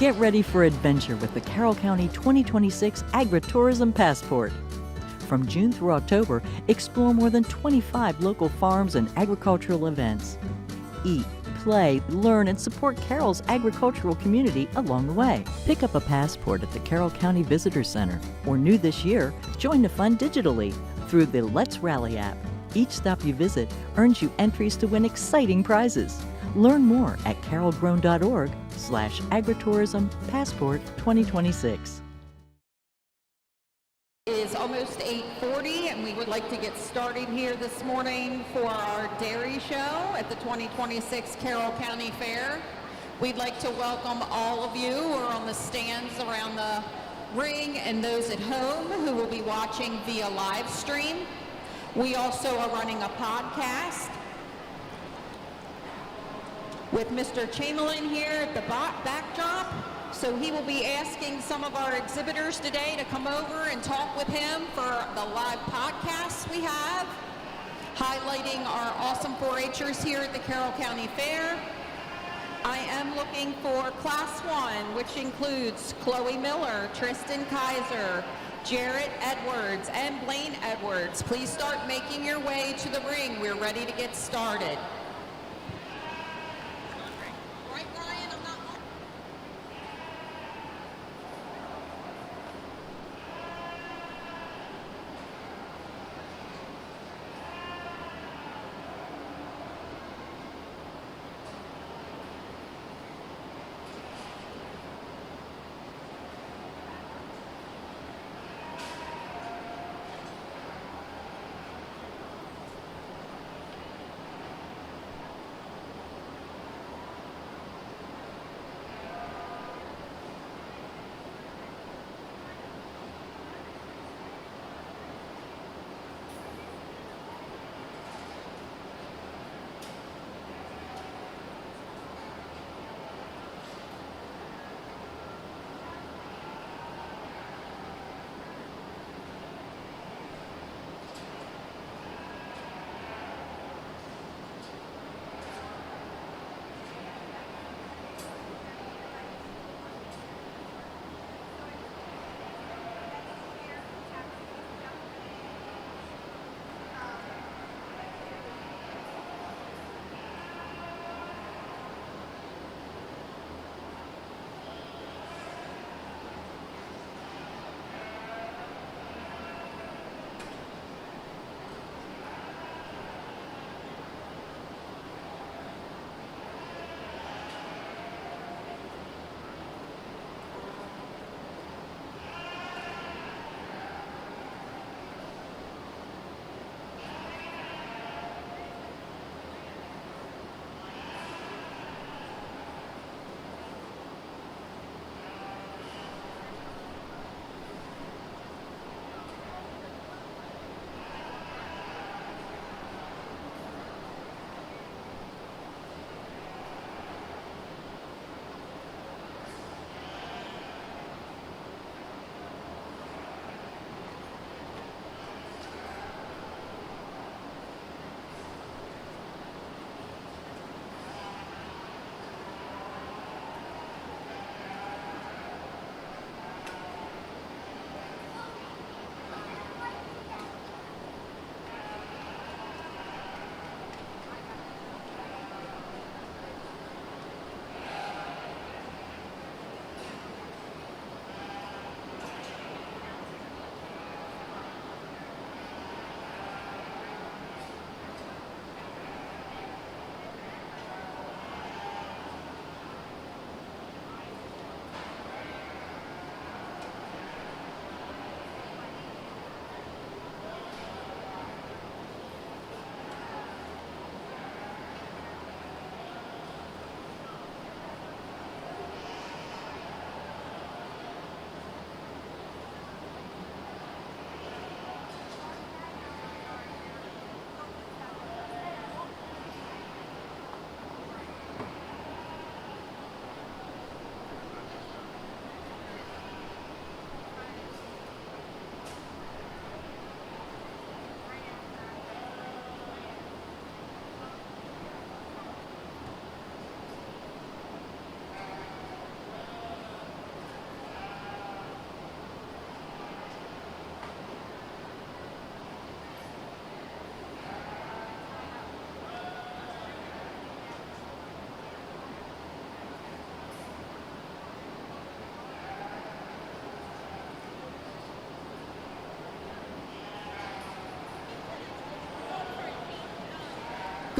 Get ready for adventure with the Carroll County 2026 Agritourism Passport. From June through October, explore more than 25 local farms and agricultural events. Eat, play, learn, and support Carroll's agricultural community along the way. Pick up a passport at the Carroll County Visitor Center, or new this year, join the fun digitally through the Let's Rally app. Each stop you visit earns you entries to win exciting prizes. Learn more at carrollgrown.org/agritourism passport 2026. It is almost 8:40 and we would like to get started here this morning for our dairy show at the 2026 Carroll County Fair. We'd like to welcome all of you who are on the stands around the ring and those at home who will be watching via live stream. We also are running a podcast with Mr. Chamberlain here at the backdrop. So he will be asking some of our exhibitors today to come over and talk with him for the live podcasts we have, highlighting our awesome 4-H'ers here at the Carroll County Fair. I am looking for Class 1, which includes Chloe Miller, Tristan Kaiser, Jarrett Edwards, and Blaine Edwards. Please start making your way to the ring. We're ready to get started.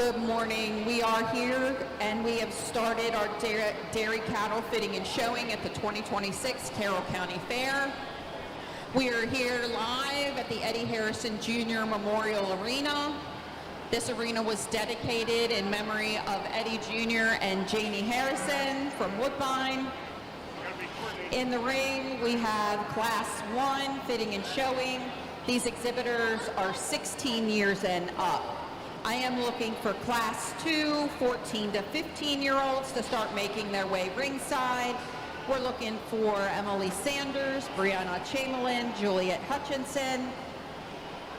Good morning. We are here and we have started our dairy cattle fitting and showing at the 2026 Carroll County Fair. We are here live at the Eddie Harrison Jr. Memorial Arena. This arena was dedicated in memory of Eddie Jr. and Janie Harrison from Woodbine. In the ring, we have Class 1 fitting and showing. These exhibitors are 16 years and up. I am looking for Class 2, 14 to 15-year-olds to start making their way ringside. We're looking for Emily Sanders, Brianna Chamberlain, Juliet Hutchinson,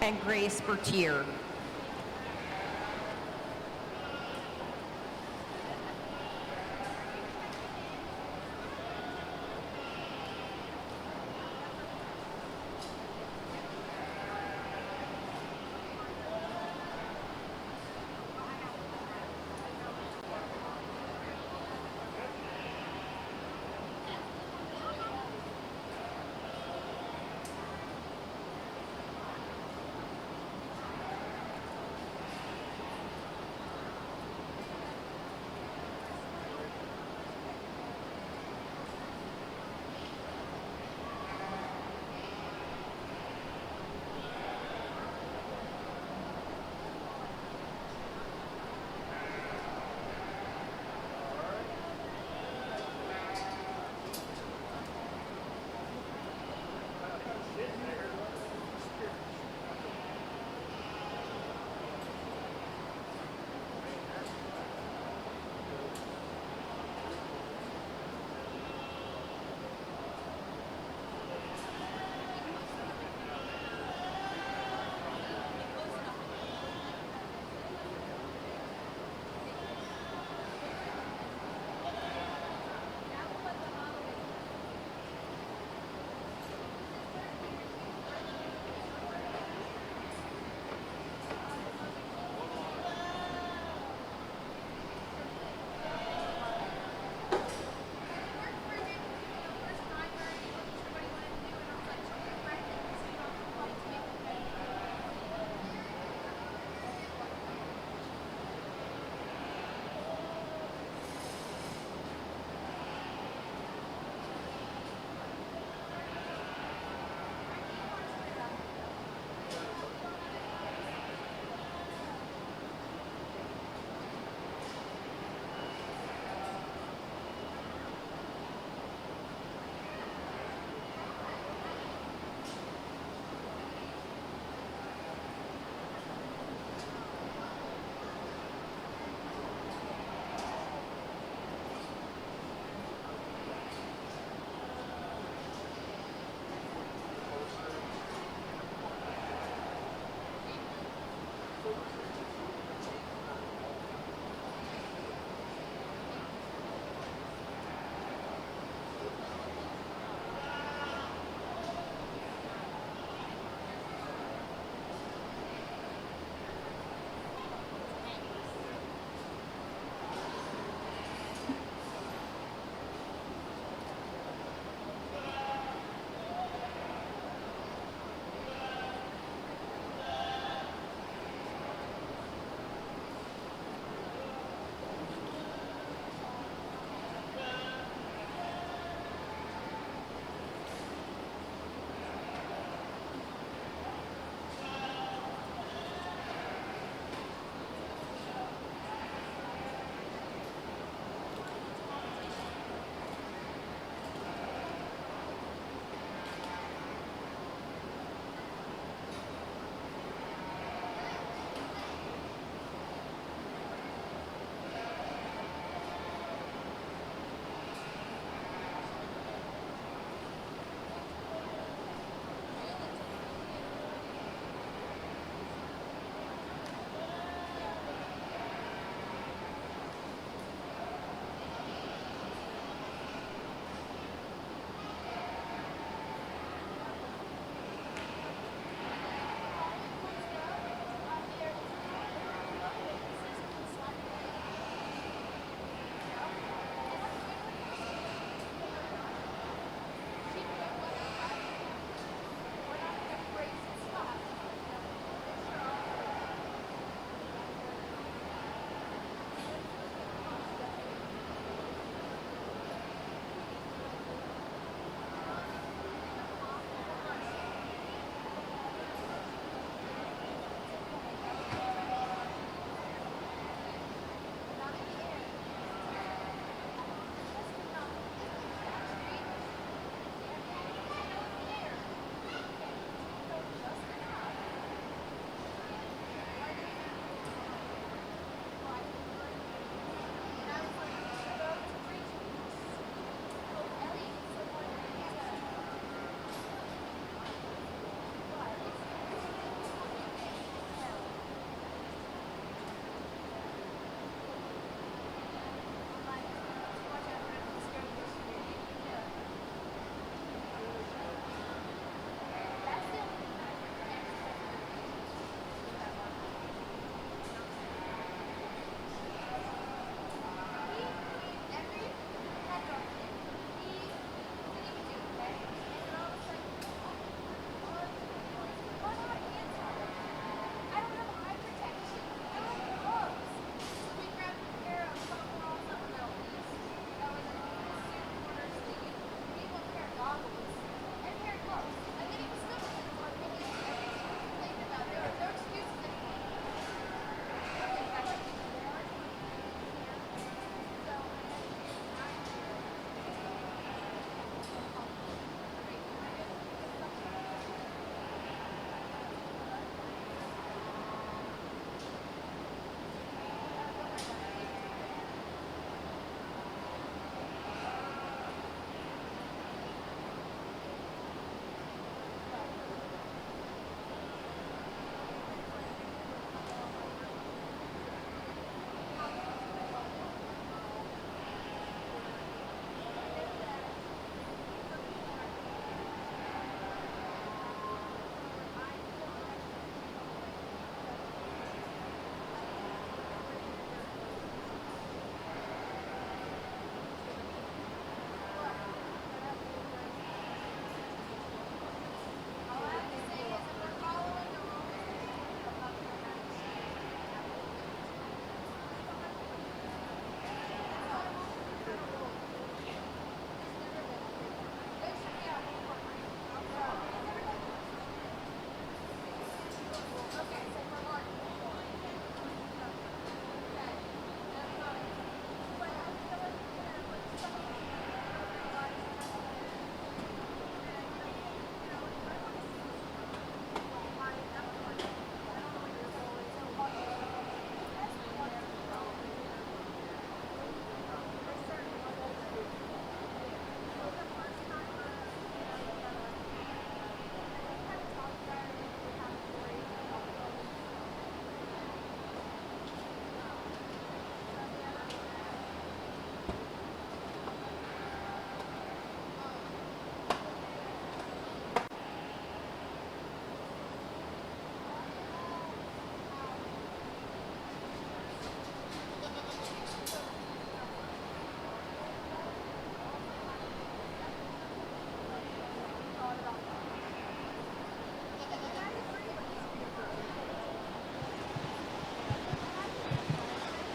and Grace Bertier.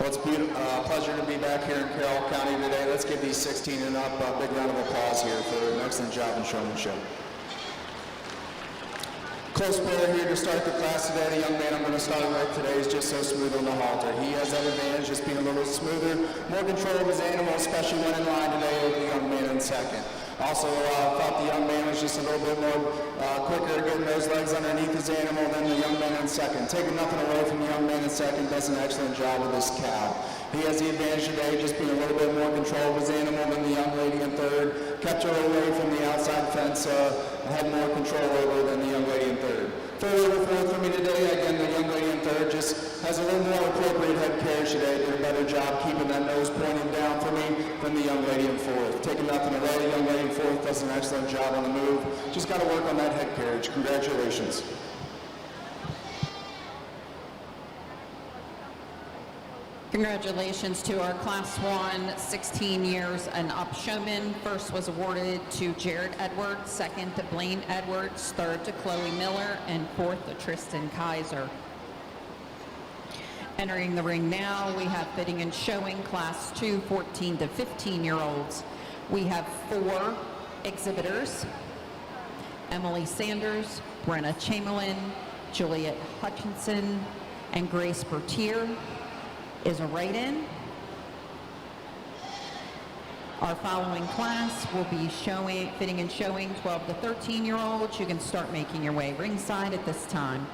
Well, it's a pleasure to be back here in Carroll County today. Let's give these 16 and up a big round of applause here for an excellent job in showmanship. Close player here to start the class today. The young man I'm going to start with today is just so smooth on the halter. He has that advantage, just being a little smoother, more control of his animal, especially when in line today over the young man in second. Also thought the young man was just a little bit more quicker getting those legs underneath his animal than the young man in second. Taking nothing away from the young man in second, does an excellent job with this cow. He has the advantage today, just being a little bit more control of his animal than the young lady in third. Kept her away from the outside fence, had more control over than the young lady in third. Third over fourth for me today. Again, the young lady in third just has a little more appropriate head carriage today. Did a better job keeping that nose pointing down for me than the young lady in fourth. Taking nothing away, the young lady in fourth does an excellent job on the move. Just got to work on that head carriage. Congratulations. Congratulations to our Class 1 16 years and up showman. First was awarded to Jared Edwards, second to Blaine Edwards, third to Chloe Miller, and fourth to Tristan Kaiser. Entering the ring now, we have fitting and showing Class 2 14 to 15-year-olds. We have 4 exhibitors: Emily Sanders, Brenna Chamberlain, Juliet Hutchinson, and Grace Bertier is a write-in. Our following class will be fitting and showing 12 to 13-year-olds. You can start making your way ringside at this time.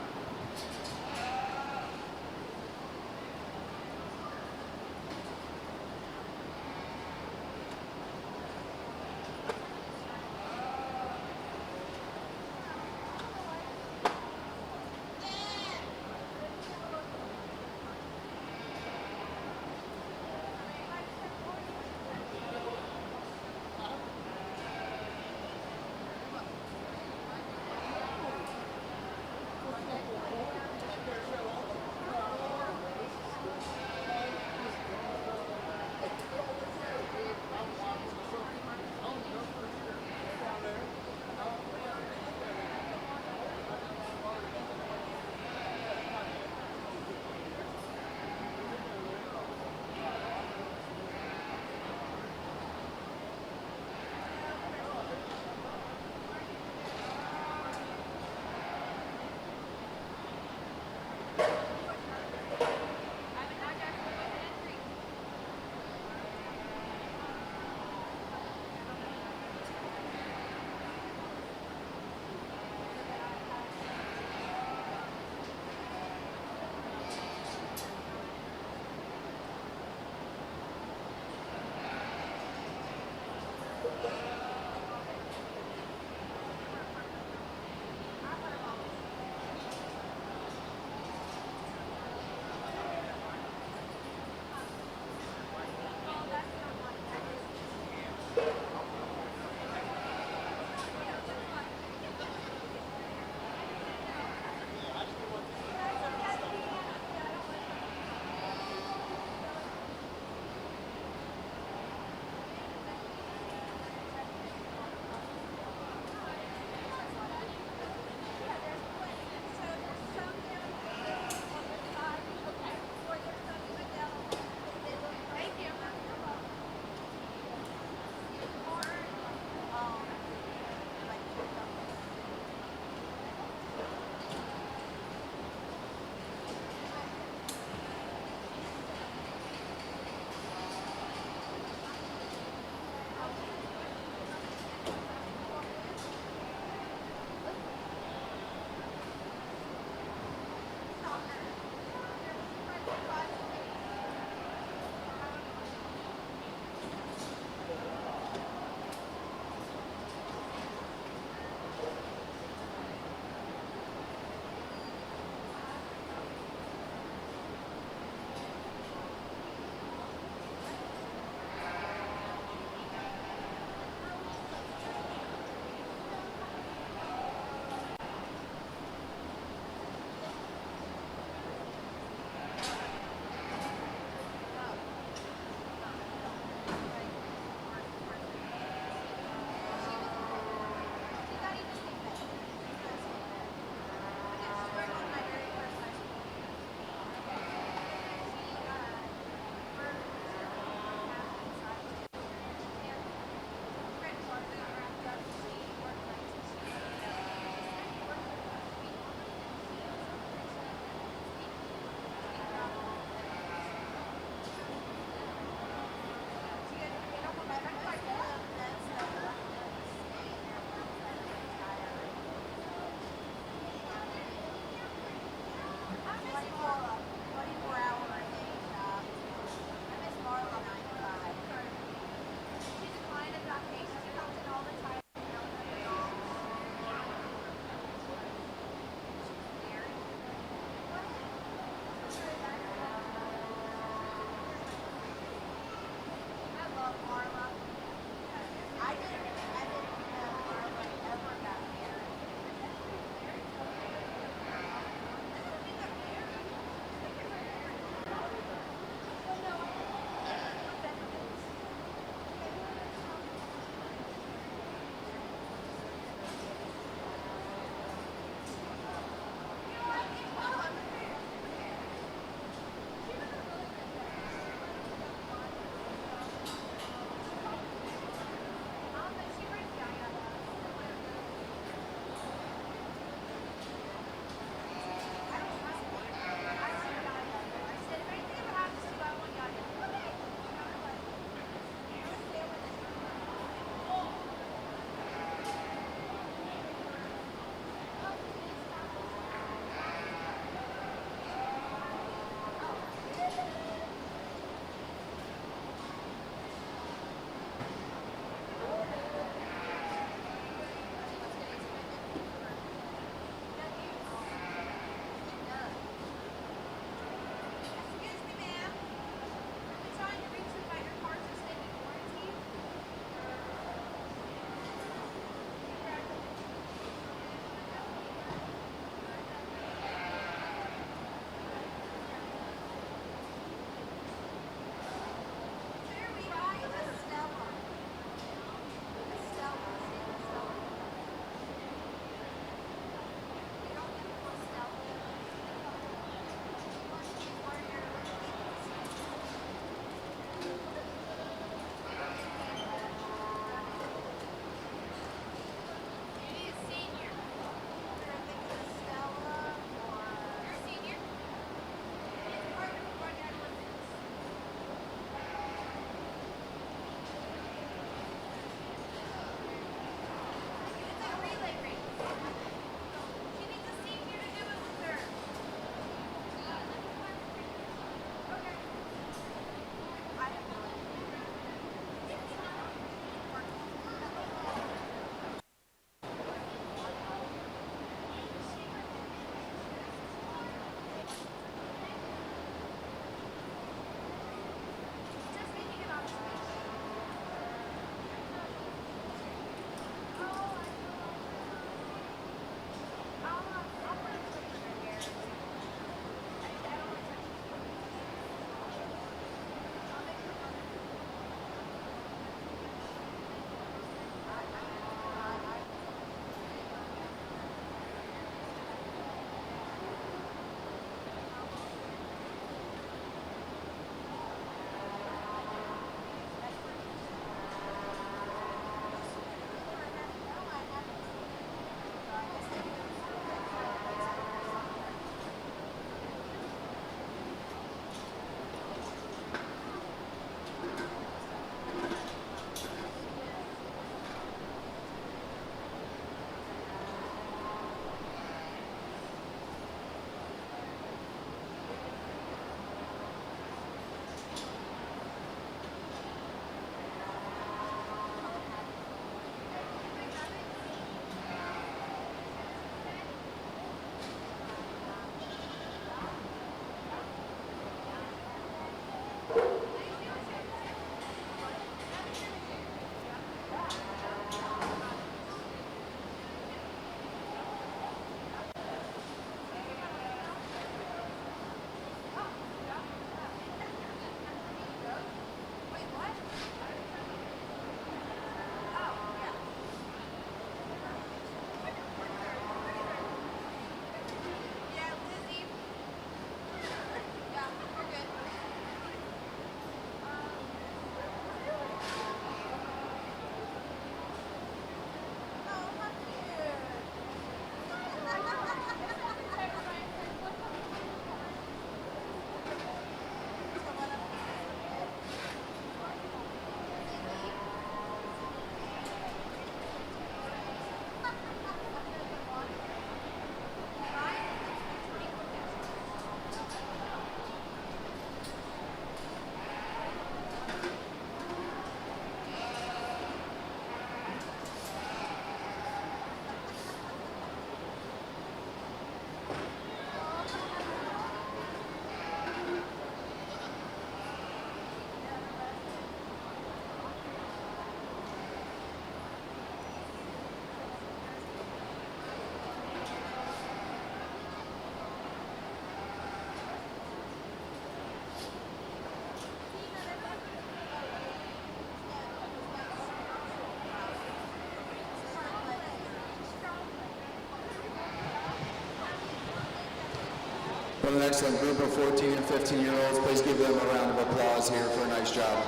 What an excellent group of 14 and 15-year-olds. Please give them a round of applause here for a nice job.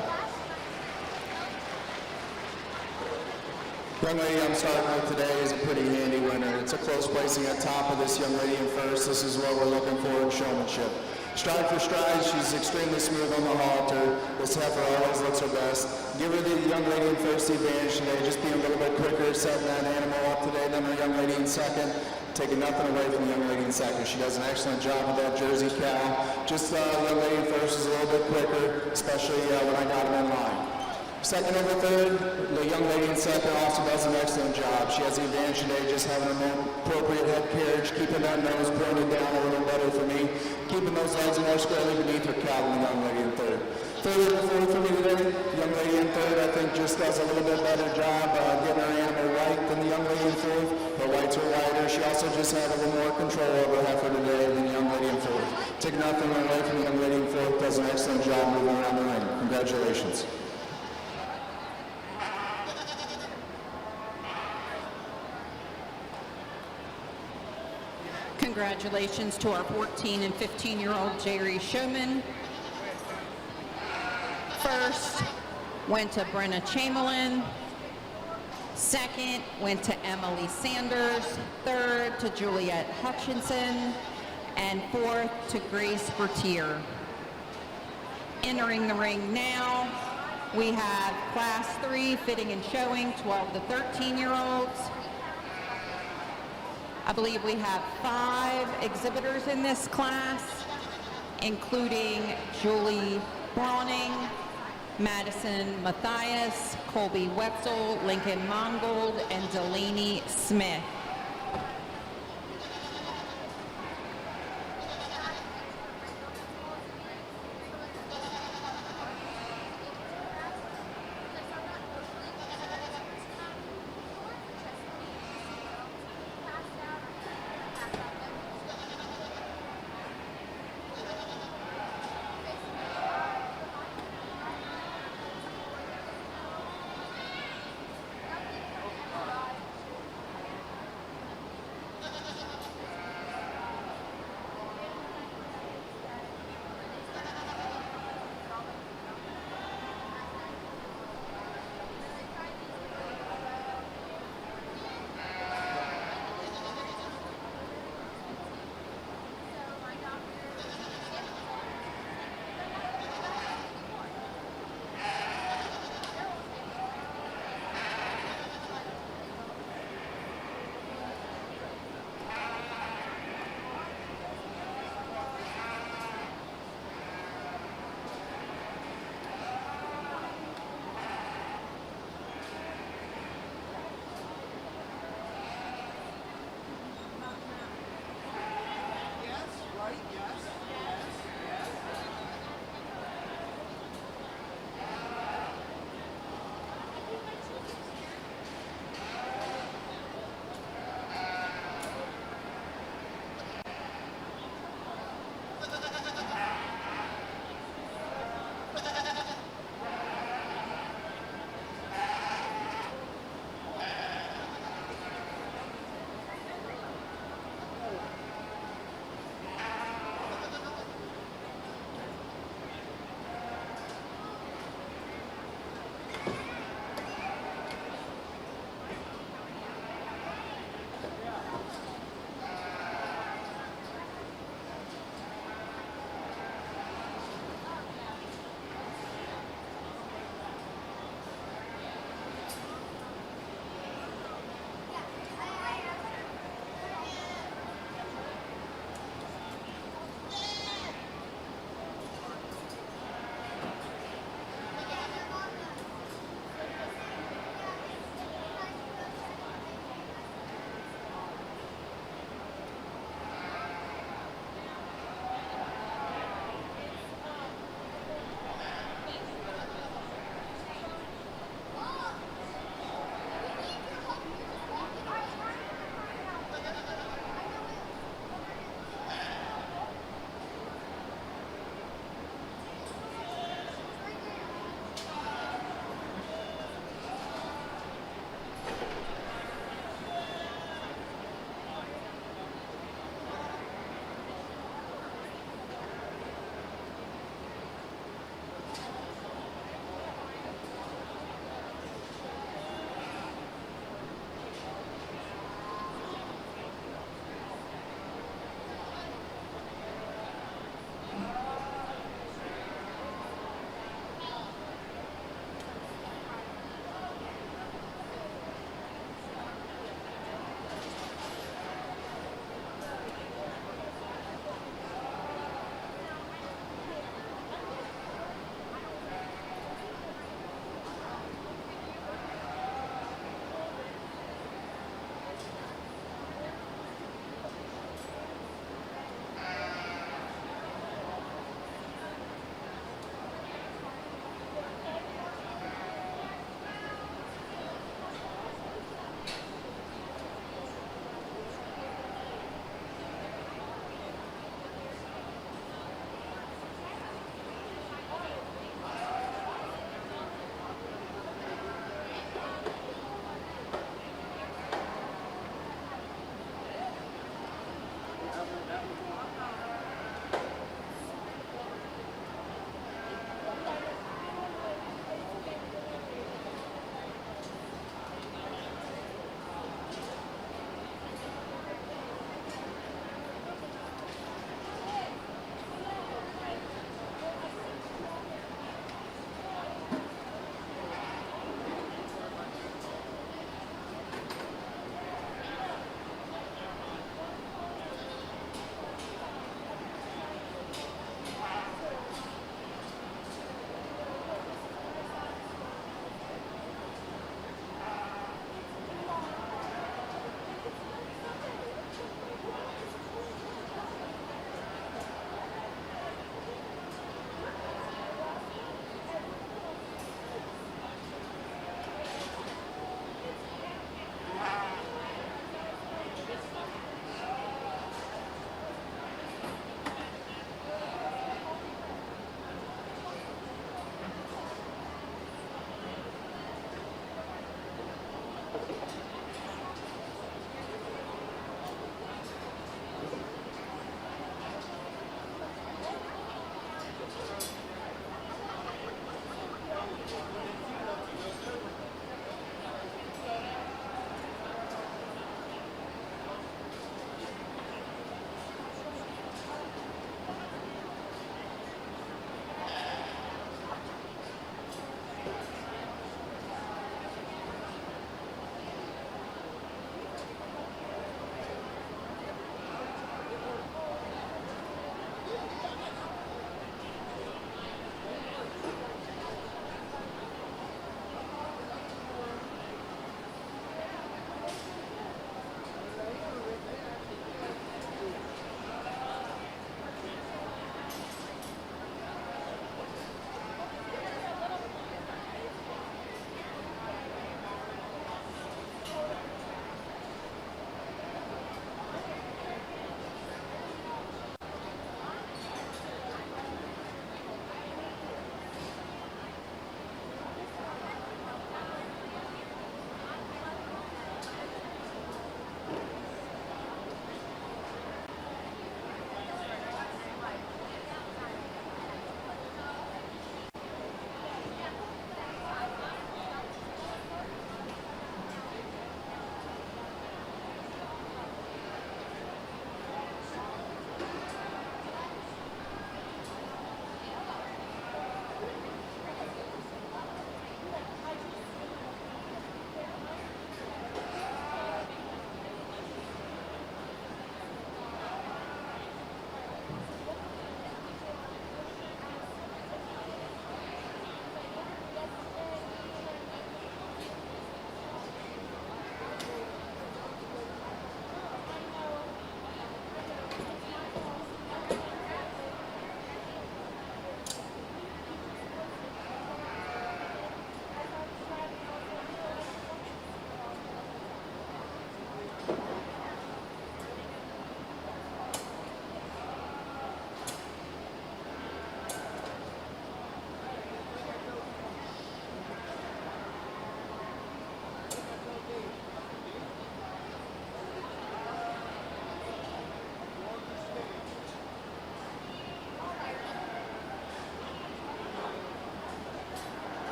Young lady I'm starting with today is a pretty handy winner. It's a close placing at top of this young lady in first. This is what we're looking for in showmanship. Stride for stride, she's extremely smooth on the halter. This heifer always looks her best. Give her the young lady in first the advantage today, just being a little bit quicker, setting that animal up today than her young lady in second. Taking nothing away from the young lady in second. She does an excellent job with that Jersey cow. Just the young lady in first is a little bit quicker, especially when I got her in line. Second over third, the young lady in second also does an excellent job. She has the advantage today, just having an appropriate head carriage, keeping that nose pointed down a little better for me, keeping those legs more squarely beneath her cow than the young lady in third. Third over fourth for me today, the young lady in third I think just does a little bit better job getting her animal right than the young lady in fourth. Her whites are wider. She also just had a little more control over heifer today than the young lady in fourth. Take nothing away from the young lady in fourth, does an excellent job moving around the ring. Congratulations. Congratulations to our 14 and 15-year-old Jerry Showman. First went to Brenna Chamberlain. Second went to Emily Sanders. Third to Juliet Hutchinson. And fourth to Grace Bertier. Entering the ring now, we have Class 3 fitting and showing 12 to 13-year-olds. I believe we have 5 exhibitors in this class, including Julie Browning, Madison Matthias, Colby Wetzel, Lincoln Mongold, and Delaney Smith.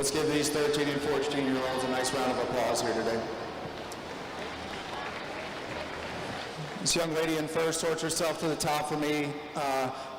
Let's give these 13 and 14-year-olds a nice round of applause here today. This young lady in first sorts herself to the top for me.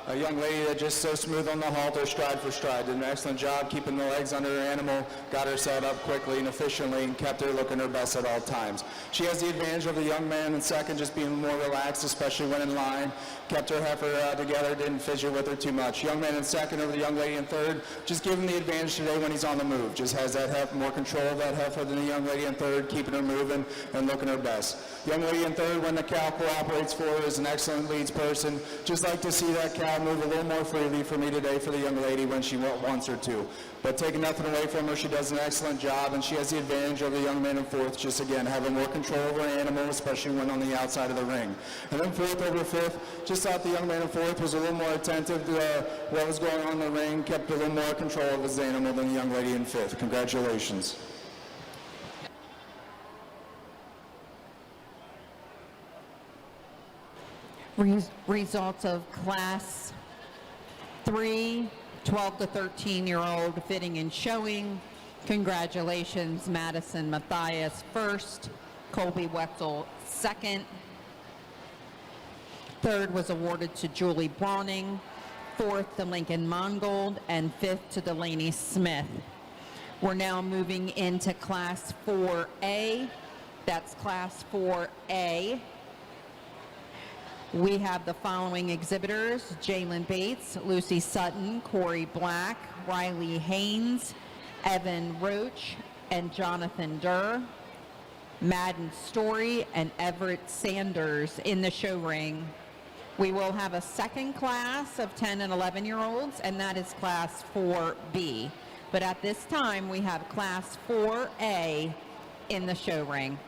A young lady that just so smooth on the halter, stride for stride. Did an excellent job keeping the legs under her animal, got her set up quickly and efficiently, and kept her looking her best at all times. She has the advantage of the young man in second just being more relaxed, especially when in line. Kept her heifer together, didn't fidget with her too much. Young man in second over the young lady in third, just give him the advantage today when he's on the move. Just has that heifer, more control of that heifer than the young lady in third, keeping her moving and looking her best. Young lady in third, when the cow cooperates for her, is an excellent leads person. Just like to see that cow move a little more freely for me today for the young lady when she wants her to. But taking nothing away from her, she does an excellent job, and she has the advantage over the young man in fourth, just again having more control over her animal, especially when on the outside of the ring. And then fourth over fifth, just thought the young man in fourth was a little more attentive to what was going on in the ring, kept a little more control of his animal than the young lady in fifth. Congratulations. Results of Class 3, 12 to 13-year-old fitting and showing. Congratulations, Madison Matthias first, Colby Wetzel second. Third was awarded to Julie Browning, fourth to Lincoln Mongold, and fifth to Delaney Smith. We're now moving into Class 4A. That's Class 4A. We have the following exhibitors: Jalen Bates, Lucy Sutton, Corey Black, Riley Haynes, Evan Roach, and Jonathan Durr, Madden Story, and Everett Sanders in the show ring. We will have a second class of 10 and 11-year-olds, and that is Class 4B. But at this time, we have Class 4A in the show ring.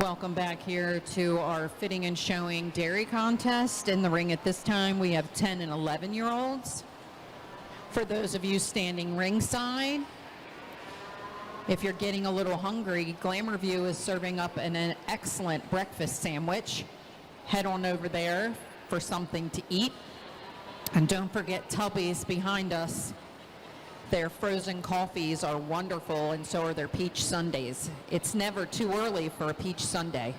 Welcome back here to our fitting and showing dairy contest. In the ring at this time, we have 10 and 11-year-olds. For those of you standing ringside, if you're getting a little hungry, Glamour View is serving up an excellent breakfast sandwich. Head on over there for something to eat. And don't forget Tubby's behind us. Their frozen coffees are wonderful, and so are their peach sundaes. It's never too early for a peach sundae.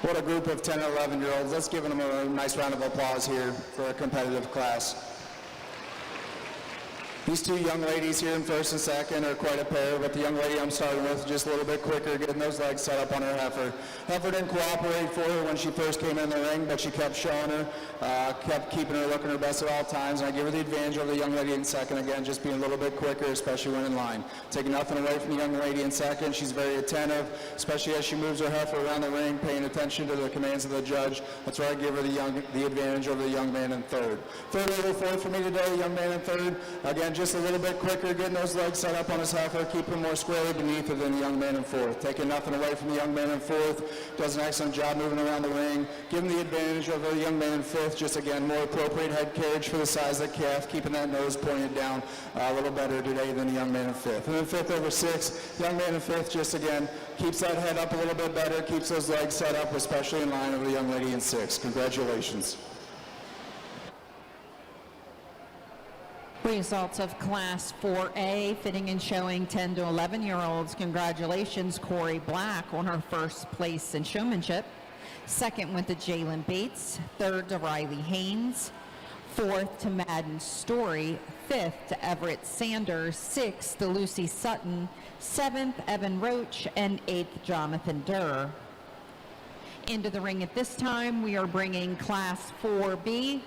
what a group of 10 and 11-year-olds. Let's give them a nice round of applause here for a competitive class. These two young ladies here in first and second are quite a pair, but the young lady I'm starting with is just a little bit quicker, getting those legs set up on her heifer. Heifer didn't cooperate for her when she first came in the ring, but she kept showing her, kept keeping her looking her best at all times, and I give her the advantage over the young lady in second, again, just being a little bit quicker, especially when in line. Taking nothing away from the young lady in second, she's very attentive, especially as she moves her heifer around the ring, paying attention to the commands of the judge. That's why I give her the advantage over the young man in third. Third over fourth for me today, the young man in third. Again, just a little bit quicker, getting those legs set up on his heifer, keeping him more squarely beneath her than the young man in fourth. Taking nothing away from the young man in fourth, does an excellent job moving around the ring. Giving the advantage over the young man in fifth, just again, more appropriate head carriage for the size of the calf, keeping that nose pointed down a little better today than the young man in fifth. And then fifth over sixth, young man in fifth, just again, keeps that head up a little bit better, keeps those legs set up, especially in line over the young lady in sixth. Congratulations. Results of Class 4A, fitting and showing 10 to 11-year-olds. Congratulations, Corey Black on her first place in showmanship. Second went to Jalen Bates. Third to Riley Haynes. Fourth to Madden Story. Fifth to Everett Sanders. Sixth to Lucy Sutton. Seventh, Evan Roach. And eighth, Jonathan Durr. Into the ring at this time, we are bringing Class 4B,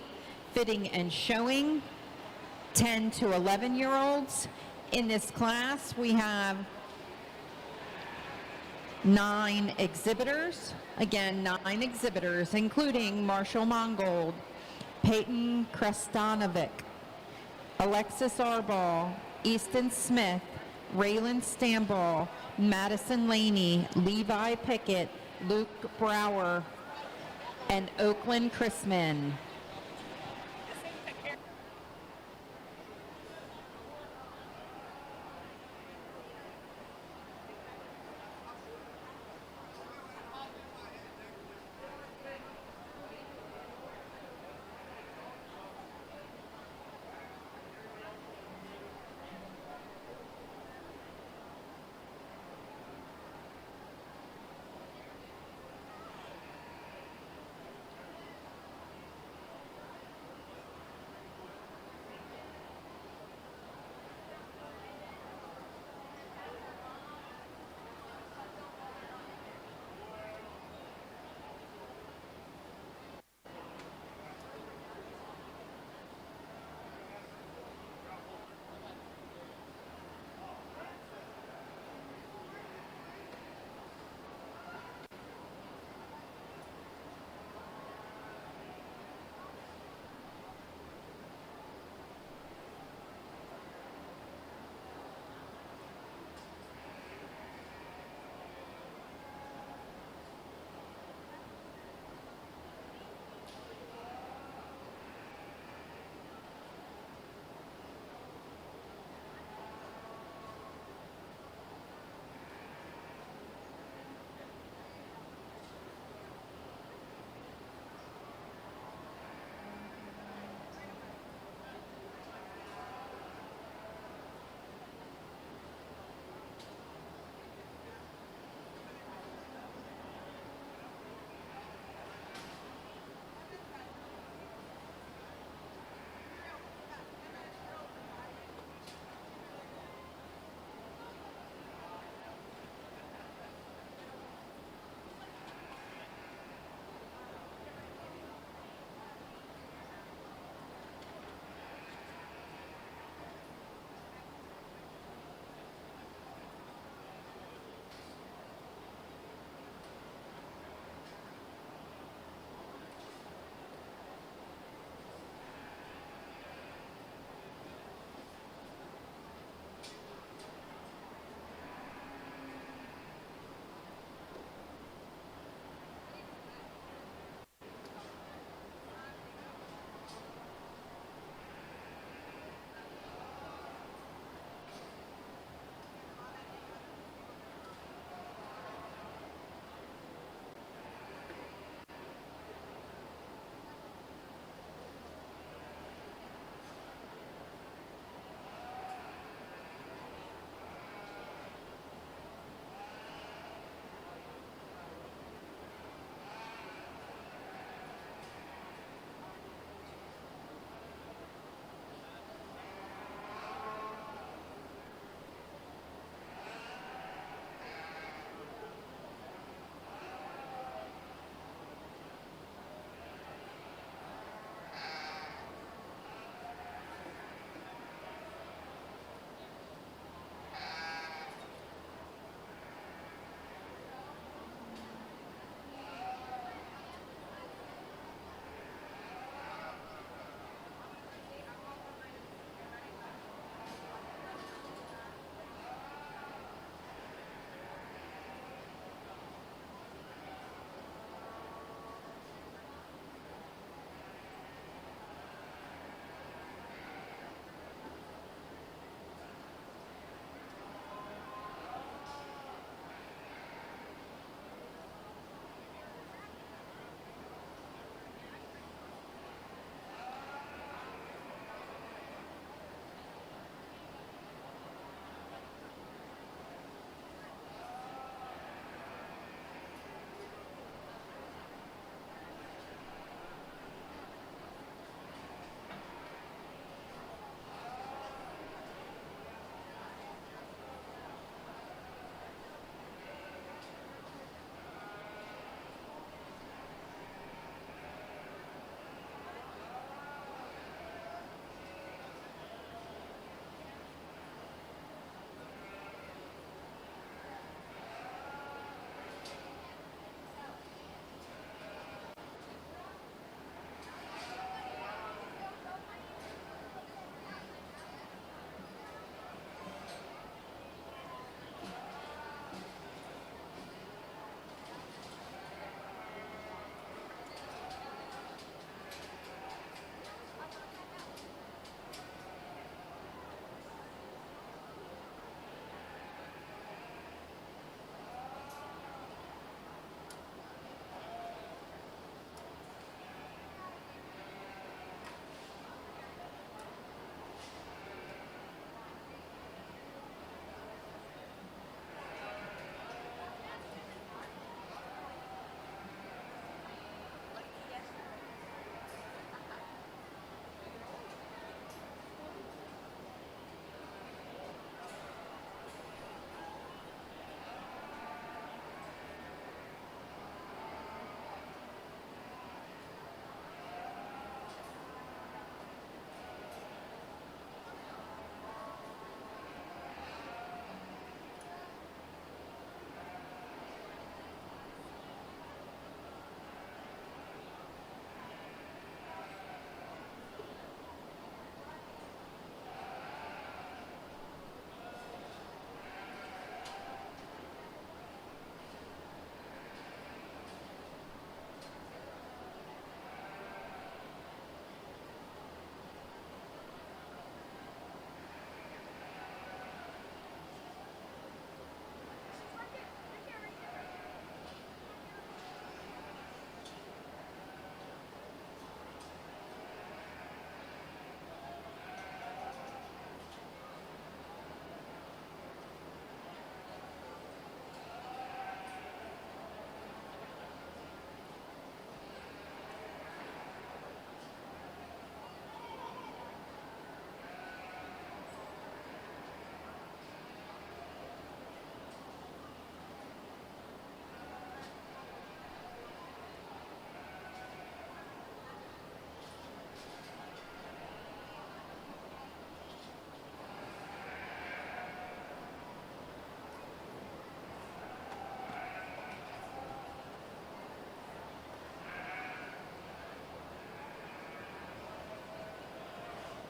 fitting and showing 10 to 11-year-olds. In this class, we have 9 exhibitors. Again, 9 exhibitors, including Marshall Mongold, Peyton Krestanovic, Alexis Arball, Easton Smith, Raylan Stamball, Madison Laney, Levi Pickett, Luke Brower, and Oakland Chrisman.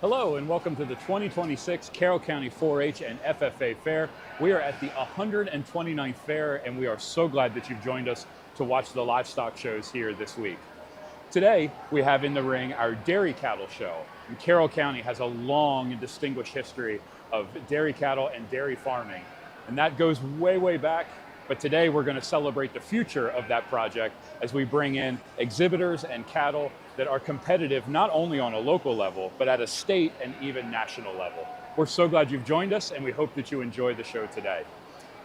Hello and welcome to the 2026 Carroll County 4-H and FFA Fair. We are at the 129th fair and we are so glad that you've joined us to watch the livestock shows here this week. Today we have in the ring our dairy cattle show. And Carroll County has a long and distinguished history of dairy cattle and dairy farming. And that goes way, way back. But today we're going to celebrate the future of that project as we bring in exhibitors and cattle that are competitive not only on a local level, but at a state and even national level. We're so glad you've joined us and we hope that you enjoy the show today.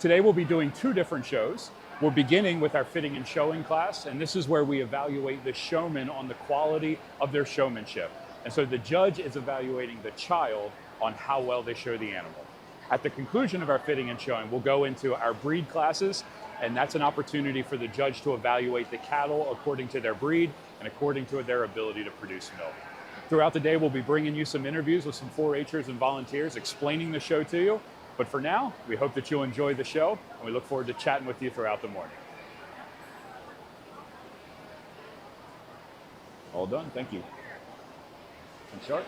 Today we'll be doing two different shows. We're beginning with our fitting and showing class, and this is where we evaluate the showmen on the quality of their showmanship. And so the judge is evaluating the child on how well they show the animal. At the conclusion of our fitting and showing, we'll go into our breed classes, and that's an opportunity for the judge to evaluate the cattle according to their breed and according to their ability to produce milk. Throughout the day, we'll be bringing you some interviews with some 4-Hers and volunteers explaining the show to you. But for now, we hope that you'll enjoy the show, and we look forward to chatting with you throughout the morning. All done, thank you. And sharp.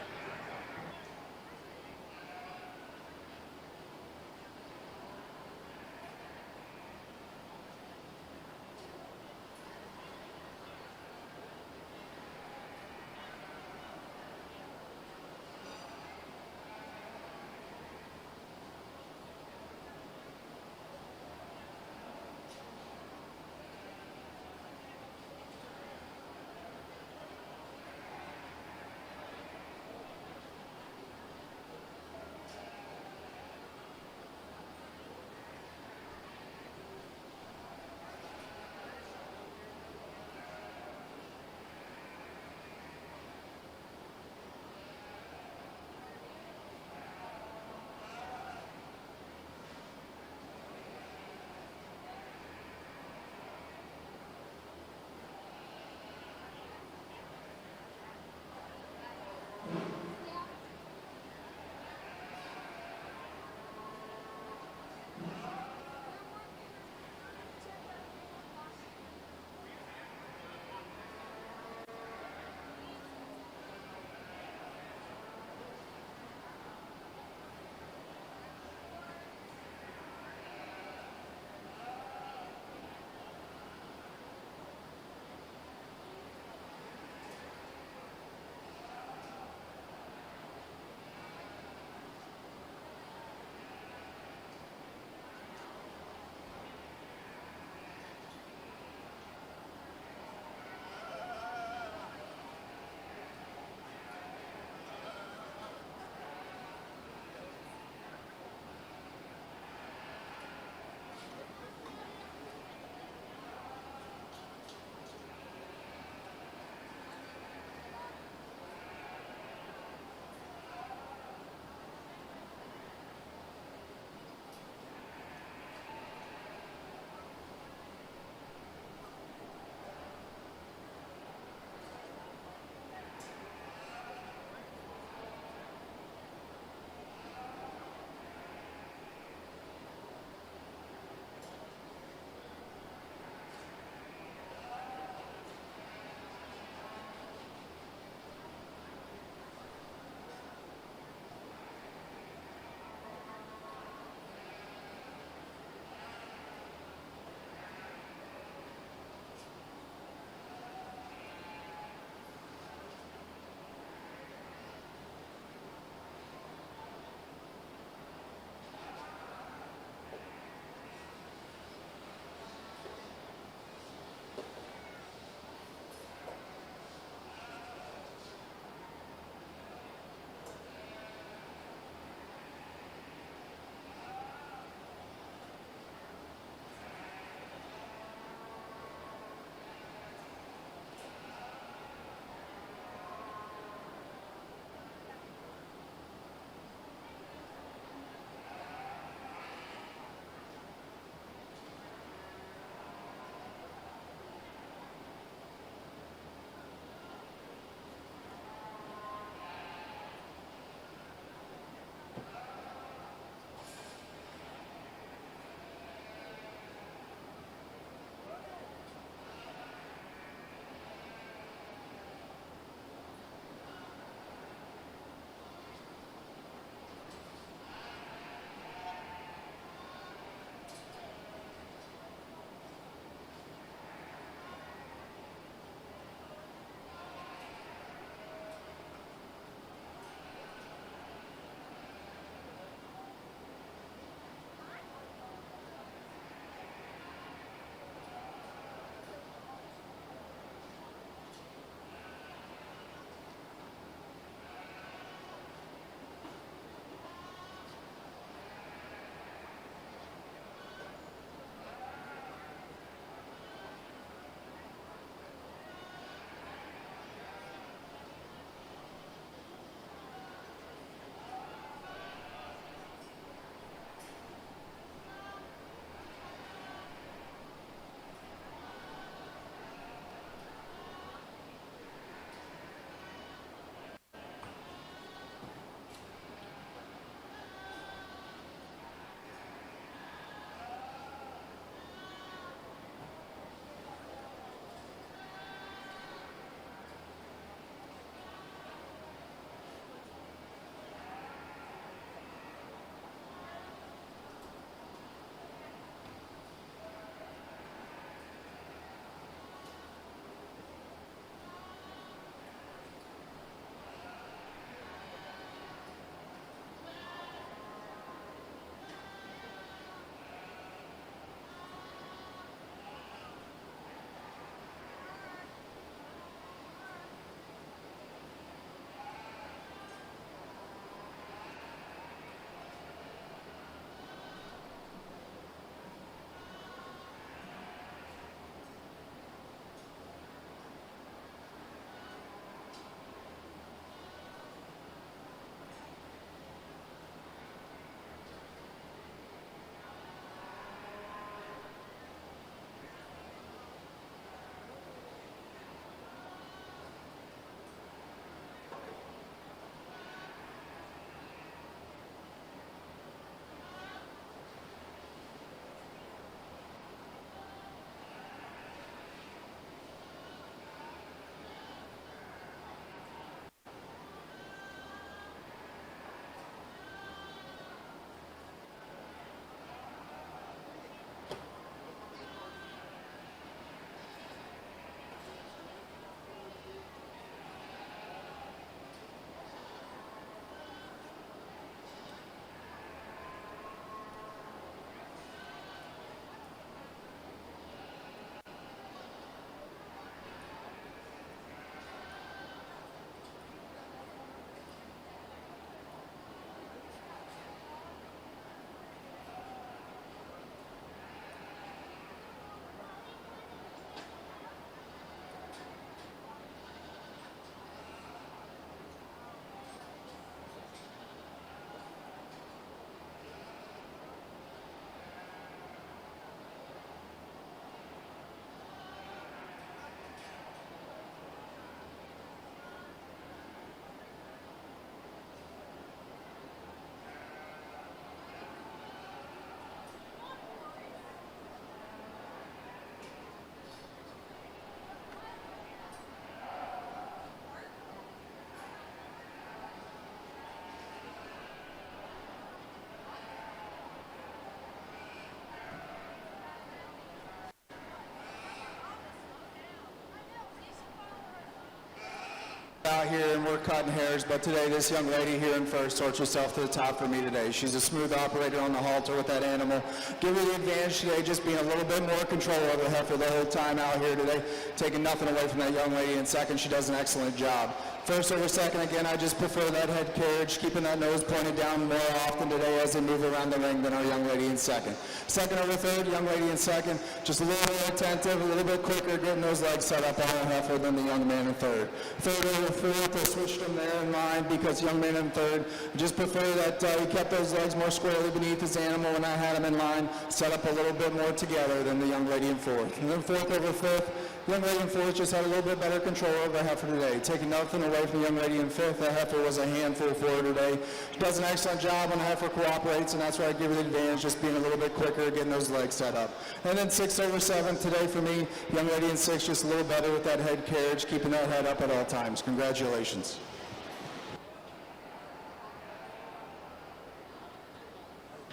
here and we're cutting hairs, but today this young lady here in first torched herself to the top for me today. She's a smooth operator on the halter with that animal. Give her the advantage today, just being a little bit more control over the heifer the whole time out here today, taking nothing away from that young lady in second. She does an excellent job. First over second, again, I just prefer that head carriage, keeping that nose pointed down more often today as they move around the ring than our young lady in second. Second over third, young lady in second, just a little more attentive, a little bit quicker, getting those legs set up on the heifer than the young man in third. Third over fourth, I switched them there in line because young man in third, just prefer that he kept those legs more squarely beneath his animal when I had him in line, set up a little bit more together than the young lady in fourth. And then fourth over fifth, young lady in fourth just had a little bit better control over the heifer today, taking nothing away from the young lady in fifth. The heifer was a handful for her today. She does an excellent job when the heifer cooperates, and that's why I give her the advantage, just being a little bit quicker, getting those legs set up. And then sixth over seventh today for me, young lady in sixth just a little better with that head carriage, keeping that head up at all times. Congratulations.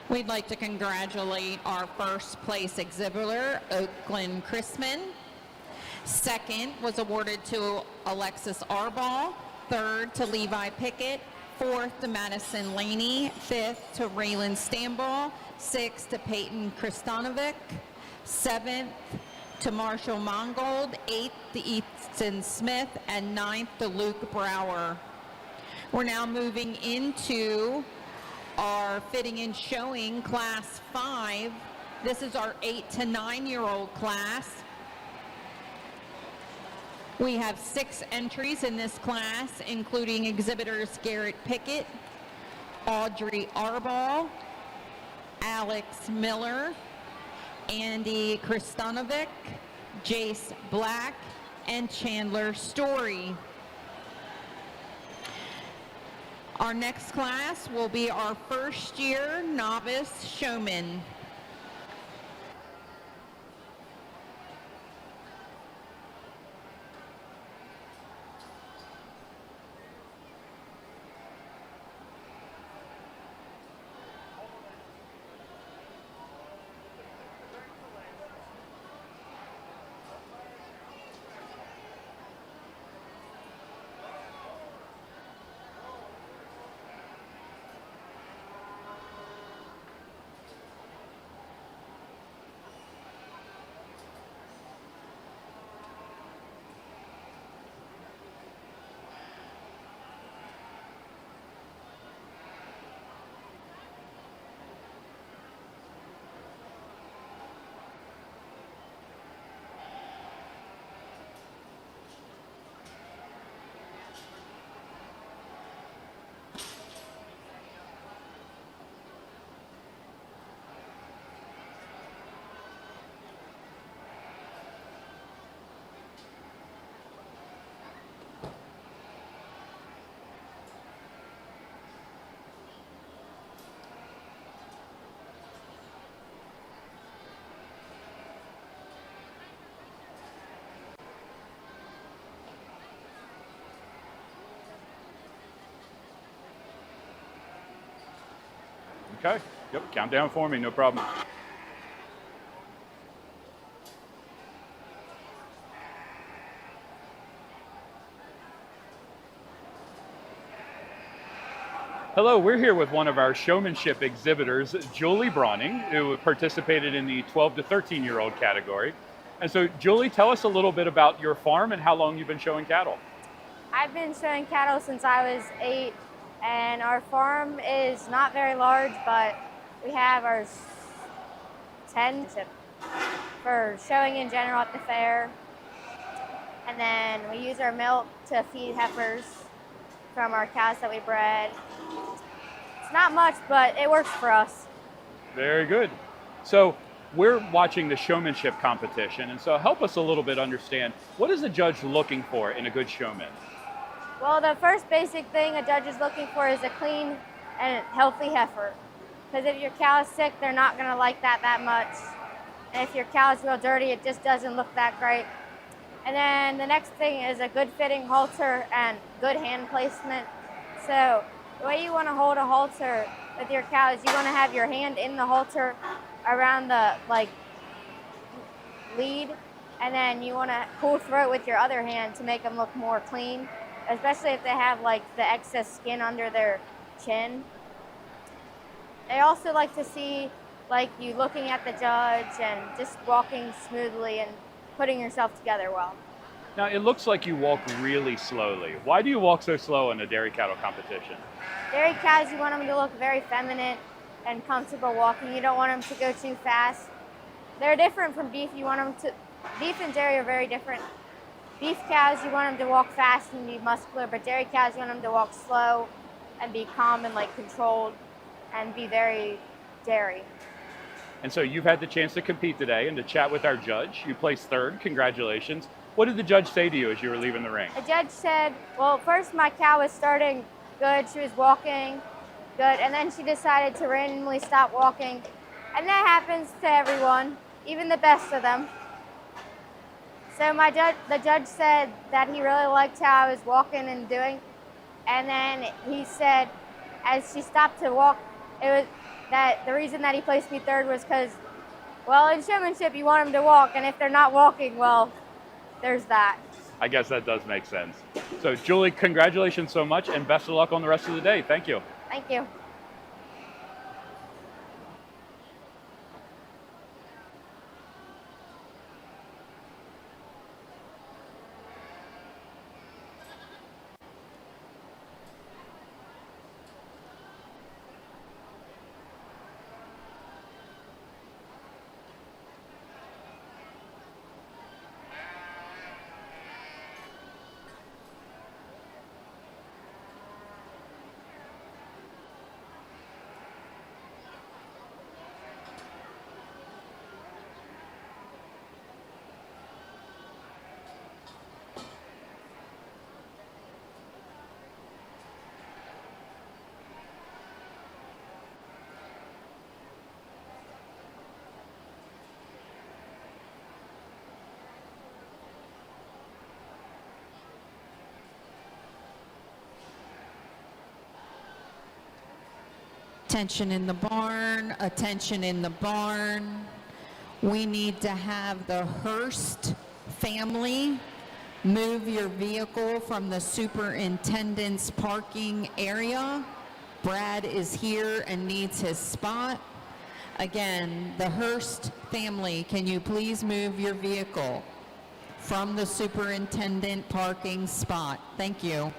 We'd like to congratulate our first place exhibitor, Oakland Chrisman. Second was awarded to Alexis Arball. Third to Levi Pickett. Fourth to Madison Laney. Fifth to Raylan Stamball. Sixth to Peyton Kristanovic. Seventh to Marshall Mongold. Eighth to Ethan Smith. And ninth to Luke Brower. We're now moving into our fitting and showing class 5. This is our 8 to 9-year-old class. We have 6 entries in this class, including exhibitors Garrett Pickett, Audrey Arball, Alex Miller, Andy Kristanovic, Jace Black, and Chandler Story. Our next class will be our first year novice showman. Okay, yep, count down for me, no problem. Hello, we're here with one of our showmanship exhibitors, Julie Brawning, who participated in the 12 to 13-year-old category. And so, Julie, tell us a little bit about your farm and how long you've been showing cattle. I've been showing cattle since I was 8, and our farm is not very large, but we have our 10 for showing in general at the fair. And then we use our milk to feed heifers from our cows that we bred. It's not much, but it works for us. Very good. So we're watching the showmanship competition, and so help us a little bit understand, what is the judge looking for in a good showman? Well, the first basic thing a judge is looking for is a clean and healthy heifer. Because if your cow is sick, they're not going to like that much. And if your cow is real dirty, it just doesn't look that great. And then the next thing is a good fitting halter and good hand placement. So the way you want to hold a halter with your cow is you want to have your hand in the halter around the lead, and then you want to pull through it with your other hand to make them look more clean. especially if they have like the excess skin under their chin. They also like to see like you looking at the judge and just walking smoothly and putting yourself together well. Now, it looks like you walk really slowly. Why do you walk so slow in a dairy cattle competition? Dairy cows, you want them to look very feminine and comfortable walking. You don't want them to go too fast. They're different from beef. Beef and dairy are very different. Beef cows, you want them to walk fast and be muscular, but dairy cows, you want them to walk slow and be calm and like controlled and be very dairy. And so you've had the chance to compete today and to chat with our judge. You placed third. Congratulations. What did the judge say to you as you were leaving the ring? The judge said, well, first my cow was starting good. She was walking good, and then she decided to randomly stop walking. And that happens to everyone, even the best of them. So the judge said that he really liked how I was walking and doing. And then he said, as she stopped to walk, it was that the reason that he placed me third was because, well, in showmanship, you want them to walk, and if they're not walking, well, there's that. I guess that does make sense. So, Julie, congratulations so much, and best of luck on the rest of the day. Thank you. Thank you. Attention in the barn, attention in the barn. We need to have the Hurst family move your vehicle from the superintendent's parking area. Brad is here and needs his spot. Again, the Hurst family, can you please move your vehicle from the superintendent parking spot? Thank you.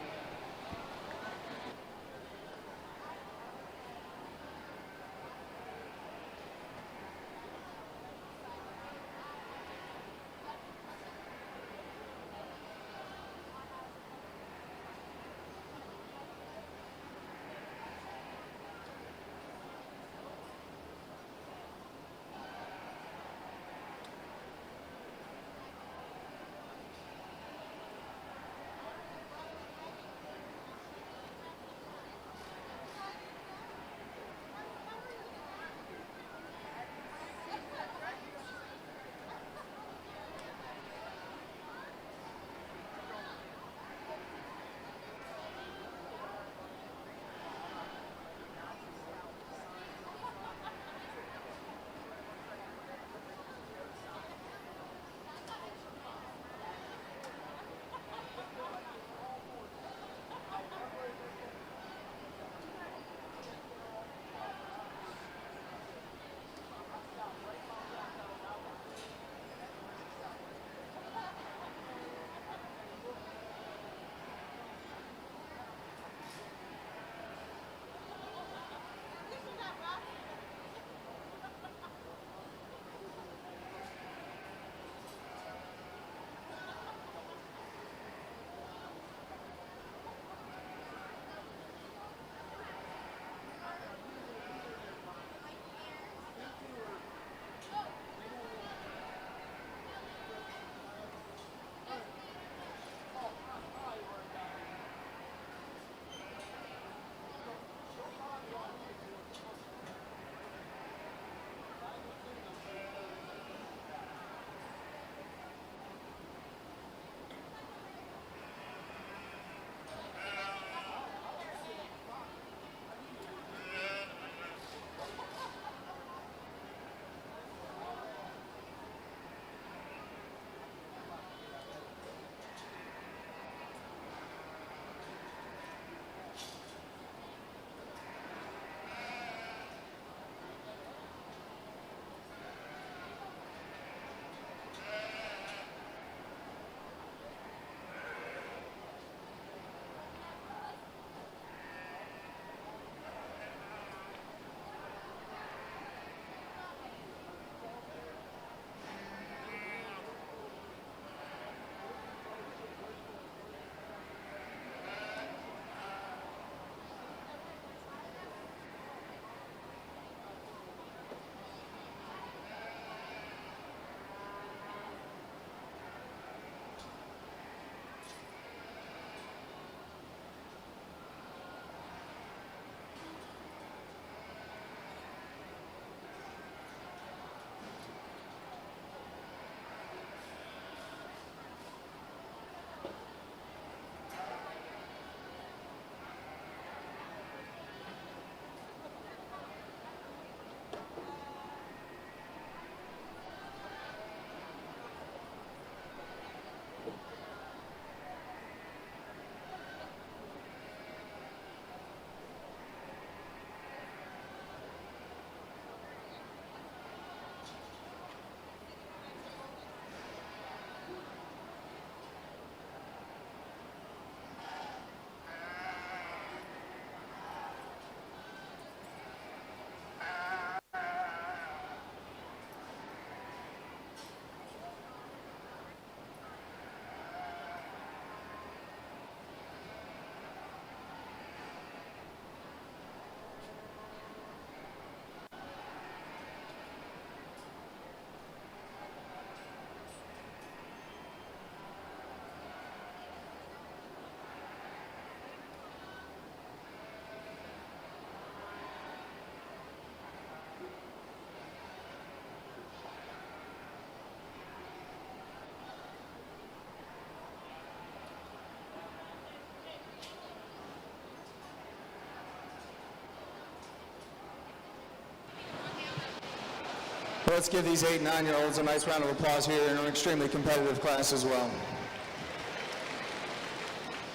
Let's give these 8 and 9-year-olds a nice round of applause here in an extremely competitive class as well.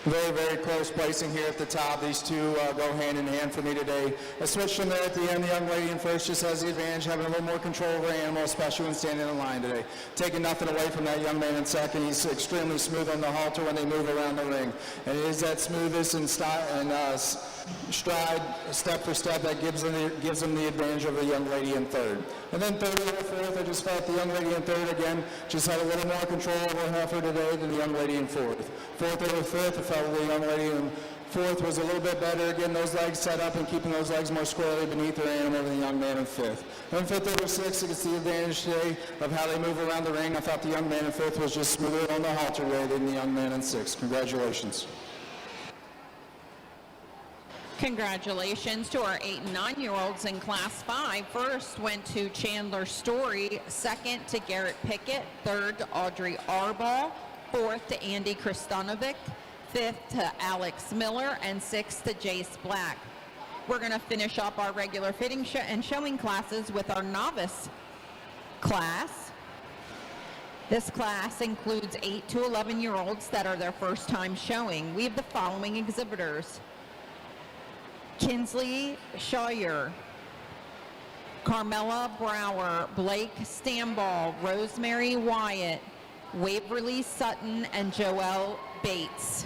Very, very close placing here at the top. These two go hand in hand for me today. I switched them there at the end. The young lady in first just has the advantage, having a little more control over her animal, especially when standing in line today. Taking nothing away from that young man in second. He's extremely smooth on the halter when they move around the ring. And it is that smoothness and stride, step for step, that gives them the advantage over the young lady in third. And then third over fourth, I just felt the young lady in third again just had a little more control over her heifer today than the young lady in fourth. Fourth over fifth, I felt the young lady in fourth was a little bit better, getting those legs set up and keeping those legs more squarely beneath her animal than the young man in fifth. And fifth over sixth, you can see the advantage today of how they move around the ring. I thought the young man in fifth was just smoother on the halter way than the young man in sixth. Congratulations. Congratulations to our 8 and 9-year-olds in Class 5. First went to Chandler Story, second to Garrett Pickett, third to Audrey Arbaugh, fourth to Andy Kristanovic, fifth to Alex Miller, and sixth to Jace Black. We're going to finish up our regular fitting and showing classes with our novice class. This class includes 8 to 11-year-olds that are their first time showing. We have the following exhibitors: Kinsley Scheuer, Carmela Brower, Blake Stamball, Rosemary Wyatt, Waverly Sutton, and Joelle Bates.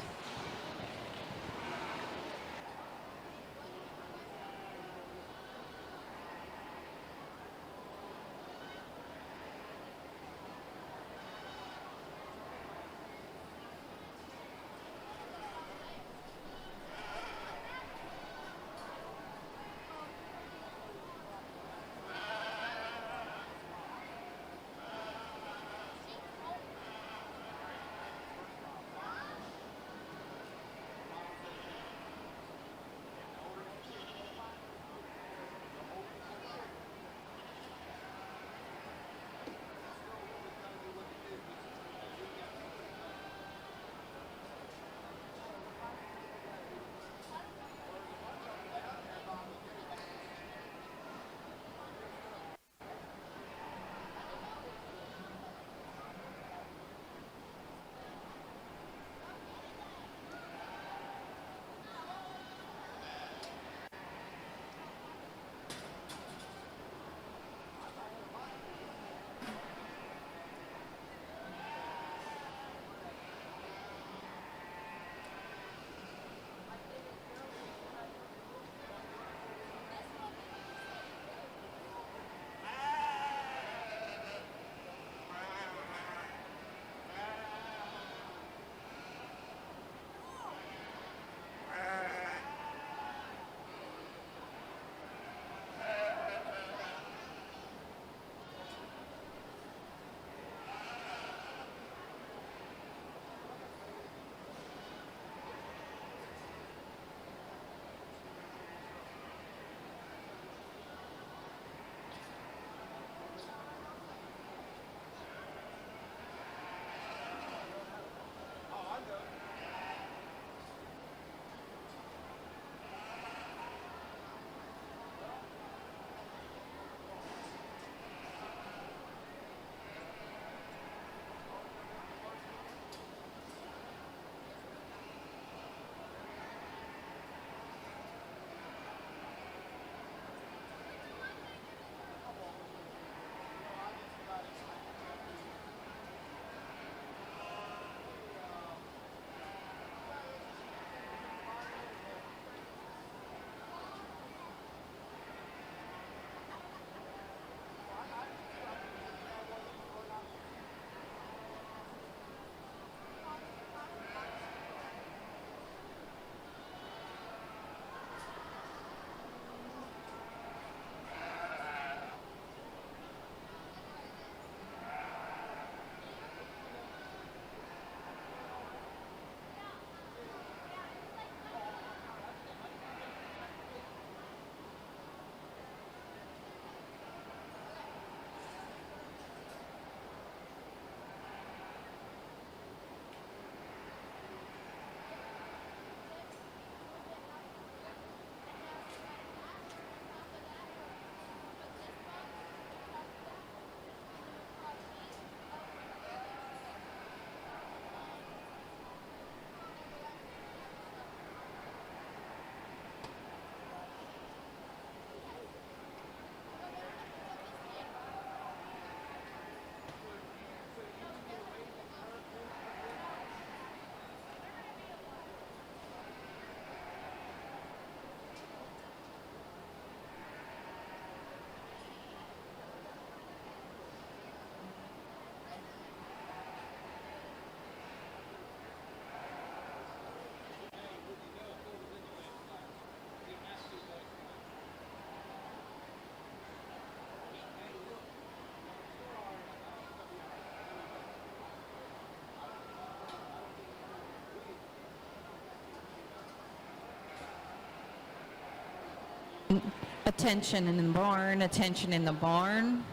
Attention in the barn, attention in the barn.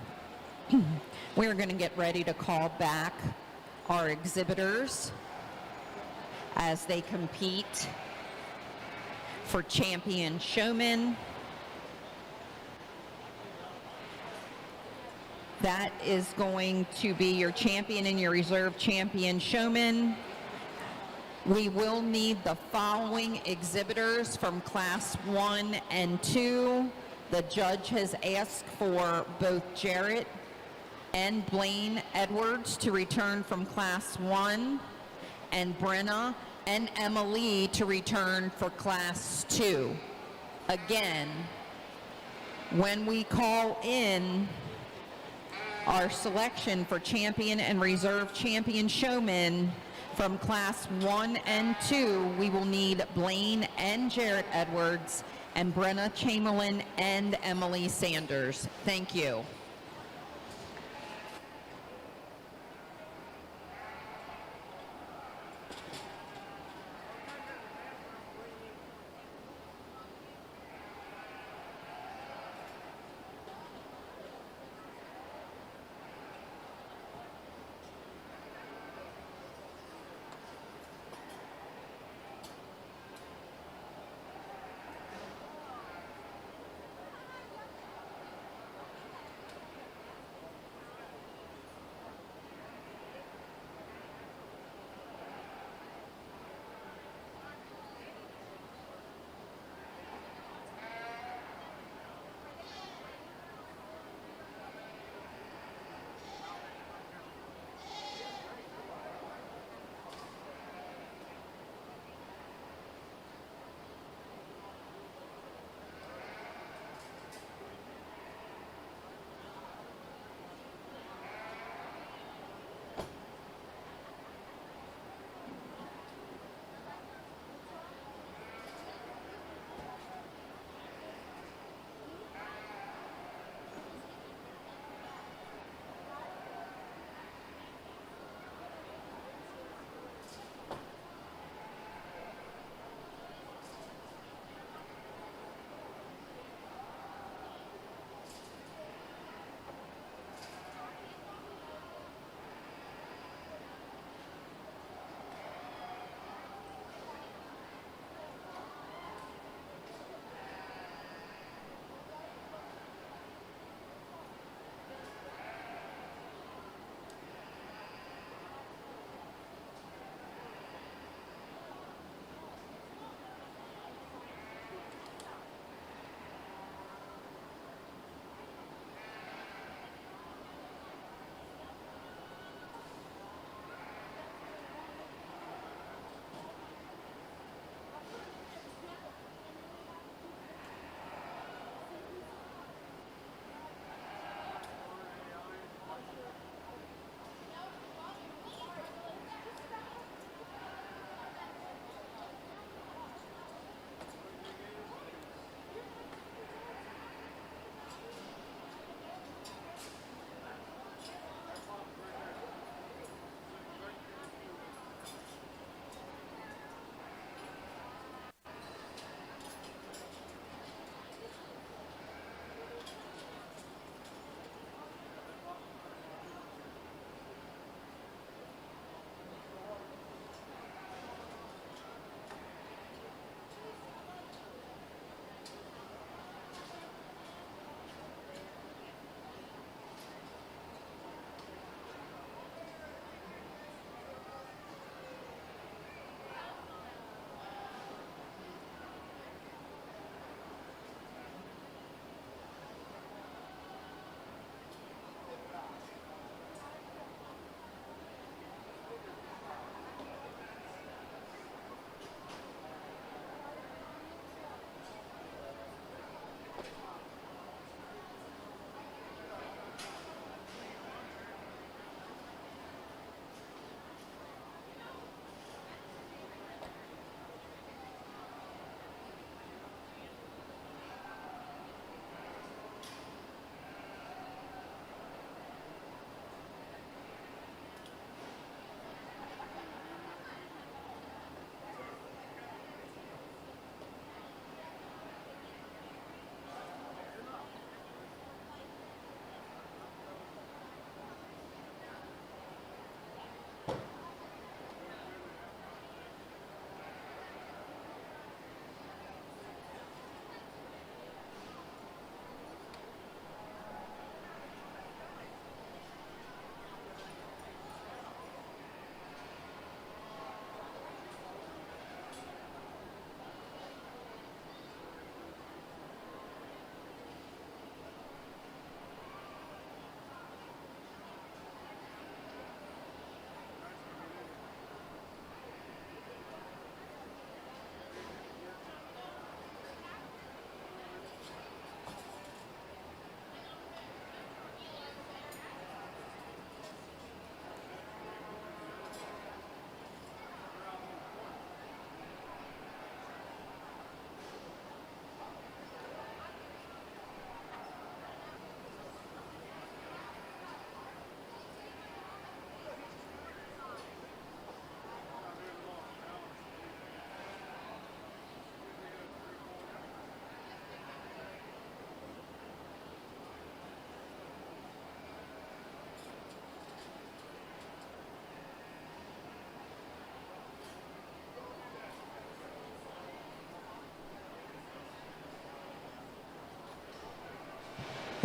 We're going to get ready to call back our exhibitors as they compete for champion showman. That is going to be your champion and your reserve champion showman. We will need the following exhibitors from class 1 and 2. The judge has asked for both Jarrett and Blaine Edwards to return from class 1, and Brenna and Emily to return for class 2. Again, when we call in our selection for champion and reserve champion showmen from class 1 and 2, we will need Blaine and Jarrett Edwards and Brenna Chamberlain and Emily Sanders. Thank you.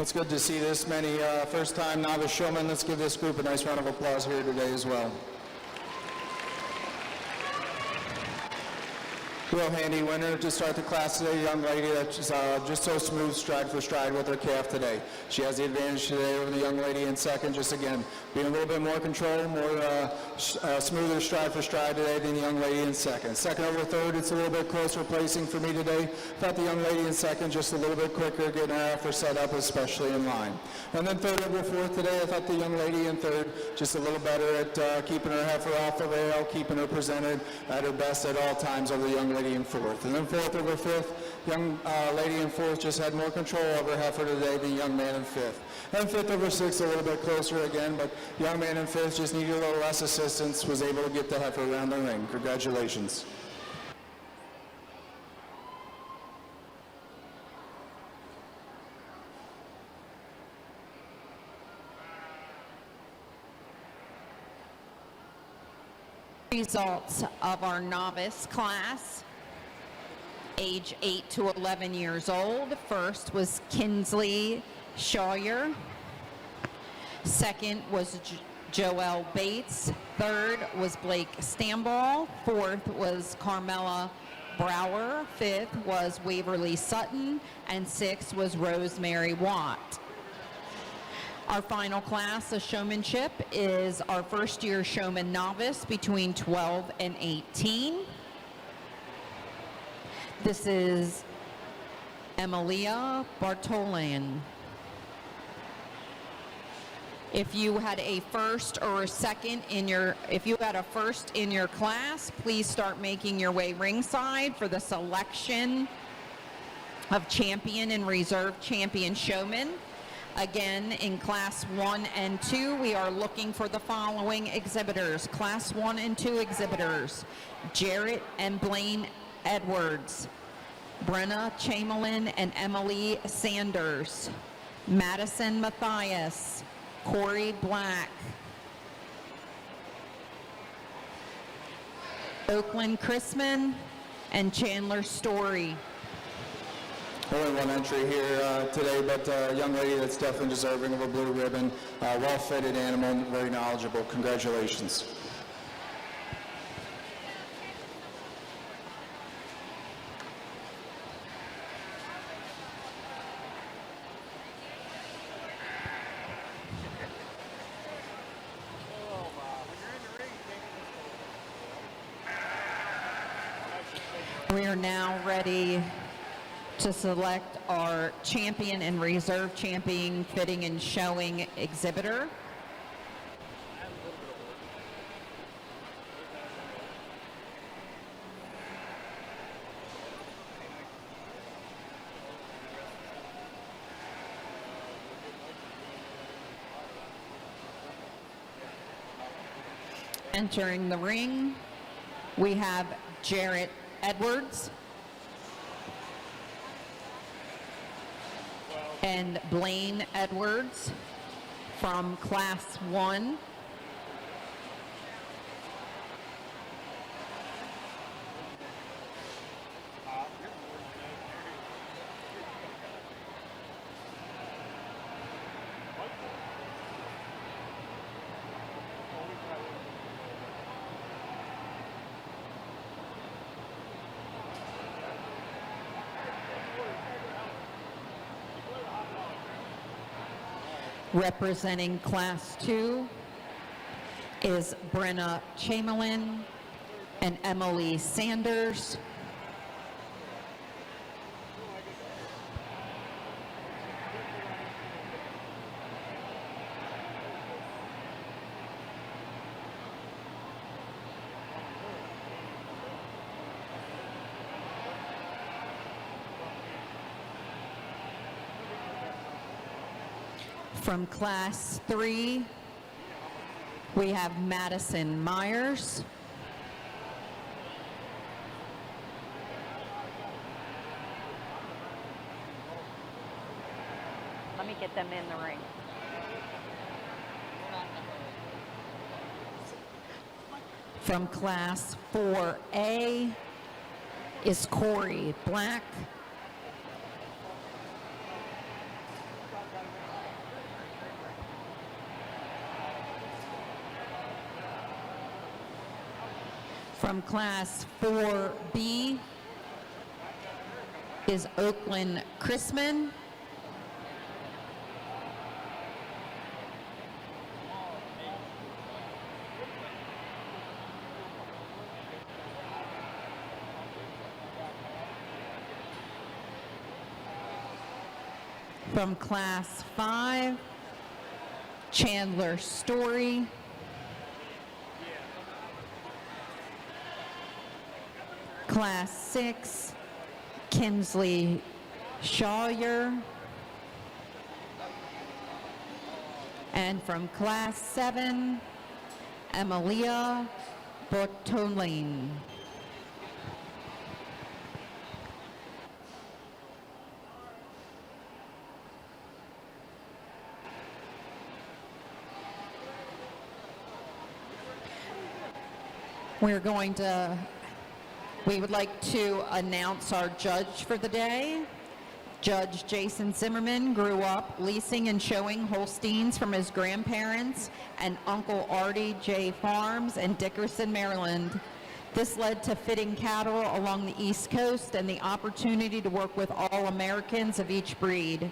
It's good to see this many first-time novice showmen. Let's give this group a nice round of applause here today as well. Real handy winner to start the class today, a young lady that's just so smooth stride for stride with her calf today. She has the advantage today over the young lady in second, just again, being a little bit more control, more smoother stride for stride today than the young lady in second. Second over third, it's a little bit closer placing for me today. Thought the young lady in second just a little bit quicker, getting her after set up, especially in line. And then third over fourth today, I thought the young lady in third just a little better at keeping her heifer off the rail, keeping her presented at her best at all times over the young lady in fourth. And then fourth over fifth, young lady in fourth just had more control over heifer today than young man in fifth. And fifth over sixth, a little bit closer again, but young man in fifth just needed a little less assistance, was able to get the heifer around the ring. Congratulations. Results of our novice class, age 8 to 11 years old. First was Kinsley Scheuer. Second was Joelle Bates. Third was Blake Stamball. Fourth was Carmela Brower. Fifth was Waverly Sutton. And sixth was Rosemary Watt. Our final class of showmanship is our first year showman novice between 12 and 18. This is Emilia Bartolian. If you had a first or a second in your, if you had a first in your class, please start making your way ringside for the selection of champion and reserve champion showmen. Again, in Class 1 and 2, we are looking for the following exhibitors. Class 1 and 2 exhibitors, Jarrett and Blaine Edwards, Brenna Chamberlain and Emily Sanders, Madison Matthias, Corey Black, Oakland Chrisman, and Chandler Story. Only one entry here today, but a young lady that's definitely deserving of a blue ribbon. Well-fitted animal, very knowledgeable. Congratulations. We are now ready to select our champion and reserve champion fitting and showing exhibitor. Entering the ring, we have Jarrett Edwards and Blaine Edwards from Class 1. Representing Class 2 is Brenna Chamberlain and Emily Sanders. From Class 3, we have Madison Myers. Let me get them in the ring. From Class 4A is Corey Black. From Class 4B is Oakland Chrisman. From Class 5, Chandler Story. Class 6, Kinsley Shawyer. And from Class 7, Emilia Bortolin. We would like to announce our judge for the day. Judge Jason Zimmerman grew up leasing and showing Holsteins from his grandparents and Uncle Artie J. Farms in Dickerson, Maryland. This led to fitting cattle along the East Coast and the opportunity to work with all Americans of each breed.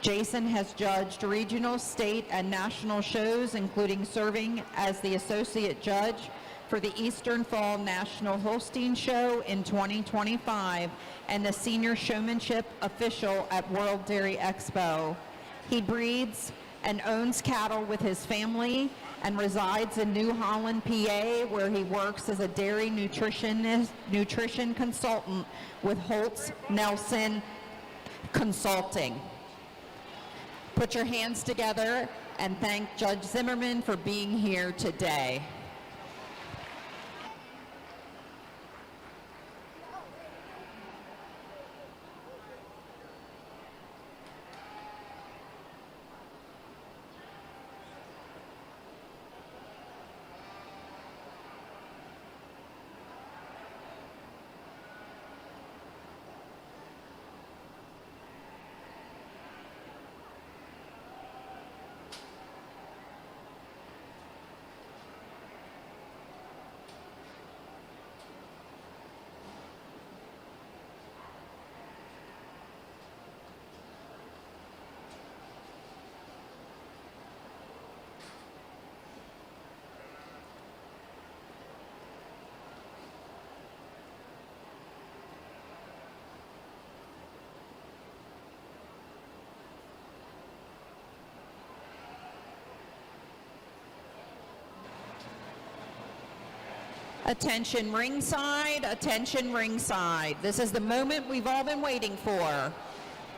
Jason has judged regional, state, and national shows, including serving as the associate judge for the Eastern Fall National Holstein Show in 2025 and the senior showmanship official at World Dairy Expo. He breeds and owns cattle with his family and resides in New Holland, PA, where he works as a dairy nutrition consultant with Holtz Nelson Consulting. Put your hands together and thank Judge Zimmerman for being here today. Attention ringside, attention ringside. This is the moment we've all been waiting for.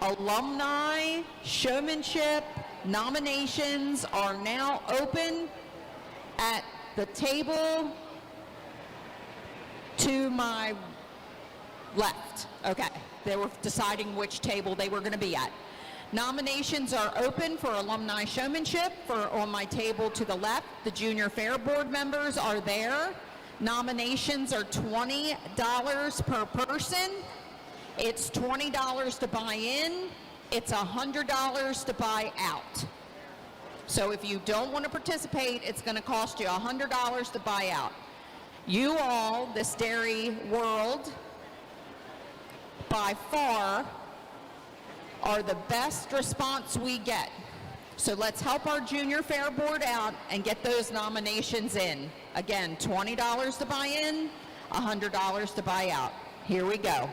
Alumni showmanship nominations are now open at the table to my left. Okay, they were deciding which table they were going to be at. Nominations are open for alumni showmanship. On my table to the left, the junior fair board members are there. Nominations are $20 per person. It's $20 to buy in. It's $100 to buy out. So if you don't want to participate, it's going to cost you $100 to buy out. You all, this dairy world, by far, are the best response we get. So let's help our junior fair board out and get those nominations in. Again, $20 to buy in, $100 to buy out. Here we go.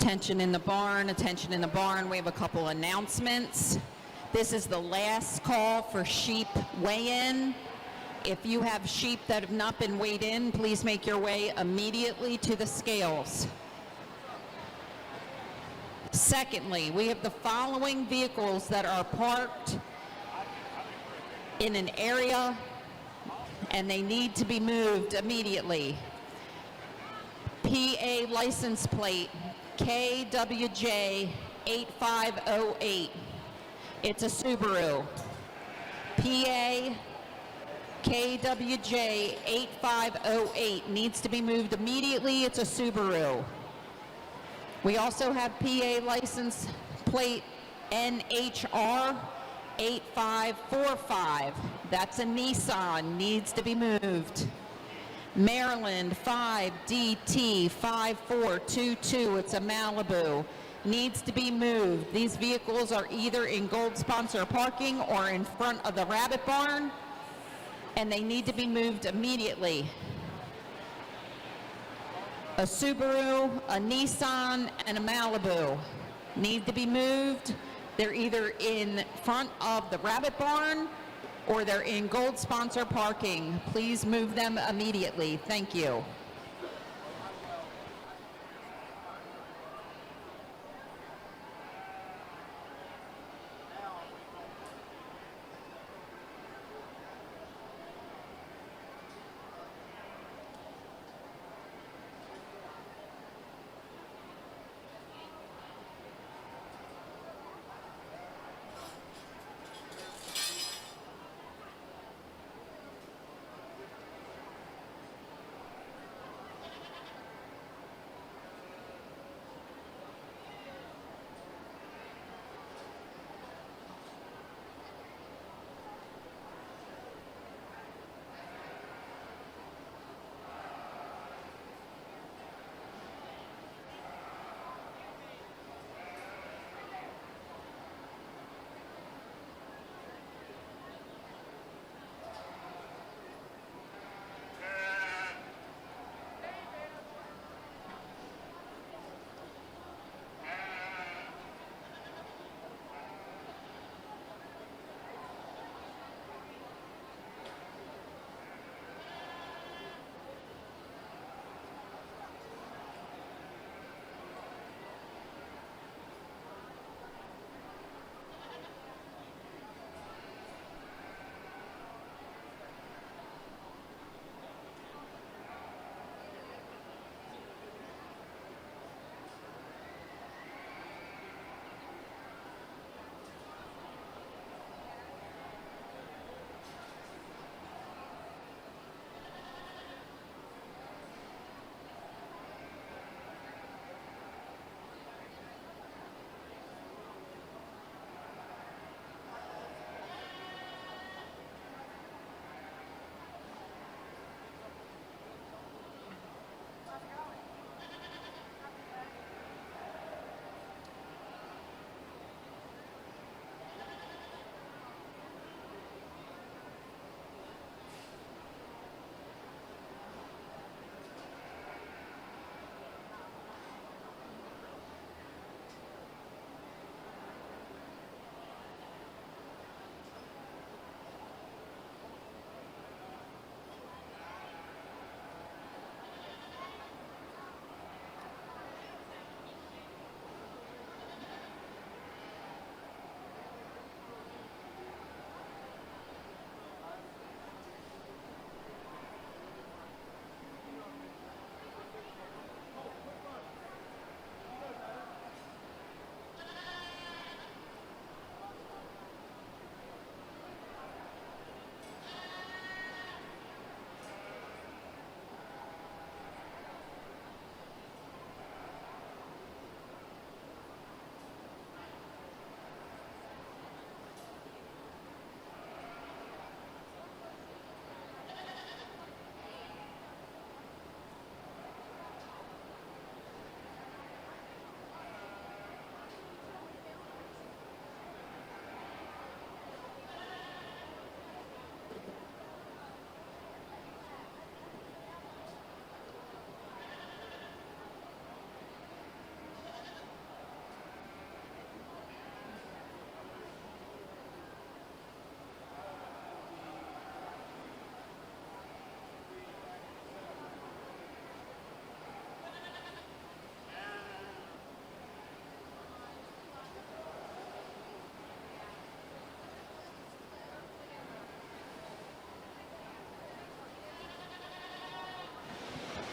Attention in the barn, attention in the barn. We have a couple announcements. This is the last call for sheep weigh-in. If you have sheep that have not been weighed in, please make your way immediately to the scales. Secondly, we have the following vehicles that are parked in an area and they need to be moved immediately. PA license plate KWJ 8508. It's a Subaru. PA KWJ 8508 needs to be moved immediately. It's a Subaru. We also have PA license plate NHR 8545. That's a Nissan, needs to be moved. Maryland 5DT 5422, it's a Malibu, needs to be moved. These vehicles are either in gold sponsor parking or in front of the rabbit barn, and they need to be moved immediately. A Subaru, a Nissan, and a Malibu need to be moved. They're either in front of the rabbit barn or they're in gold sponsor parking. Please move them immediately. Thank you.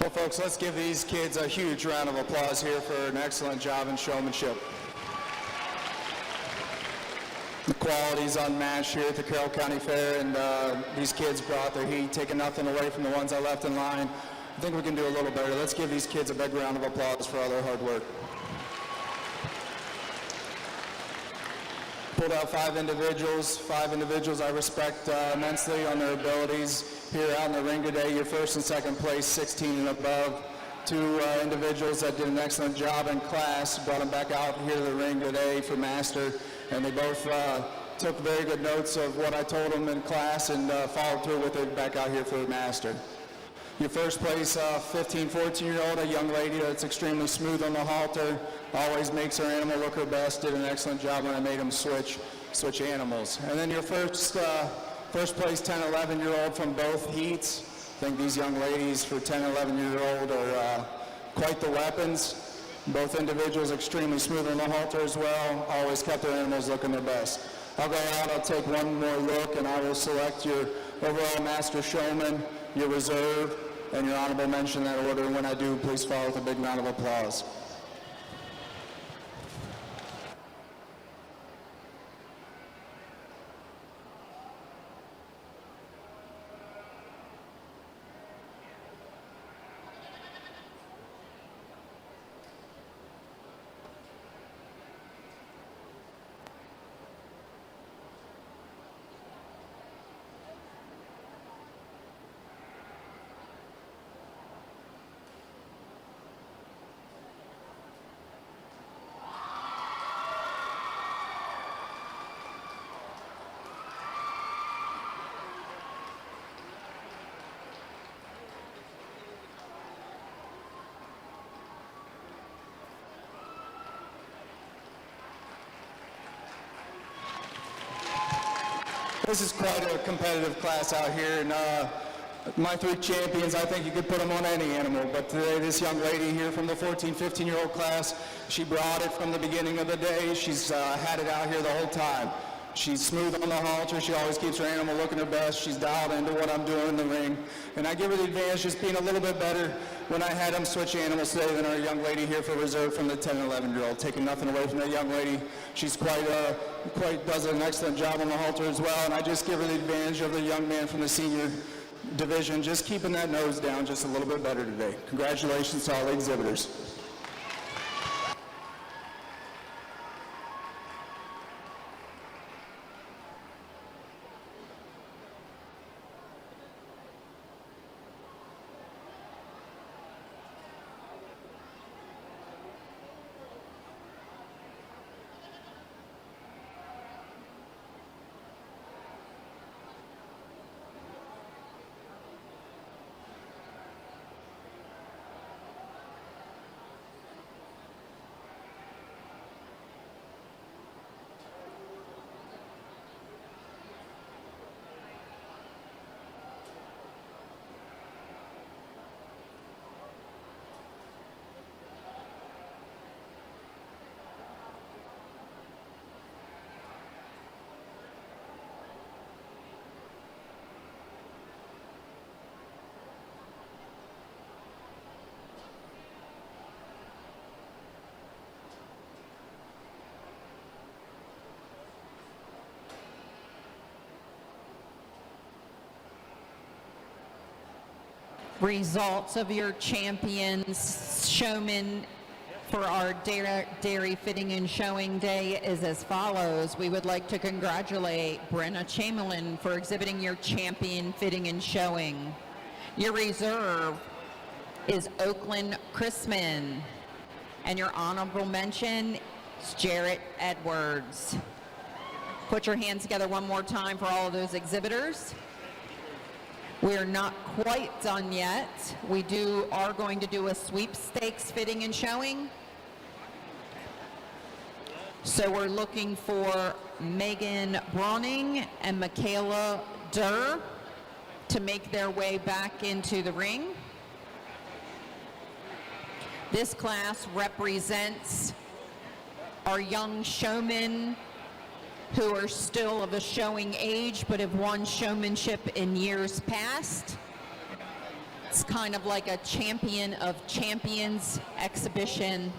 Well, folks, let's give these kids a huge round of applause here for an excellent job in showmanship. The quality's unmatched here at the Carroll County Fair, and these kids brought their heat, taking nothing away from the ones I left in line. I think we can do a little better. Let's give these kids a big round of applause for all their hard work. Pulled out five individuals I respect immensely on their abilities here out in the ring today. Your first and second place, 16 and above. Two individuals that did an excellent job in class, brought them back out here to the ring today for Master, and they both took very good notes of what I told them in class and followed through with it back out here for Master. Your first place 15, 14-year-old, a young lady that's extremely smooth on the halter, always makes her animal look her best, did an excellent job when I made them switch animals. And then your first place 10, 11-year-old from both heats. I think these young ladies for 10, 11-year-old are quite the weapons. Both individuals extremely smooth on the halter as well, always kept their animals looking their best. I'll go out, I'll take one more look, and I will select your overall Master Showman, your reserve, and your honorable mention in that order. When I do, please follow with a big round of applause. This is quite a competitive class out here, and my three champions, I think you could put them on any animal, but today this young lady here from the 14, 15-year-old class, she brought it from the beginning of the day. She's had it out here the whole time. She's smooth on the halter. She always keeps her animal looking her best. She's dialed into what I'm doing in the ring, and I give her the advantage just being a little bit better when I had them switch animals today than our young lady here for reserve from the 10 and 11-year-old. Taking nothing away from that young lady. She's quite does an excellent job on the halter as well, and I just give her the advantage of the young man from the senior division, just keeping that nose down just a little bit better today. Congratulations to all the exhibitors. Results of your champions showmen for our dairy fitting and showing day is as follows. We would like to congratulate Brenna Chamberlain for exhibiting your champion fitting and showing. Your reserve is Oakland Chrisman, and your honorable mention is Jarrett Edwards. Put your hands together one more time for all of those exhibitors. We're not quite done yet. We are going to do a sweepstakes fitting and showing. So we're looking for Megan Brawning and Michaela Durr to make their way back into the ring. This class represents our young showmen who are still of a showing age but have won showmanship in years past. It's kind of like a champion of champions exhibition.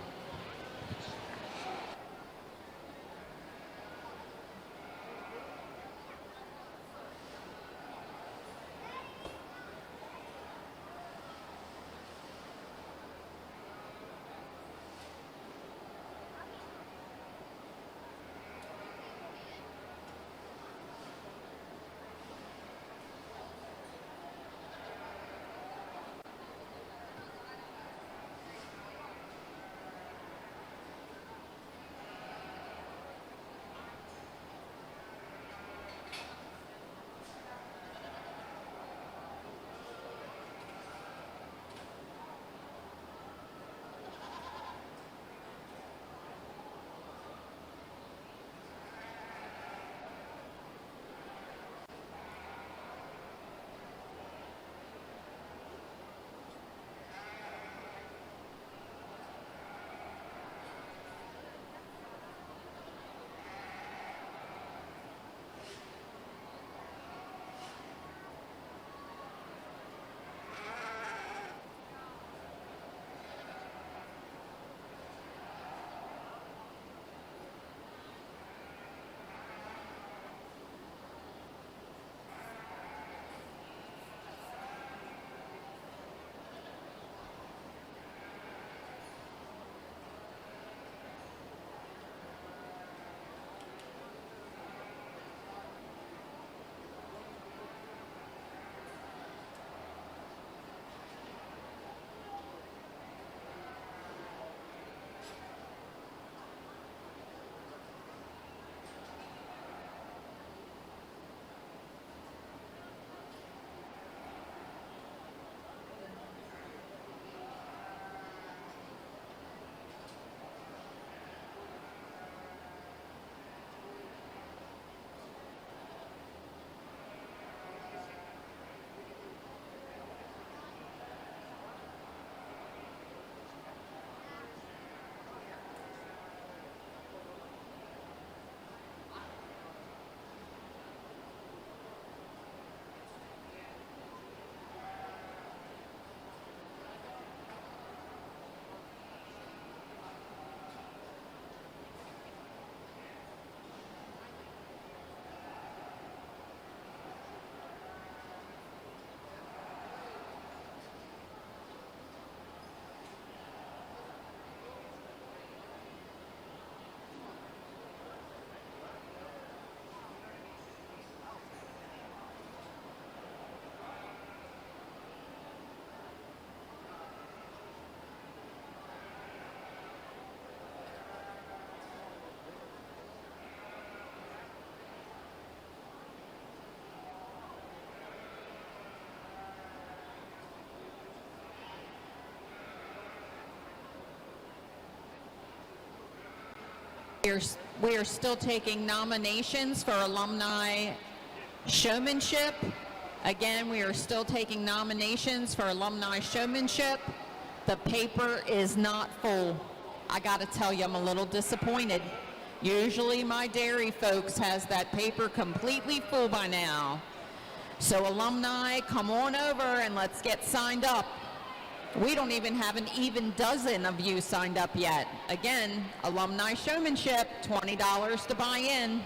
We are still taking nominations for alumni showmanship. Again, we are still taking nominations for alumni showmanship. The paper is not full. I gotta tell you, I'm a little disappointed. Usually my dairy folks has that paper completely full by now. So alumni, come on over and let's get signed up. We don't even have an even dozen of you signed up yet. Again, alumni showmanship, $20 to buy in.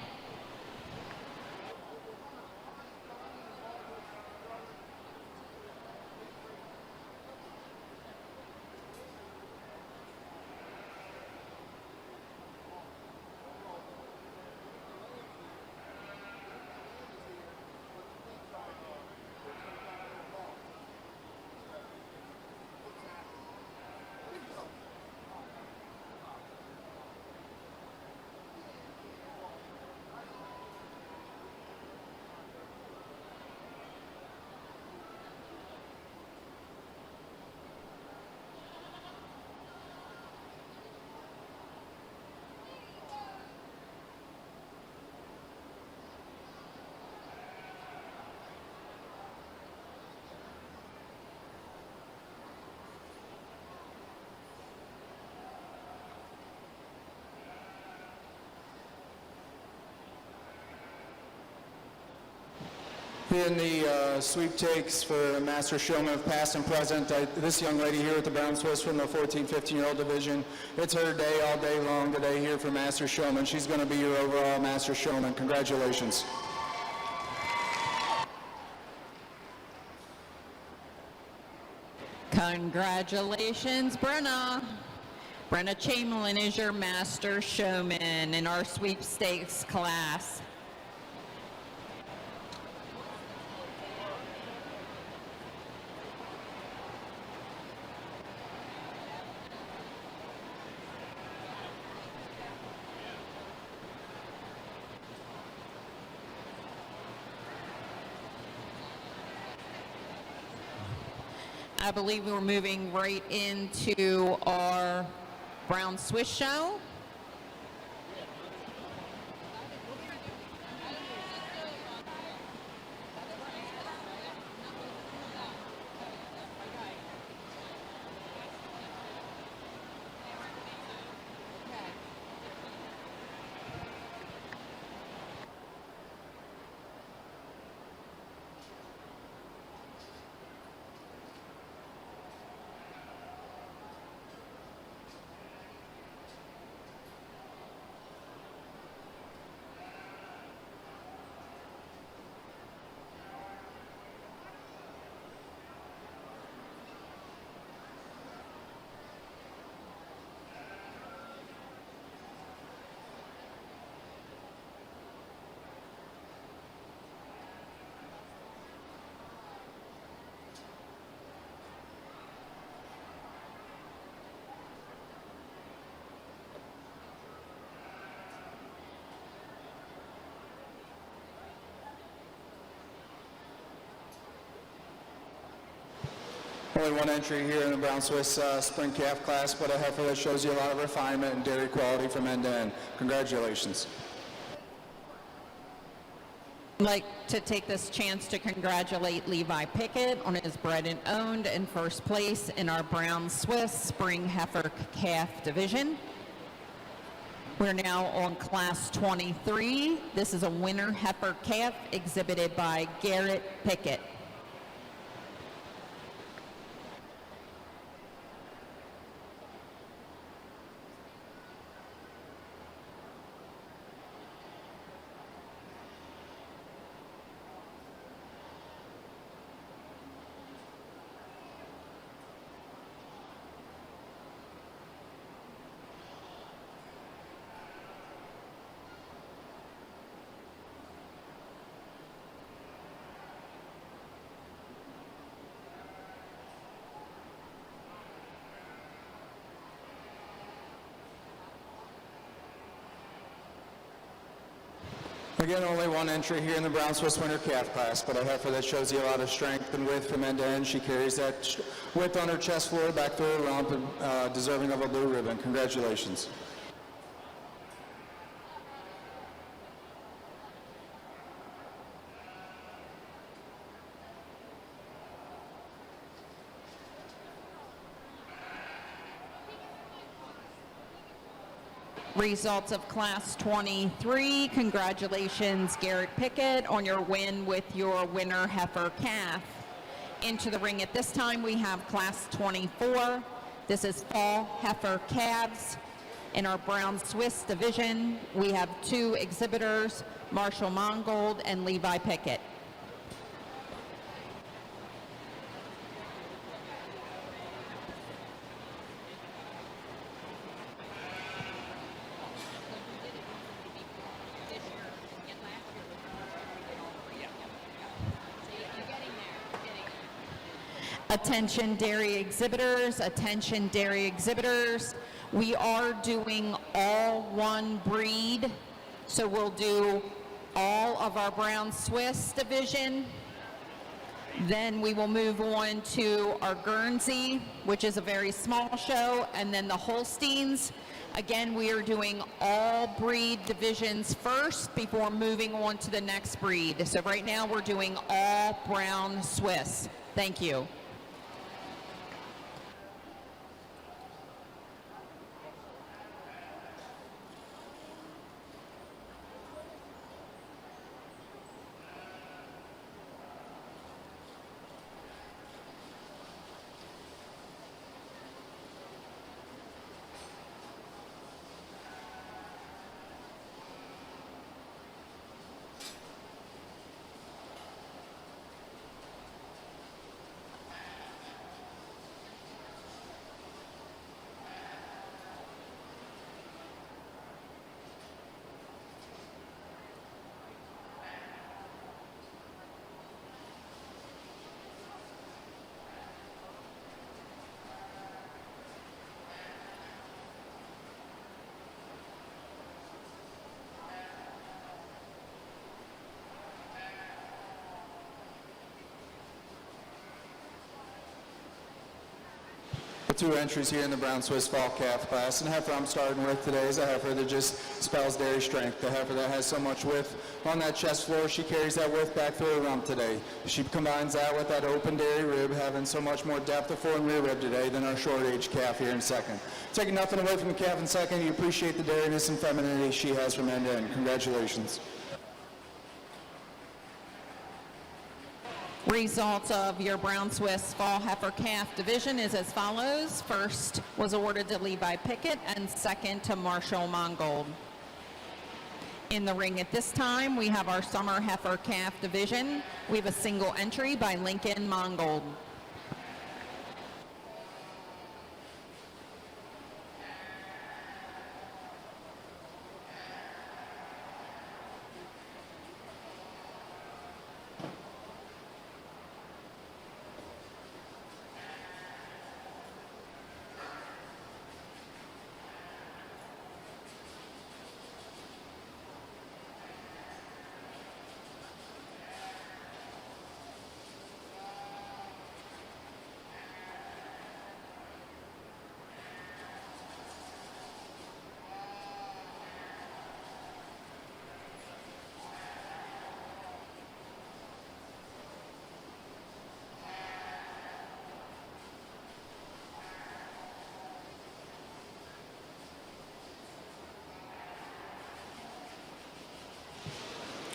Here in the sweepstakes for Master Showman of Past and Present, this young lady here with the Brown Swiss from the 14, 15-year-old division, it's her day all day long today here for Master Showman. She's going to be your overall Master Showman. Congratulations. Congratulations, Brenna. Brenna Chamberlain is your Master Showman in our sweepstakes class. I believe we're moving right into our Brown Swiss show. Only one entry here in the Brown Swiss Spring Calf class, but a heifer that shows you a lot of refinement and dairy quality from end to end. Congratulations. I'd like to take this chance to congratulate Levi Pickett on his bred and owned in first place in our Brown Swiss Spring Heifer Calf division. We're now on class 23. This is a winner heifer calf exhibited by Garrett Pickett. Again, only one entry here in the Brown Swiss Winter Calf class, but a heifer that shows you a lot of strength and width from end to end. She carries that width on her chest floor back through her rump, and deserving of a blue ribbon. Congratulations. Results of class 23. Congratulations, Garrett Pickett, on your win with your winner heifer calf. Into the ring at this time, we have class 24. This is fall heifer calves. In our Brown Swiss division, we have two exhibitors, Marshall Mongold and Levi Pickett. Attention dairy exhibitors, attention dairy exhibitors. We are doing all one breed, so we'll do all of our Brown Swiss division. Then we will move on to our Guernsey, which is a very small show, and then the Holsteins. Again, we are doing all breed divisions first before moving on to the next breed. So right now we're doing all Brown Swiss. Thank you. two entries here in the Brown Swiss Fall Calf class. And the heifer I'm starting with today is a heifer that just spells dairy strength. The heifer that has so much width on that chest floor, she carries that width back through her rump today. She combines that with that open dairy rib, having so much more depth of fore and rear rib today than our short age calf here in second. Taking nothing away from the calf in second, you appreciate the dairiness and femininity she has from end to end. Congratulations. Results of your Brown Swiss Fall Heifer Calf division is as follows. First was awarded to Levi Pickett and second to Marshall Mongold. In the ring at this time, we have our Summer Heifer Calf division. We have a single entry by Lincoln Mongold.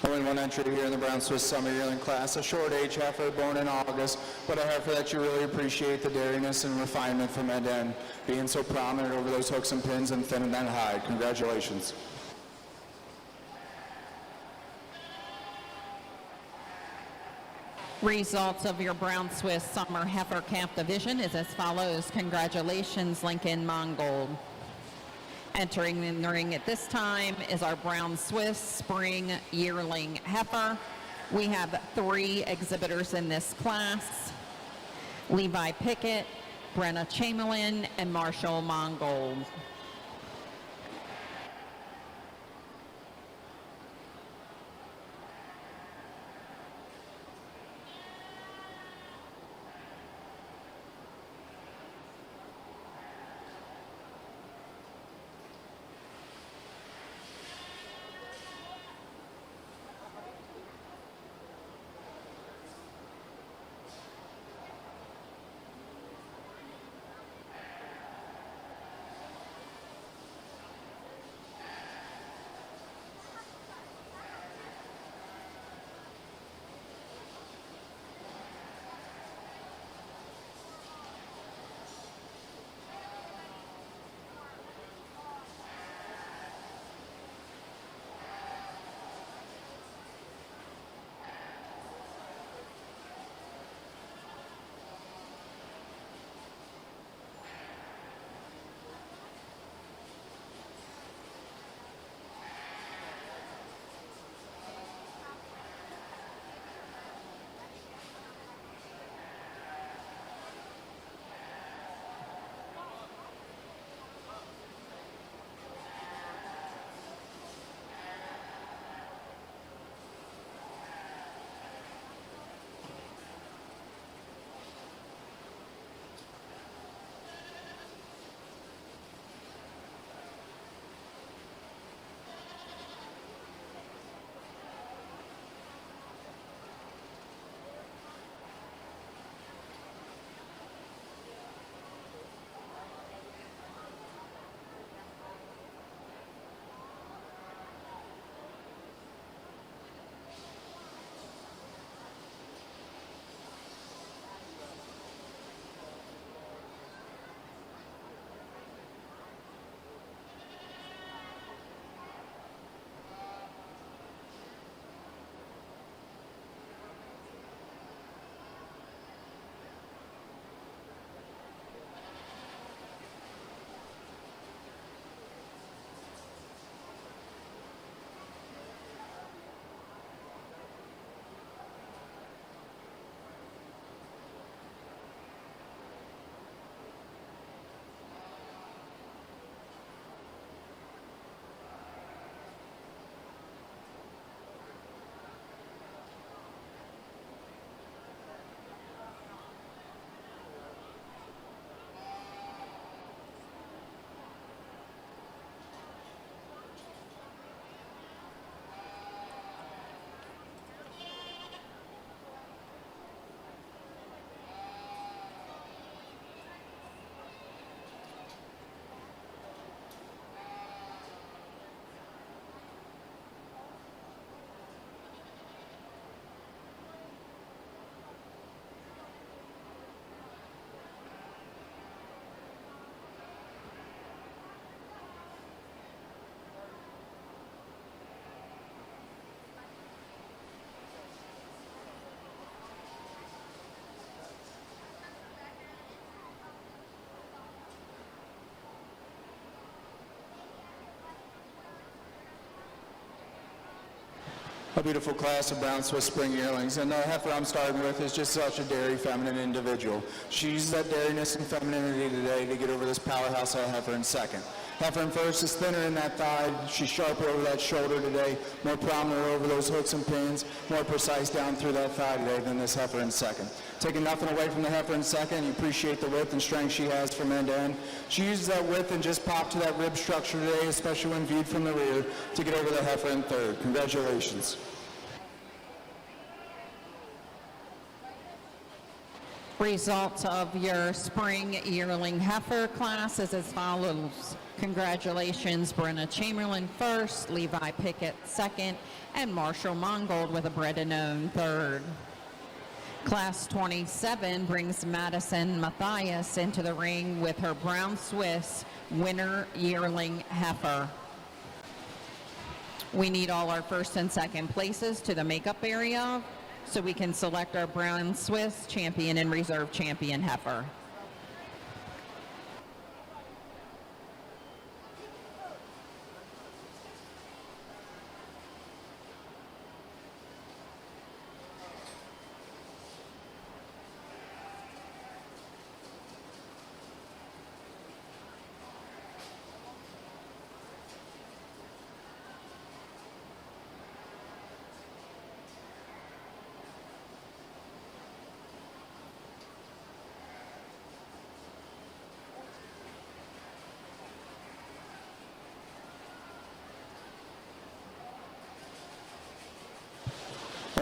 Only one entry here in the Brown Swiss Summer Yearling class, a short age heifer born in August, but a heifer that you really appreciate the dairiness and refinement from end to end, being so prominent over those hooks and pins and thin and then hide. Congratulations. Results of your Brown Swiss Summer Heifer Calf division is as follows. Congratulations, Lincoln Mongold. Entering in the ring at this time is our Brown Swiss Spring Yearling Heifer. We have 3 exhibitors in this class: Levi Pickett, Brenna Chamberlain, and Marshall Mongold. A beautiful class of brown Swiss spring yearlings, and the heifer I'm starting with is just such a dairy feminine individual. She uses that dairiness and femininity today to get over this powerhouse of a heifer in second. Heifer in first is thinner in that thigh. She's sharper over that shoulder today, more prominent over those hooks and pins, more precise down through that thigh today than this heifer in second. Taking nothing away from the heifer in second, you appreciate the width and strength she has from end to end. She uses that width and just pop to that rib structure today, especially when viewed from the rear, to get over the heifer in third. Congratulations. Results of your spring yearling heifer class is as follows. Congratulations, Brenna Chamberlain first, Levi Pickett second, and Marshall Mongold with a bred and own third. Class 27 brings Madison Matthias into the ring with her brown Swiss winter yearling heifer. We need all our first and second places to the makeup area so we can select our brown Swiss champion and reserve champion heifer.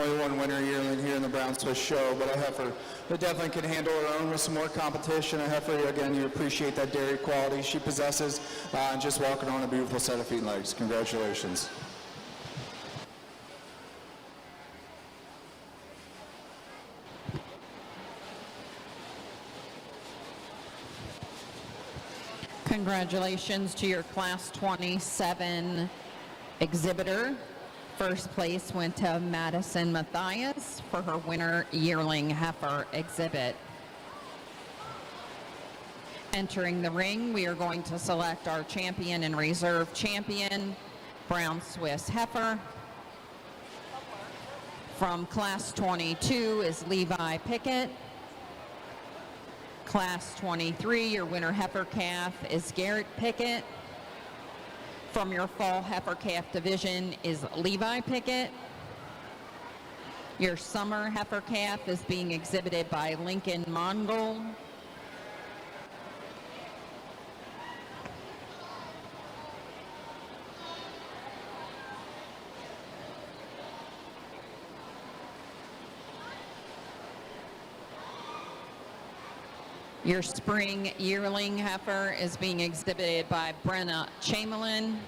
Only one winner yearling here in the Brown Swiss show, but a heifer that definitely can handle her own with some more competition. A heifer, again, you appreciate that dairy quality she possesses, and just walking on a beautiful set of feet and legs. Congratulations. Congratulations to your Class 27 exhibitor. First place went to Madison Matthias for her winter yearling heifer exhibit. Entering the ring, we are going to select our champion and reserve champion, brown Swiss heifer. From Class 22 is Levi Pickett. Class 23, your winter heifer calf is Garrett Pickett. From your fall heifer calf division is Levi Pickett. Your summer heifer calf is being exhibited by Lincoln Mongold. Your spring yearling heifer is being exhibited by Brenna Chamberlain.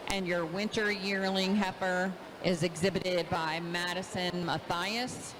And your winter yearling heifer is exhibited by Madison Matthias.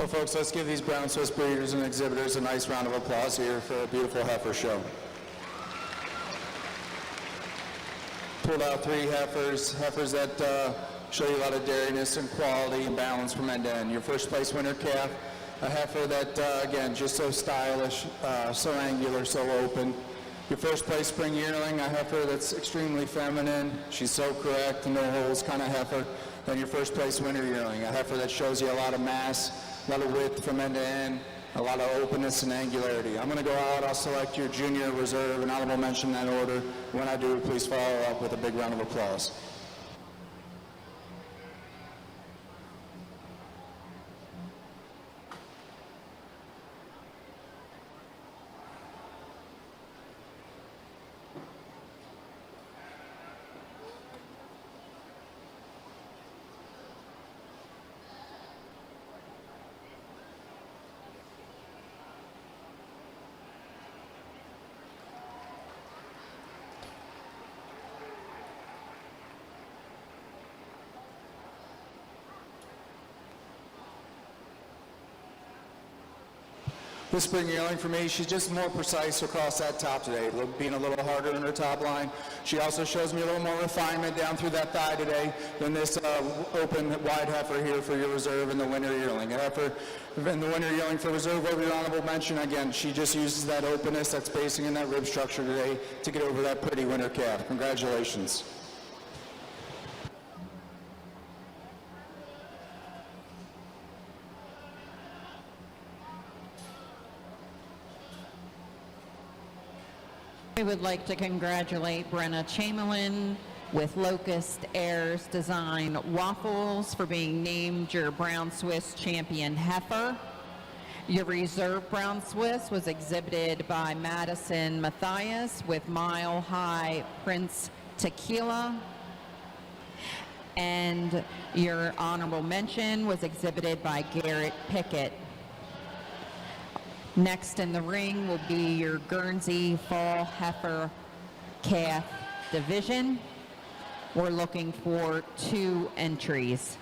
Well, folks, let's give these brown Swiss breeders and exhibitors a nice round of applause here for a beautiful heifer show. Pulled out 3 heifers that show you a lot of dairiness and quality and balance from end to end. Your first place winner calf, a heifer that, again, just so stylish, so angular, so open. Your first place spring yearling, a heifer that's extremely feminine. She's so correct, no holes kind of heifer. Then your first place winner yearling, a heifer that shows you a lot of mass, a lot of width from end to end, a lot of openness and angularity. I'm going to go out, I'll select your junior, reserve, and honorable mention in that order. When I do, please follow up with a big round of applause. This spring yearling for me, she's just more precise across that top today, being a little harder in her top line. She also shows me a little more refinement down through that thigh today than this open, wide heifer here for your reserve and the winter yearling. A heifer in the winter yearling for reserve over the honorable mention, again, she just uses that openness, that spacing in that rib structure today to get over that pretty winter calf. Congratulations. We would like to congratulate Brenna Chamberlain with Locust Airs Design Waffles for being named your Brown Swiss Champion Heifer. Your reserve Brown Swiss was exhibited by Madison Matthias with Mile High Prince Tequila. And your honorable mention was exhibited by Garrett Pickett. Next in the ring will be your Guernsey Fall Heifer Calf Division. We're looking for 2 entries.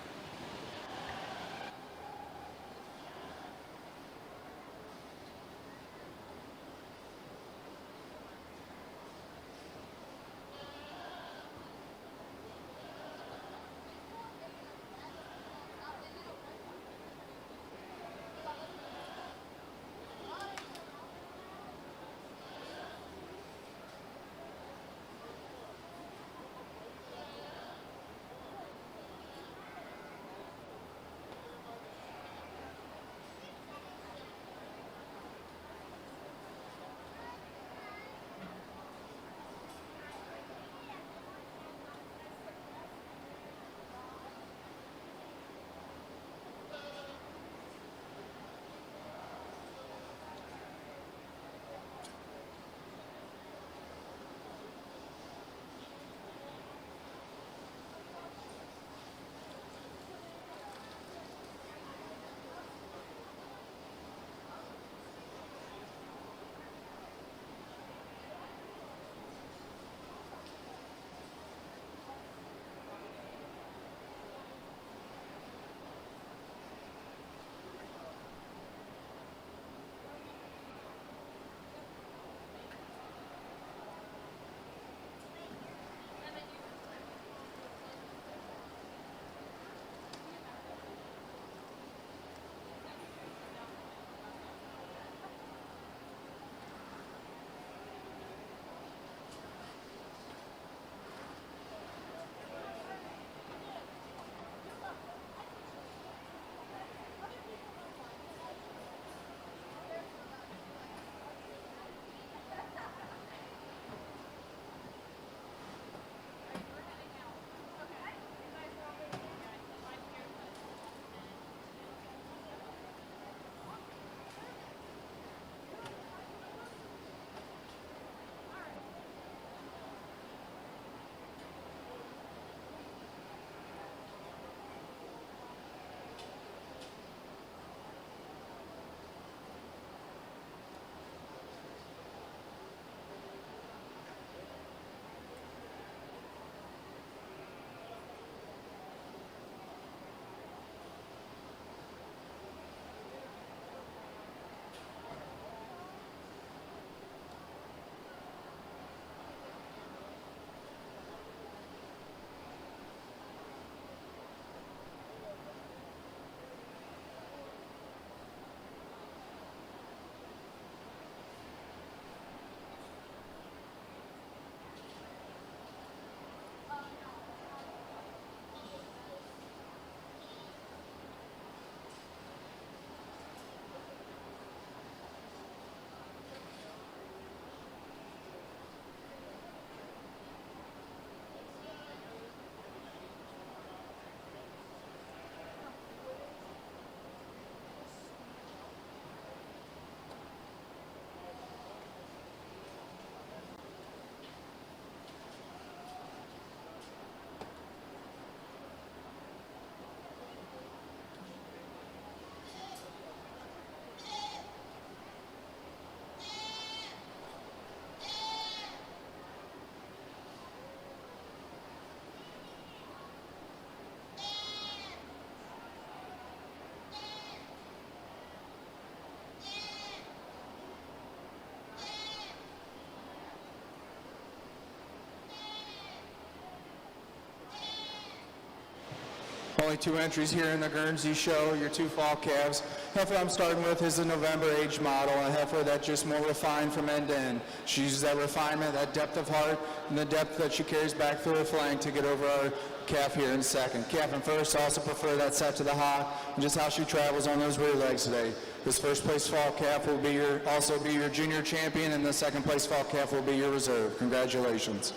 Only 2 entries here in the Guernsey show, your 2 fall calves. Heifer I'm starting with is a November age model, a heifer that's just more refined from end to end. She uses that refinement, that depth of heart, and the depth that she carries back through her flank to get over our calf here in second. Calf in first, also prefer that set to the hot, and just how she travels on those rear legs today. This first place fall calf will be also be your junior champion, and the second place fall calf will be your reserve. Congratulations.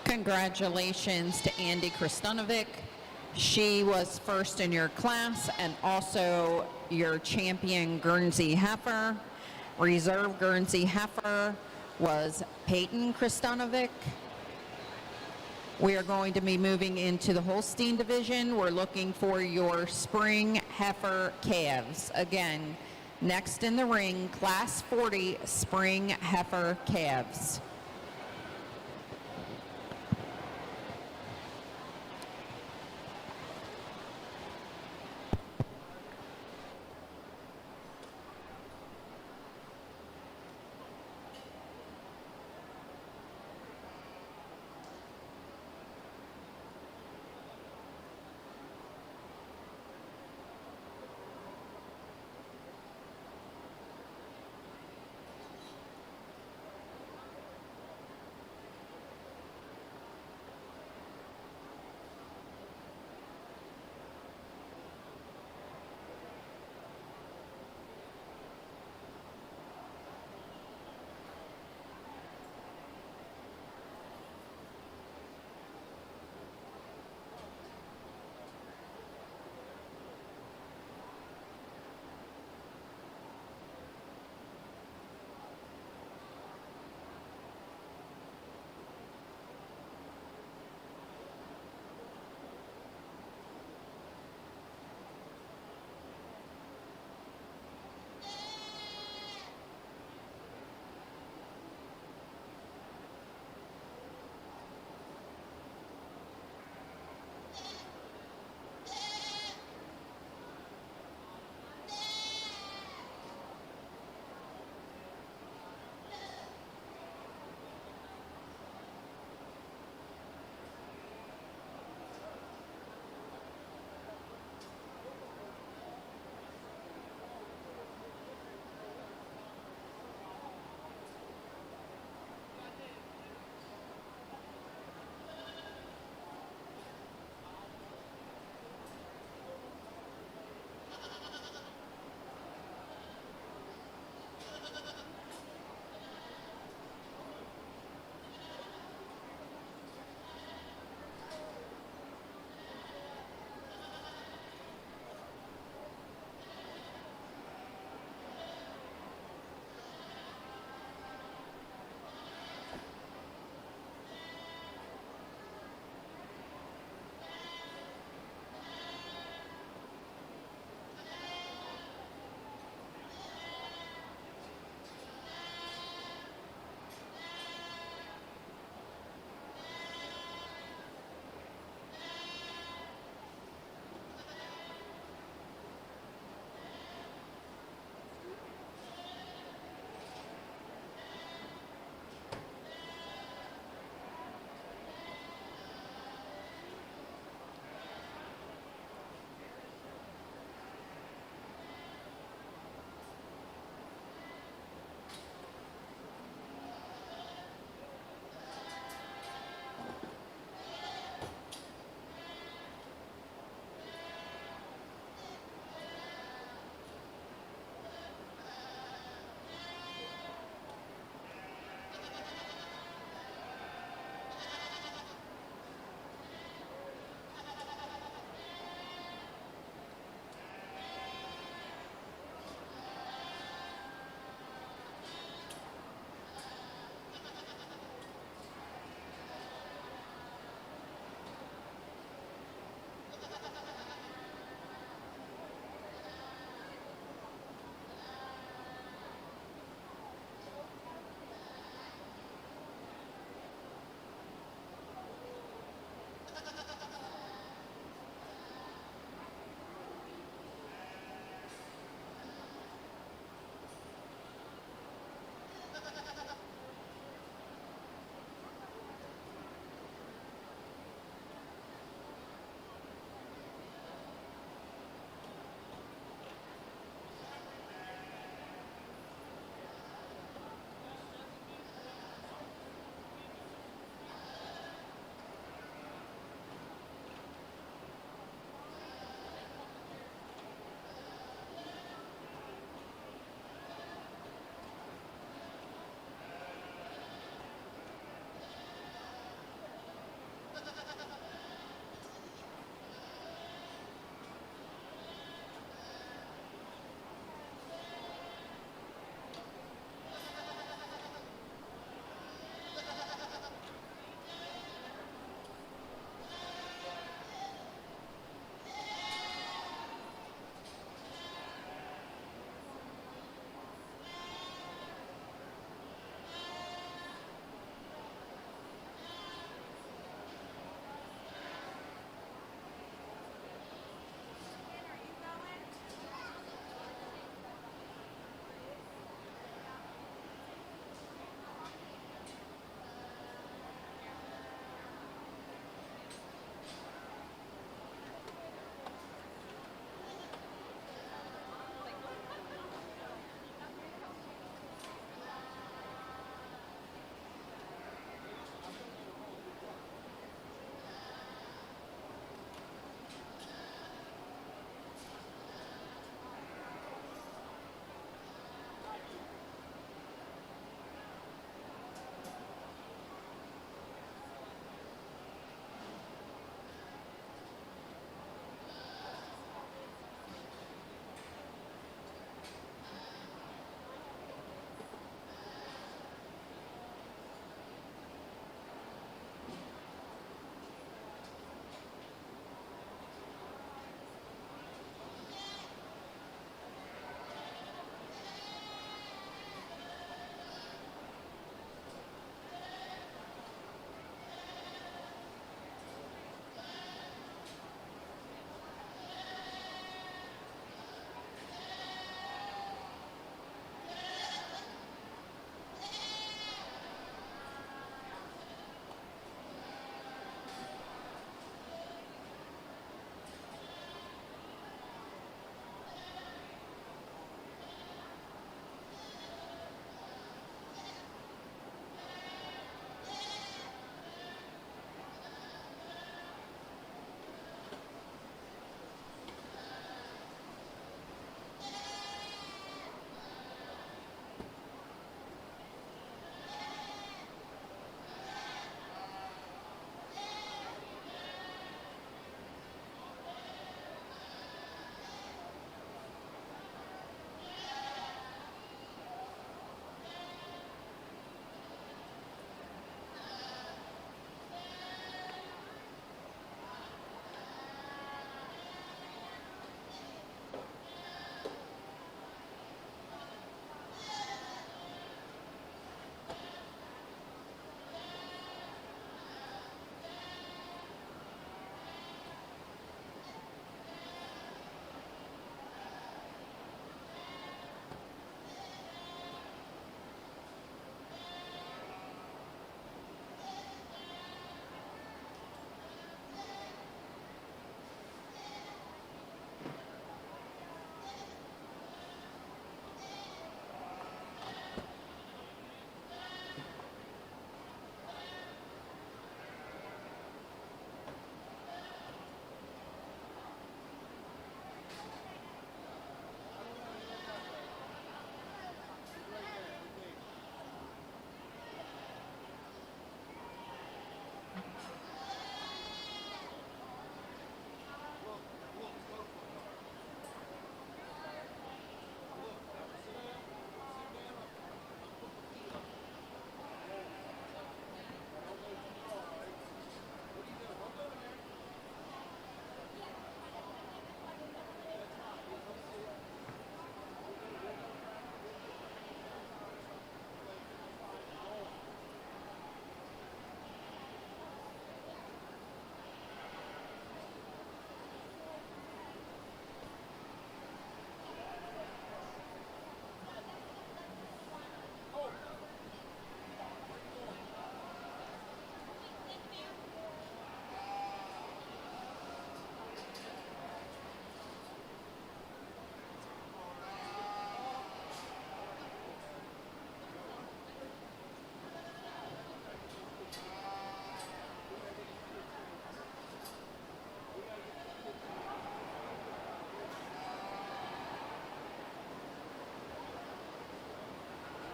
Congratulations to Andy Kristanovic. She was first in your class and also your champion Guernsey heifer. Reserve Guernsey heifer was Peyton Kristanovic. We are going to be moving into the Holstein division. We're looking for your spring heifer calves. Again, next in the ring, class 40 spring heifer calves.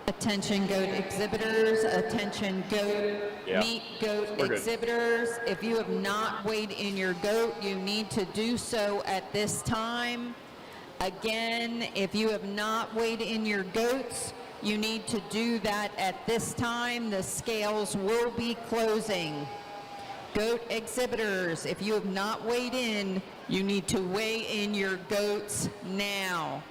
Attention goat exhibitors, attention goat, Yeah. meat goat We're good. exhibitors. If you have not weighed in your goat, you need to do so at this time. Again, if you have not weighed in your goats, you need to do that at this time. The scales will be closing. Goat exhibitors, if you have not weighed in, you need to weigh in your goats now.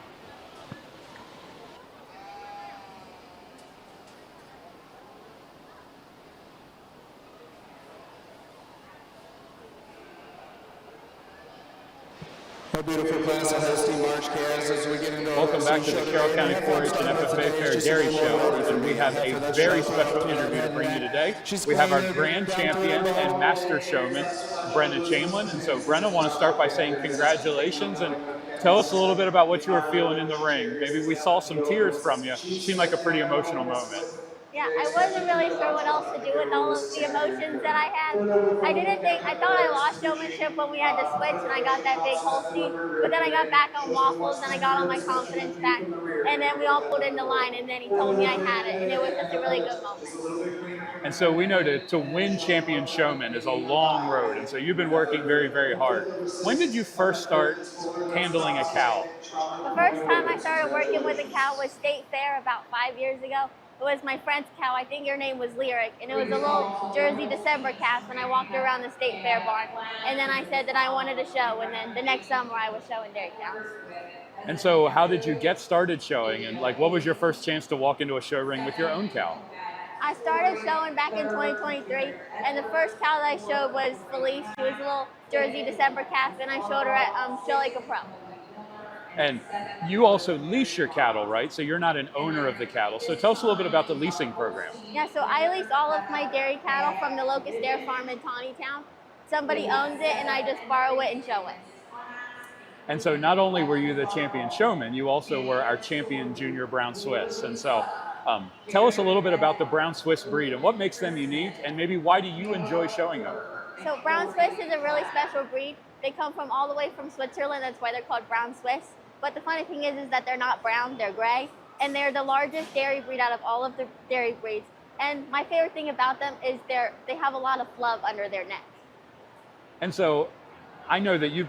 Our beautiful class of hosting March Cares as we get into our Welcome back to the Carroll County 4-H and FFA Fair Dairy Show, and we have a very special interview to bring you today. We have our grand champion and master showman, Brenna Chamlin. And so, Brenna, want to start by saying congratulations and tell us a little bit about what you were feeling in the ring. Maybe we saw some tears from you. Seemed like a pretty emotional moment. Yeah, I wasn't really sure what else to do with all of the emotions that I had. I thought I lost showmanship when we had to switch and I got that big Holstein, but then I got back on waffles and I got all my confidence back. And then we all pulled in the line and then he told me I had it and it was just a really good moment. And so we know to win champion showman is a long road, and so you've been working very, very hard. When did you first start handling a cow? The first time I started working with a cow was State Fair about 5 years ago. It was my friend's cow. I think her name was Lyric, and it was a little Jersey December calf, and I walked her around the State Fair barn. And then I said that I wanted a show, and then the next summer I was showing dairy cows. And so how did you get started showing, and like what was your first chance to walk into a show ring with your own cow? I started showing back in 2023, and the first cow that I showed was Felice. She was a little Jersey December calf, and I showed her at Show Like a Pro. And you also lease your cattle, right? So you're not an owner of the cattle. So tell us a little bit about the leasing program. Yeah, so I lease all of my dairy cattle from the Locust Dairy Farm in Tawnytown. Somebody owns it, and I just borrow it and show it. And so not only were you the champion showman, you also were our champion junior brown Swiss. And so tell us a little bit about the brown Swiss breed and what makes them unique, and maybe why do you enjoy showing them? So brown Swiss is a really special breed. They come from all the way from Switzerland. That's why they're called brown Swiss. But the funny thing is that they're not brown, they're gray. And they're the largest dairy breed out of all of the dairy breeds. And my favorite thing about them is they have a lot of fluff under their neck. And so I know that you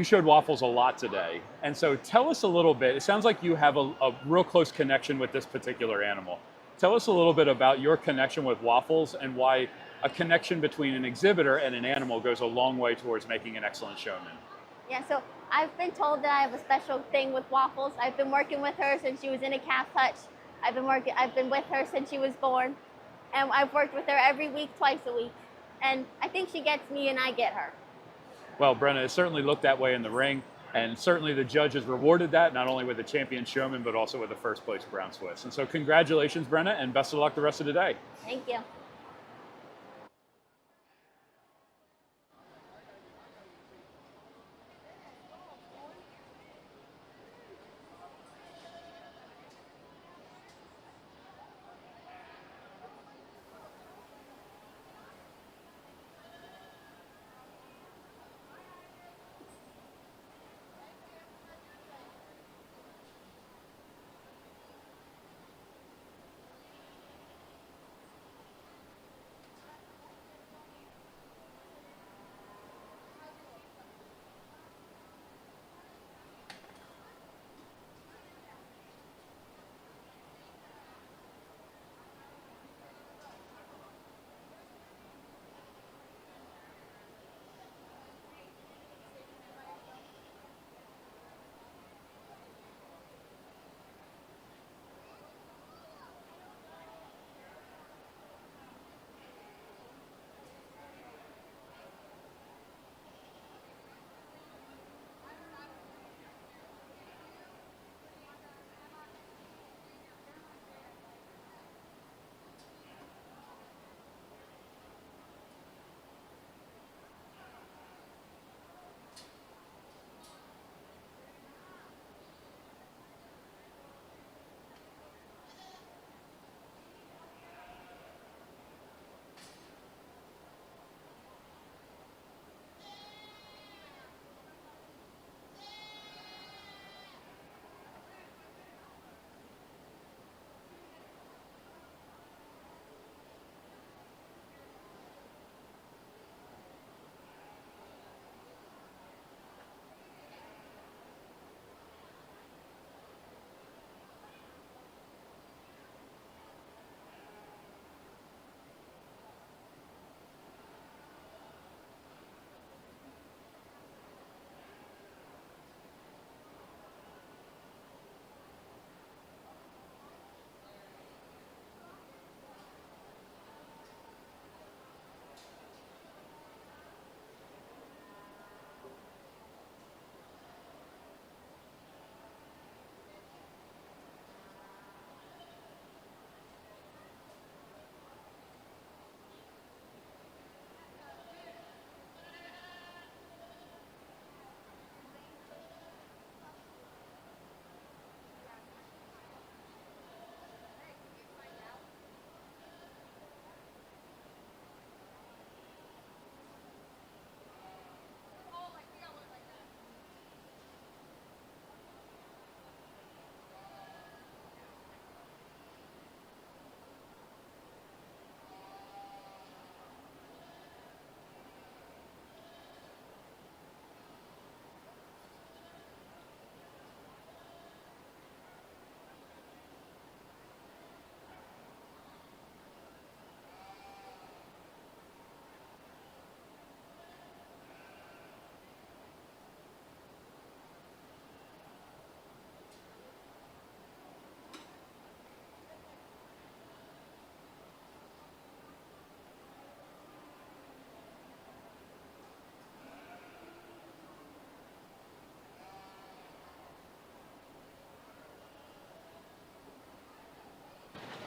showed waffles a lot today. And so tell us a little bit, it sounds like you have a real close connection with this particular animal. Tell us a little bit about your connection with waffles and why a connection between an exhibitor and an animal goes a long way towards making an excellent showman. Yeah, so I've been told that I have a special thing with waffles. I've been working with her since she was in a calf hutch. I've been with her since she was born. And I've worked with her every week, twice a week. And I think she gets me and I get her. Well, Brenna, it certainly looked that way in the ring. And certainly the judges rewarded that, not only with the champion showman, but also with the first place brown Swiss. And so congratulations, Brenna, and best of luck the rest of the day. Thank you.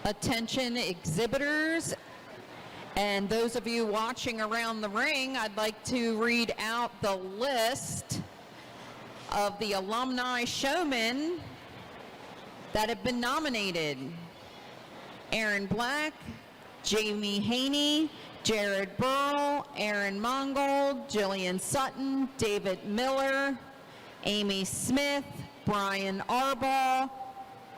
Attention exhibitors and those of you watching around the ring, I'd like to read out the list of the alumni showmen that have been nominated. Aaron Black, Jamie Haney, Jared Burrell, Aaron Mongold, Jillian Sutton, David Miller, Amy Smith, Brian Arbaugh,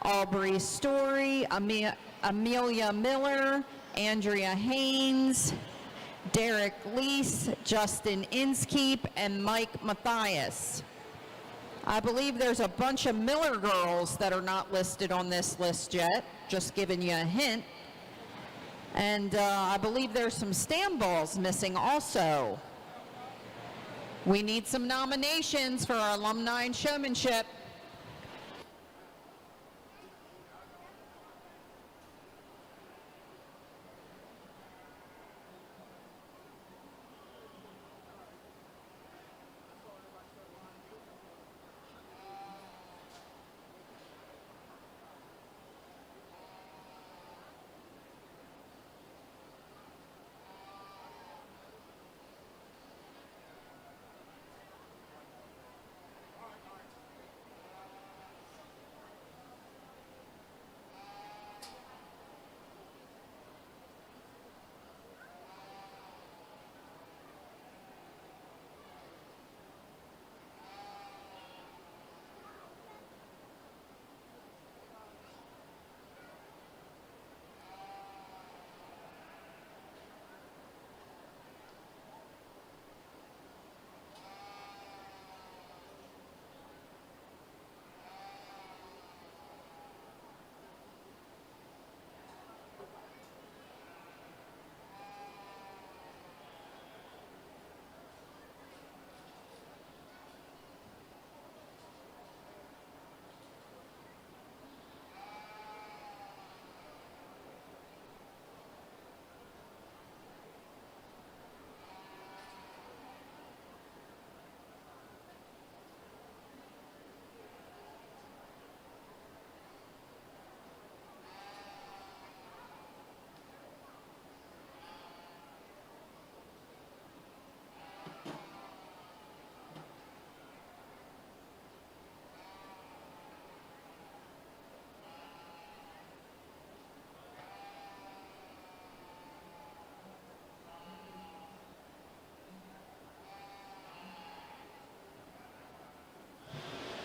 Aubrey Story, Amelia Miller, Andrea Haynes, Derek Lease, Justin Inskeep, and Mike Mathias. I believe there's a bunch of Miller girls that are not listed on this list yet, just giving you a hint. And I believe there's some stand balls missing also. We need some nominations for our alumni and showmanship.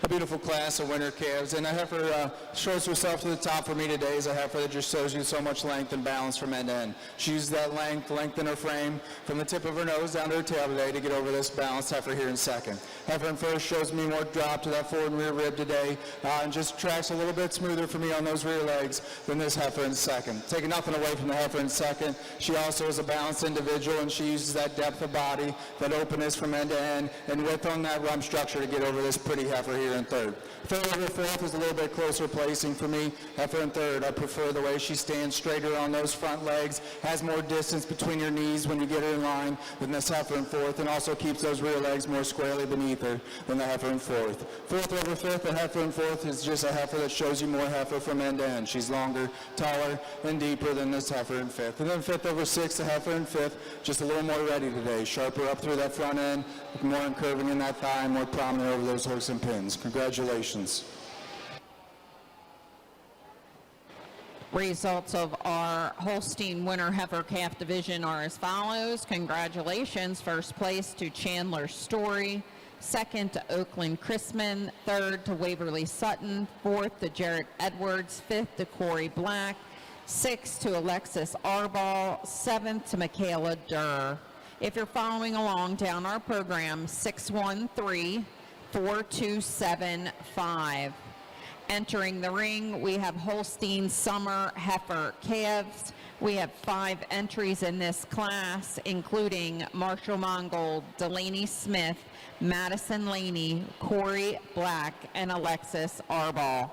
A beautiful class of winter calves, and a heifer shows herself to the top for me today is a heifer that just shows you so much length and balance from end to end. She uses that length in her frame from the tip of her nose down to her tail today to get over this balanced heifer here in second. Heifer in first shows me more drop to that forward and rear rib today, and just tracks a little bit smoother for me on those rear legs than this heifer in second. Taking nothing away from the heifer in second, she also is a balanced individual, and she uses that depth of body, that openness from end to end, and width on that rump structure to get over this pretty heifer here in third. Third over fourth is a little bit closer placing for me. Heifer in third, I prefer the way she stands straighter on those front legs, has more distance between your knees when you get her in line than this heifer in fourth, and also keeps those rear legs more squarely beneath her than the heifer in fourth. Fourth over fifth, the heifer in fourth is just a heifer that shows you more heifer from end to end. She's longer, taller, and deeper than this heifer in fifth. And then fifth over sixth, the heifer in fifth, just a little more ready today. Sharper up through that front end, more incurving in that thigh, more prominent over those hooks and pins. Congratulations. Results of our Holstein Winter Heifer Calf Division are as follows. Congratulations. First place to Chandler Story. Second to Oakland Chrisman. Third to Waverly Sutton. Fourth to Jarrett Edwards. Fifth to Corey Black. Sixth to Alexis Arbaugh. Seventh to Michaela Durr. If you're following along down our program, 613-4275. Entering the ring, we have Holstein Summer Heifer Calves. We have 5 entries in this class, including Marshall Mongold, Delaney Smith, Madison Laney, Corey Black, and Alexis Arbaugh.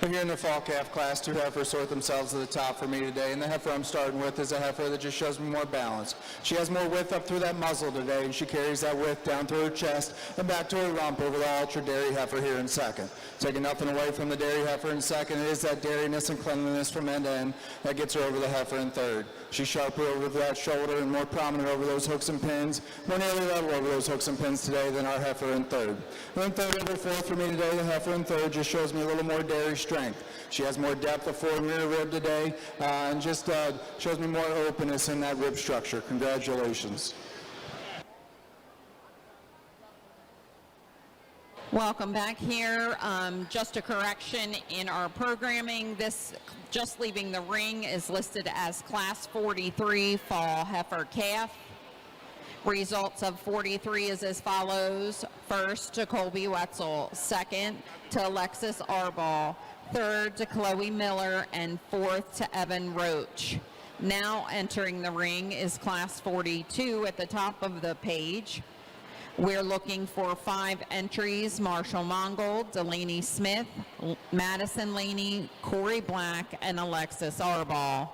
But here in the fall calf class, two heifers sort themselves to the top for me today, and the heifer I'm starting with is a heifer that just shows me more balance. She has more width up through that muzzle today, and she carries that width down through her chest and back to her rump over the ultra dairy heifer here in second. Taking nothing away from the dairy heifer in second, it is that dairiness and cleanliness from end to end that gets her over the heifer in third. She's sharper over that shoulder and more prominent over those hooks and pins, more nearly level over those hooks and pins today than our heifer in third. And then third over fourth for me today, the heifer in third just shows me a little more dairy strength. She has more depth of fore and rear rib today, and just shows me more openness in that rib structure. Congratulations. Welcome back here. Just a correction in our programming. This just leaving the ring is listed as Class 43 Fall Heifer Calf. Results of 43 is as follows. First to Colby Wetzel, second to Alexis Arball, third to Chloe Miller, and fourth to Evan Roach. Now entering the ring is Class 42 at the top of the page. We're looking for 5 entries: Marshall Mongold, Delaney Smith, Madison Laney, Corey Black, and Alexis Arball.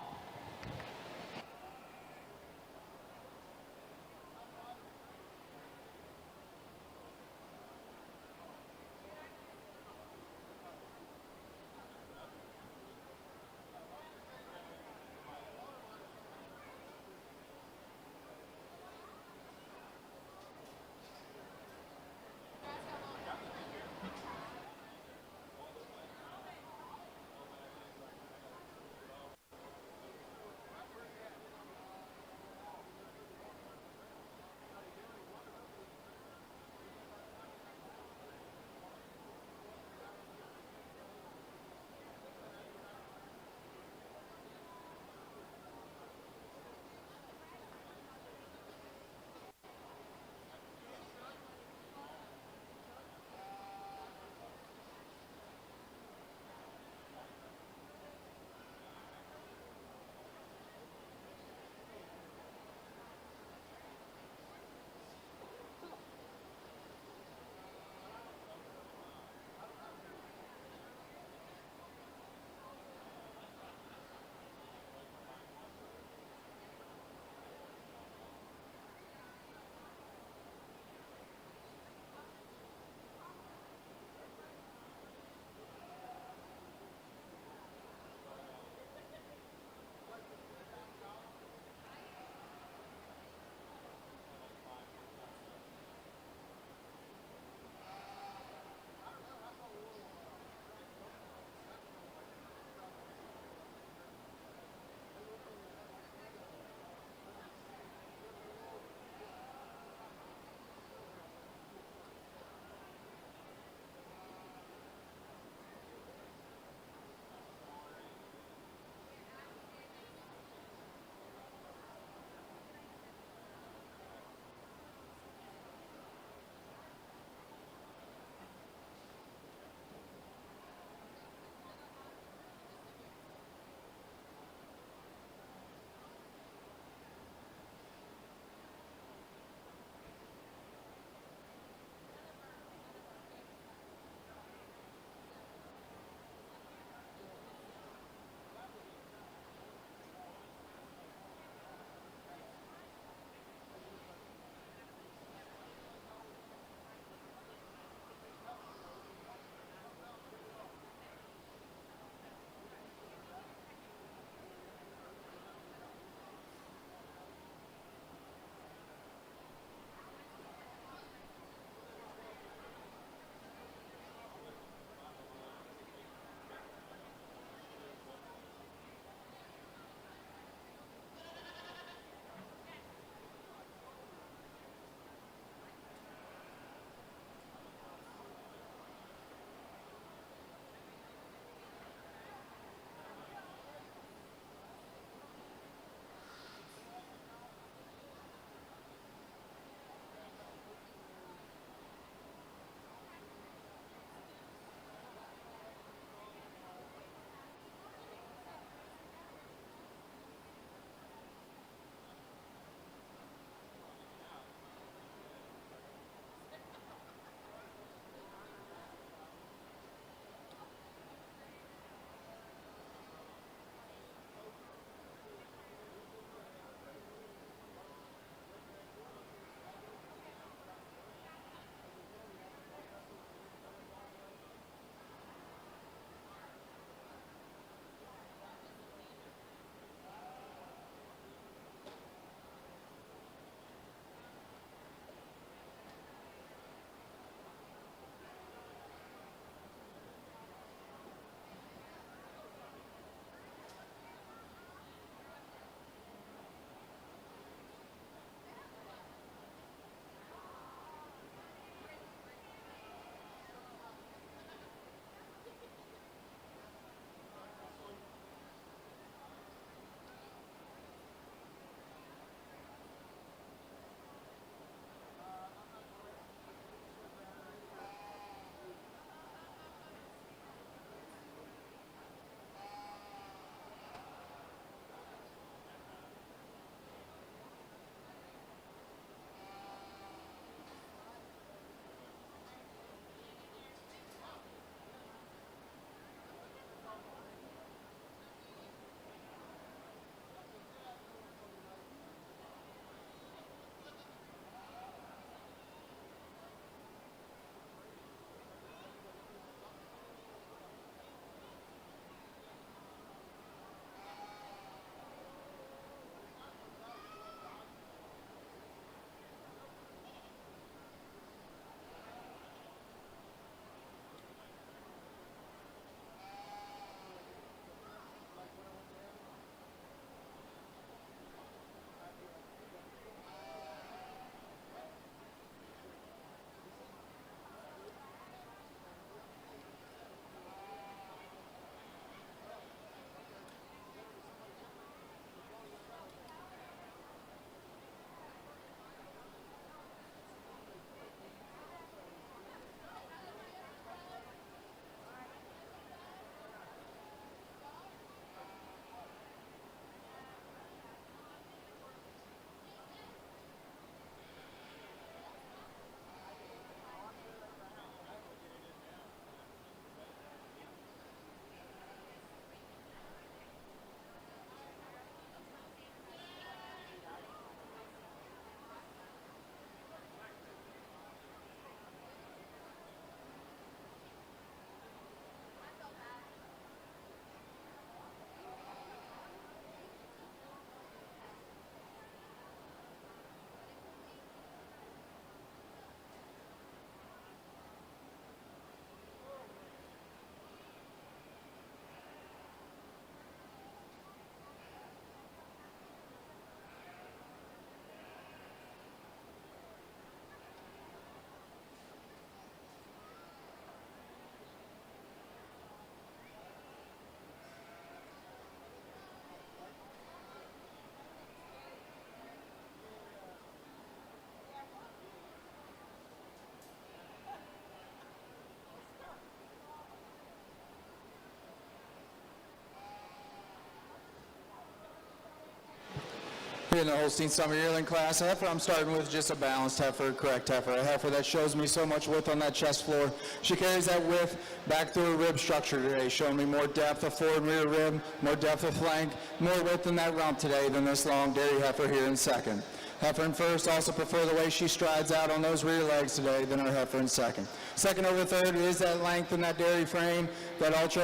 Here in the Holstein Summer Yearling class, a heifer I'm starting with just a balanced heifer, correct heifer. A heifer that shows me so much width on that chest floor. She carries that width back through her rib structure today, showing me more depth of forward and rear rib, more depth of flank, more width in that rump today than this long dairy heifer here in second. Heifer in first also prefer the way she strides out on those rear legs today than our heifer in second. Second over third is that length in that dairy frame, that ultra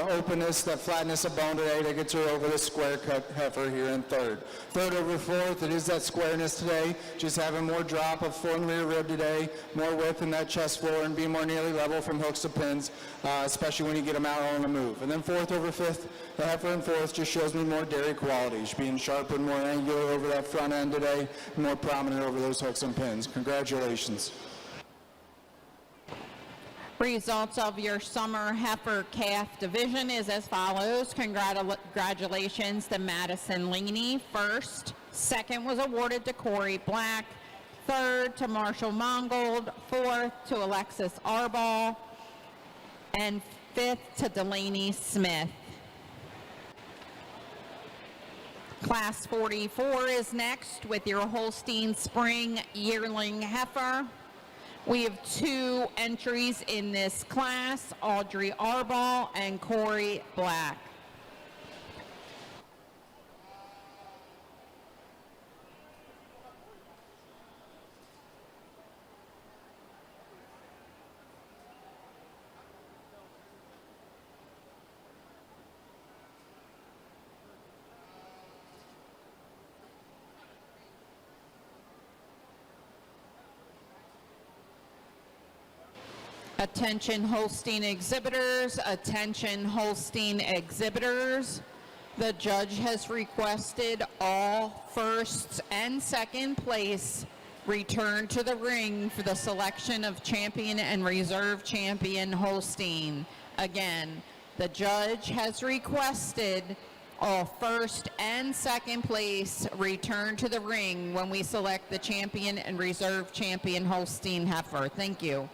openness, that flatness of bone today that gets her over the square cut heifer here in third. Third over fourth, it is that squareness today, just having more drop of forward and rear rib today, more width in that chest floor, and being more nearly level from hooks to pins, especially when you get them out on the move. And then fourth over fifth, the heifer in fourth just shows me more dairy qualities, being sharper and more angular over that front end today, more prominent over those hooks and pins. Congratulations. Results of your summer heifer calf division is as follows. Congratulations to Madison Laney, first. Second was awarded to Corey Black. Third to Marshall Mongold. Fourth to Alexis Arball. And fifth to Delaney Smith. Class 44 is next with your Holstein Spring Yearling Heifer. We have 2 entries in this class, Audrey Arball and Corey Black. Attention Holstein exhibitors, attention Holstein exhibitors. The judge has requested all first and second place return to the ring for the selection of champion and reserve champion Holstein. Again, the judge has requested all first and second place return to the ring when we select the champion and reserve champion Holstein heifer. Thank you.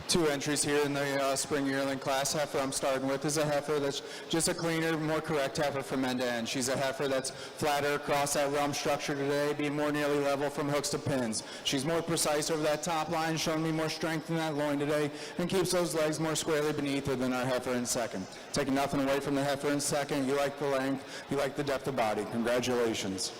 Two entries here in the spring yearling class. Heifer I'm starting with is a heifer that's just a cleaner, more correct heifer from end to end. She's a heifer that's flatter across that rump structure today, being more nearly level from hooks to pins. She's more precise over that top line, showing me more strength in that loin today, and keeps those legs more squarely beneath her than our heifer in second. Taking nothing away from the heifer in second. You like the length, you like the depth of body. Congratulations.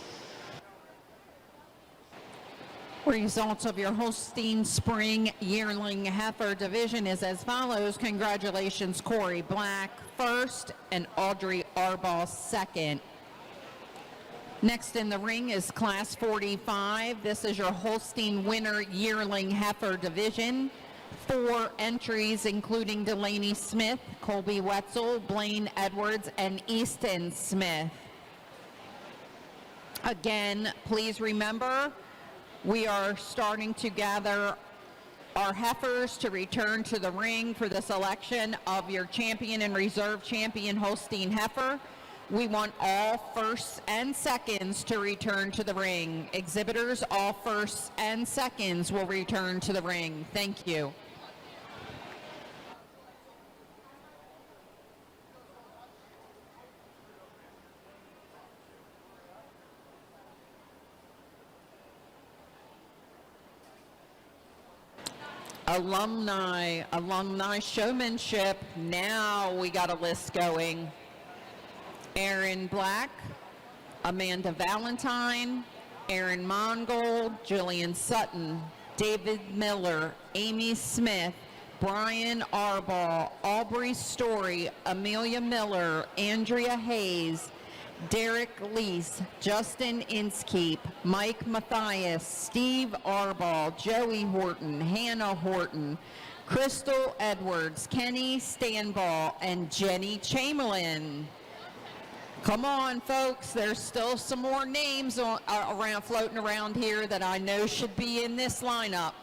Results of your Holstein Spring Yearling Heifer division is as follows. Congratulations, Corey Black first and Audrey Arball second. Next in the ring is Class 45. This is your Holstein Winter Yearling Heifer division. 4 entries including Delaney Smith, Colby Wetzel, Blaine Edwards, and Easton Smith. Again, please remember, we are starting to gather our heifers to return to the ring for the selection of your champion and reserve champion Holstein heifer. We want all firsts and seconds to return to the ring. Exhibitors, all firsts and seconds will return to the ring. Thank you. alumni showmanship. Now we got a list going. Aaron Black, Amanda Valentine, Aaron Mongold, Jillian Sutton, David Miller, Amy Smith, Brian Arbaugh, Aubrey Story, Amelia Miller, Andrea Hayes, Derek Lease, Justin Inskeep, Mike Mathias, Steve Arbaugh, Joey Horton, Hannah Horton, Crystal Edwards, Kenny Stanball, and Jenny Chamberlain. Come on, folks. There's still some more names floating around here that I know should be in this lineup.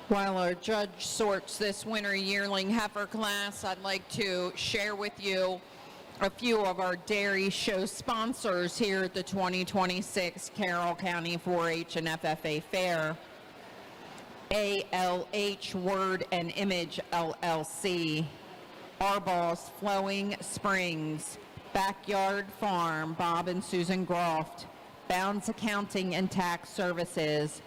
While our judge sorts this winter yearling heifer class, I'd like to share with you a few of our dairy show sponsors here at the 2026 Carroll County 4-H and FFA Fair. ALH Word and Image LLC, Arbaugh's Flowing Springs, Backyard Farm, Bob and Susan Groft, Bounds Accounting and Tax Services,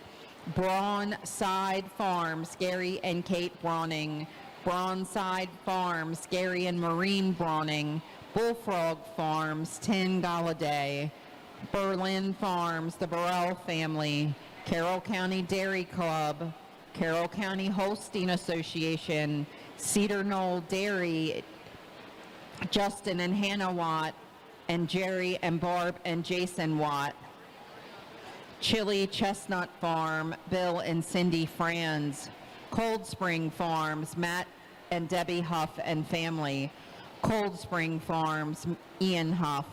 Bronside Farms, Gary and Kate Brawning, Bronside Farms, Gary and Maureen Brawning, Bullfrog Farms, Tim Galladay, Berlin Farms, the Burrell family, Carroll County Dairy Club, Carroll County Holstein Association, Cedar Knoll Dairy, Justin and Hannah Watt, and Jerry and Barb and Jason Watt, Chili Chestnut Farm, Bill and Cindy Franz, Cold Spring Farms, Matt and Debbie Huff and family, Cold Spring Farms, Ian Huff,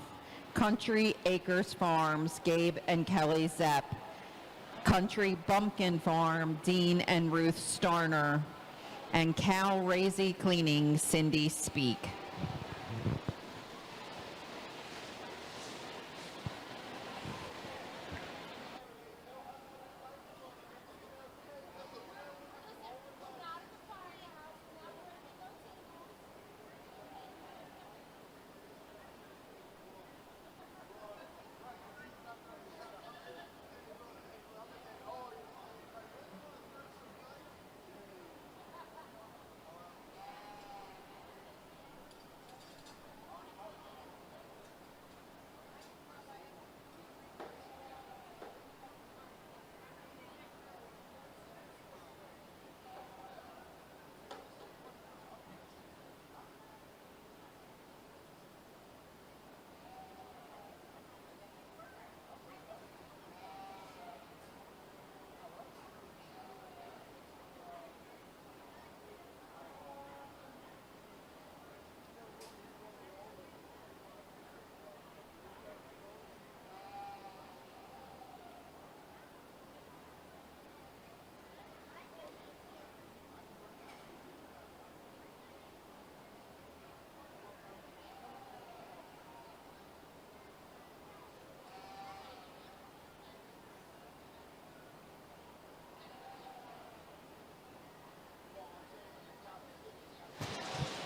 Country Acres Farms, Gabe and Kelly Zepp, Country Bumpkin Farm, Dean and Ruth Starner, and Cal Razy Cleaning, Cindy Speak.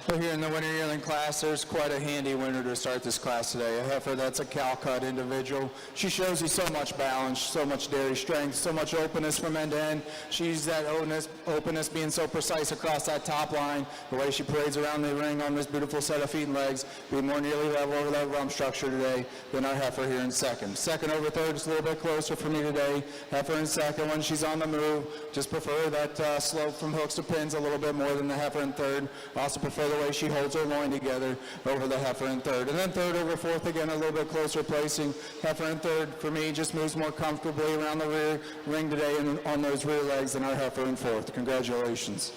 Well, here in the winter yearling class, there's quite a handy winner to start this class today. A heifer that's a cow-cut individual. She shows you so much balance, so much dairy strength, so much openness from end to end. She's that openness being so precise across that top line. The way she parades around the ring on this beautiful set of feet and legs, being more nearly level over that rump structure today than our heifer here in second. Second over third is a little bit closer for me today. Heifer in second when she's on the move. Just prefer that slope from hooks to pins a little bit more than the heifer in third. Also prefer the way she holds her loin together over the heifer in third. And then third over fourth again, a little bit closer placing. Heifer in third for me just moves more comfortably around the rear ring today and on those rear legs than our heifer in fourth. Congratulations.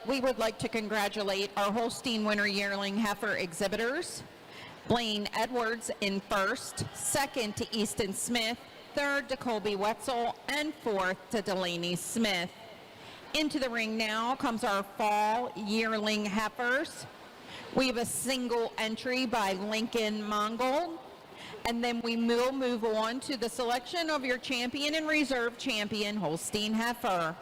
We would like to congratulate our Holstein Winter Yearling Heifer exhibitors. Blaine Edwards in first, second to Easton Smith, third to Colby Wetzel, and fourth to Delaney Smith. Into the ring now comes our fall yearling heifers. We have a single entry by Lincoln Mongol, and then we will move on to the selection of your champion and reserve champion Holstein heifer.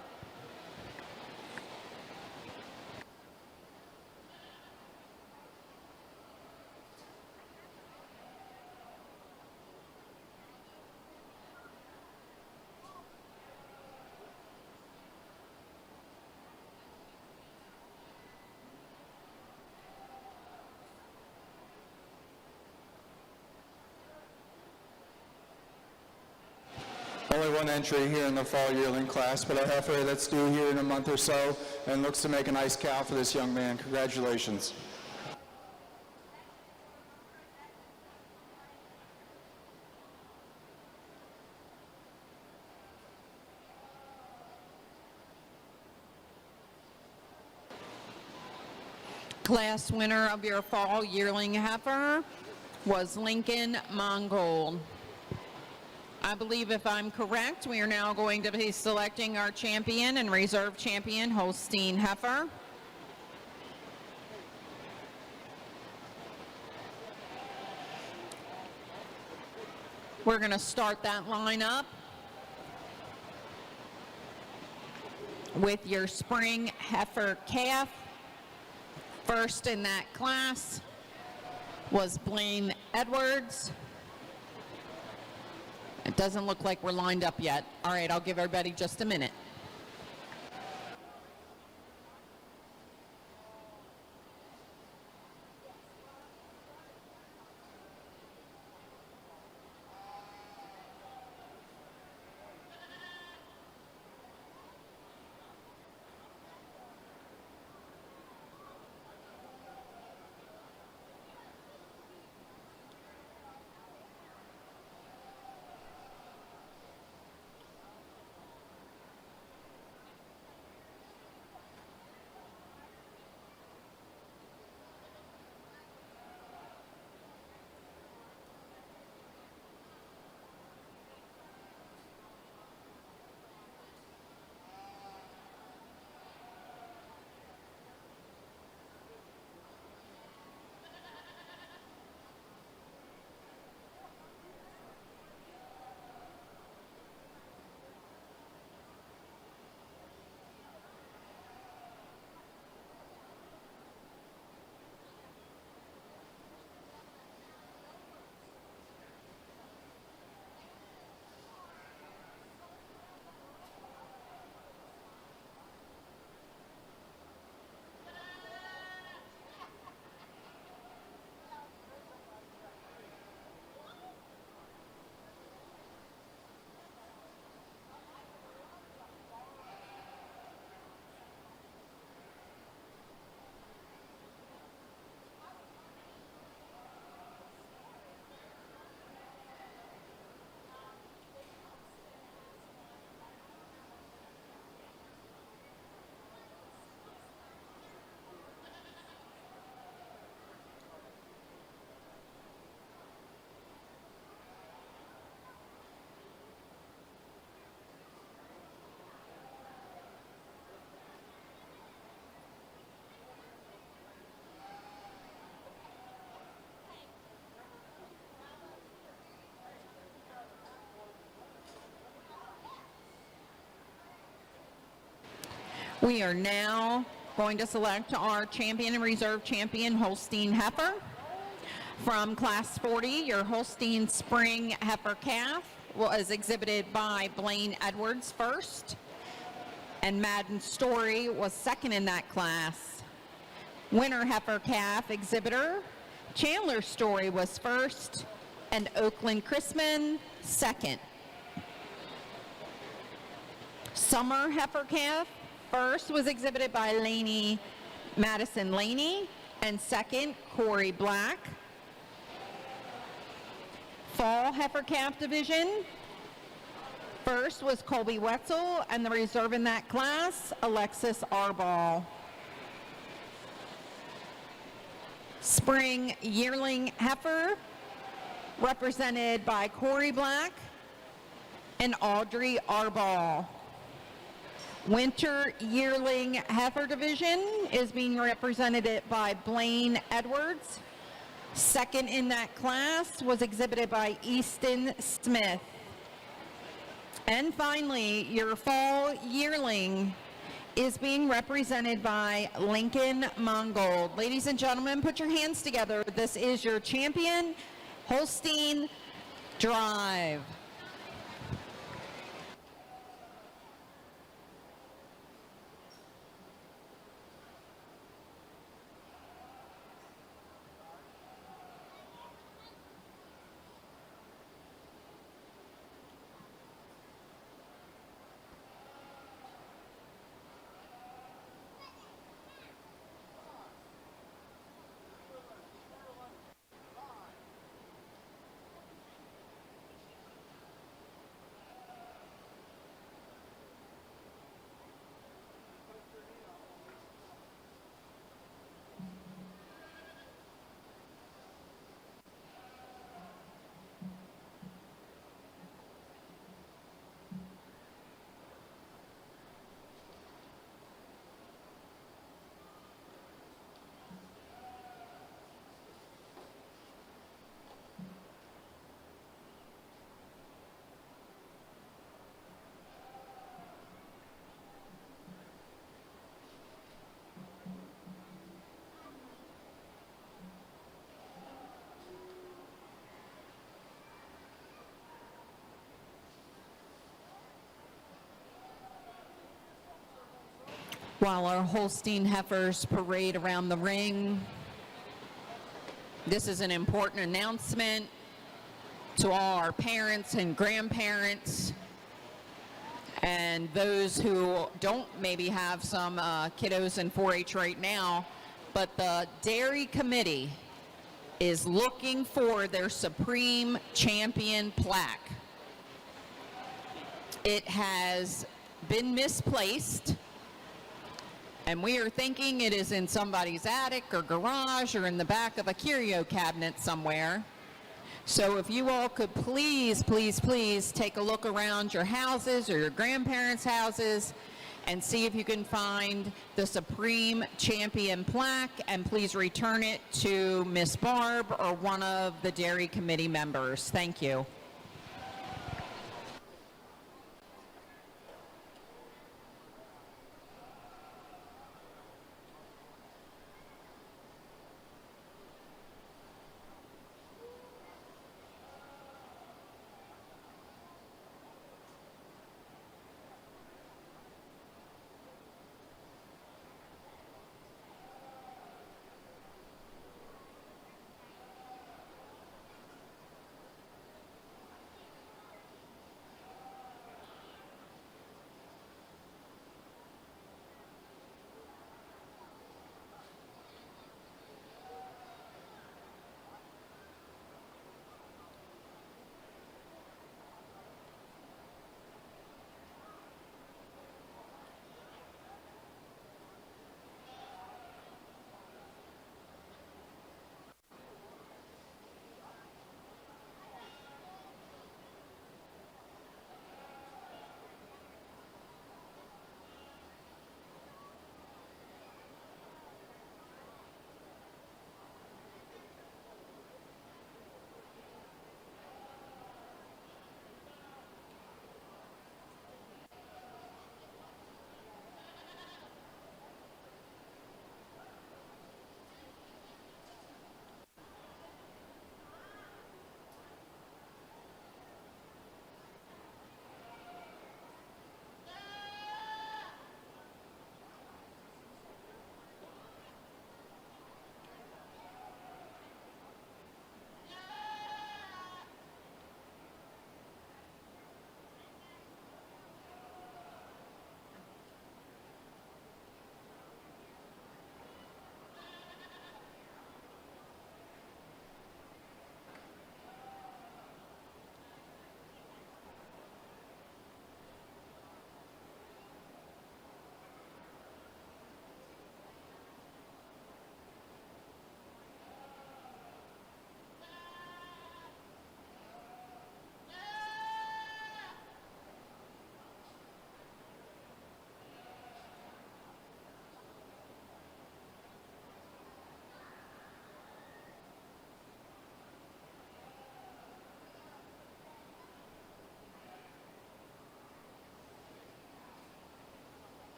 Only one entry here in the fall yearling class, but a heifer that's due here in a month or so and looks to make a nice cow for this young man. Congratulations. Class winner of your fall yearling heifer was Lincoln Mongol. I believe if I'm correct, we are now going to be selecting our champion and reserve champion Holstein heifer. We're going to start that lineup with your spring heifer calf. First in that class was Blaine Edwards. It doesn't look like we're lined up yet. All right, I'll give everybody just a minute. We are now going to select our champion and reserve champion Holstein heifer. From Class 40, your Holstein Spring heifer calf was exhibited by Blaine Edwards first, and Madden Story was second in that class. Winter heifer calf exhibitor Chandler Story was first, and Oakland Chrisman second. Summer heifer calf first was exhibited by Madison Laney, and second, Corey Black. Fall heifer calf division, first was Colby Wetzel, and the reserve in that class, Alexis Arball. Spring yearling heifer, represented by Corey Black and Audrey Arball. Winter yearling heifer division is being represented by Blaine Edwards. Second in that class was exhibited by Easton Smith. And finally, your fall yearling is being represented by Lincoln Mongold. Ladies and gentlemen, put your hands together. This is your champion, Holstein Drive. While our Holstein heifers parade around the ring, this is an important announcement to all our parents and grandparents and those who don't maybe have some kiddos in 4-H right now, but the Dairy Committee is looking for their Supreme Champion plaque. It has been misplaced, and we are thinking it is in somebody's attic or garage or in the back of a curio cabinet somewhere. So if you all could please, please, please take a look around your houses or your grandparents' houses and see if you can find the Supreme Champion plaque, and please return it to Miss Barb or one of the Dairy Committee members. Thank you.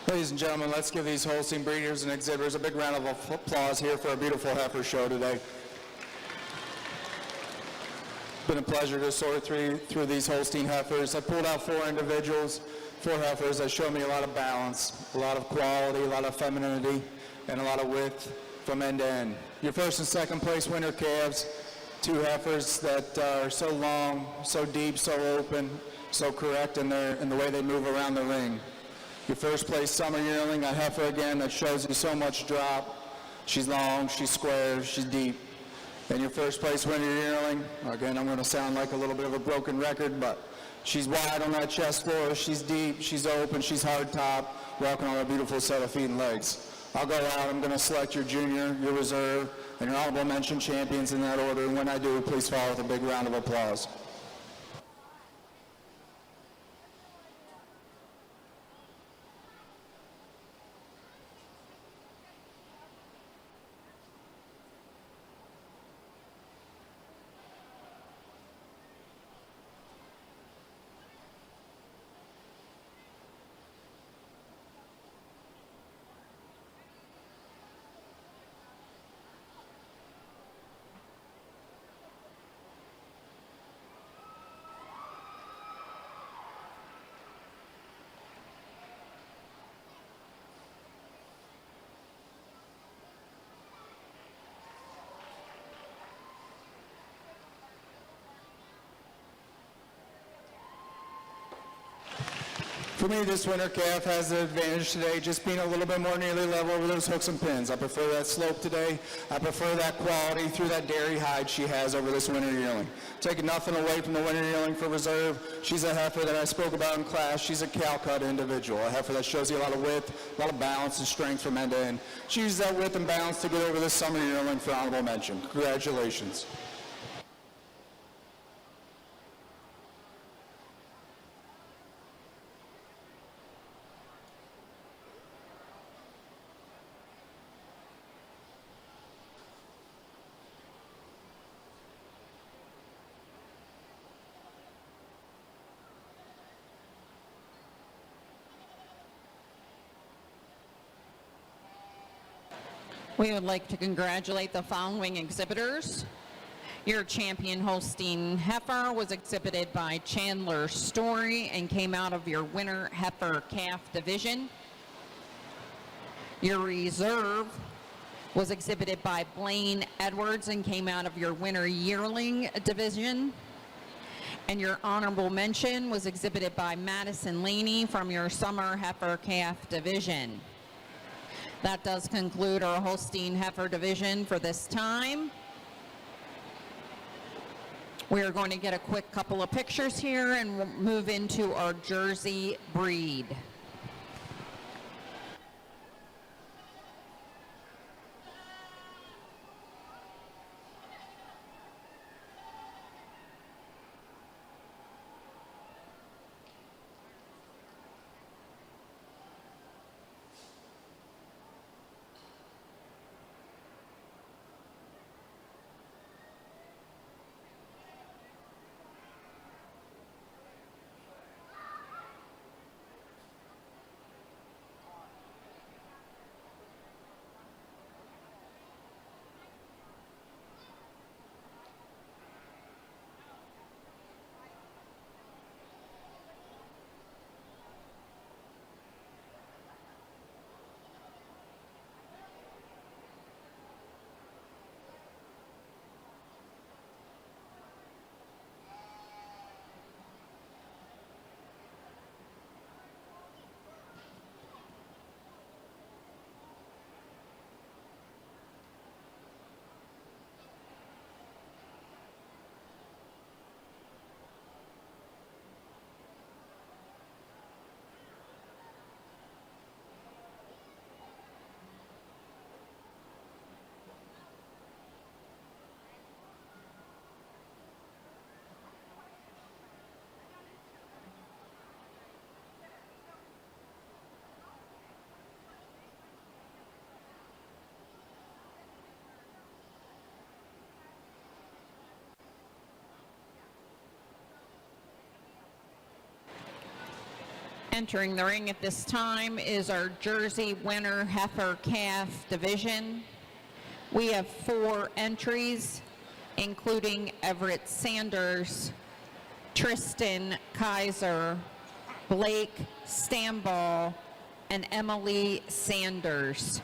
Ladies and gentlemen, let's give these Holstein breeders and exhibitors a big round of applause here for a beautiful heifer show today. It's been a pleasure to sort through these Holstein heifers. I pulled out 4 individuals, 4 heifers that show me a lot of balance, a lot of quality, a lot of femininity, and a lot of width from end to end. Your first and second place winner calves, 2 heifers that are so long, so deep, so open, so correct in the way they move around the ring. Your first place summer yearling, a heifer again that shows you so much drop. She's long, she's square, she's deep. And your first place winner yearling, again, I'm going to sound like a little bit of a broken record, but she's wide on that chest floor, she's deep, she's open, she's hard top, walking on a beautiful set of feet and legs. I'll go out, I'm going to select your junior, your reserve, and your honorable mention champions in that order. And when I do, please follow with a big round of applause. For me, this winter calf has the advantage today just being a little bit more nearly level over those hooks and pins. I prefer that slope today. I prefer that quality through that dairy hide she has over this winter yearling. Taking nothing away from the winter yearling for reserve, she's a heifer that I spoke about in class. She's a cow-cut individual, a heifer that shows you a lot of width, a lot of balance and strength from end to end. She uses that width and balance to get over this summer yearling for honorable mention. Congratulations. We would like to congratulate the following exhibitors. Your champion Holstein heifer was exhibited by Chandler Story and came out of your winter heifer calf division. Your reserve was exhibited by Blaine Edwards and came out of your winter yearling division. And your honorable mention was exhibited by Madison Laney from your summer heifer calf division. That does conclude our Holstein heifer division for this time. We are going to get a quick couple of pictures here and we'll move into our Jersey breed. Entering the ring at this time is our Jersey Winter Heifer Calf Division. We have 4 entries, including Everett Sanders, Tristan Kaiser, Blake Stamball, and Emily Sanders.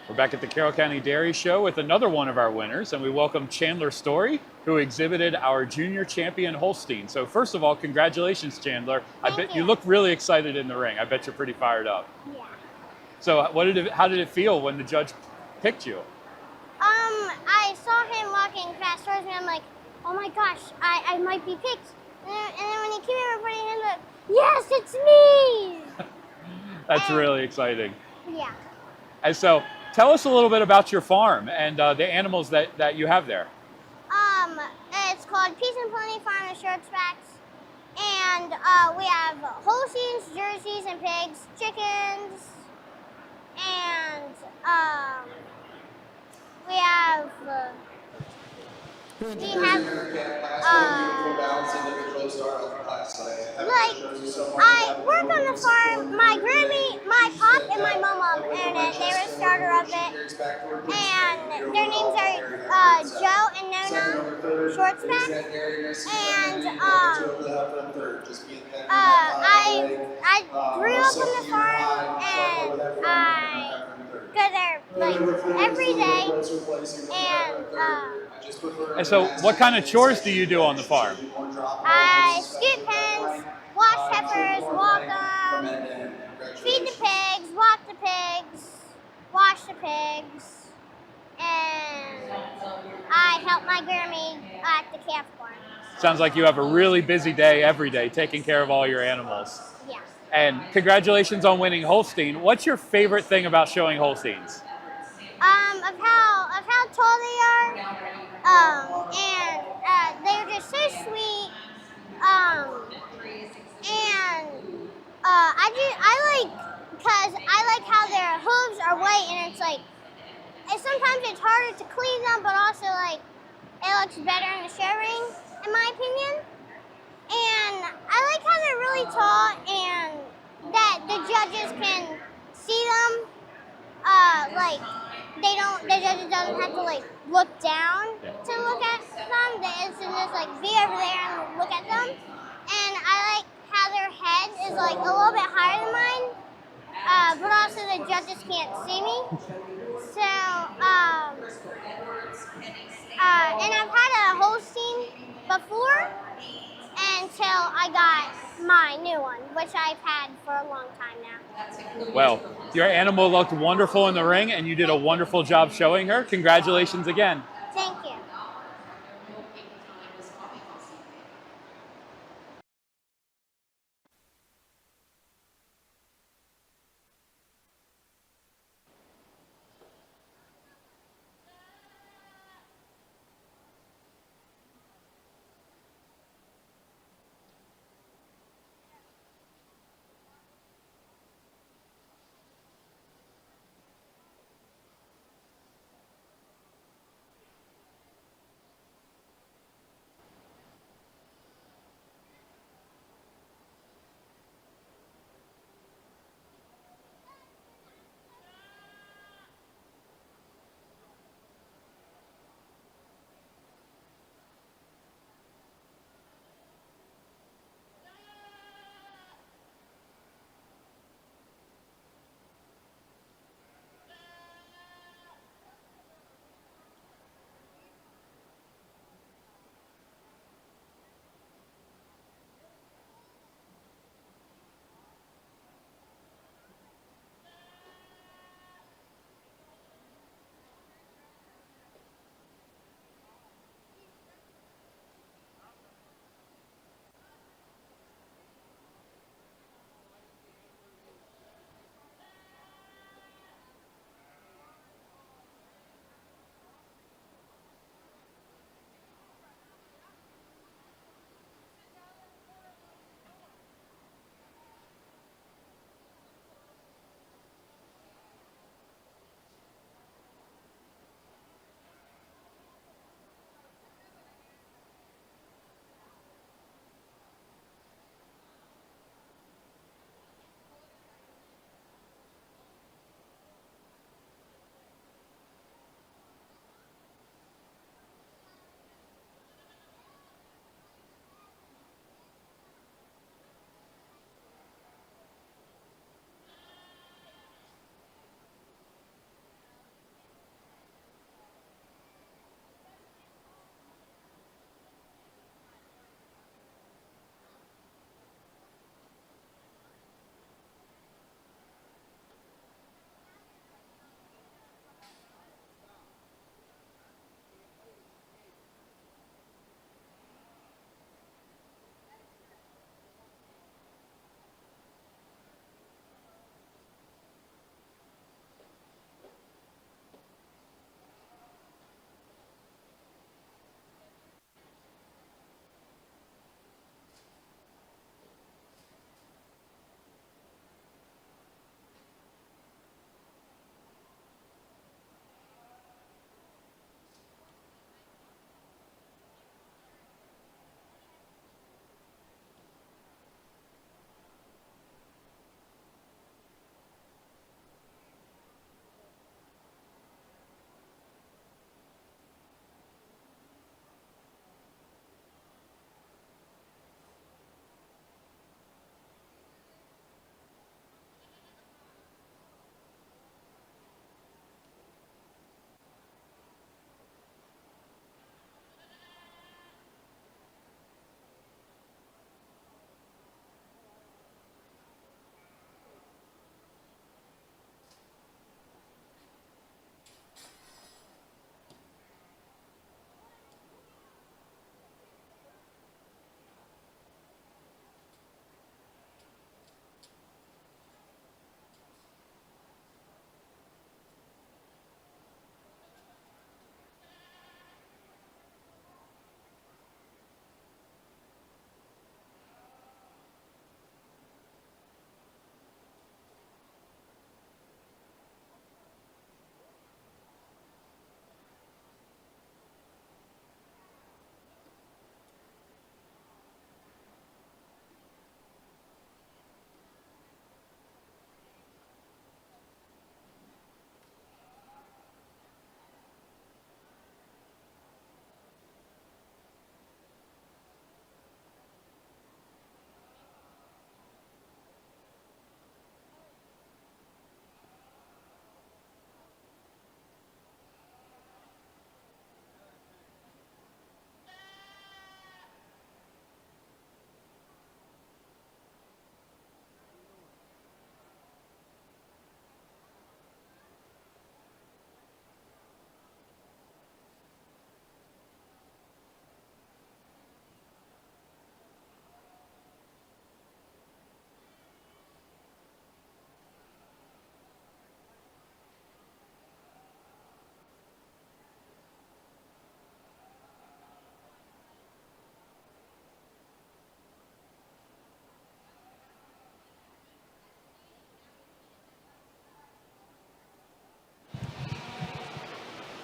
We're back at the Carroll County Dairy Show with another one of our winners, and we welcome Chandler Story, who exhibited our junior champion Holstein. So first of all, congratulations, Chandler. I bet you look really excited in the ring. I bet you're pretty fired up. Yeah. So how did it feel when the judge picked you? I saw him walking past towards me. I'm like, oh my gosh, I might be picked. And then when he came over, putting his hand up, yes, it's me. That's really exciting. Yeah. And so tell us a little bit about your farm and the animals that you have there. It's called Peace and Plenty Farm and Shortbacks. And we have Holsteins, Jerseys, and pigs, chickens, and we have I work on the farm. My Grammy, my pop, and my mom and they were the starter of it. And their names are Joe and Nona Shortsback. And I grew up on the farm, and I go there like every day. And so what kind of chores do you do on the farm? I scoop pens, wash heifers, walk them, feed the pigs, walk the pigs, wash the pigs, and I help my Grammy at the calf barn. Sounds like you have a really busy day every day taking care of all your animals. Yeah. And congratulations on winning Holstein. What's your favorite thing about showing Holsteins? Of how tall they are, and they're just so sweet, and I like how their hooves are white, and sometimes it's harder to clean them, but also like it looks better in the show ring, in my opinion. And I like how they're really tall, and that the judges can see them, the judges doesn't have to like look down to look at them. They can just like be over there and look at them. And I like how their head is like a little bit higher than mine, but also the judges can't see me. So, and I've had a Holstein before until I got my new one, which I've had for a long time now. Well, your animal looked wonderful in the ring, and you did a wonderful job showing her. Congratulations again. Thank you.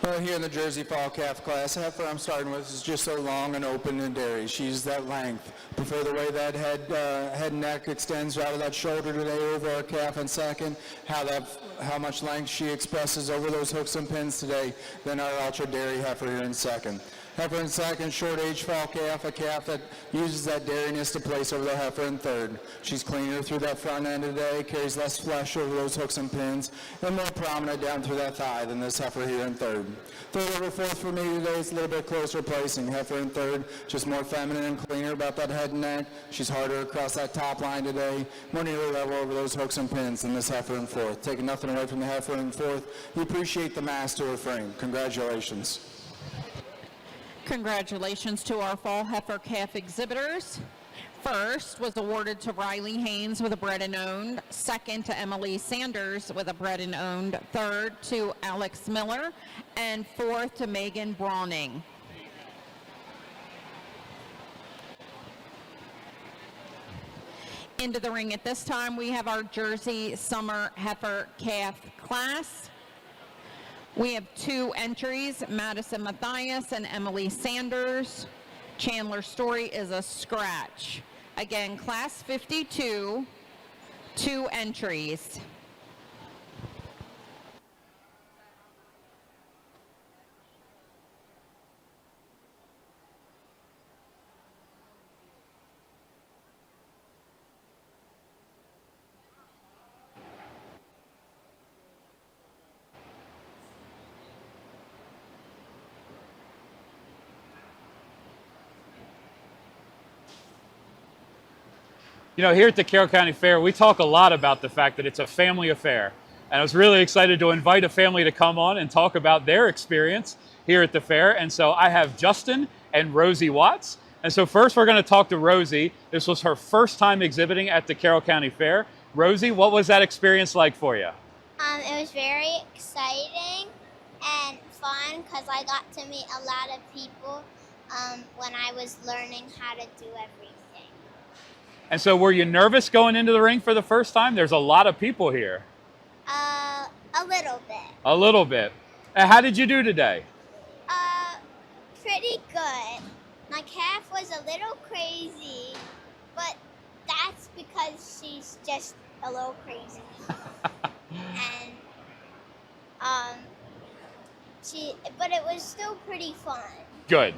Well, here in the Jersey Fall Calf class, the heifer I'm starting with is just so long and open and dairy. She's that length. Prefer the way that head and neck extends out of that shoulder today over our calf in second, how much length she expresses over those hooks and pins today, then our ultra dairy heifer here in second. Heifer in second, short age fall calf, a calf that uses that dairiness to place over the heifer in third. She's cleaner through that front end today, carries less flesh over those hooks and pins, and more prominent down through that thigh than this heifer here in third. Third over fourth for me today is a little bit closer placing. Heifer in third, just more feminine and cleaner about that head and neck. She's harder across that top line today, more nearly level over those hooks and pins than this heifer in fourth. Taking nothing away from the heifer in fourth, you appreciate the mass to her frame. Congratulations. Congratulations to our fall heifer calf exhibitors. First was awarded to Riley Haynes with a bred and owned. Second to Emily Sanders with a bred and owned. Third to Alex Miller. And fourth to Megan Browning. Into the ring at this time, we have our Jersey Summer Heifer Calf class. We have 2 entries, Madison Matthias and Emily Sanders. Chandler Story is a scratch. Again, class 52, 2 entries. You know, here at the Carroll County Fair, we talk a lot about the fact that it's a family affair. And I was really excited to invite a family to come on and talk about their experience here at the fair. And so I have Justin and Rosie Watts. And so first we're going to talk to Rosie. This was her first time exhibiting at the Carroll County Fair. Rosie, what was that experience like for you? It was very exciting and fun because I got to meet a lot of people when I was learning how to do everything. And so were you nervous going into the ring for the first time? There's a lot of people here. A little bit. A little bit. And how did you do today? Pretty good. My calf was a little crazy, but that's because she's just a little crazy. And but it was still pretty fun. Good,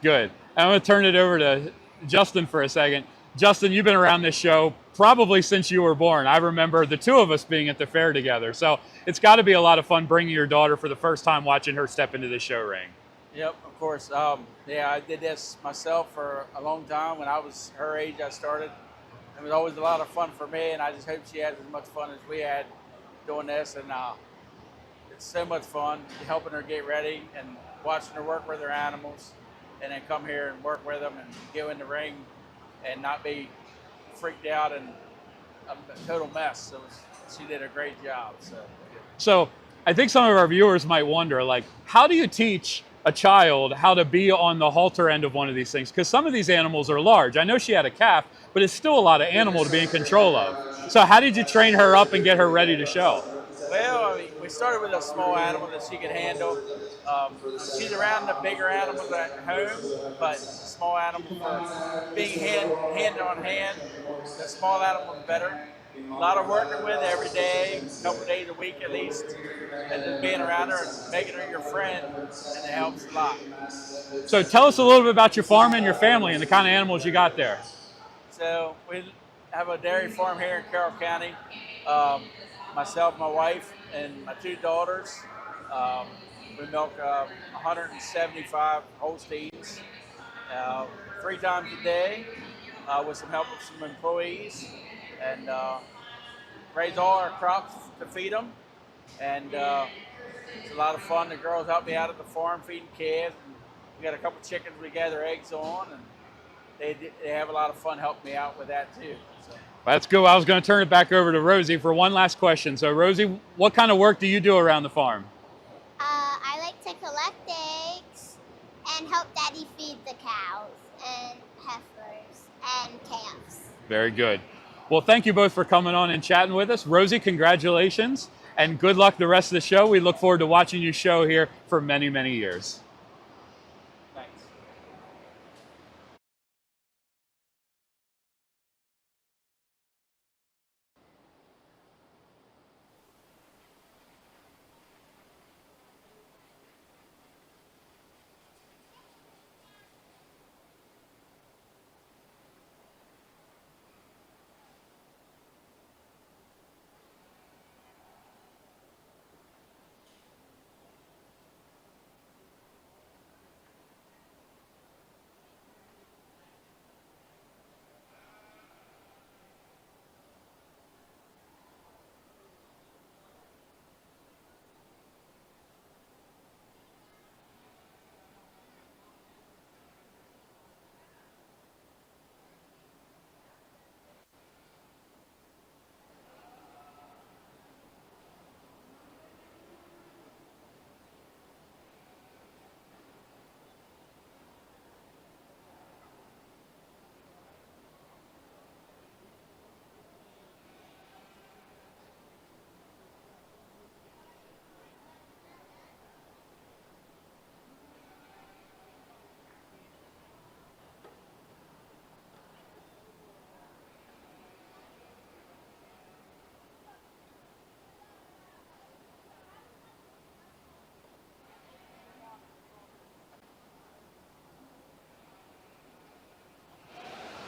good. I'm going to turn it over to Justin for a second. Justin, you've been around this show probably since you were born. I remember the two of us being at the fair together. So it's got to be a lot of fun bringing your daughter for the first time, watching her step into the show ring. Yep, of course. Yeah, I did this myself for a long time. When I was her age, I started. It was always a lot of fun for me, and I just hope she has as much fun as we had doing this. And it's so much fun helping her get ready and watching her work with her animals, and then come here and work with them and go in the ring and not be freaked out and a total mess. So she did a great job. So I think some of our viewers might wonder, like, how do you teach a child how to be on the halter end of one of these things? Because some of these animals are large. I know she had a calf, but it's still a lot of animal to be in control of. So how did you train her up and get her ready to show? Well, I mean, we started with a small animal that she could handle. She's around the bigger animals at home, but small animals for being hand on hand, the small animal is better. A lot of working with every day, a couple days a week at least, and just being around her and making her your friend, and it helps a lot. So tell us a little bit about your farm and your family and the kind of animals you got there. So we have a dairy farm here in Carroll County. Myself, my wife, and my 2 daughters. We milk 175 Holsteins 3 times a day with some help with some employees, and raise all our crops to feed them. And it's a lot of fun. The girls help me out at the farm feeding calves. And we got a couple chickens we gather eggs on, and they have a lot of fun helping me out with that too. So. That's good. I was going to turn it back over to Rosie for one last question. So Rosie, what kind of work do you do around the farm? I like to collect eggs and help Daddy feed the cows and heifers and calves. Very good. Well, thank you both for coming on and chatting with us. Rosie, congratulations. and good luck the rest of the show. We look forward to watching you show here for many, many years. Thanks.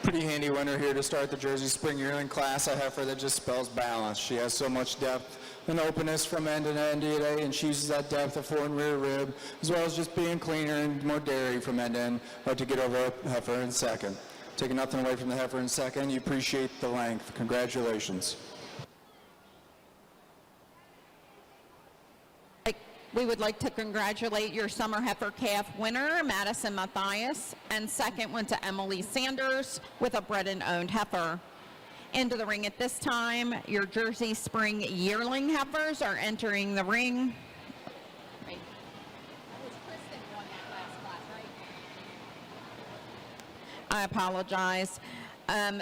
Pretty handy winner here to start the Jersey Spring Yearling class. I have her that just spells balance. She has so much depth and openness from end to end today, and she uses that depth of fore and rear rib, as well as just being cleaner and more dairy from end to end to get over a heifer in second. Taking nothing away from the heifer in second, you appreciate the length. Congratulations. We would like to congratulate your summer heifer calf winner, Madison Matthias, and second went to Emily Sanders with a bred and owned heifer. Into the ring at this time, your Jersey Spring Yearling heifers are entering the ring. I apologize.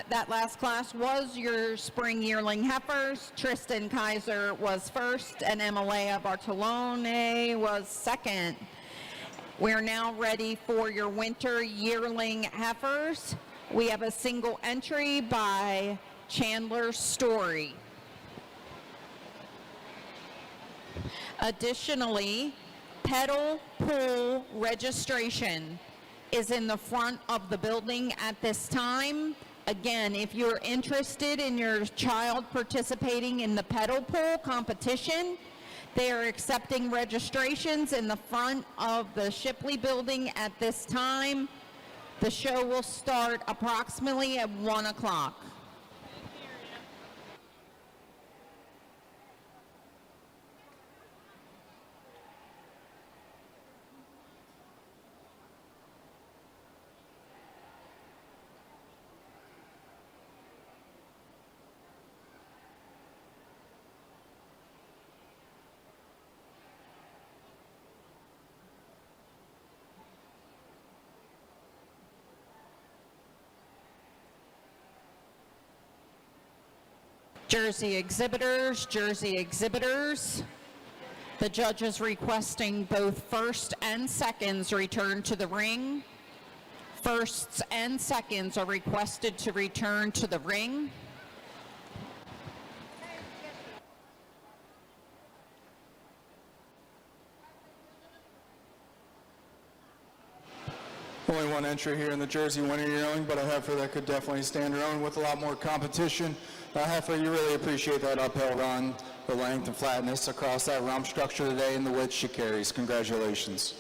That last class was your spring yearling heifers. Tristan Kaiser was first and Emalea Bartolone was second. We're now ready for your winter yearling heifers. We have a single entry by Chandler Story. Additionally, pedal pool registration is in the front of the building at this time. Again, if you're interested in your child participating in the pedal pool competition, they are accepting registrations in the front of the Shipley building at this time. The show will start approximately at 1 o'clock. Jersey exhibitors, Jersey exhibitors. The judge is requesting both first and seconds return to the ring. Firsts and seconds are requested to return to the ring. Only one entry here in the Jersey winter yearling, but a heifer that could definitely stand her own with a lot more competition. Heifer, you really appreciate that uphill run, the length and flatness across that rump structure today, and the width she carries. Congratulations.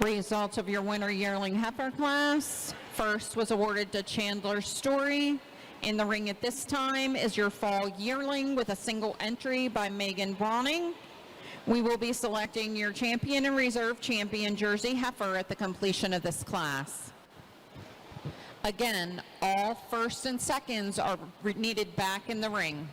Results of your winter yearling heifer class. First was awarded to Chandler Story. In the ring at this time is your fall yearling with a single entry by Megan Browning. We will be selecting your champion and reserve champion Jersey heifer at the completion of this class. Again, all firsts and seconds are needed back in the ring.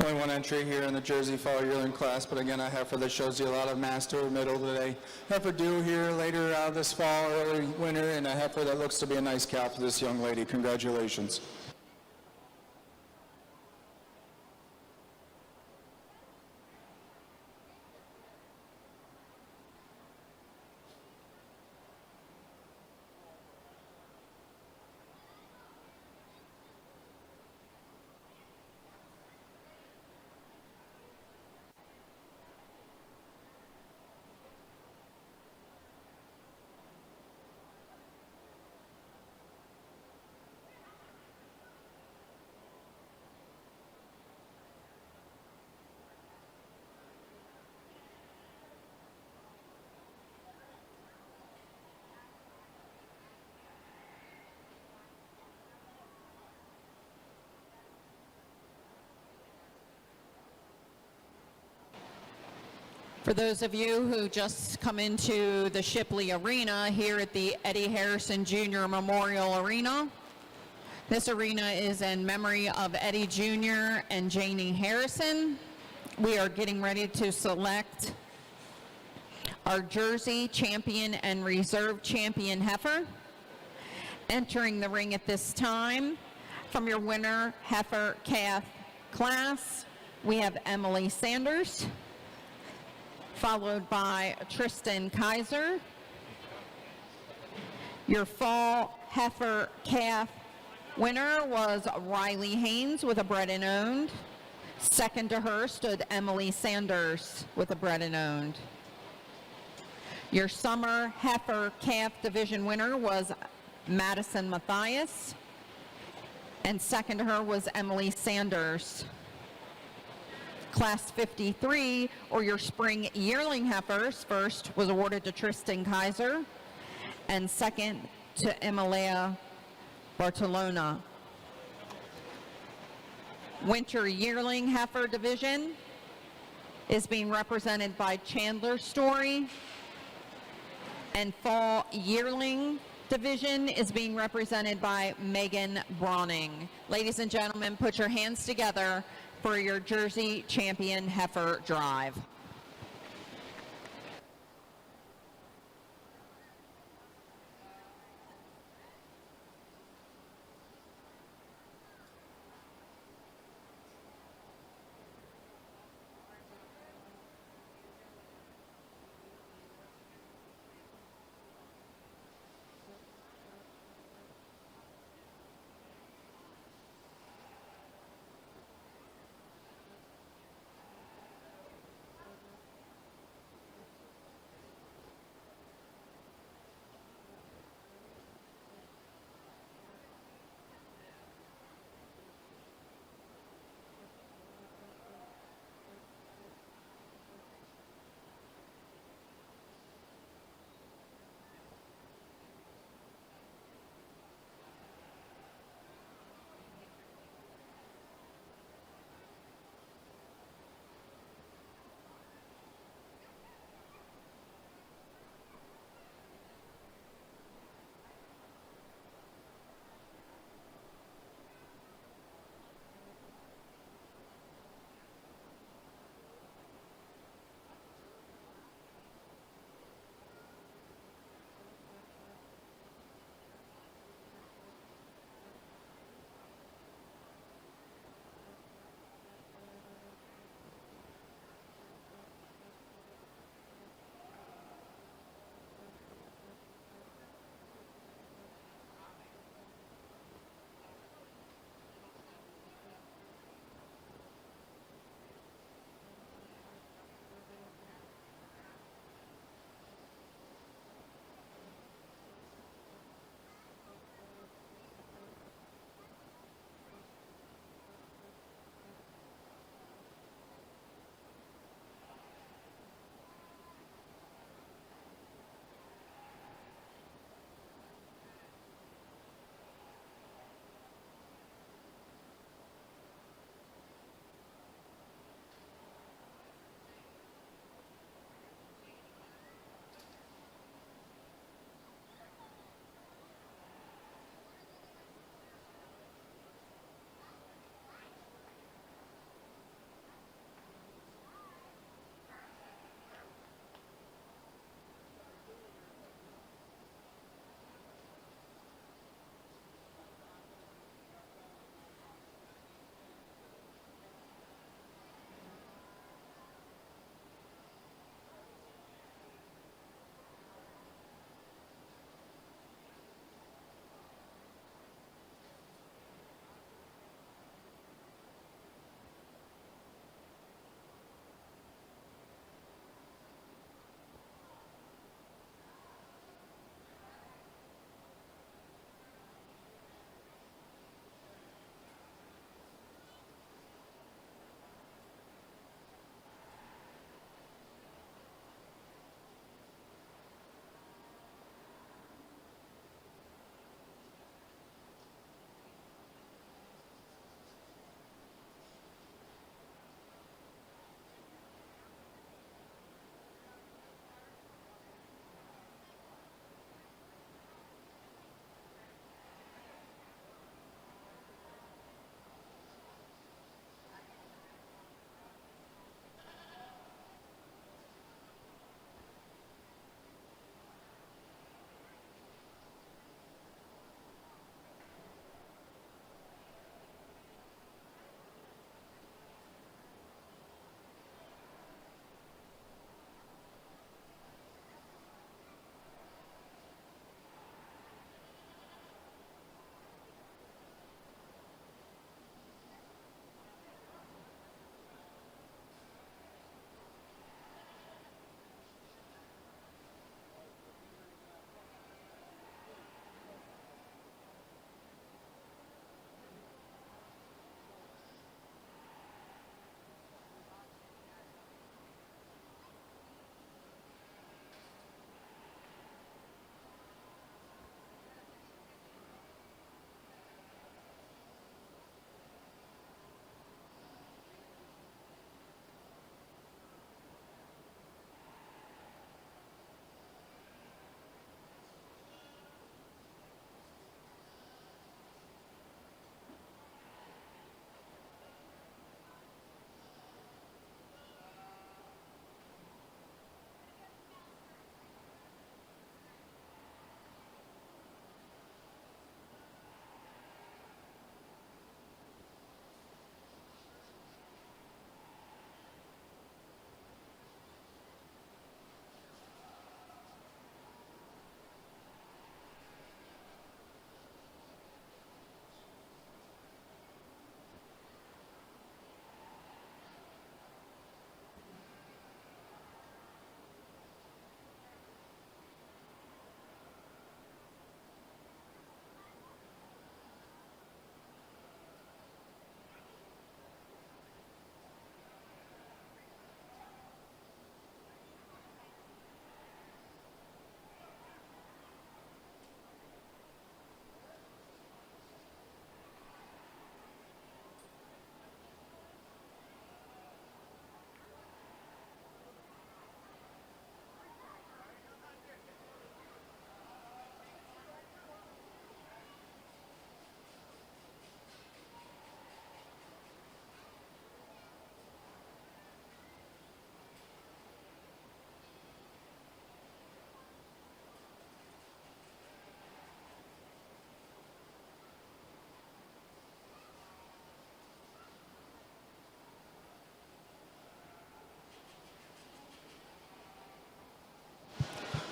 Only one entry here in the Jersey Fall Yearling class, but again, a heifer that shows you a lot of master middle today. Heifer due here later this fall, early winter, and a heifer that looks to be a nice cow for this young lady. Congratulations. For those of you who just come into the Shipley Arena here at the Eddie Harrison Jr. Memorial Arena, this arena is in memory of Eddie Jr. and Janie Harrison. We are getting ready to select our Jersey champion and reserve champion heifer. Entering the ring at this time from your winner heifer calf class, we have Emily Sanders, followed by Tristan Kaiser. Your fall heifer calf winner was Riley Haynes with a bred and owned. Second to her stood Emily Sanders with a bred and owned. Your summer heifer calf division winner was Madison Matthias, and second to her was Emily Sanders. Class 53, or your spring yearling heifers, first was awarded to Tristan Kaiser, and second to Emilia Bartolona. Winter yearling heifer division is being represented by Chandler Story, and fall yearling division is being represented by Megan Browning. Ladies and gentlemen, put your hands together for your Jersey champion heifer drive.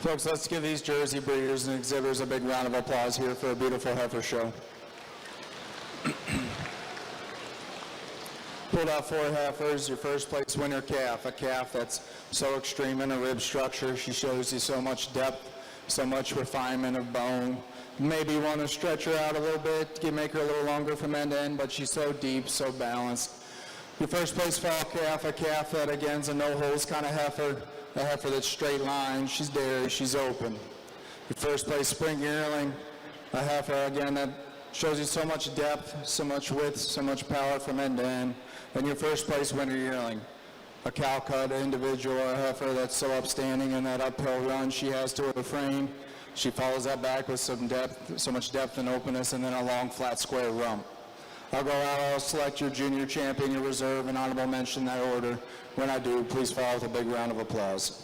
Folks, let's give these Jersey breeders and exhibitors a big round of applause here for a beautiful heifer show. Pulled out 4 heifers, your first place winner calf, a calf that's so extreme in her rib structure. She shows you so much depth, so much refinement of bone. Maybe you want to stretch her out a little bit, make her a little longer from end to end, but she's so deep, so balanced. Your first place fall calf, a calf that again is a no holes kind of heifer, a heifer that's straight line, she's dairy, she's open. Your first place spring yearling, a heifer again that shows you so much depth, so much width, so much power from end to end. And your first place winner yearling, a cow cut individual, a heifer that's so upstanding in that uphill run she has to her frame. She follows that back with some depth, so much depth and openness, and then a long, flat, square rump. I'll go out, I'll select your junior champion, your reserve, and honorable mention that order. When I do, please follow with a big round of applause.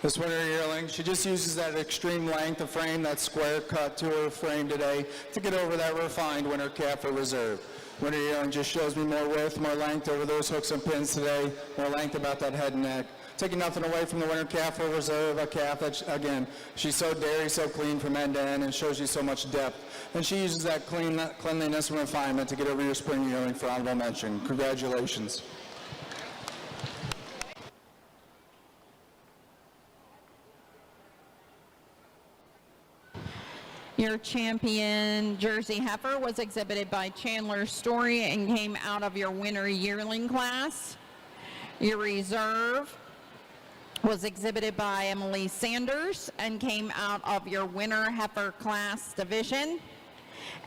This winter yearling, she just uses that extreme length of frame, that square cut to her frame today to get over that refined winter calf or reserve. Winter yearling just shows me more width, more length over those hooks and pins today, more length about that head and neck. Taking nothing away from the winter calf or reserve, a calf that, again, she's so dairy, so clean from end to end and shows you so much depth. And she uses that cleanliness and refinement to get over your spring yearling for honorable mention. Congratulations. Your champion Jersey heifer was exhibited by Chandler Story and came out of your winter yearling class. Your reserve was exhibited by Emily Sanders and came out of your winter heifer class division.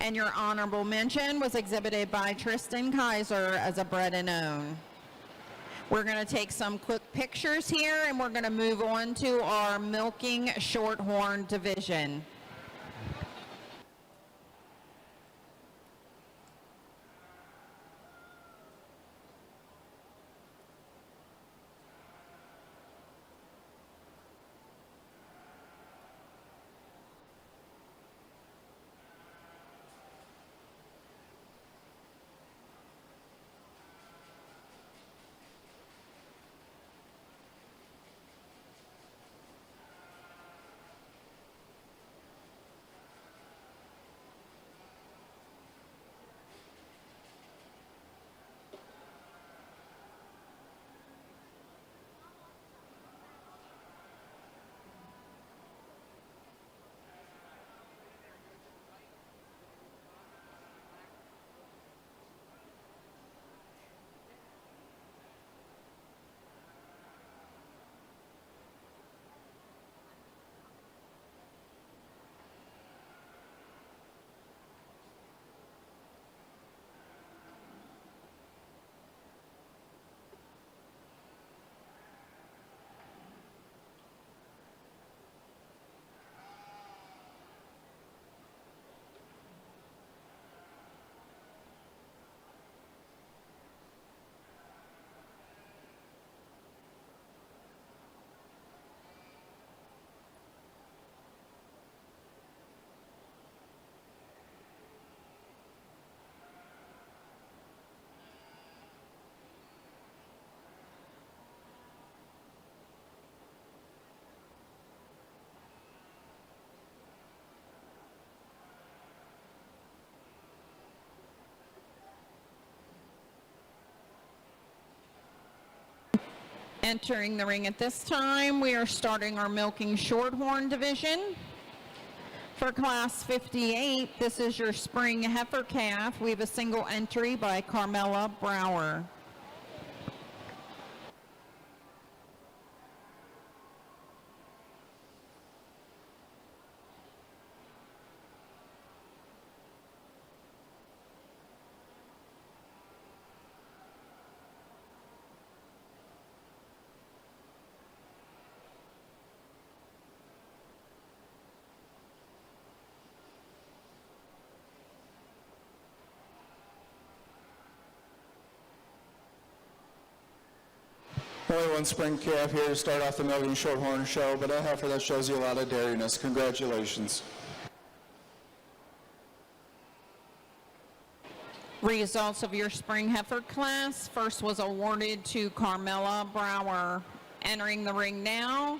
And your honorable mention was exhibited by Tristan Kaiser as a bred and own. We're going to take some quick pictures here and we're going to move on to our milking shorthorn division. Entering the ring at this time, we are starting our milking shorthorn division. For class 58, this is your spring heifer calf. We have a single entry by Carmela Brower. Only one spring calf here to start off the Milking Shorthorn show, but a heifer that shows you a lot of dairyness. Congratulations. Results of your spring heifer class. First was awarded to Carmela Brower. Entering the ring now,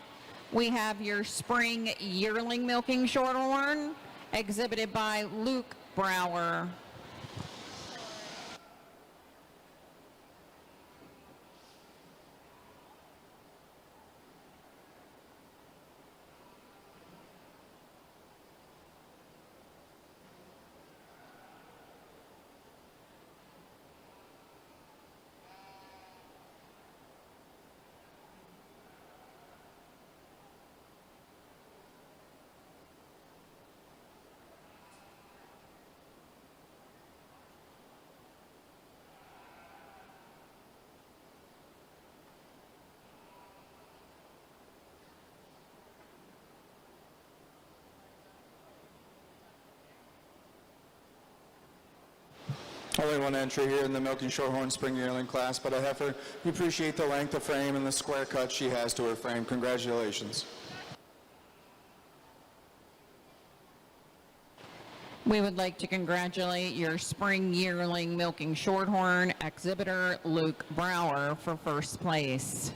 we have your spring yearling milking shorthorn, exhibited by Luke Brower. Only one entry here in the Milking Shorthorn Spring Yearling class, but a heifer. We appreciate the length of frame and the square cut she has to her frame. Congratulations. We would like to congratulate your spring yearling milking shorthorn exhibitor, Luke Brower, for first place.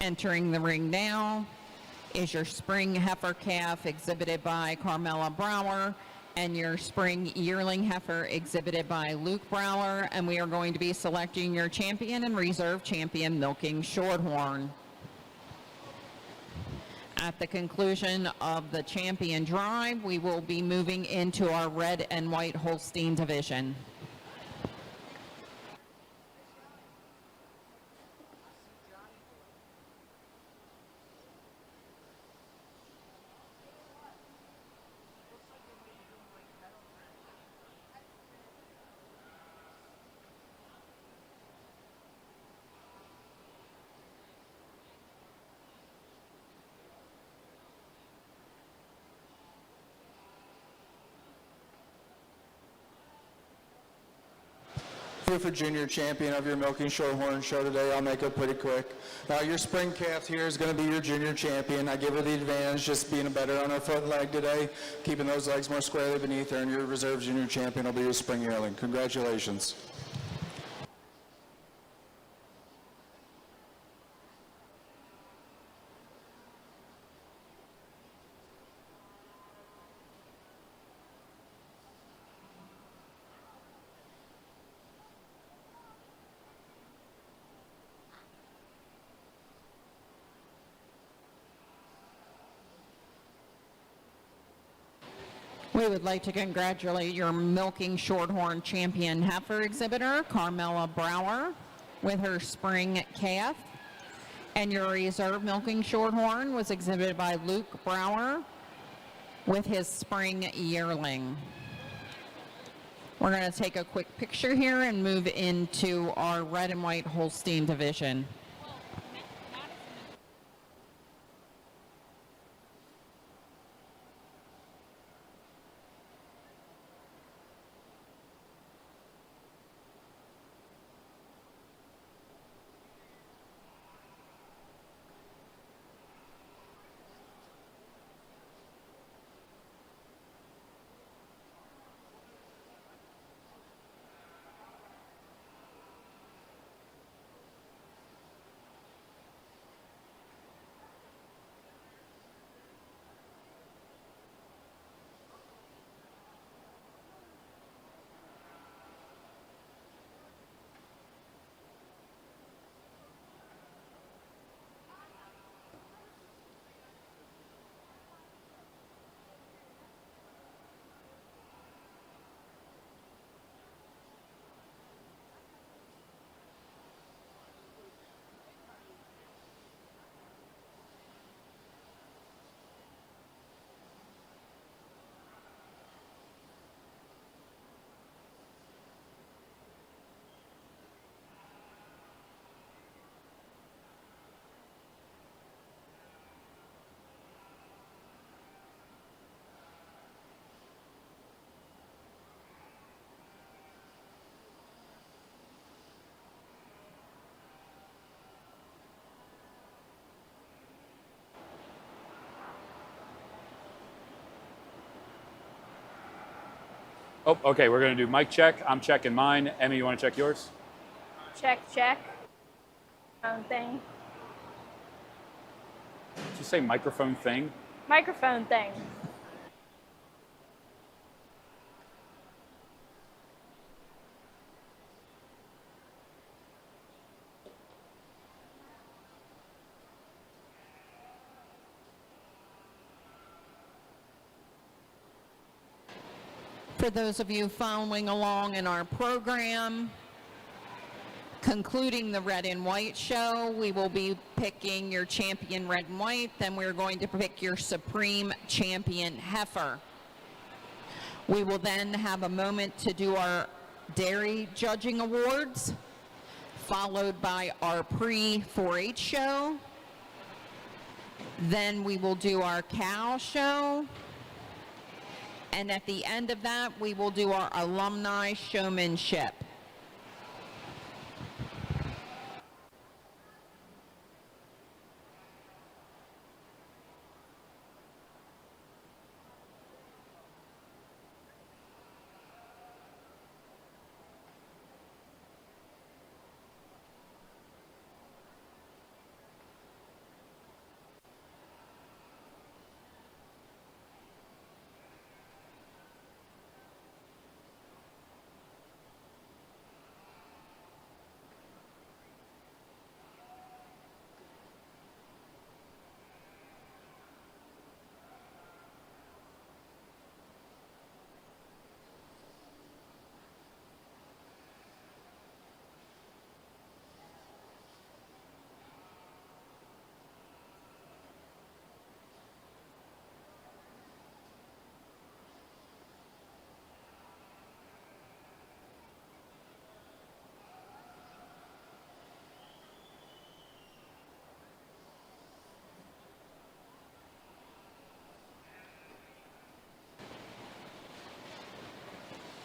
Entering the ring now is your spring heifer calf exhibited by Carmela Brower and your spring yearling heifer exhibited by Luke Brower, and we are going to be selecting your champion and reserve champion milking shorthorn. At the conclusion of the champion drive, we will be moving into our red and white Holstein division. Here for junior champion of your Milking Shorthorn show today, I'll make it pretty quick. Your spring calf here is going to be your junior champion. I give her the advantage just being better on her foot and leg today, keeping those legs more squarely beneath her, and your reserve junior champion will be your spring yearling. Congratulations. We would like to congratulate your Milking Shorthorn champion heifer exhibitor, Carmela Brower, with her spring calf. And your reserve Milking Shorthorn was exhibited by Luke Brower with his spring yearling. We're going to take a quick picture here and move into our red and white Holstein division. Oh, okay, we're gonna do mic check. I'm checking mine. Emmy, you wanna check yours? Check, check. Phone thing. Did you say microphone thing? Microphone thing. For those of you following along in our program, concluding the red and white show, we will be picking your champion red and white, then we're going to pick your supreme champion heifer. We will then have a moment to do our dairy judging awards, followed by our pre-4-H show. Then we will do our cow show. And at the end of that, we will do our alumni showmanship.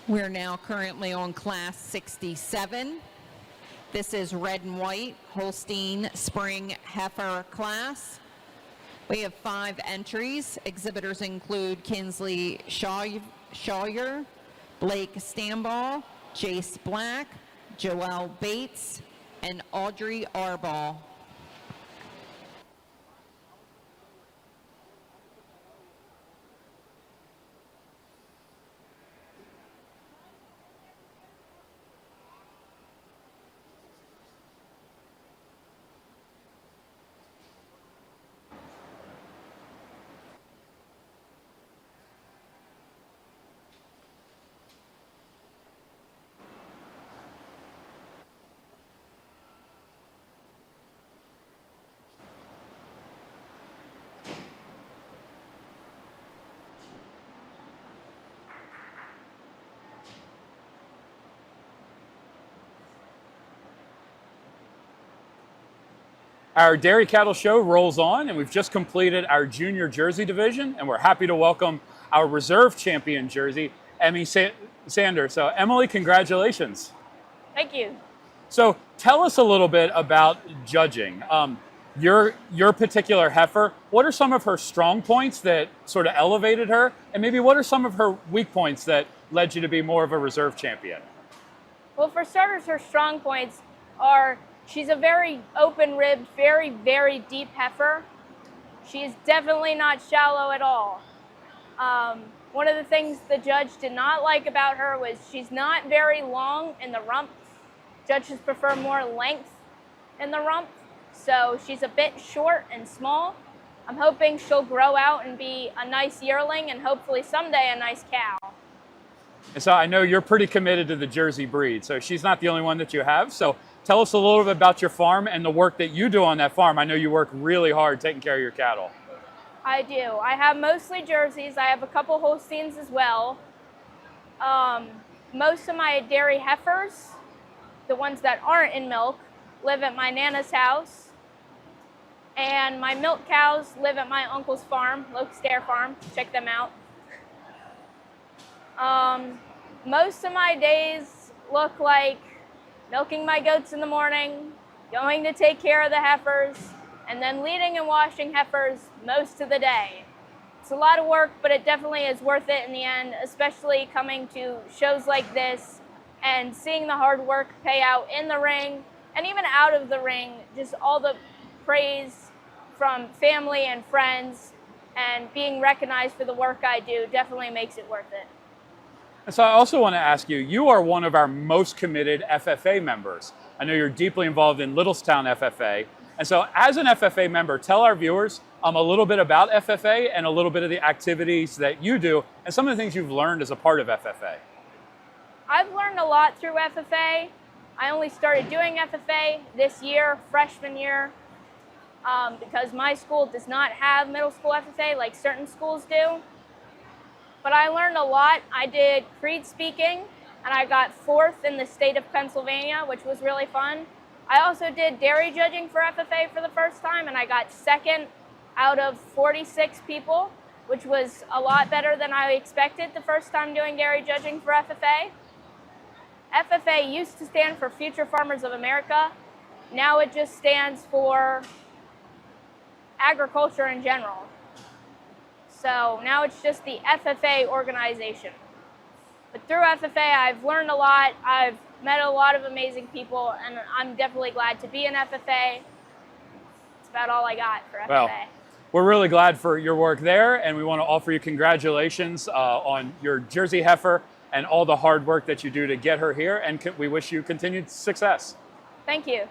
We're now currently on class 67. This is red and white Holstein Spring Heifer class. We have 5 entries. Exhibitors include Kinsley Shawyer, Blake Stamball, Jace Black, Joelle Bates, and Audrey Arball. Our Dairy Cattle Show rolls on, and we've just completed our junior jersey division, and we're happy to welcome our reserve champion jersey, Emmy Sanders. So, Emily, congratulations. Thank you. So, tell us a little bit about judging. Your particular heifer, what are some of her strong points that sort of elevated her, and maybe what are some of her weak points that led you to be more of a reserve champion? Well, for starters, her strong points are she's a very open-ribbed, very, very deep heifer. She is definitely not shallow at all. One of the things the judge did not like about her was she's not very long in the rump. Judges prefer more length in the rump, so she's a bit short and small. I'm hoping she'll grow out and be a nice yearling and hopefully someday a nice cow. And so I know you're pretty committed to the Jersey breed, so she's not the only one that you have. So tell us a little bit about your farm and the work that you do on that farm. I know you work really hard taking care of your cattle. I do. I have mostly Jerseys. I have a couple Holsteins as well. Most of my dairy heifers, the ones that aren't in milk, live at my Nana's house. And my milk cows live at my uncle's farm, Locust Dairy Farm. Check them out. Most of my days look like milking my goats in the morning, going to take care of the heifers, and then leading and washing heifers most of the day. It's a lot of work, but it definitely is worth it in the end, especially coming to shows like this and seeing the hard work pay out in the ring and even out of the ring. Just all the praise from family and friends and being recognized for the work I do definitely makes it worth it. And so I also want to ask you, you are one of our most committed FFA members. I know you're deeply involved in Littlestown FFA. And so as an FFA member, tell our viewers a little bit about FFA and a little bit of the activities that you do and some of the things you've learned as a part of FFA. I've learned a lot through FFA. I only started doing FFA this year, freshman year, because my school does not have middle school FFA like certain schools do. But I learned a lot. I did creed speaking, and I got 4th in the state of Pennsylvania, which was really fun. I also did dairy judging for FFA for the first time, and I got 2nd out of 46 people, which was a lot better than I expected the first time doing dairy judging for FFA. FFA used to stand for Future Farmers of America. Now it just stands for agriculture in general. So now it's just the FFA organization. But through FFA, I've learned a lot. I've met a lot of amazing people, and I'm definitely glad to be in FFA. That's about all I got for FFA. Well, we're really glad for your work there, and we want to offer you congratulations on your Jersey heifer and all the hard work that you do to get her here, and we wish you continued success. Thank you.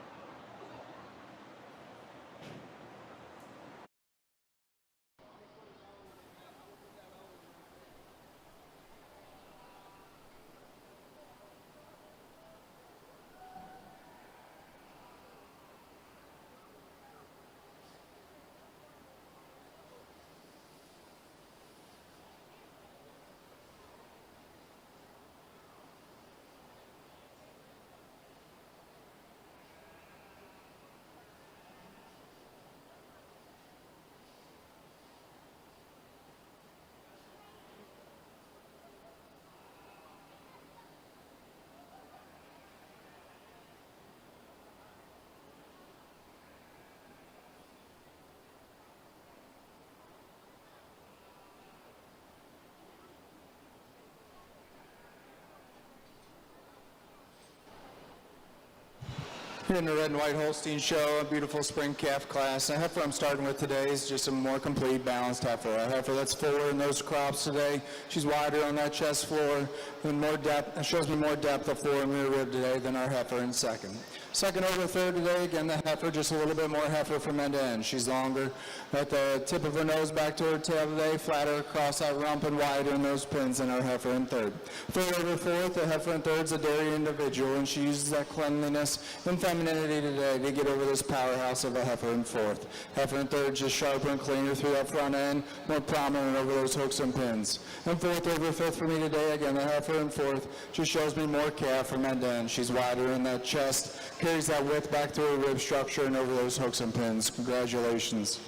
Here in the red and white Holstein show, a beautiful spring calf class. The heifer I'm starting with today is just a more complete, balanced heifer. A heifer that's fuller in those crops today. She's wider on that chest floor and more depth. It shows me more depth of floor and rear rib today than our heifer in second. Second over third today, again, the heifer just a little bit more heifer from end to end. She's longer at the tip of her nose back to her tail today, flatter across that rump and wider in those pins than our heifer in third. Third over fourth, the heifer in third's a dairy individual, and she uses that cleanliness and femininity today to get over this powerhouse of a heifer in fourth. Heifer in third just sharper and cleaner through that front end, more prominent over those hooks and pins. And fourth over fifth for me today, again, the heifer in fourth just shows me more calf from end to end. She's wider in that chest, carries that width back through her rib structure and over those hooks and pins. Congratulations.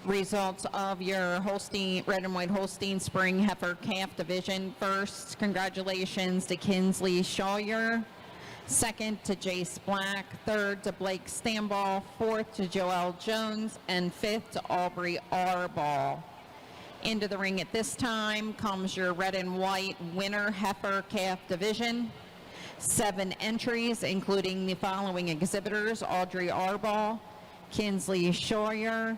Results of your Holstein, red and white Holstein spring heifer calf division. First, congratulations to Kinsley Shawyer. Second to Jace Black. Third to Blake Stamball. Fourth to Joelle Jones. And fifth to Aubrey Arball. Into the ring at this time comes your red and white winner heifer calf division. 7 entries, including the following exhibitors: Audrey Arball, Kinsley Shawyer,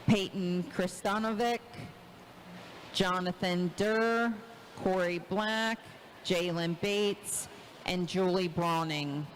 Peyton Kristanovic, Jonathan Durr, Corey Black, Jalen Bates, and Julie Browning.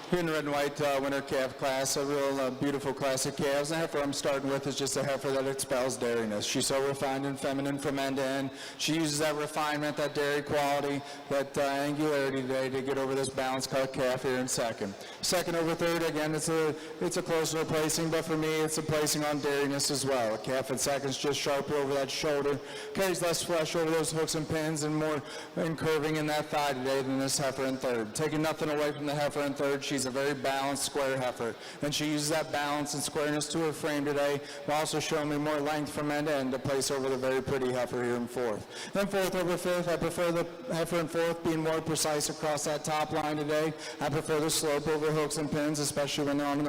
Here in the red and white winter calf class, a real beautiful class of calves. The heifer I'm starting with is just a heifer that expels dairiness. She's so refined and feminine from end to end. She uses that refinement, that dairy quality, that angularity today to get over this balanced cut calf here in second. Second over third, again, it's a closer placing, but for me, it's a placing on dairiness as well. A calf in second's just sharper over that shoulder, carries less flesh over those hooks and pins, and more in curving in that thigh today than this heifer in third. Taking nothing away from the heifer in third, she's a very balanced square heifer, and she uses that balance and squareness to her frame today, while also showing me more length from end to end to place over the very pretty heifer here in fourth. Then fourth over fifth, I prefer the heifer in fourth being more precise across that top line today. I prefer the slope over hooks and pins, especially when they're on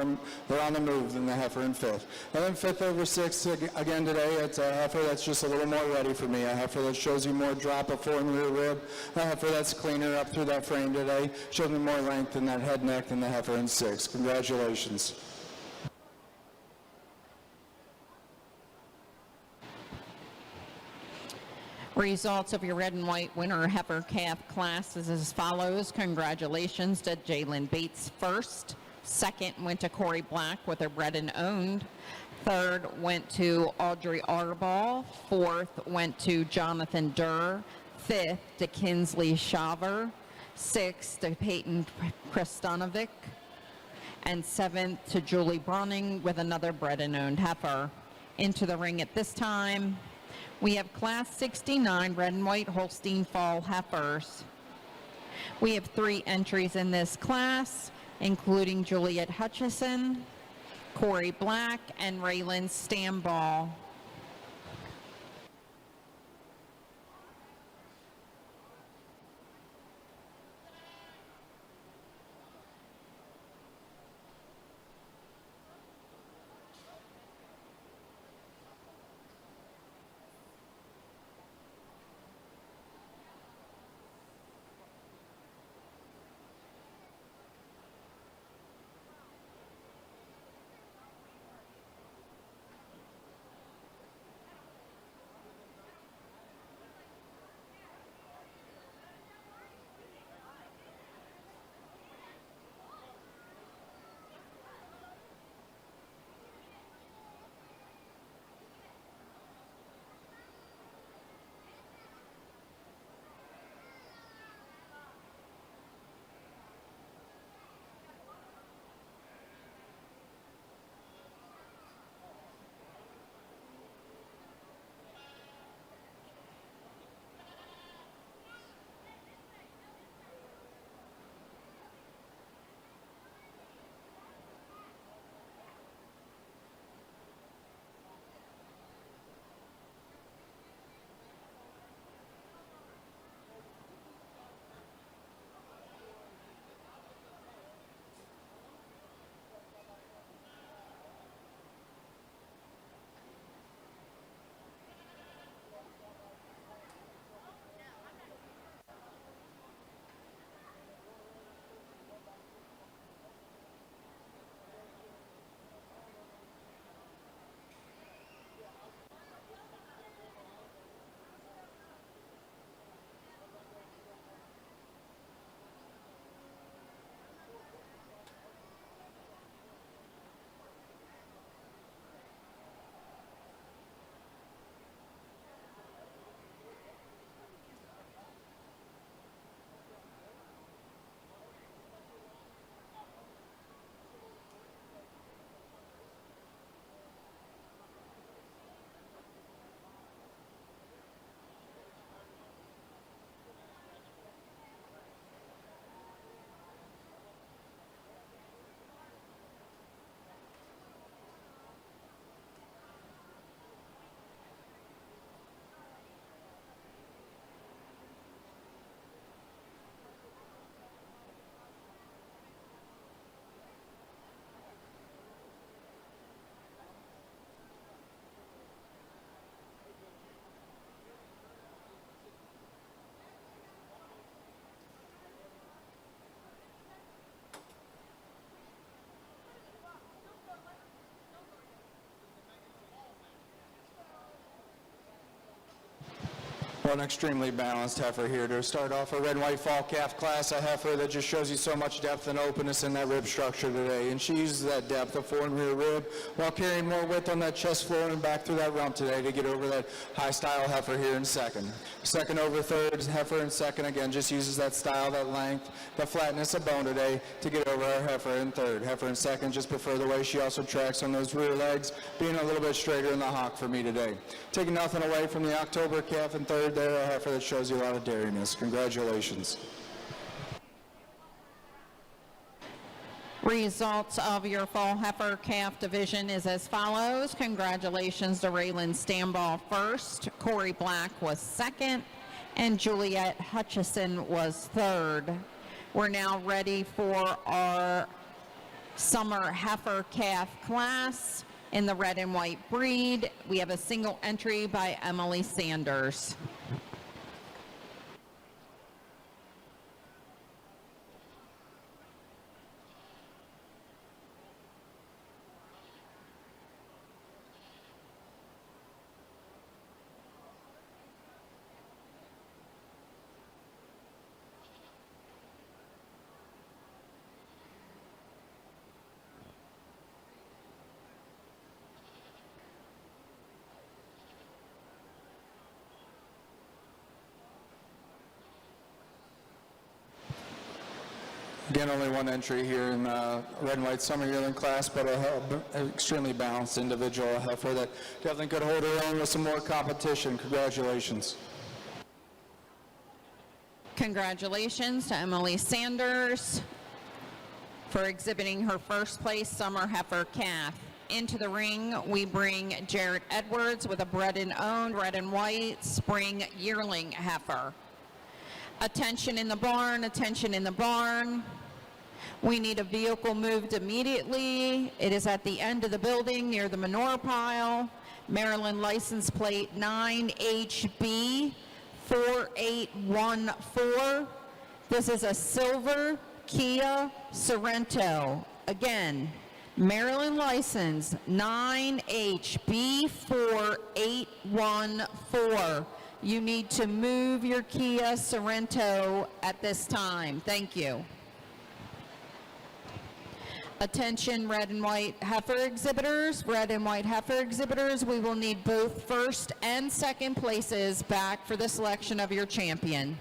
the move, than the heifer in fifth. And then fifth over sixth, again today, it's a heifer that's just a little more ready for me, a heifer that shows you more drop of fore and rear rib, a heifer that's cleaner up through that frame today, shows me more length in that head neck than the heifer in six. Congratulations. Results of your red and white winter heifer calf class is as follows. Congratulations to Jalen Bates first. Second went to Corey Black with a bred and owned. Third went to Audrey Arball. Fourth went to Jonathan Durr. Fifth to Kinsley Shaver. Sixth to Peyton Kristanovic. And seventh to Julie Browning with another bred and owned heifer. Into the ring at this time, we have Class 69 red and white Holstein Fall heifers. We have 3 entries in this class, including Juliet Hutchison, Corey Black, and Raylan Stamball. Well, an extremely balanced heifer here to start off a red and white fall calf class, a heifer that just shows you so much depth and openness in that rib structure today. And she uses that depth of fore and rear rib while carrying more width on that chest floor and back through that rump today to get over that high style heifer here in second. Second over third, heifer in second again just uses that style, that length, the flatness of bone today to get over our heifer in third. Heifer in second just prefer the way she also tracks on those rear legs, being a little bit straighter in the hock for me today. Taking nothing away from the October calf in third there, a heifer that shows you a lot of dairiness. Congratulations. Results of your fall heifer calf division is as follows. Congratulations to Raylan Stamball first, Corey Black was second, and Juliet Hutchison was third. We're now ready for our summer heifer calf class in the red and white breed. We have a single entry by Emily Sanders. Again, only one entry here in red and white summer yearling class, but an extremely balanced individual, a heifer that definitely could hold her own with some more competition. Congratulations. Congratulations to Emily Sanders for exhibiting her first place summer heifer calf. Into the ring, we bring Jarrett Edwards with a bred and owned red and white spring yearling heifer. Attention in the barn, attention in the barn. We need a vehicle moved immediately. It is at the end of the building near the manure pile. Maryland license plate 9HB 4814. This is a silver Kia Sorento. Again, Maryland license 9HB 4814. You need to move your Kia Sorento at this time. Thank you. Attention red and white heifer exhibitors. Red and white heifer exhibitors, we will need both first and second places back for the selection of your champion.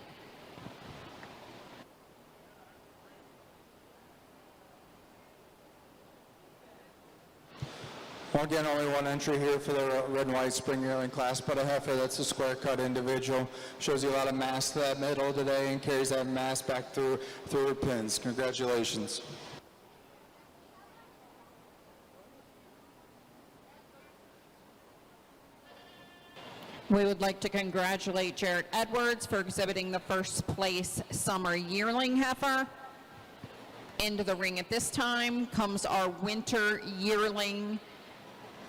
Well, again, only one entry here for the red and white spring yearling class, but a heifer that's a square cut individual. Shows you a lot of mass to that middle today and carries that mass back through her pins. Congratulations. We would like to congratulate Jarrett Edwards for exhibiting the first place summer yearling heifer. Into the ring at this time comes our winter yearling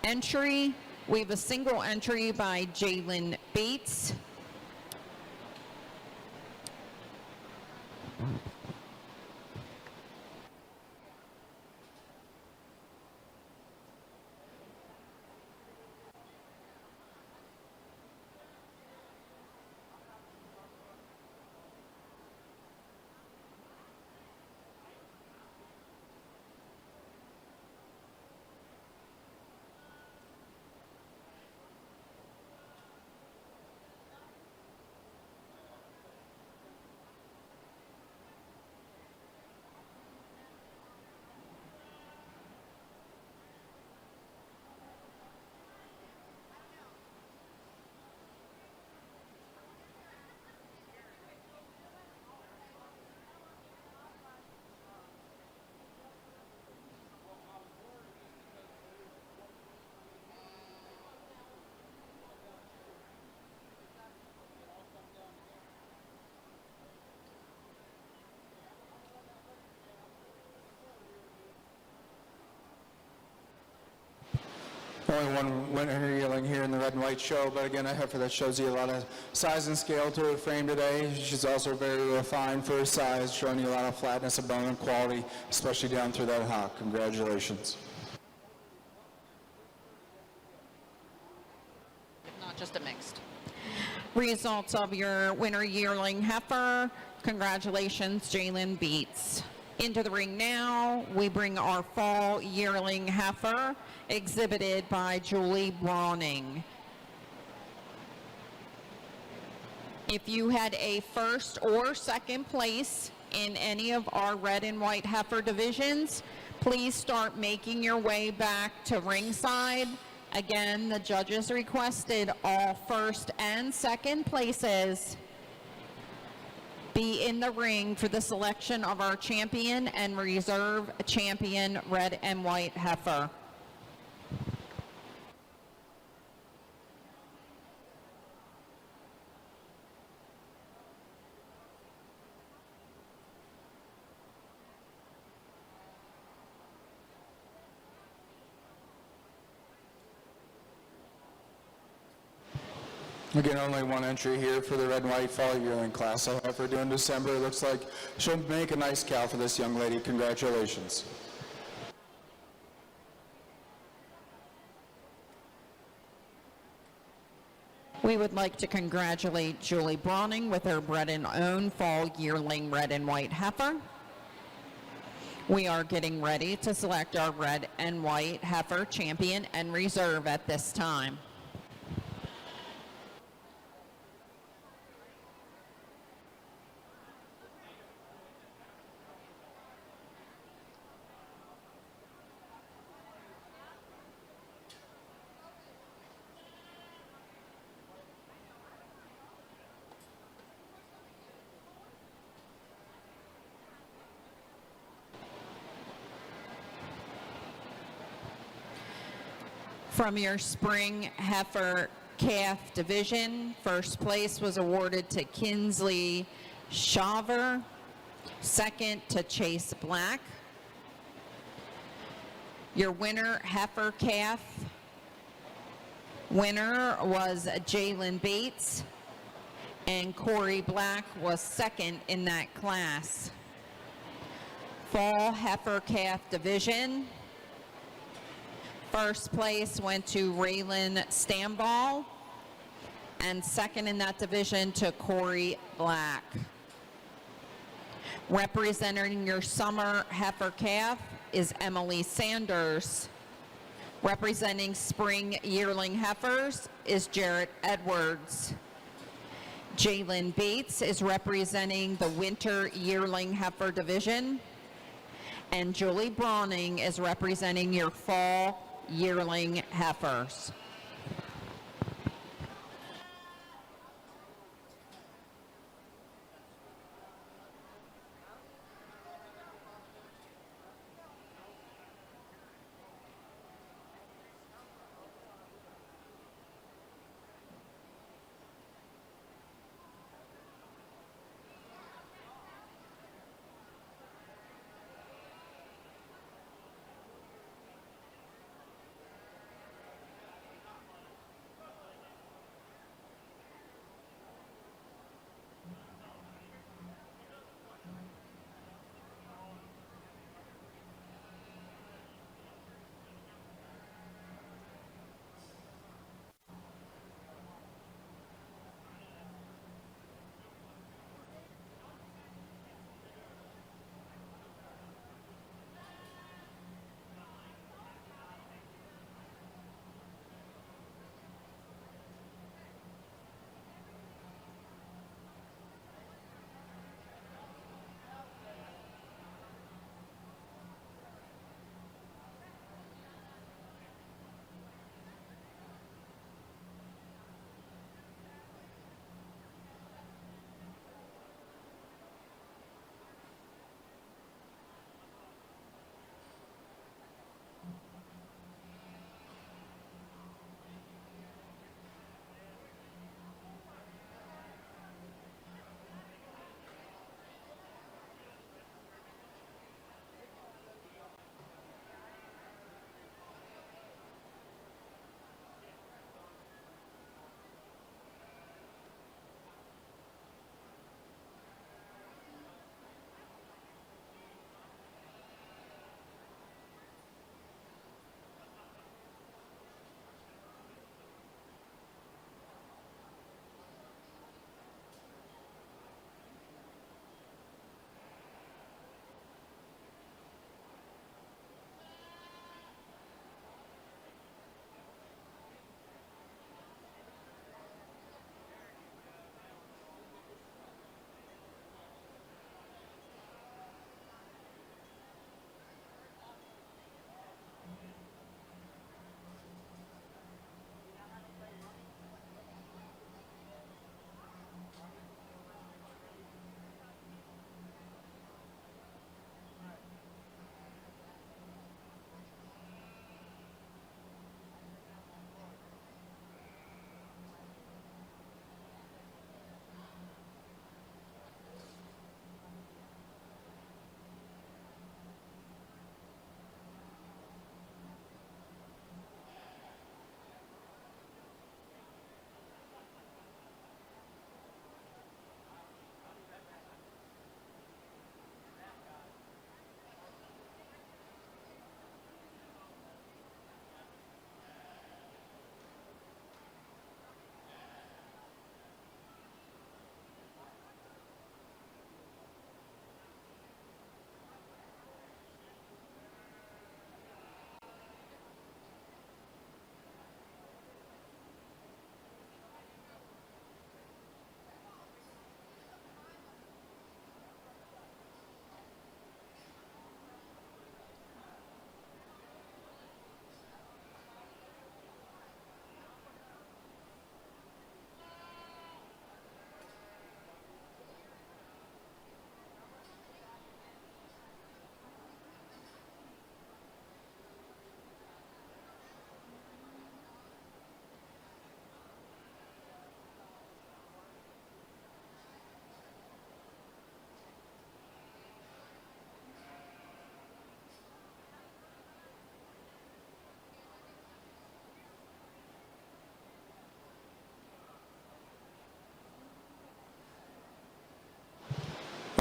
entry. We have a single entry by Jalen Bates. Only one winner yearling here in the red and white show, but again, a heifer that shows you a lot of size and scale to her frame today. She's also very refined for her size, showing you a lot of flatness of bone and quality, especially down through that hock. Congratulations. Not just a mixed. Results of your winter yearling heifer. Congratulations, Jalen Beats. Into the ring now, we bring our fall yearling heifer, exhibited by Julie Browning. If you had a first or second place in any of our red and white heifer divisions, please start making your way back to ringside. Again, the judges requested all first and second places be in the ring for the selection of our champion and reserve champion red and white heifer. Again, only one entry here for the red and white fall yearling class. I'll have her due in December. It looks like she'll make a nice cow for this young lady. Congratulations. We would like to congratulate Julie Browning with her bred and owned fall yearling red and white heifer. We are getting ready to select our red and white heifer champion and reserve at this time. From your spring heifer calf division, first place was awarded to Kinsley Shaver, second to Chase Black. Your winner heifer calf winner was Jalen Bates, and Corey Black was second in that class. Fall heifer calf division, first place went to Raylan Stamball, and second in that division to Corey Black. Representing your summer heifer calf is Emily Sanders. Representing spring yearling heifers is Jarrett Edwards. Jalen Bates is representing the winter yearling heifer division, and Julie Browning is representing your fall yearling heifers.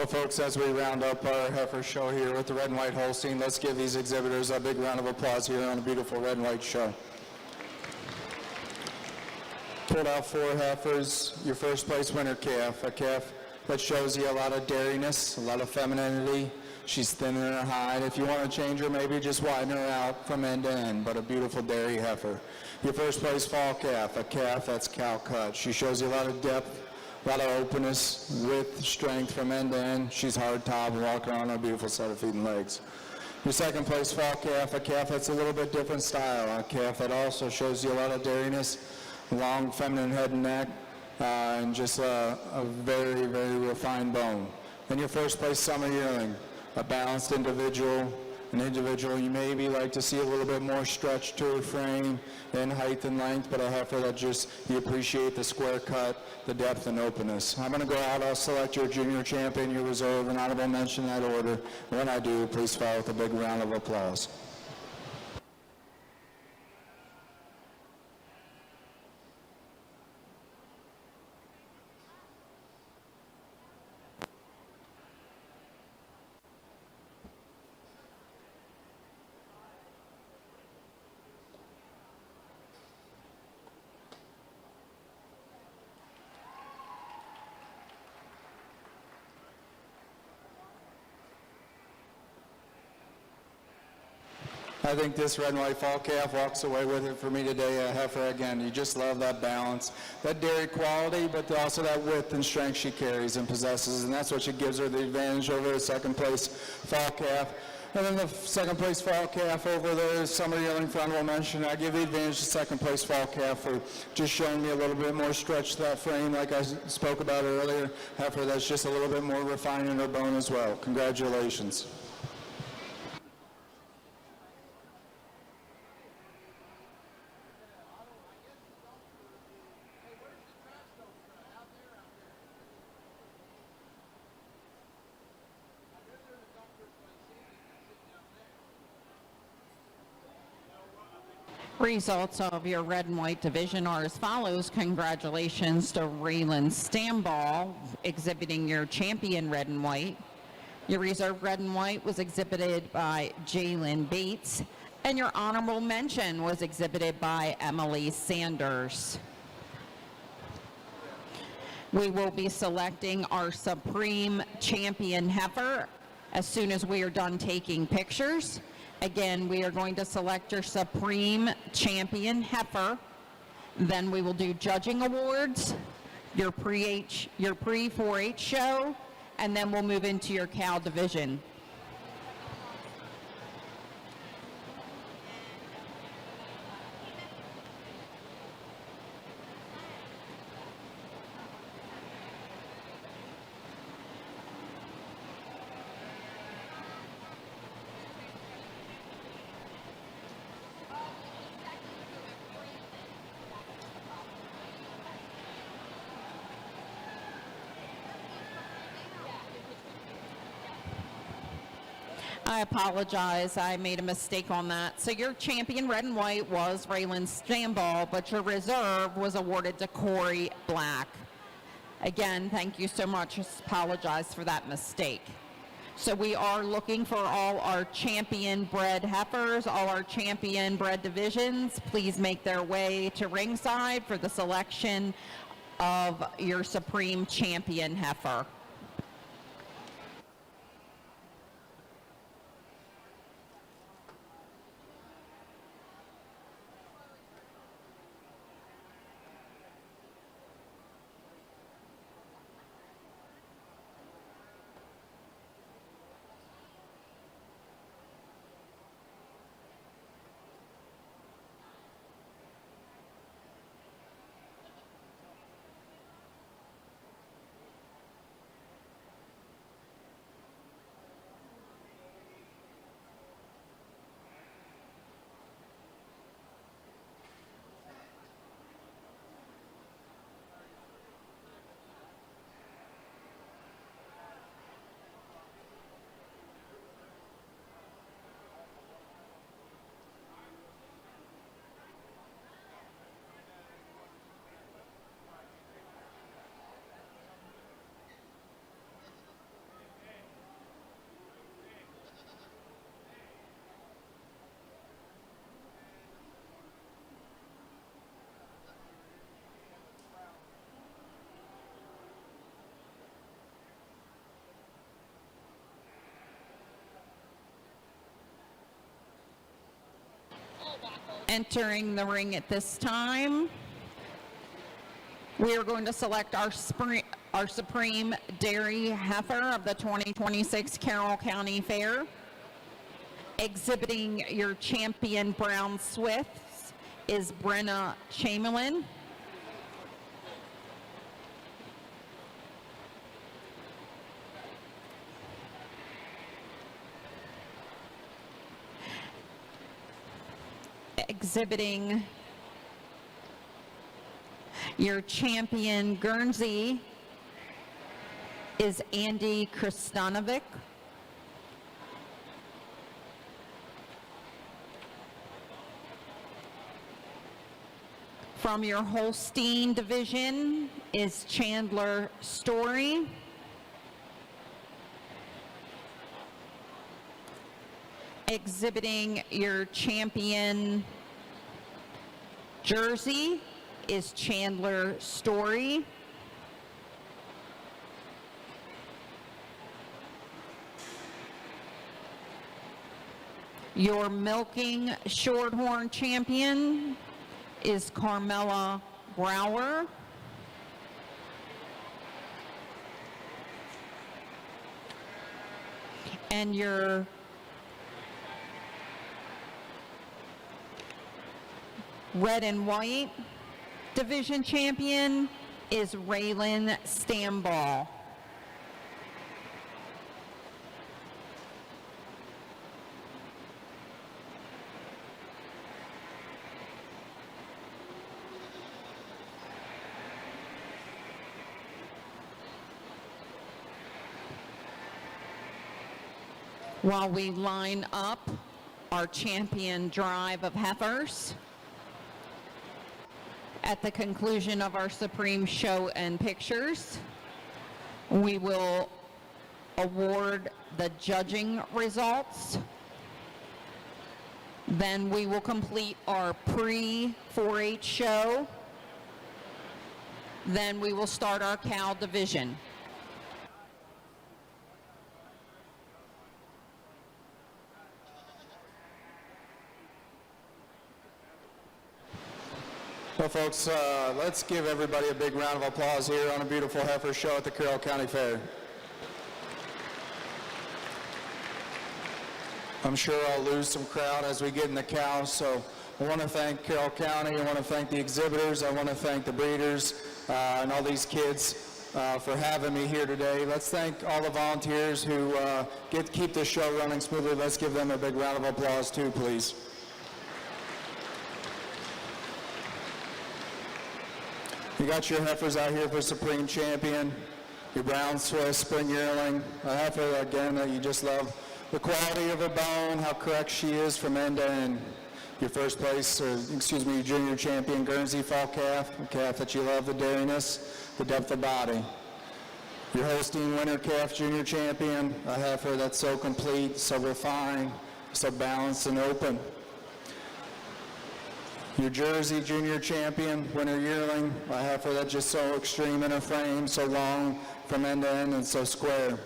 Well, folks, as we round up our heifer show here with the red and white Holstein, let's give these exhibitors a big round of applause here on a beautiful red and white show. Pulled out 4 heifers. Your first place winner calf, a calf that shows you a lot of dairiness, a lot of femininity. She's thin in her hide. If you want to change her, maybe just widen her out from end to end, but a beautiful dairy heifer. Your first place fall calf, a calf that's cow cut. She shows you a lot of depth, a lot of openness, width, strength from end to end. She's hard top and walking around on a beautiful set of feet and legs. Your second place fall calf, a calf that's a little bit different style, a calf that also shows you a lot of dairiness, long feminine head and neck, and just a very, very refined bone. Then your first place summer yearling, a balanced individual, an individual you maybe like to see a little bit more stretch to her frame in height and length, but a heifer that just, you appreciate the square cut, the depth and openness. I'm going to go out, I'll select your junior champion, your reserve, and honorable mention in that order. When I do, please follow with a big round of applause. I think this red and white fall calf walks away with it for me today, a heifer again. You just love that balance, that dairy quality, but also that width and strength she carries and possesses, and that's what she gives her the advantage over the second place fall calf. And then the second place fall calf over there is summer yearling for honorable mention. I give the advantage to second place fall calf for just showing me a little bit more stretch to that frame like I spoke about earlier. Heifer that's just a little bit more refined in her bone as well. Congratulations. Results of your red and white division are as follows. Congratulations to Raylan Stamball, exhibiting your champion red and white. Your reserve red and white was exhibited by Jalen Bates, and your honorable mention was exhibited by Emily Sanders. We will be selecting our Supreme Champion heifer as soon as we are done taking pictures. Again, we are going to select your Supreme Champion heifer. Then we will do judging awards, your pre-4-H show, and then we'll move into your cow division. I apologize, I made a mistake on that. So your champion red and white was Raylan Stamball, but your reserve was awarded to Corey Black. Again, thank you so much. Apologize for that mistake. So we are looking for all our champion bred heifers, all our champion bred divisions. Please make their way to ringside for the selection of your Supreme Champion heifer. Entering the ring at this time, we are going to select our Supreme Dairy Heifer of the 2026 Carroll County Fair. Exhibiting your champion brown Swifts is Brenna Chamberlain. Exhibiting your champion Guernsey is Andy Kristanovic. From your Holstein division is Chandler Story. Exhibiting your champion Jersey is Chandler Story. Your milking Shorthorn champion is Carmela Brower. And your red and white division champion is Raylan Stamball. While we line up our champion drive of heifers, at the conclusion of our Supreme Show and Pictures, we will award the judging results. Then we will complete our pre-4-H show. Then we will start our cow division. Well, folks, let's give everybody a big round of applause here on a beautiful heifer show at the Carroll County Fair. I'm sure I'll lose some crowd as we get in the cows, so I want to thank Carroll County, I want to thank the exhibitors, I want to thank the breeders and all these kids for having me here today. Let's thank all the volunteers who keep this show running smoothly. Let's give them a big round of applause too, please. You got your heifers out here for Supreme Champion, your brown Swiss spring yearling, a heifer again that you just love. The quality of her bone, how correct she is from end to end. Your first place, your junior champion Guernsey fall calf, a calf that you love, the dairiness, the depth of body. Your Holstein winter calf junior champion, a heifer that's so complete, so refined, so balanced and open. Your Jersey junior champion, winter yearling, a heifer that's just so extreme in her frame, so long from end to end and so square.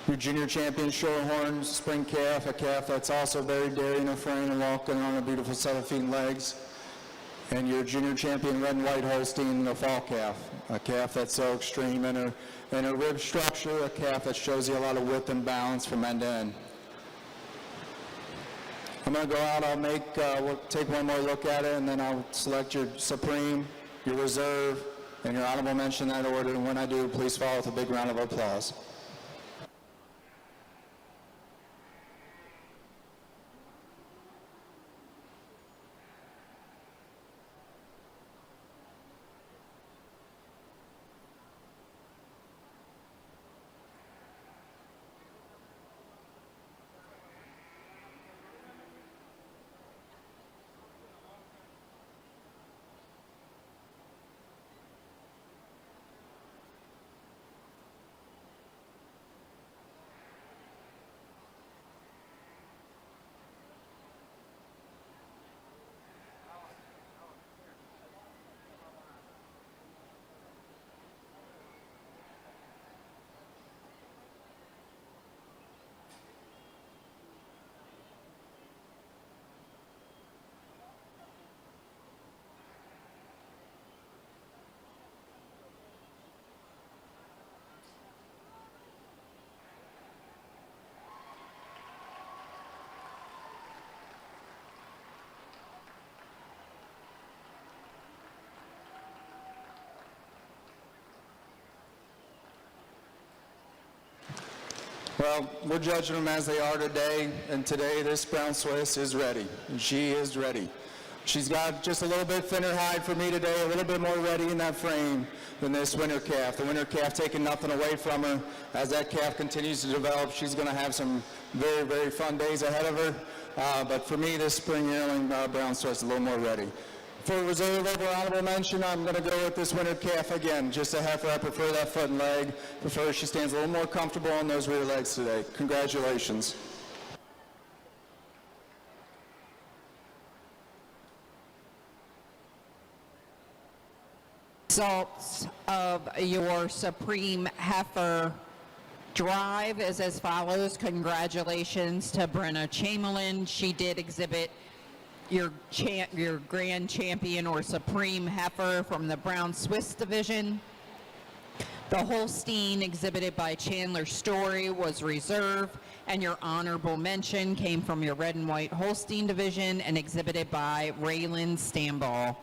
Your junior champion Shorthorn spring calf, a calf that's also very dairy in her frame and walking on a beautiful set of feet and legs. And your junior champion red and white Holstein, the fall calf, a calf that's so extreme in her rib structure, a calf that shows you a lot of width and balance from end to end. I'm going to go out, we'll take one more look at it, and then I'll select your Supreme, your Reserve, and your Honorable Mention in that order. And when I do, please follow with a big round of applause. Well, we're judging them as they are today, and today this brown Swiss is ready. She is ready. She's got just a little bit thinner hide for me today, a little bit more ready in that frame than this winter calf. The winter calf taking nothing away from her. As that calf continues to develop, she's going to have some very, very fun days ahead of her. But for me, this spring yearling brown Swiss is a little more ready. For reserve over honorable mention, I'm going to go with this winter calf again. Just a heifer, I prefer that foot and leg. Prefer she stands a little more comfortable on those rear legs today. Congratulations. Results of your Supreme Heifer drive is as follows. Congratulations to Brenna Chamberlain. She did exhibit your grand champion or Supreme Heifer from the Brown Swiss division. The Holstein exhibited by Chandler Story was reserve, and your honorable mention came from your red and white Holstein division and exhibited by Raylan Stamball.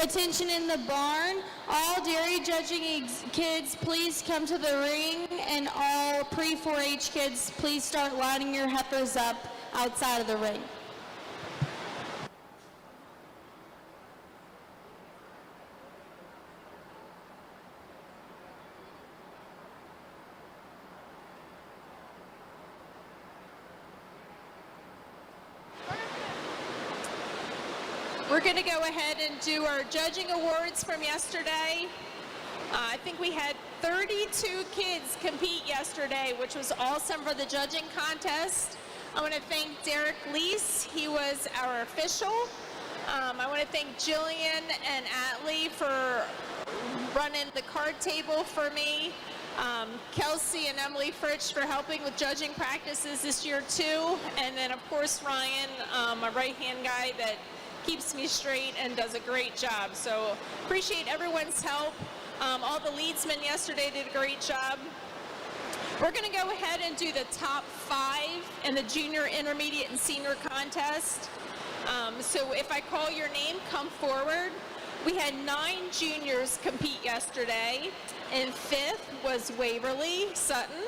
Attention in the barn. All dairy judging kids, please come to the ring, and all pre-4-H kids, please start lining your heifers up outside of the ring. We're going to go ahead and do our judging awards from yesterday. I think we had 32 kids compete yesterday, which was awesome for the judging contest. I want to thank Derek Leese. He was our official. I want to thank Jillian and Atlee for running the card table for me. Kelsey and Emily Fritsch for helping with judging practices this year too. And then of course Ryan, my right-hand guy that keeps me straight and does a great job. So appreciate everyone's help. All the leadsmen yesterday did a great job. We're going to go ahead and do the top 5 in the junior, intermediate, and senior contest. So if I call your name, come forward. We had 9 juniors compete yesterday. In 5th was Waverly Sutton.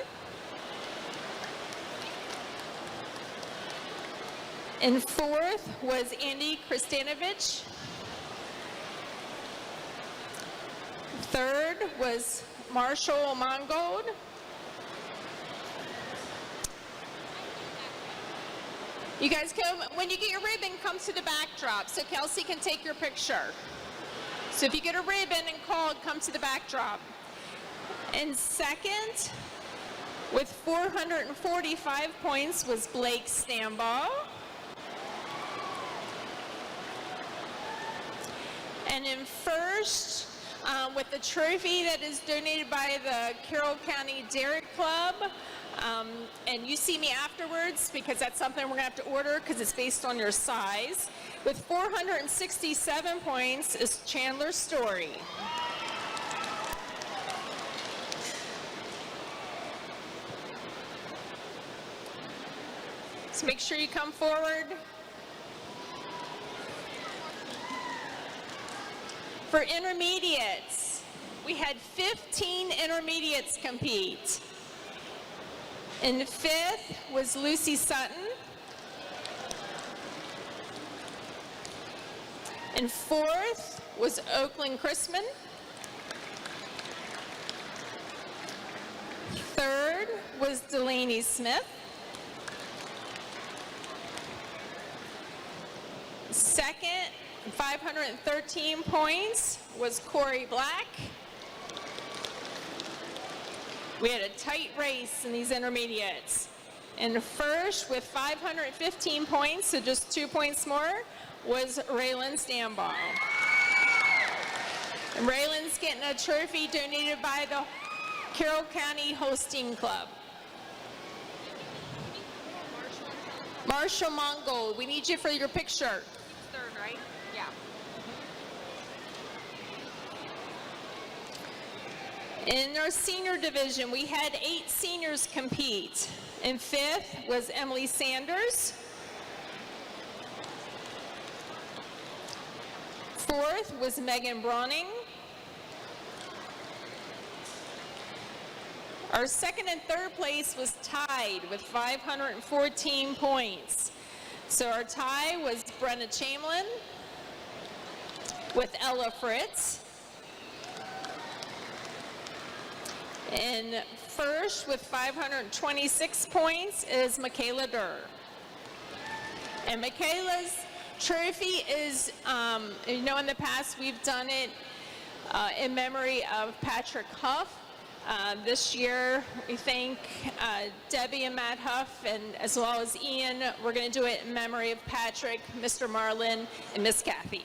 In 4th was Andy Kristanovich. 3rd was Marshall Mongold. You guys come, when you get your ribbon, come to the backdrop so Kelsey can take your picture. So if you get a ribbon and called, come to the backdrop. And 2nd, with 445 points, was Blake Stambaugh. And in 1st, with the trophy that is donated by the Carroll County Dairy Club, and you see me afterwards because that's something we're going to have to order because it's based on your size. With 467 points is Chandler Story. So make sure you come forward. For intermediates, we had 15 intermediates compete. In 5th was Lucy Sutton. In 4th was Oakland Chrisman. 3rd was Delaney Smith. 2nd, 513 points was Corey Black. We had a tight race in these intermediates. And 1st with 515 points, so just 2 points more, was Raylan Stambaugh. And Raylan's getting a trophy donated by the Carroll County Hosting Club. Marshall Mongold, we need you for your picture. 3rd, right? Yeah. In our senior division, we had 8 seniors compete. In 5th was Emily Sanders. 4th was Megan Brawning. Our 2nd and 3rd place was tied with 514 points. So our tie was Brenna Chamberlain with Ella Fritz. And 1st with 526 points is Michaela Durr. And Michaela's trophy is, you know, in the past we've done it in memory of Patrick Huff. This year we thank Debbie and Matt Huff, and as well as Ian. We're going to do it in memory of Patrick, Mr. Marlin, and Miss Kathy.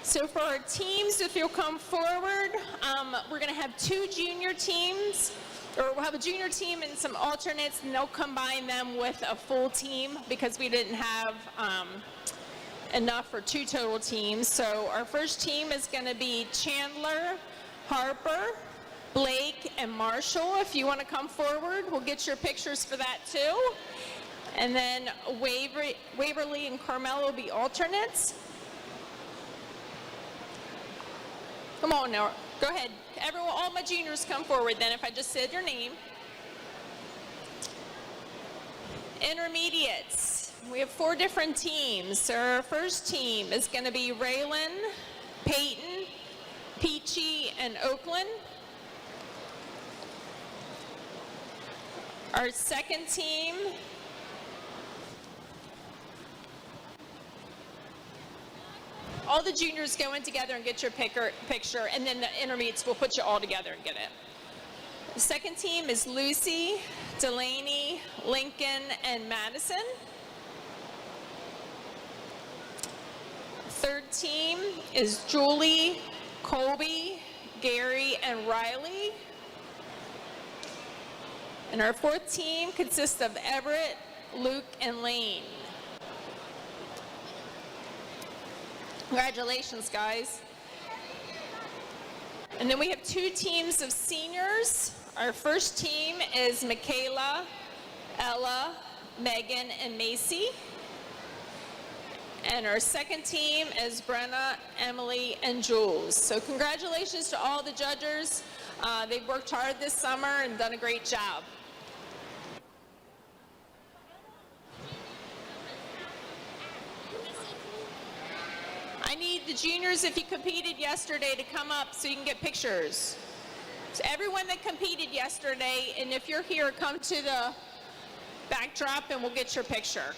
So for our teams, if you'll come forward, we're going to have 2 junior teams, or we'll have a junior team and some alternates, and they'll combine them with a full team because we didn't have enough for 2 total teams. So our first team is going to be Chandler, Harper, Blake, and Marshall. If you want to come forward, we'll get your pictures for that too. And then Waverly and Carmel will be alternates. Come on now, go ahead. Everyone, all my juniors come forward then if I just said your name. Intermediates, we have 4 different teams. So our first team is going to be Raylan, Peyton, Peachy, and Oakland. Our second team all the juniors go in together and get your picture, and then the intermediates will put you all together and get it. The second team is Lucy, Delaney, Lincoln, and Madison. Third team is Julie, Colby, Gary, and Riley. And our fourth team consists of Everett, Luke, and Lane. Congratulations, guys. And then we have 2 teams of seniors. Our first team is Michaela, Ella, Megan, and Macy. And our second team is Brenna, Emily, and Jules. So congratulations to all the judges. They've worked hard this summer and done a great job. I need the juniors, if you competed yesterday, to come up so you can get pictures. So everyone that competed yesterday, and if you're here, come to the backdrop and we'll get your picture.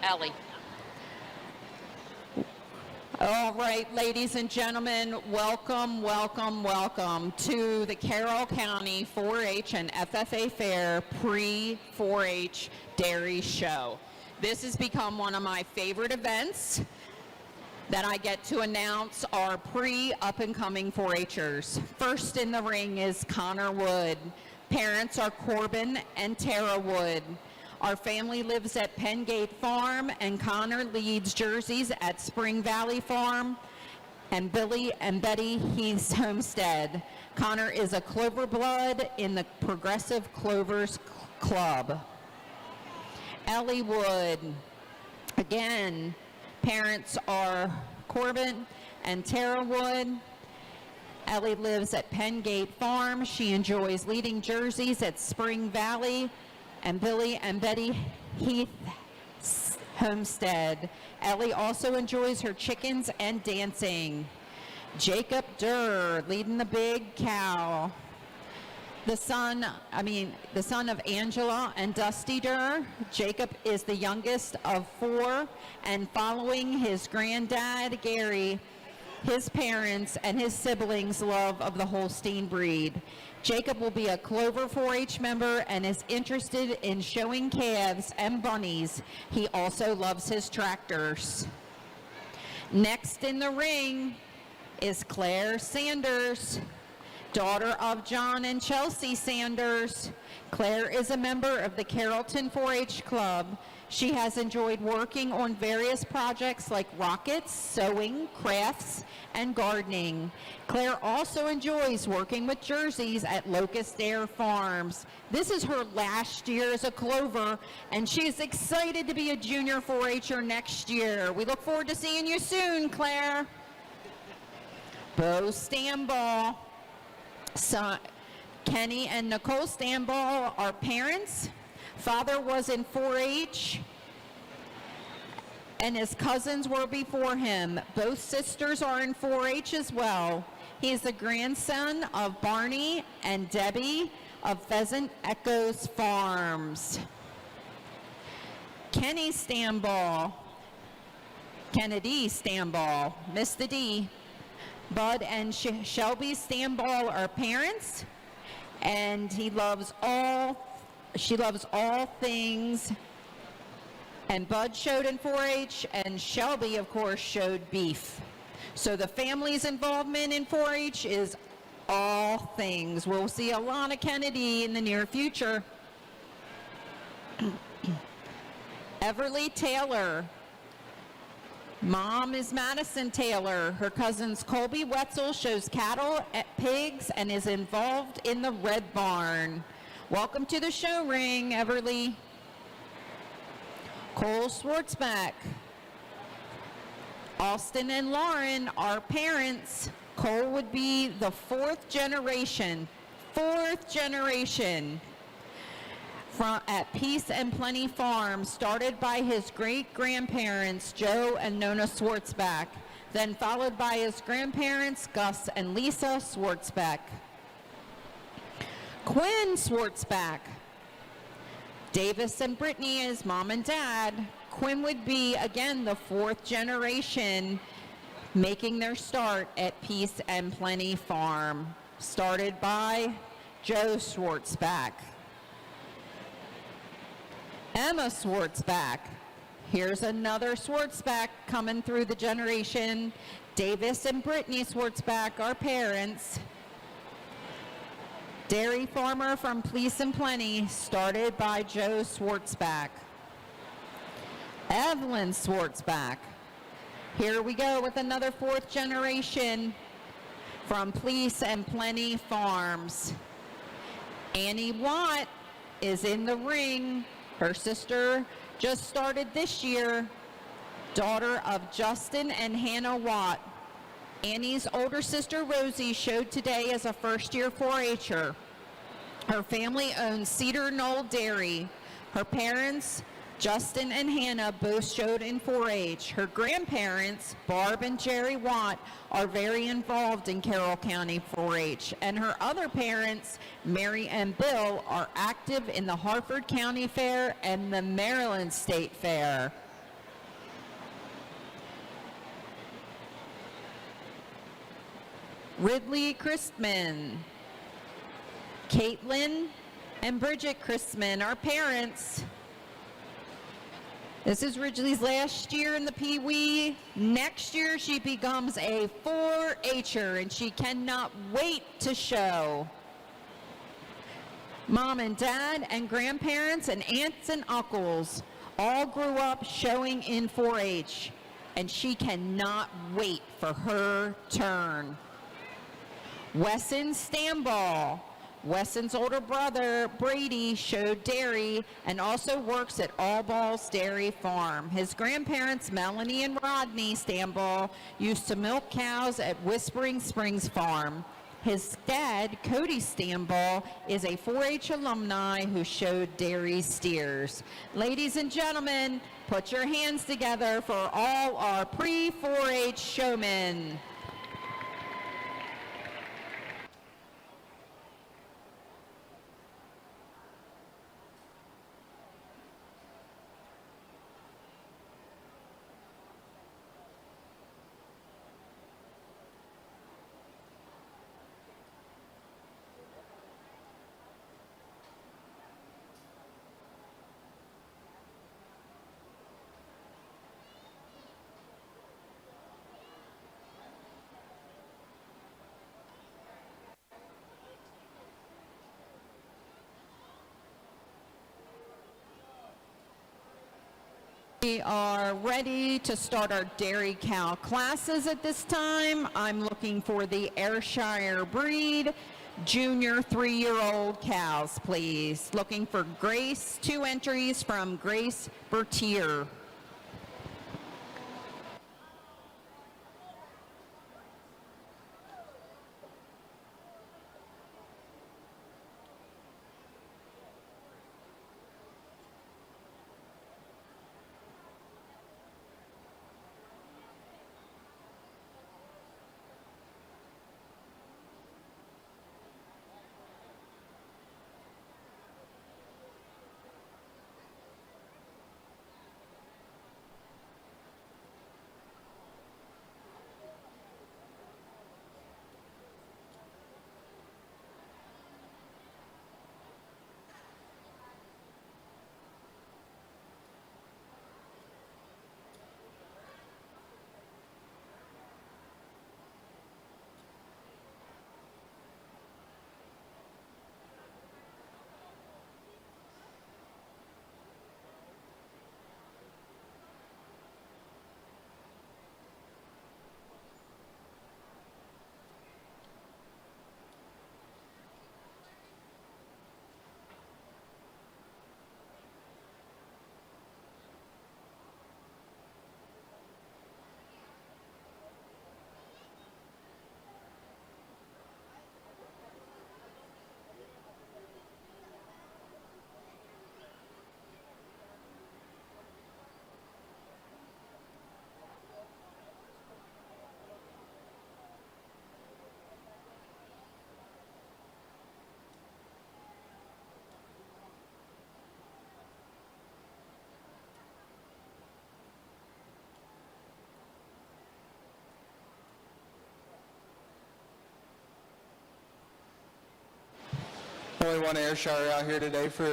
Ellie. All right, ladies and gentlemen, welcome, welcome, welcome to the Carroll County 4-H and FFA Fair pre-4-H Dairy Show. This has become one of my favorite events that I get to announce our pre-up-and-coming 4-Hers. First in the ring is Connor Wood. Parents are Corbin and Tara Wood. Our family lives at Penn Gate Farm, and Connor leads jerseys at Spring Valley Farm, and Billy and Betty Heath's Homestead. Connor is a Clover Blood in the Progressive Clovers Club. Ellie Wood, again, parents are Corbin and Tara Wood. Ellie lives at Penn Gate Farm. She enjoys leading jerseys at Spring Valley, and Billy and Betty Heath's Homestead. Ellie also enjoys her chickens and dancing. Jacob Durr leading the big cow. The son of Angela and Dusty Durr. Jacob is the youngest of 4, and following his granddad, Gary, his parents and his siblings' love of the Holstein breed. Jacob will be a Clover 4-H member and is interested in showing calves and bunnies. He also loves his tractors. Next in the ring is Claire Sanders, daughter of John and Chelsea Sanders. Claire is a member of the Carrollton 4-H Club. She has enjoyed working on various projects like rockets, sewing, crafts, and gardening. Claire also enjoys working with jerseys at Locust Air Farms. This is her last year as a Clover, and she is excited to be a junior 4-H'er next year. We look forward to seeing you soon, Claire. Bo Stamball. Kenny and Nicole Stamball are parents. Father was in 4-H, and his cousins were before him. Both sisters are in 4-H as well. He is the grandson of Barney and Debbie of Pheasant Echoes Farms. Kennedy Stamball, missed the D. Bud and Shelby Stamball are parents, and she loves all things. And Bud showed in 4-H, and Shelby, of course, showed beef. So the family's involvement in 4-H is all things. We'll see a lot of Kennedy in the near future. Everly Taylor. Mom is Madison Taylor. Her cousins Colby Wetzel shows cattle, pigs, and is involved in the Red Barn. Welcome to the show ring, Everly. Cole Schwartzbeck. Austin and Lauren are parents. Cole would be the fourth generation at Peace and Plenty Farm, started by his great-grandparents, Joe and Nona Schwartzbeck, then followed by his grandparents, Gus and Lisa Schwartzbeck. Quinn Schwartzbeck. Davis and Brittany is mom and dad. Quinn would be, again, the fourth generation making their start at Peace and Plenty Farm, started by Joe Schwartzbeck. Emma Schwartzbeck. Here's another Schwartzbeck coming through the generation. Davis and Brittany Schwartzbeck are parents. Dairy farmer from Peace and Plenty, started by Joe Schwartzbeck. Evelyn Schwartzbeck. Here we go with another fourth generation from Peace and Plenty Farms. Annie Watt is in the ring. Her sister just started this year, daughter of Justin and Hannah Watt. Annie's older sister Rosie showed today as a first-year 4-H'er. Her family owns Cedar Knoll Dairy. Her parents, Justin and Hannah, both showed in 4-H. Her grandparents, Barb and Jerry Watt, are very involved in Carroll County 4-H. And her other parents, Mary and Bill, are active in the Harford County Fair and the Maryland State Fair. Ridley Christman. Caitlin and Bridget Christman are parents. This is Ridley's last year in the Pee Wee. Next year she becomes a 4-H'er and she cannot wait to show. Mom and dad and grandparents and aunts and uncles all grew up showing in 4-H, and she cannot wait for her turn. Wesson Stamball. Wesson's older brother, Brady, showed dairy and also works at All Balls Dairy Farm. His grandparents, Melanie and Rodney Stamball, used to milk cows at Whispering Springs Farm. His dad, Cody Stamball, is a 4-H alumni who showed dairy steers. Ladies and gentlemen, put your hands together for all our pre-4-H showmen. We are ready to start our dairy cow classes at this time. I'm looking for the Ayrshire breed, junior 3-year-old cows, please. Looking for Grace, 2 entries from Grace Bertier. Only one Ayrshire out here today for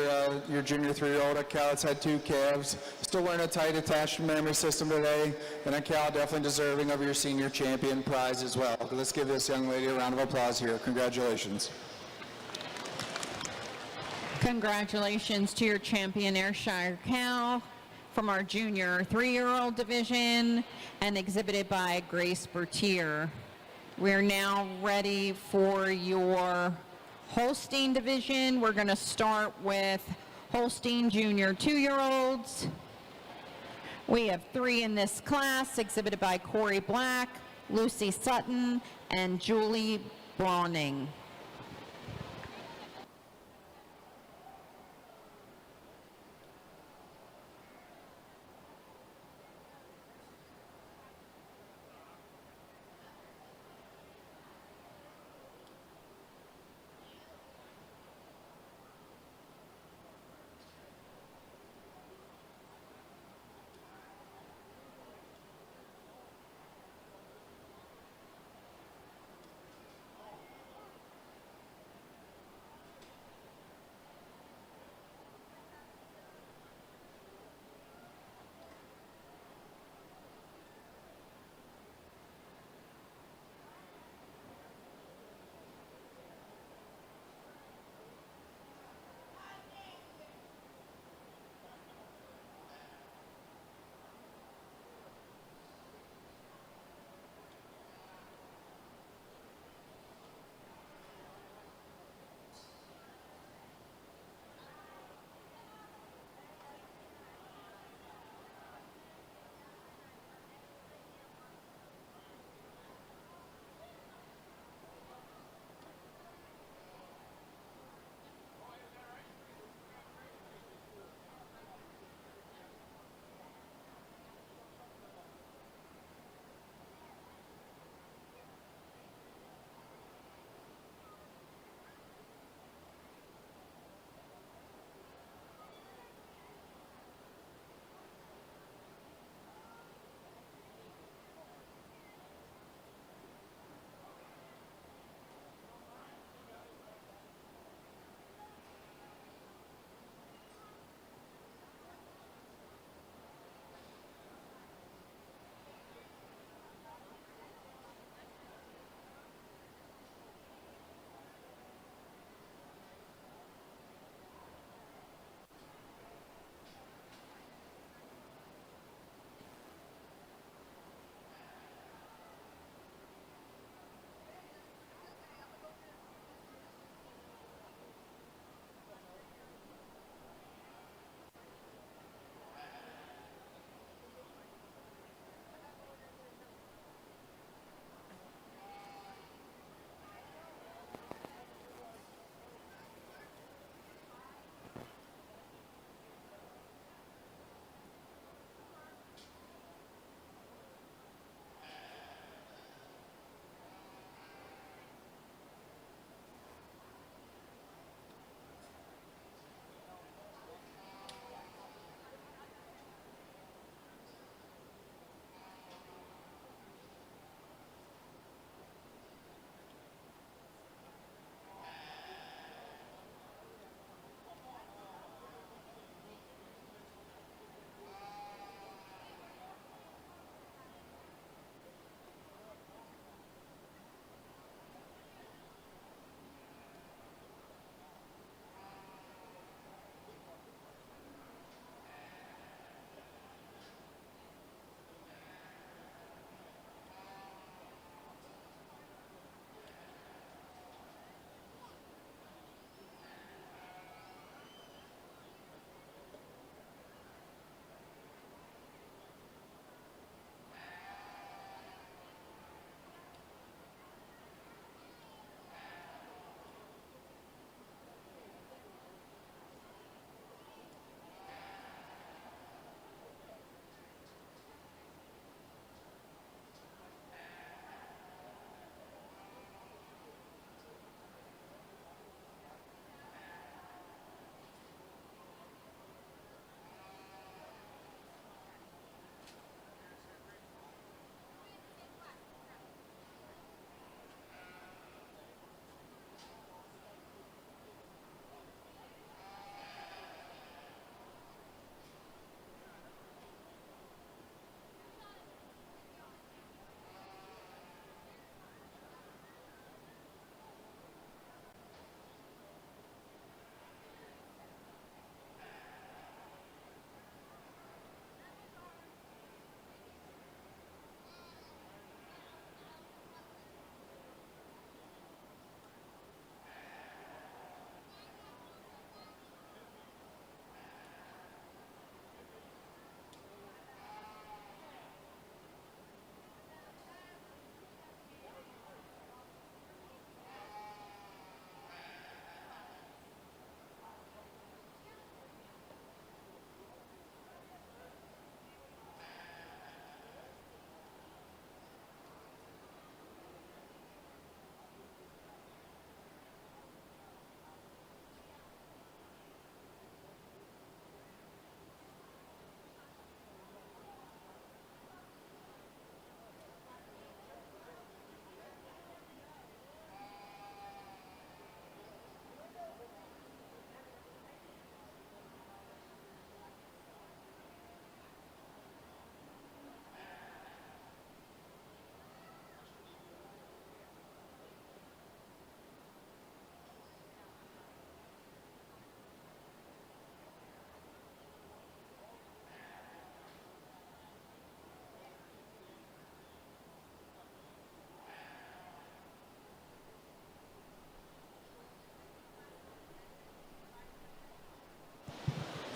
your junior 3-year-old. A cow that's had 2 calves. Still wearing a tight attached memory system today, and a cow definitely deserving of your senior champion prize as well. Let's give this young lady a round of applause here. Congratulations. Congratulations to your champion Ayrshire cow from our junior 3-year-old division and exhibited by Grace Bertier. We're now ready for your Holstein division. We're going to start with Holstein junior 2-year-olds. We have 3 in this class, exhibited by Corey Black, Lucy Sutton, and Julie Browning.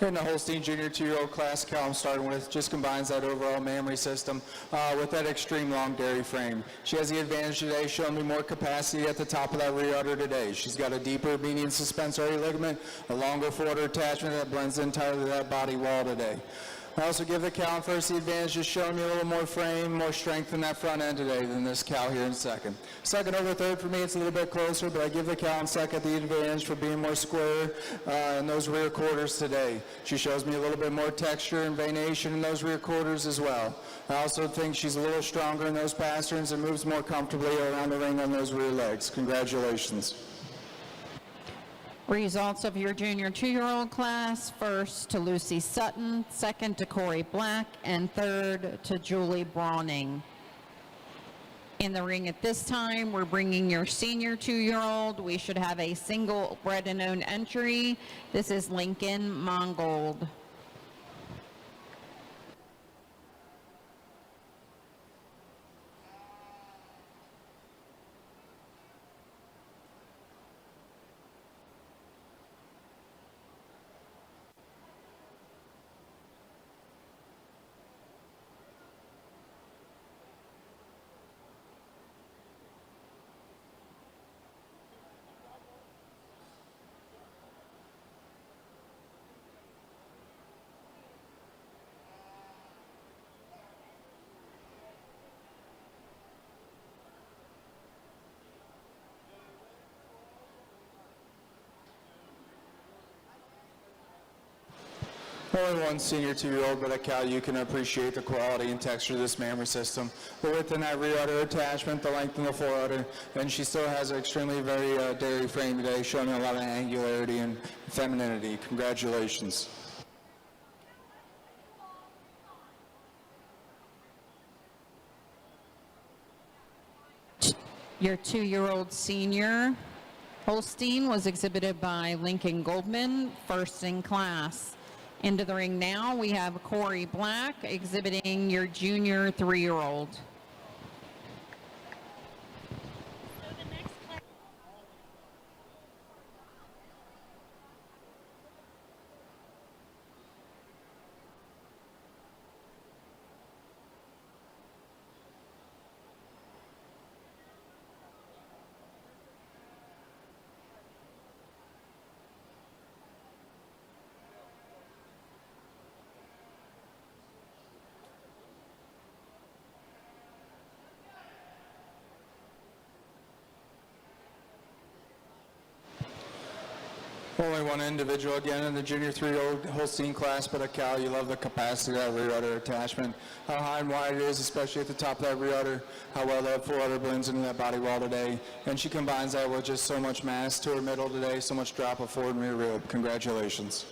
In the Holstein Junior 2-year-old class, Cal I'm starting with just combines that overall mammary system with that extreme long dairy frame. She has the advantage today, showing me more capacity at the top of that rear udder today. She's got a deeper median suspensory ligament, a longer forward attachment that blends entirely to that body wall today. I also give the cow in first the advantage, just showing me a little more frame, more strength in that front end today than this cow here in second. Second over third for me, it's a little bit closer, but I give the cow in second the advantage for being more square in those rear quarters today. She shows me a little bit more texture and venation in those rear quarters as well. I also think she's a little stronger in those pasterns and moves more comfortably around the ring on those rear legs. Congratulations. Results of your junior 2-year-old class: first to Lucy Sutton, second to Corey Black, and third to Julie Brawning. In the ring at this time, we're bringing your senior 2-year-old. We should have a single bred and owned entry. This is Lincoln Mongold. Only one senior 2-year-old, but at Cal you can appreciate the quality and texture of this mammary system. The width in that rear udder attachment, the length in the fore udder, and she still has an extremely very dairy frame today, showing a lot of angularity and femininity. Congratulations. Your 2-year-old senior Holstein was exhibited by Lincoln Goldman, first in class. Into the ring now, we have Corey Black exhibiting your junior 3-year-old. Only one individual again in the junior 3-year-old Holstein class, but at Cal you love the capacity of that rear udder attachment, how high and wide it is, especially at the top of that rear udder, how well that fore udder blends into that body wall today, and she combines that with just so much mass to her middle today, so much drop of forward and rear rib. Congratulations.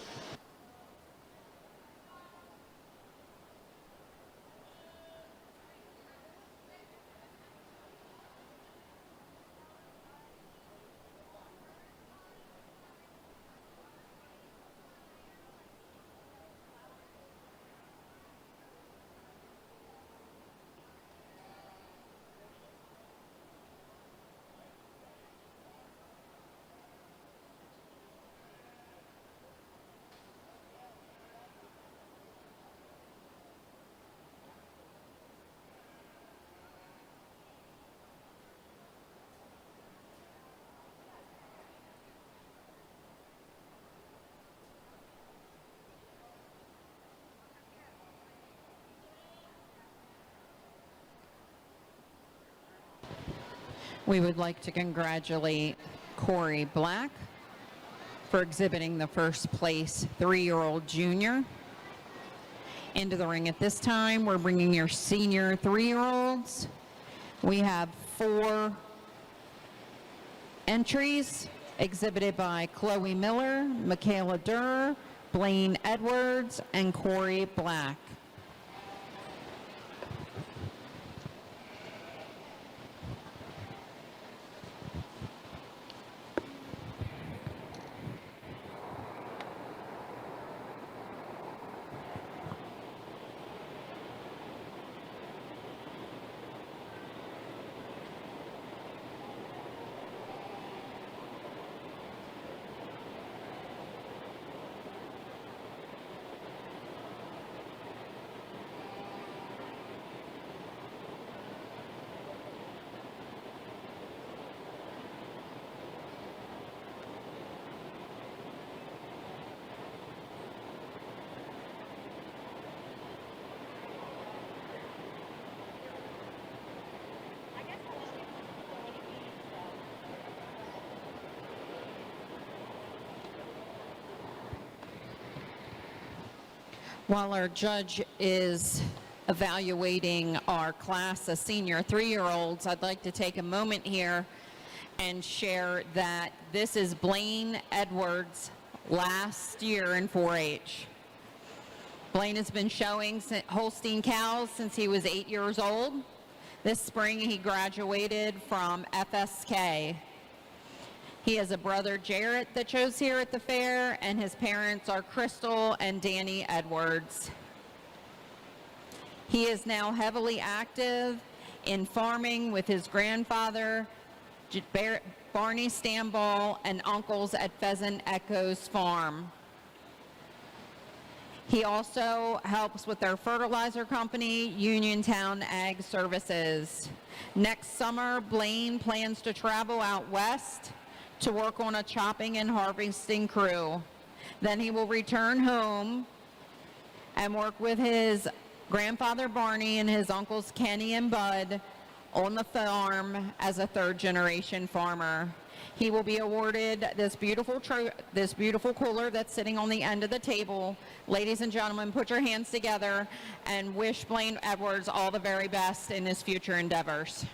We would like to congratulate Corey Black for exhibiting the first place 3-year-old junior. Into the ring at this time, we're bringing your senior 3-year-olds. We have 4 entries exhibited by Chloe Miller, Michaela Durr, Blaine Edwards, and Corey Black. While our judge is evaluating our class of senior 3-year-olds, I'd like to take a moment here and share that this is Blaine Edwards' last year in 4-H. Blaine has been showing Holstein cows since he was 8 years old. This spring he graduated from FSK. He has a brother, Jarrett, that shows here at the fair, and his parents are Crystal and Danny Edwards. He is now heavily active in farming with his grandfather, Barney Stamball, and uncles at Pheasant Echoes Farm. He also helps with their fertilizer company, Uniontown Ag Services. Next summer, Blaine plans to travel out west to work on a chopping and harvesting crew. Then he will return home and work with his grandfather Barney and his uncles Kenny and Bud on the farm as a third-generation farmer. He will be awarded this beautiful cooler that's sitting on the end of the table. Ladies and gentlemen, put your hands together and wish Blaine Edwards all the very best in his future endeavors.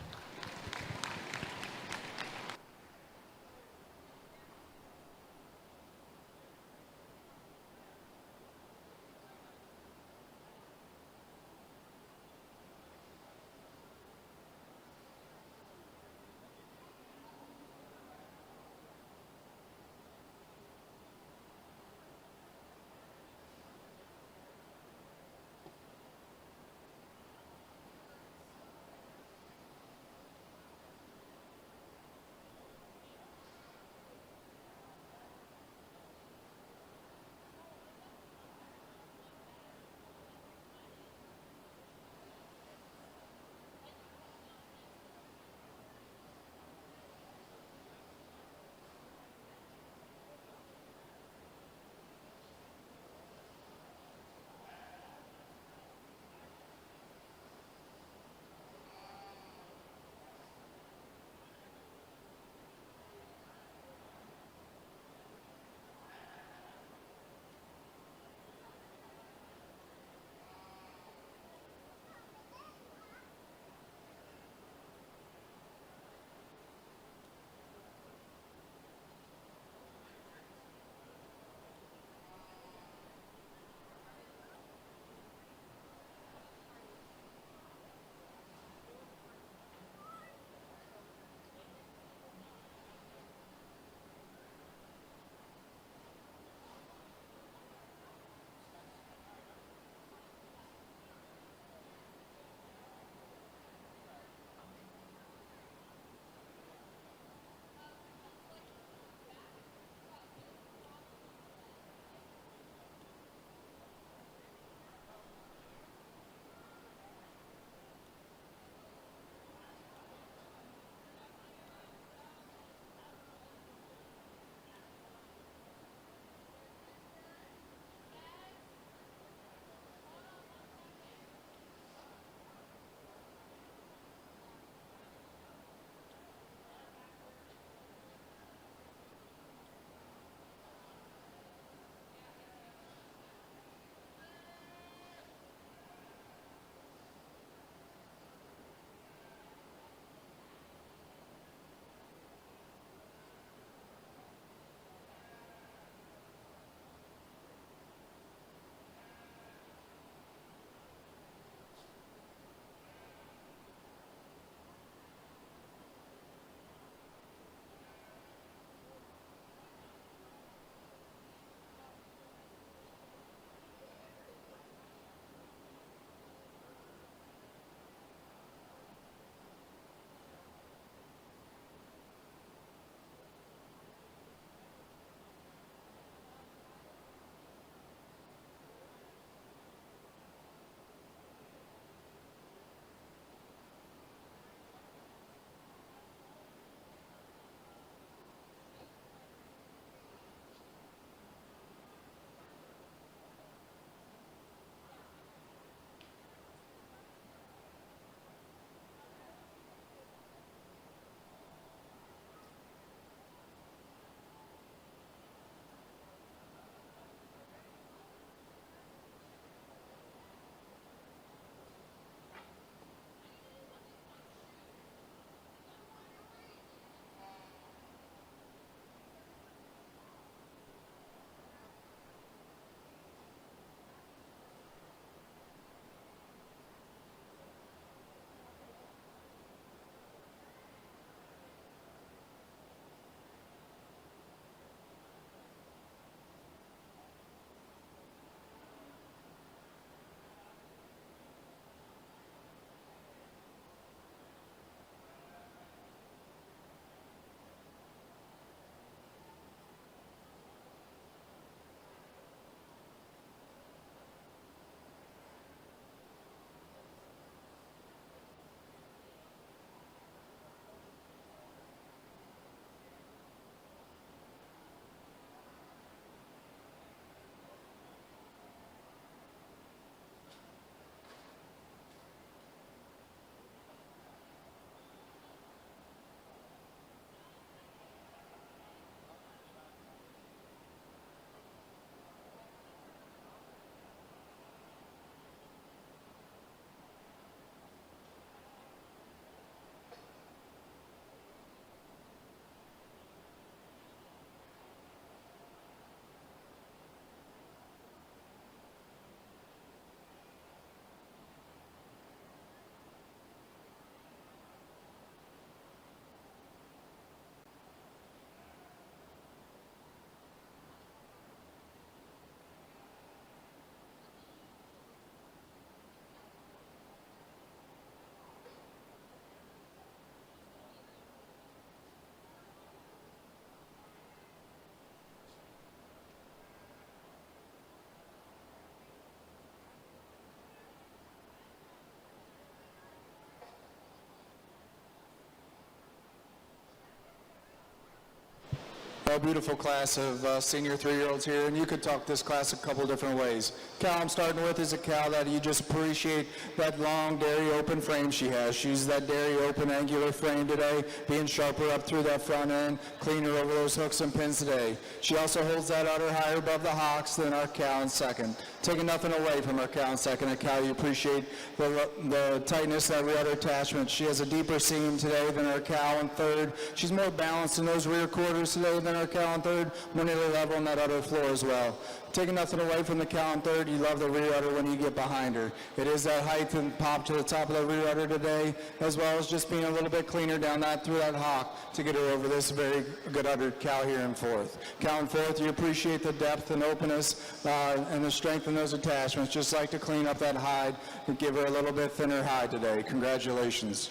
a beautiful class of senior 3-year-olds here, and you could talk this class a couple different ways. Cal I'm starting with is a Cal that you just appreciate that long dairy open frame she has. She's that dairy open angular frame today, being sharper up through that front end, cleaner over those hooks and pins today. She also holds that udder higher above the hocks than our Cal in second. Taking nothing away from our Cal in second. At Cal you appreciate the tightness of that rear udder attachment. She has a deeper seam today than our Cal in third. She's more balanced in those rear quarters today than our Cal in third, more nearly level on that udder floor as well. Taking nothing away from the Cal in third, you love the rear udder when you get behind her. It is that height and pop to the top of the rear udder today, as well as just being a little bit cleaner down that through that hawk to get her over this very good uddered Cal here in fourth. Cal in fourth, you appreciate the depth and openness and the strength in those attachments. Just like to clean up that hide and give her a little bit thinner hide today. Congratulations.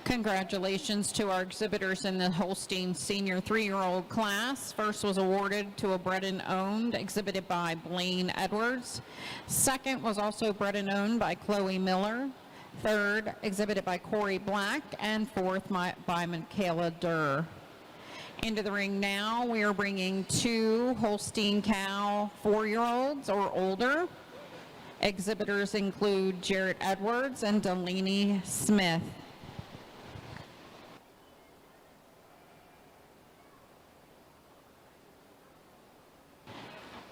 Congratulations to our exhibitors in the Holstein Senior 3-year-old class. First was awarded to a bred and owned, exhibited by Blaine Edwards. Second was also bred and owned by Chloe Miller. Third, exhibited by Corey Black. And fourth by Michaela Durr. Into the ring now, we are bringing 2 Holstein Cow 4-year-olds or older. Exhibitors include Jarrett Edwards and Delaney Smith.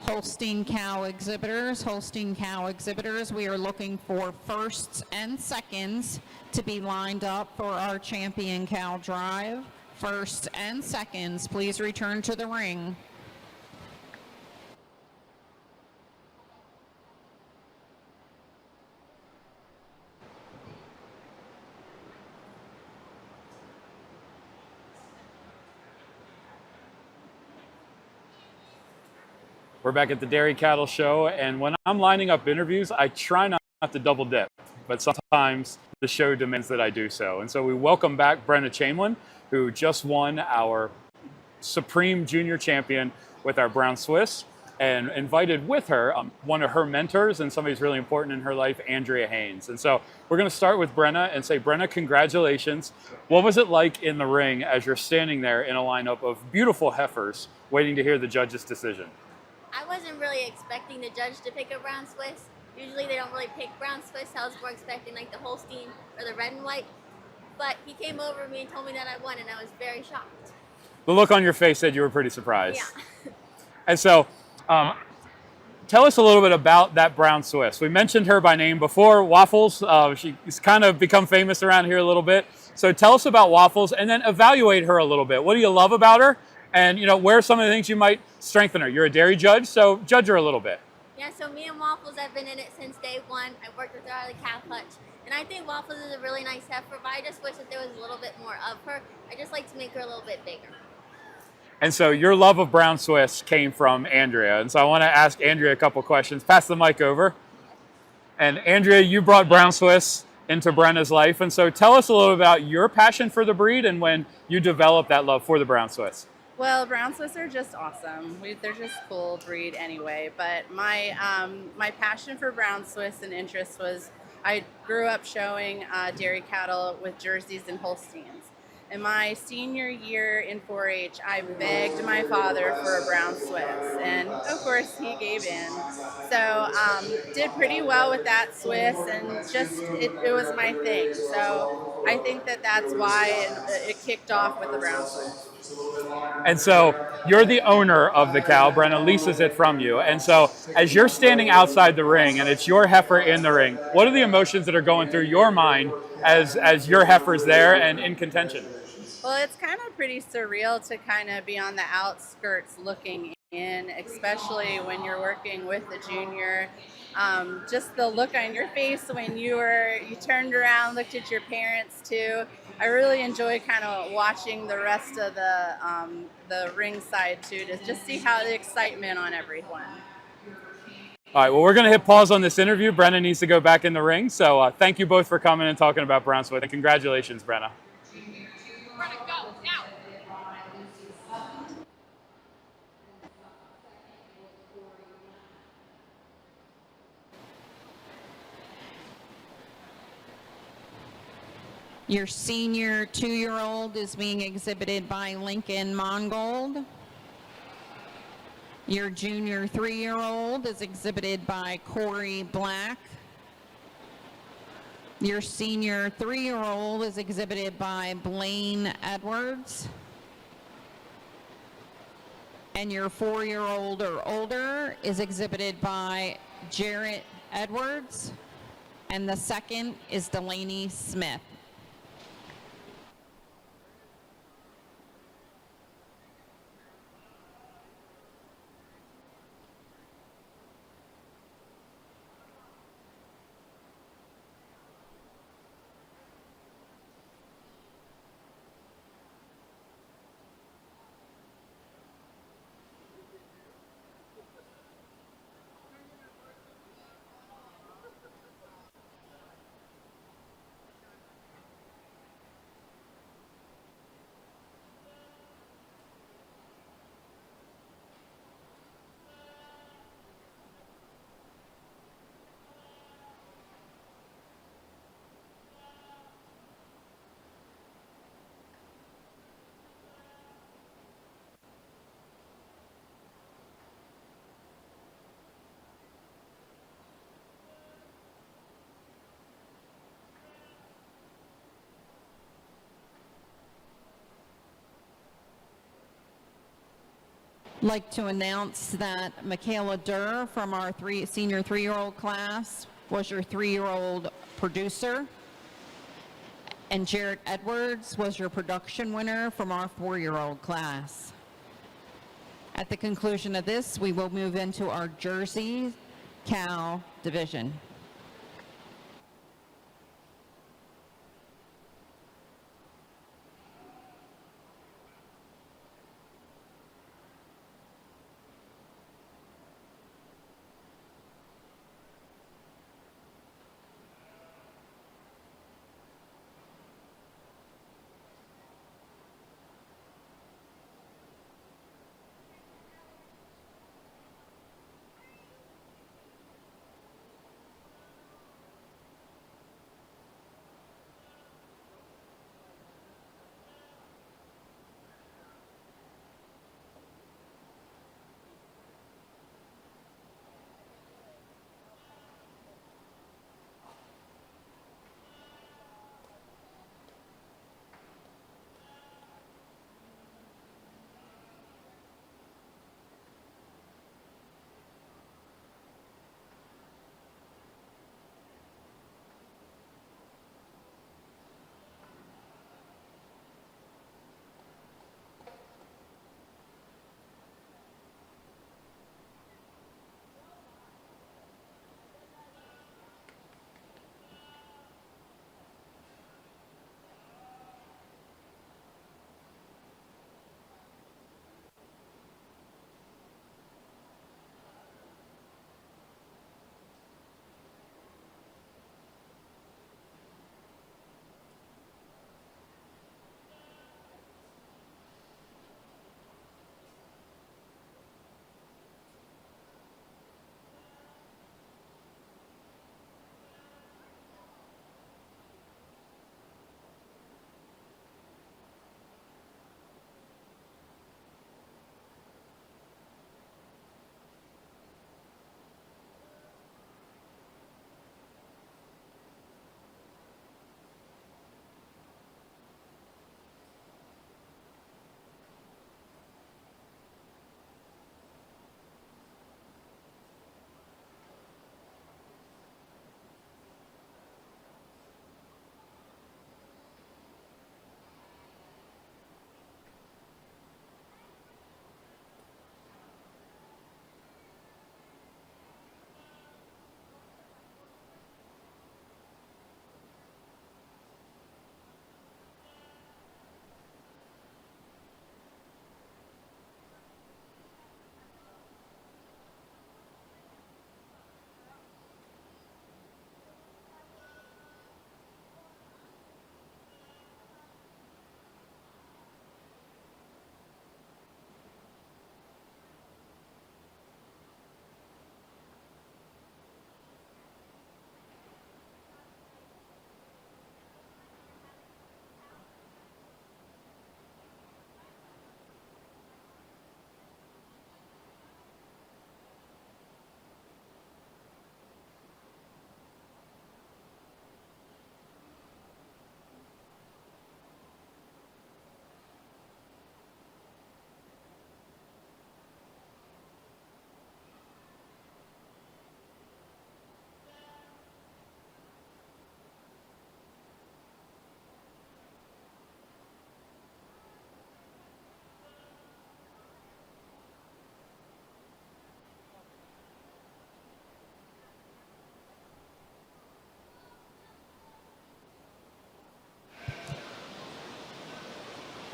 Holstein Cow exhibitors, we are looking for firsts and seconds to be lined up for our champion cow drive. Firsts and seconds, please return to the ring. We're back at the Dairy Cattle Show, and when I'm lining up interviews, I try not to double dip, but sometimes the show demands that I do so. And so we welcome back Brenna Chamberlain, who just won our Supreme Junior Champion with our Brown Swiss, and invited with her one of her mentors and somebody who's really important in her life, Andrea Haynes. And so we're going to start with Brenna and say, Brenna, congratulations. What was it like in the ring as you're standing there in a lineup of beautiful heifers waiting to hear the judge's decision? I wasn't really expecting the judge to pick a Brown Swiss. Usually they don't really pick Brown Swiss. I was more expecting like the Holstein or the red and white. But he came over to me and told me that I won, and I was very shocked. The look on your face said you were pretty surprised. Yeah. And so tell us a little bit about that Brown Swiss. We mentioned her by name before, Waffles. She's kind of become famous around here a little bit. So tell us about Waffles and then evaluate her a little bit. What do you love about her? And, you know, where are some of the things you might strengthen her? You're a dairy judge, so judge her a little bit. Yeah, so me and Waffles have been in it since day one. I worked with her out of the calf hutch. And I think Waffles is a really nice heifer, but I just wish that there was a little bit more of her. I just like to make her a little bit bigger. And so your love of Brown Swiss came from Andrea. And so I want to ask Andrea a couple questions. Pass the mic over. And Andrea, you brought Brown Swiss into Brenna's life. And so tell us a little about your passion for the breed and when you developed that love for the Brown Swiss. Well, Brown Swiss are just awesome. They're just cool breed anyway. But my passion for Brown Swiss and interest was I grew up showing dairy cattle with Jerseys and Holsteins. In my senior year in 4-H, I begged my father for a Brown Swiss, and of course he gave in. So did pretty well with that Swiss, and just it was my thing. So I think that's why it kicked off with the Brown Swiss. And so you're the owner of the cow. Brenna leases it from you. And so as you're standing outside the ring and it's your heifer in the ring, what are the emotions that are going through your mind as your heifer's there and in contention? Well, it's kind of pretty surreal to kind of be on the outskirts looking in, especially when you're working with the junior. Just the look on your face when you turned around, looked at your parents too. I really enjoy kind of watching the rest of the ring side too, to just see how the excitement on everyone. All right, well, we're going to hit pause on this interview. Brenna needs to go back in the ring. So thank you both for coming and talking about Brown Swiss. And congratulations, Brenna. Brenna, go, now. Your senior 2-year-old is being exhibited by Lincoln Mongold. Your junior 3-year-old is exhibited by Corey Black. Your senior 3-year-old is exhibited by Blaine Edwards. And your 4-year-old or older is exhibited by Jarrett Edwards. And the second is Delaney Smith. Like to announce that Michaela Durr from our senior 3-year-old class was your 3-year-old producer, and Jarrett Edwards was your production winner from our 4-year-old class. At the conclusion of this, we will move into our Jersey Cal division.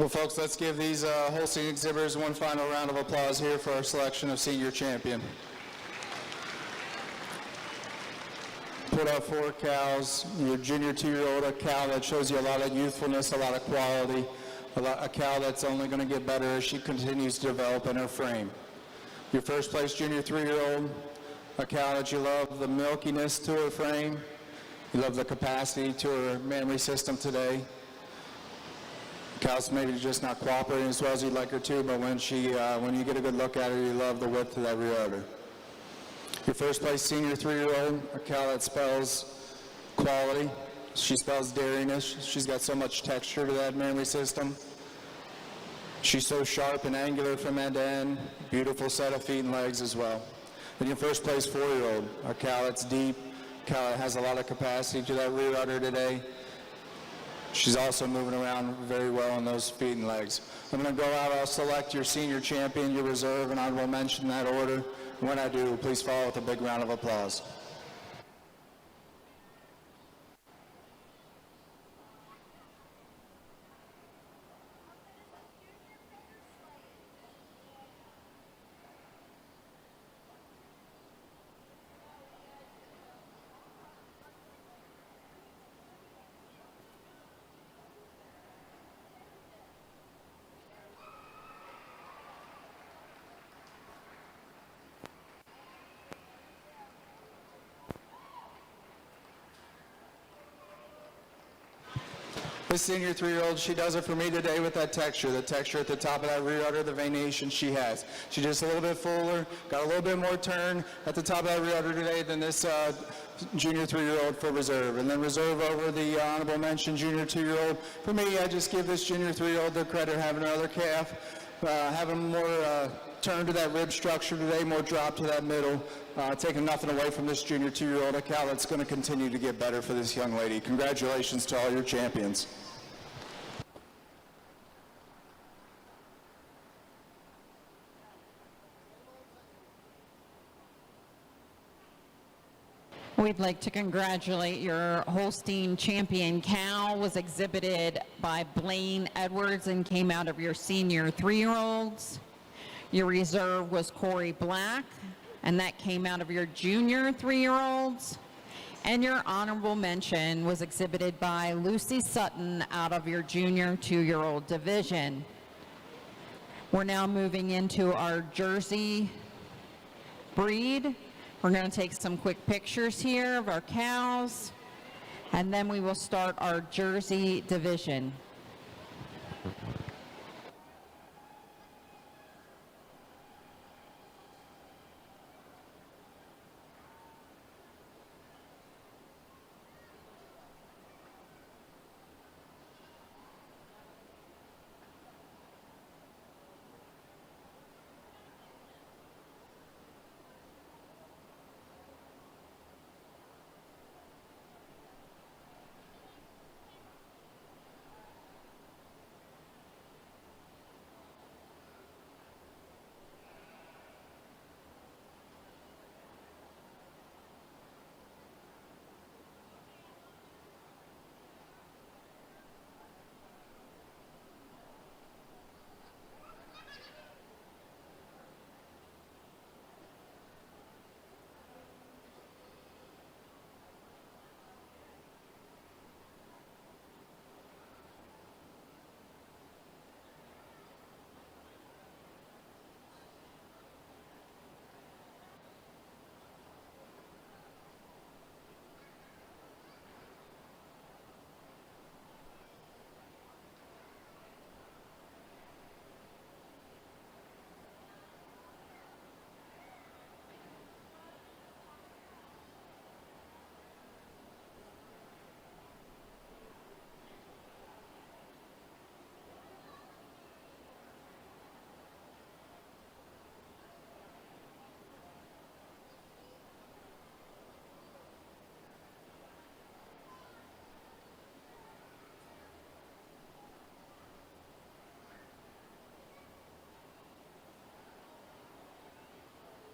Well, folks, let's give these Holstein exhibitors one final round of applause here for our selection of senior champion. Put up 4 cows, your junior 2-year-old, a cow that shows you a lot of youthfulness, a lot of quality, a cow that's only going to get better as she continues to develop in her frame. Your first place junior 3-year-old, a cow that you love the milkiness to her frame, you love the capacity to her mammary system today. Cow's maybe just not cooperating as well as you'd like her to, but when you get a good look at her, you love the width of that rear udder. Your first place senior 3-year-old, a cow that spells quality. She spells dairiness. She's got so much texture to that mammary system. She's so sharp and angular from end to end. Beautiful set of feet and legs as well. And your first place 4-year-old, a cow that's deep, a cow that has a lot of capacity to that rear udder today. She's also moving around very well on those feet and legs. I'm going to go out, I'll select your senior champion, your reserve, and I will mention that order. When I do, please follow with a big round of applause. This senior 3-year-old, she does it for me today with that texture, the texture at the top of that rear udder, the venation she has. She's just a little bit fuller, got a little bit more turn at the top of that rear udder today than this junior 3-year-old for reserve. And then reserve over the honorable mention junior 2-year-old. For me, I just give this junior 3-year-old the credit of having another calf, having more turn to that rib structure today, more drop to that middle, taking nothing away from this junior 2-year-old, a cow that's going to continue to get better for this young lady. Congratulations to all your champions. We'd like to congratulate your Holstein champion cow. Was exhibited by Blaine Edwards and came out of your senior 3-year-olds. Your reserve was Corey Black, and that came out of your junior 3-year-olds. And your honorable mention was exhibited by Lucy Sutton out of your junior 2-year-old division. We're now moving into our Jersey breed. We're going to take some quick pictures here of our cows, and then we will start our Jersey division.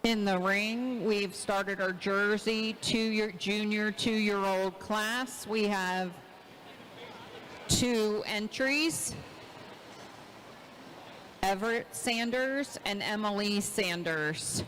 In the ring, we've started our Jersey junior 2-year-old class. We have 2 entries. Everett Sanders and Emily Sanders.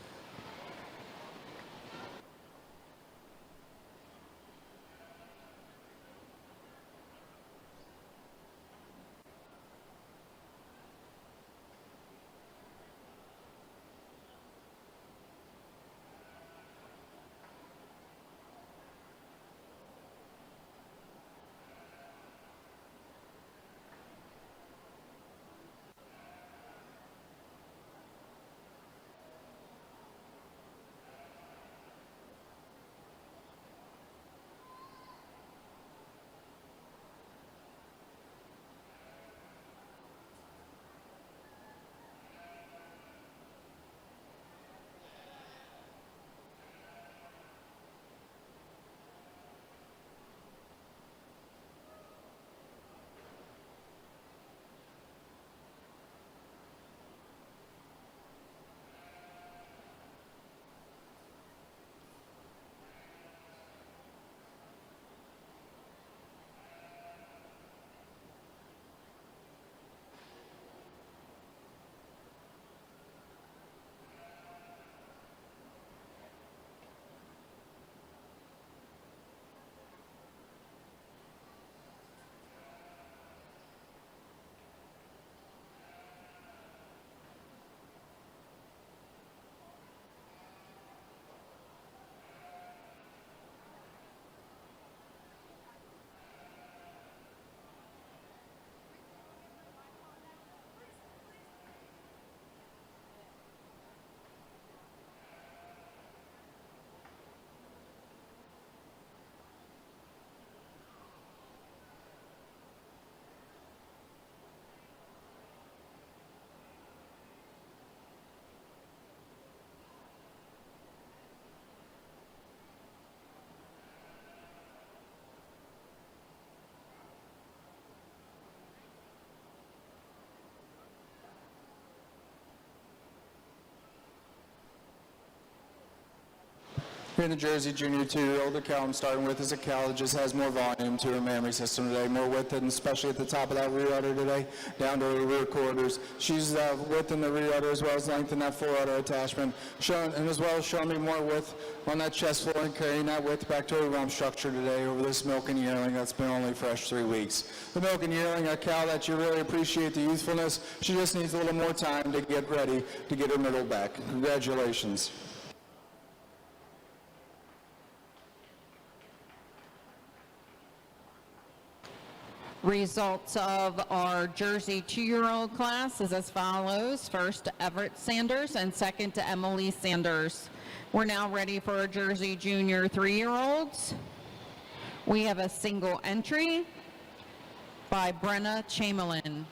Here in the Jersey Junior 2-year-old, the cow I'm starting with is a cow that just has more volume to her mammary system today, more width, and especially at the top of that rear udder today, down to her rear quarters. She's width in the rear udder as well as length in that fore udder attachment, and as well as showing me more width on that chest floor and carrying that width back to her rump structure today over this milk and yearling that's been only fresh 3 weeks. The milk and yearling, a cow that you really appreciate the youthfulness. She just needs a little more time to get ready to get her middle back. Congratulations. Results of our Jersey 2-year-old class is as follows. First to Everett Sanders and second to Emily Sanders. We're now ready for our Jersey Junior 3-year-olds. We have a single entry by Brenna Chamberlain.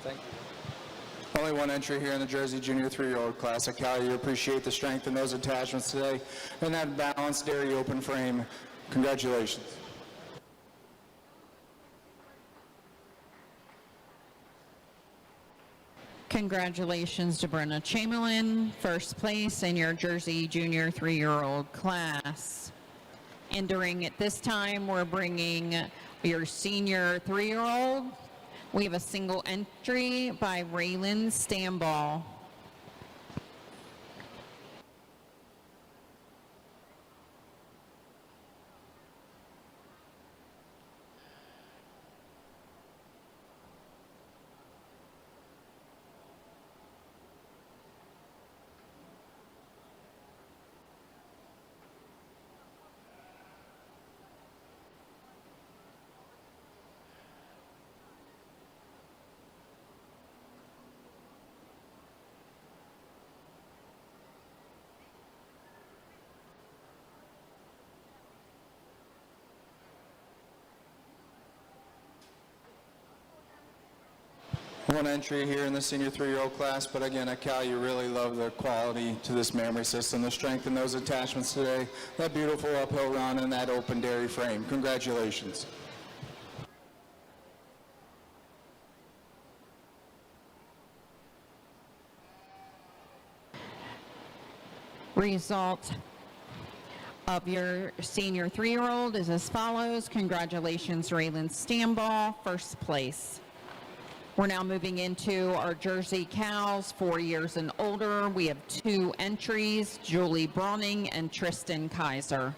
Thank you. Only one entry here in the Jersey Junior 3-year-old class. Cal, you appreciate the strength in those attachments today and that balanced dairy open frame. Congratulations. Congratulations to Brenna Chamberlain, first place in your Jersey Junior 3-year-old class. Entering at this time, we're bringing your senior 3-year-old. We have a single entry by Raylan Stamball. one entry here in the senior 3-year-old class, but again, at Cal, you really love the quality to this memory system, the strength in those attachments today, that beautiful uphill run, and that open dairy frame. Congratulations. Result of your senior 3-year-old is as follows. Congratulations, Raylan Stamball, first place. We're now moving into our Jersey cows, 4 years and older. We have 2 entries, Julie Brawning and Tristan Kaiser.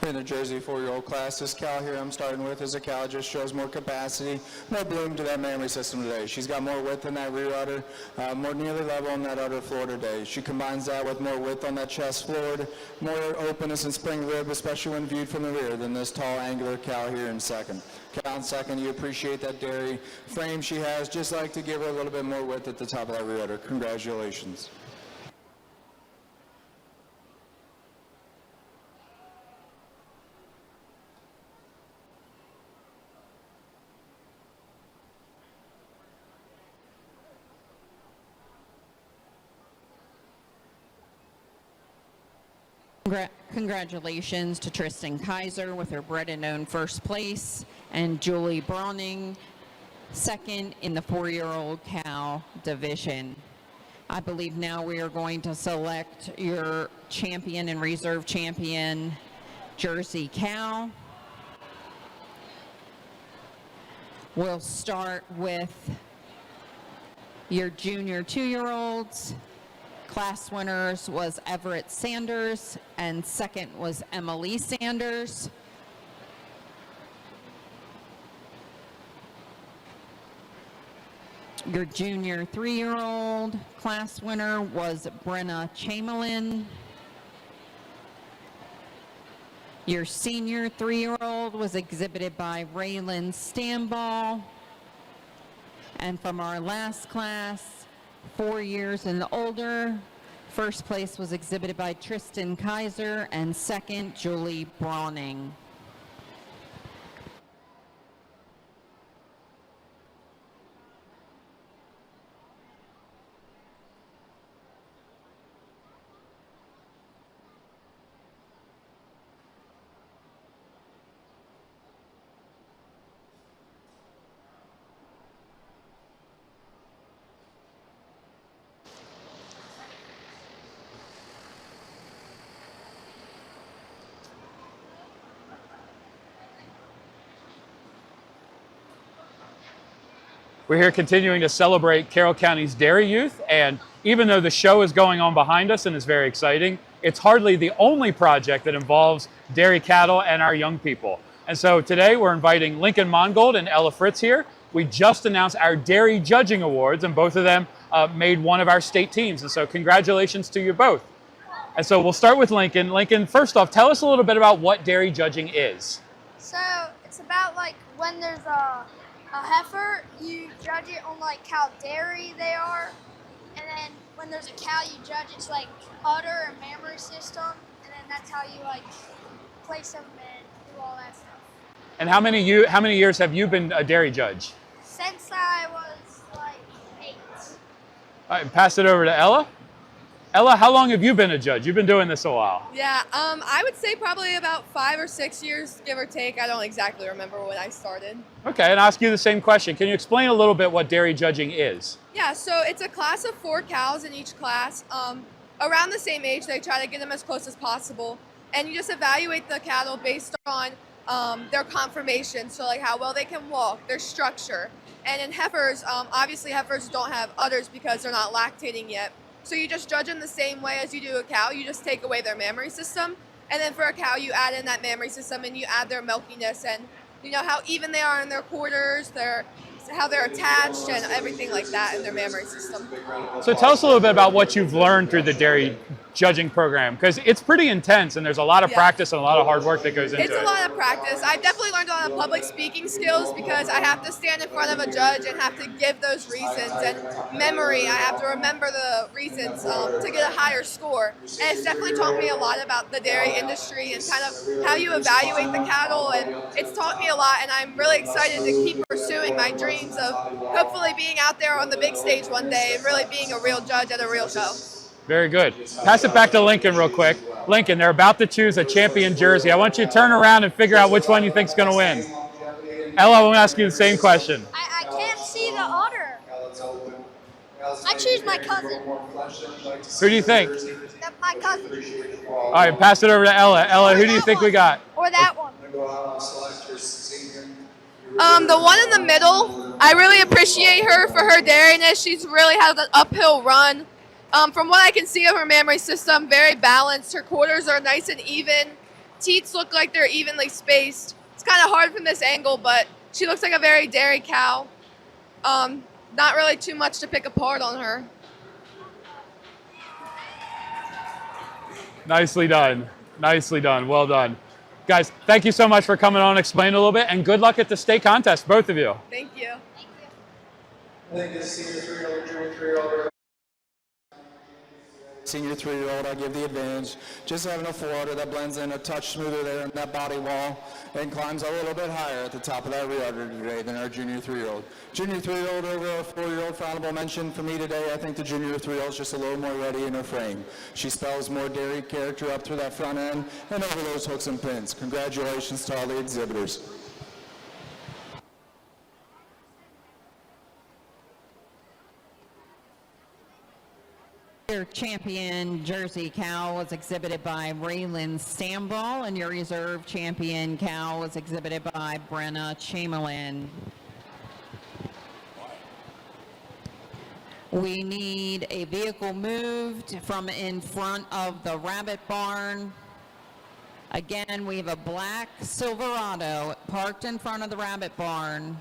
In the Jersey 4-year-old class, this cow here I'm starting with is a cow just shows more capacity, more bloom to that mammary system today. She's got more width in that rear udder, more nearly level on that udder floor today. She combines that with more width on that chest floor, more openness and spring rib, especially when viewed from the rear, than this tall, angular cow here in second. Cow in second, you appreciate that dairy frame she has, just like to give her a little bit more width at the top of that rear udder. Congratulations. Congratulations to Tristan Kaiser with her bred and owned first place, and Julie Brawning second in the 4-year-old cow division. I believe now we are going to select your champion and reserve champion Jersey cow. We'll start with your junior 2-year-olds. Class winners was Everett Sanders, and second was Emily Sanders. Your junior 3-year-old class winner was Brenna Chamberlain. Your senior 3-year-old was exhibited by Raylan Stamball. And from our last class, 4 years and older, first place was exhibited by Tristan Kaiser, and second, Julie Brawning. We're here continuing to celebrate Carroll County's dairy youth, and even though the show is going on behind us and is very exciting, it's hardly the only project that involves dairy cattle and our young people. And so today we're inviting Lincoln Mongold and Ella Fritz here. We just announced our Dairy Judging Awards, and both of them made one of our state teams. And so congratulations to you both. And so we'll start with Lincoln. Lincoln, first off, tell us a little bit about what dairy judging is. So it's about like when there's a heifer, you judge it on like how dairy they are. And then when there's a cow, you judge its like udder and mammary system. And then that's how you like place them and do all that stuff. And how many years have you been a dairy judge? Since I was like 8. All right, pass it over to Ella. Ella, how long have you been a judge? You've been doing this a while. Yeah, I would say probably about 5 or 6 years, give or take. I don't exactly remember when I started. Okay, and I'll ask you the same question. Can you explain a little bit what dairy judging is? Yeah, so it's a class of 4 cows in each class. Around the same age, they try to get them as close as possible. And you just evaluate the cattle based on their conformation, so like how well they can walk, their structure. And in heifers, obviously heifers don't have udders because they're not lactating yet. So you just judge them the same way as you do a cow. You just take away their mammary system. And then for a cow, you add in that mammary system and you add their milkiness and you know how even they are in their quarters, how they're attached and everything like that in their mammary system. So tell us a little bit about what you've learned through the dairy judging program, because it's pretty intense and there's a lot of practice and a lot of hard work that goes into it. It's a lot of practice. I've definitely learned a lot of public speaking skills because I have to stand in front of a judge and have to give those reasons, and memory, I have to remember the reasons to get a higher score. And it's definitely taught me a lot about the dairy industry and kind of how you evaluate the cattle, and it's taught me a lot, and I'm really excited to keep pursuing my dreams of hopefully being out there on the big stage one day and really being a real judge at a real show. Very good. Pass it back to Lincoln real quick. Lincoln, they're about to choose a champion jersey. I want you to turn around and figure out which one you think is going to win. Ella, I want to ask you the same question. I can't see the udder. I choose my cousin. Who do you think? My cousin. All right, pass it over to Ella. Ella, who do you think we got? Or that one. The one in the middle, I really appreciate her for her dairiness. She's really had an uphill run. From what I can see of her mammary system, very balanced. Her quarters are nice and even. Teats look like they're evenly spaced. It's kind of hard from this angle, but she looks like a very dairy cow. Not really too much to pick apart on her. Nicely done. Nicely done. Well done. Guys, thank you so much for coming on, explaining a little bit, and good luck at the state contest, both of you. Thank you. I think this senior 3-year-old, junior 3-year-old. Senior 3-year-old, I give the advantage. Just having a 4-udder that blends in a touch smoother there in that body wall and climbs a little bit higher at the top of that rear udder today than our junior 3-year-old. Junior 3-year-old over our 4-year-old, for honorable mention for me today. I think the junior 3-year-old is just a little more ready in her frame. She spells more dairy character up through that front end and over those hooks and pins. Congratulations to all the exhibitors. Your champion Jersey cow was exhibited by Raylan Stamball, and your reserve champion cow was exhibited by Brenna Chamberlain. We need a vehicle moved from in front of the rabbit barn. Again, we have a black Silverado parked in front of the rabbit barn.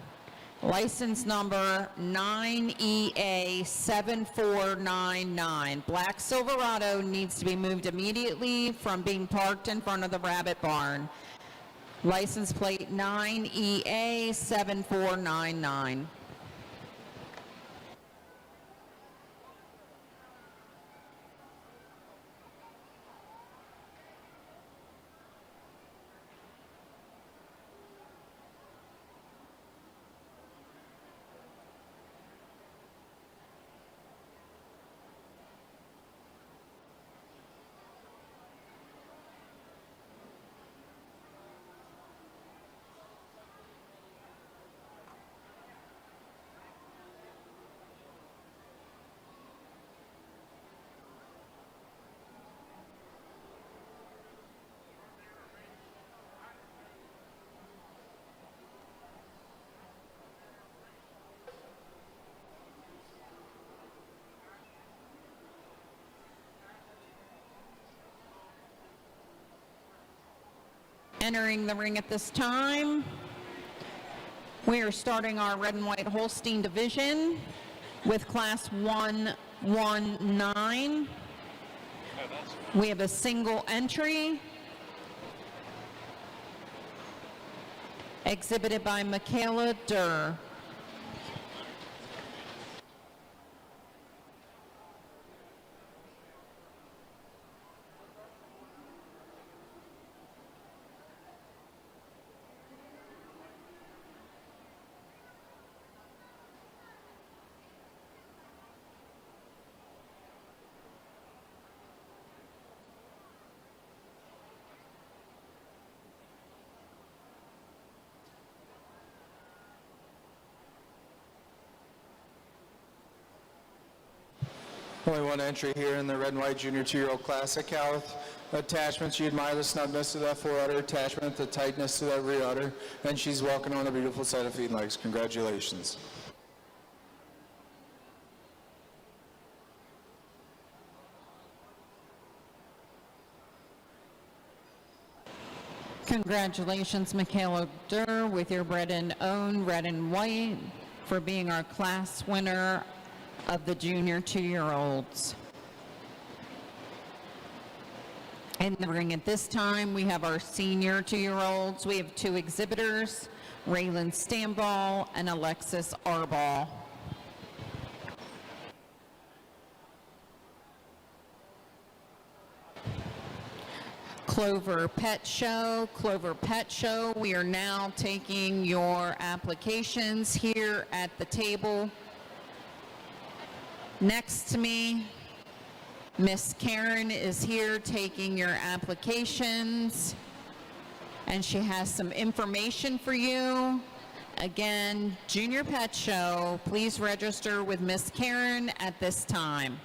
License number 9EA7499. Black Silverado needs to be moved immediately from being parked in front of the rabbit barn. License plate 9EA7499. Entering the ring at this time, we are starting our red and white Holstein division with class 119. We have a single entry exhibited by Michaela Durr. Only one entry here in the red and white junior 2-year-old classic. Cal with attachments. She admires the snugness of that fore-udder attachment, the tightness to that rear udder, and she's walking on a beautiful set of feet and legs. Congratulations. Congratulations, Michaela Durr, with your bred and owned red and white for being our class winner of the junior 2-year-olds. In the ring at this time, we have our senior 2-year-olds. We have 2 exhibitors, Raylan Stamball and Alexis Arball. Clover Pet Show, we are now taking your applications here at the table. Next to me, Miss Karen is here taking your applications, and she has some information for you. Again, Junior Pet Show, please register with Miss Karen at this time.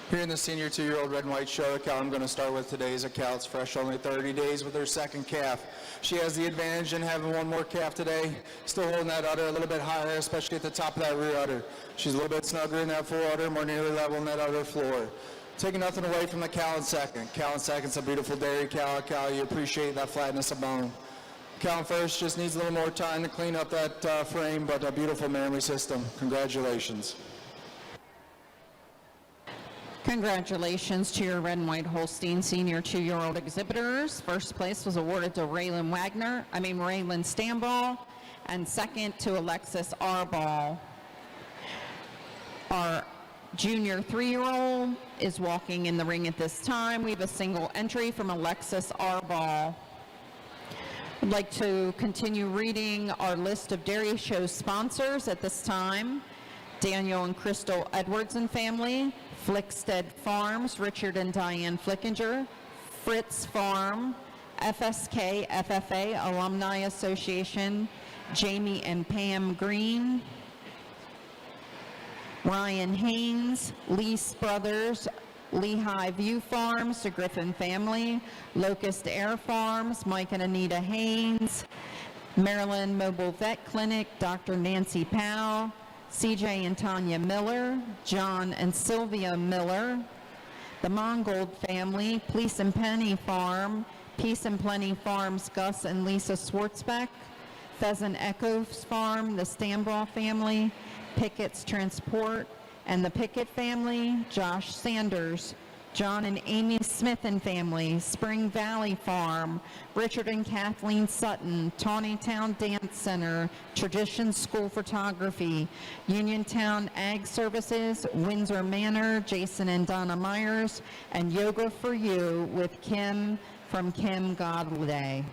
Here in the senior 2-year-old red and white show, the cow I'm going to start with today is a cow that's fresh, only 30 days with her second calf. She has the advantage in having one more calf today, still holding that udder a little bit higher, especially at the top of that rear udder. She's a little bit snugger in that fore udder, more nearly level in that udder floor. Taking nothing away from the cow in second. Cow in second's a beautiful dairy cow. Cow, you appreciate that flatness of bone. Cow in first just needs a little more time to clean up that frame, but a beautiful mammary system. Congratulations. Congratulations to your red and white Holstein senior 2-year-old exhibitors. First place was awarded to Raylan Stamball, and second to Alexis Arball. Our junior 3-year-old is walking in the ring at this time. We have a single entry from Alexis Arball. I'd like to continue reading our list of dairy show sponsors at this time. Daniel and Crystal Edwards and family, Flickstead Farms, Richard and Diane Flickinger, Fritz Farm, FSK FFA Alumni Association, Jamie and Pam Green, Ryan Haynes, Lease Brothers, Lehigh View Farms, the Griffin family, Locust Air Farms, Mike and Anita Haynes, Maryland Mobile Vet Clinic, Dr. Nancy Powell, CJ and Tanya Miller, John and Sylvia Miller, the Mongold family, Police and Penny Farm, Peace and Plenty Farms, Gus and Lisa Swartzbeck, Pheasant Echoes Farm, the Stambaugh family, Pickett's Transport, and the Pickett family, Josh Sanders, John and Amy Smith and family, Spring Valley Farm, Richard and Kathleen Sutton, Tawnytown Dance Center, Tradition School Photography, Uniontown Ag Services, Windsor Manor, Jason and Donna Myers, and Yoga for You with Kim from Kim Godley.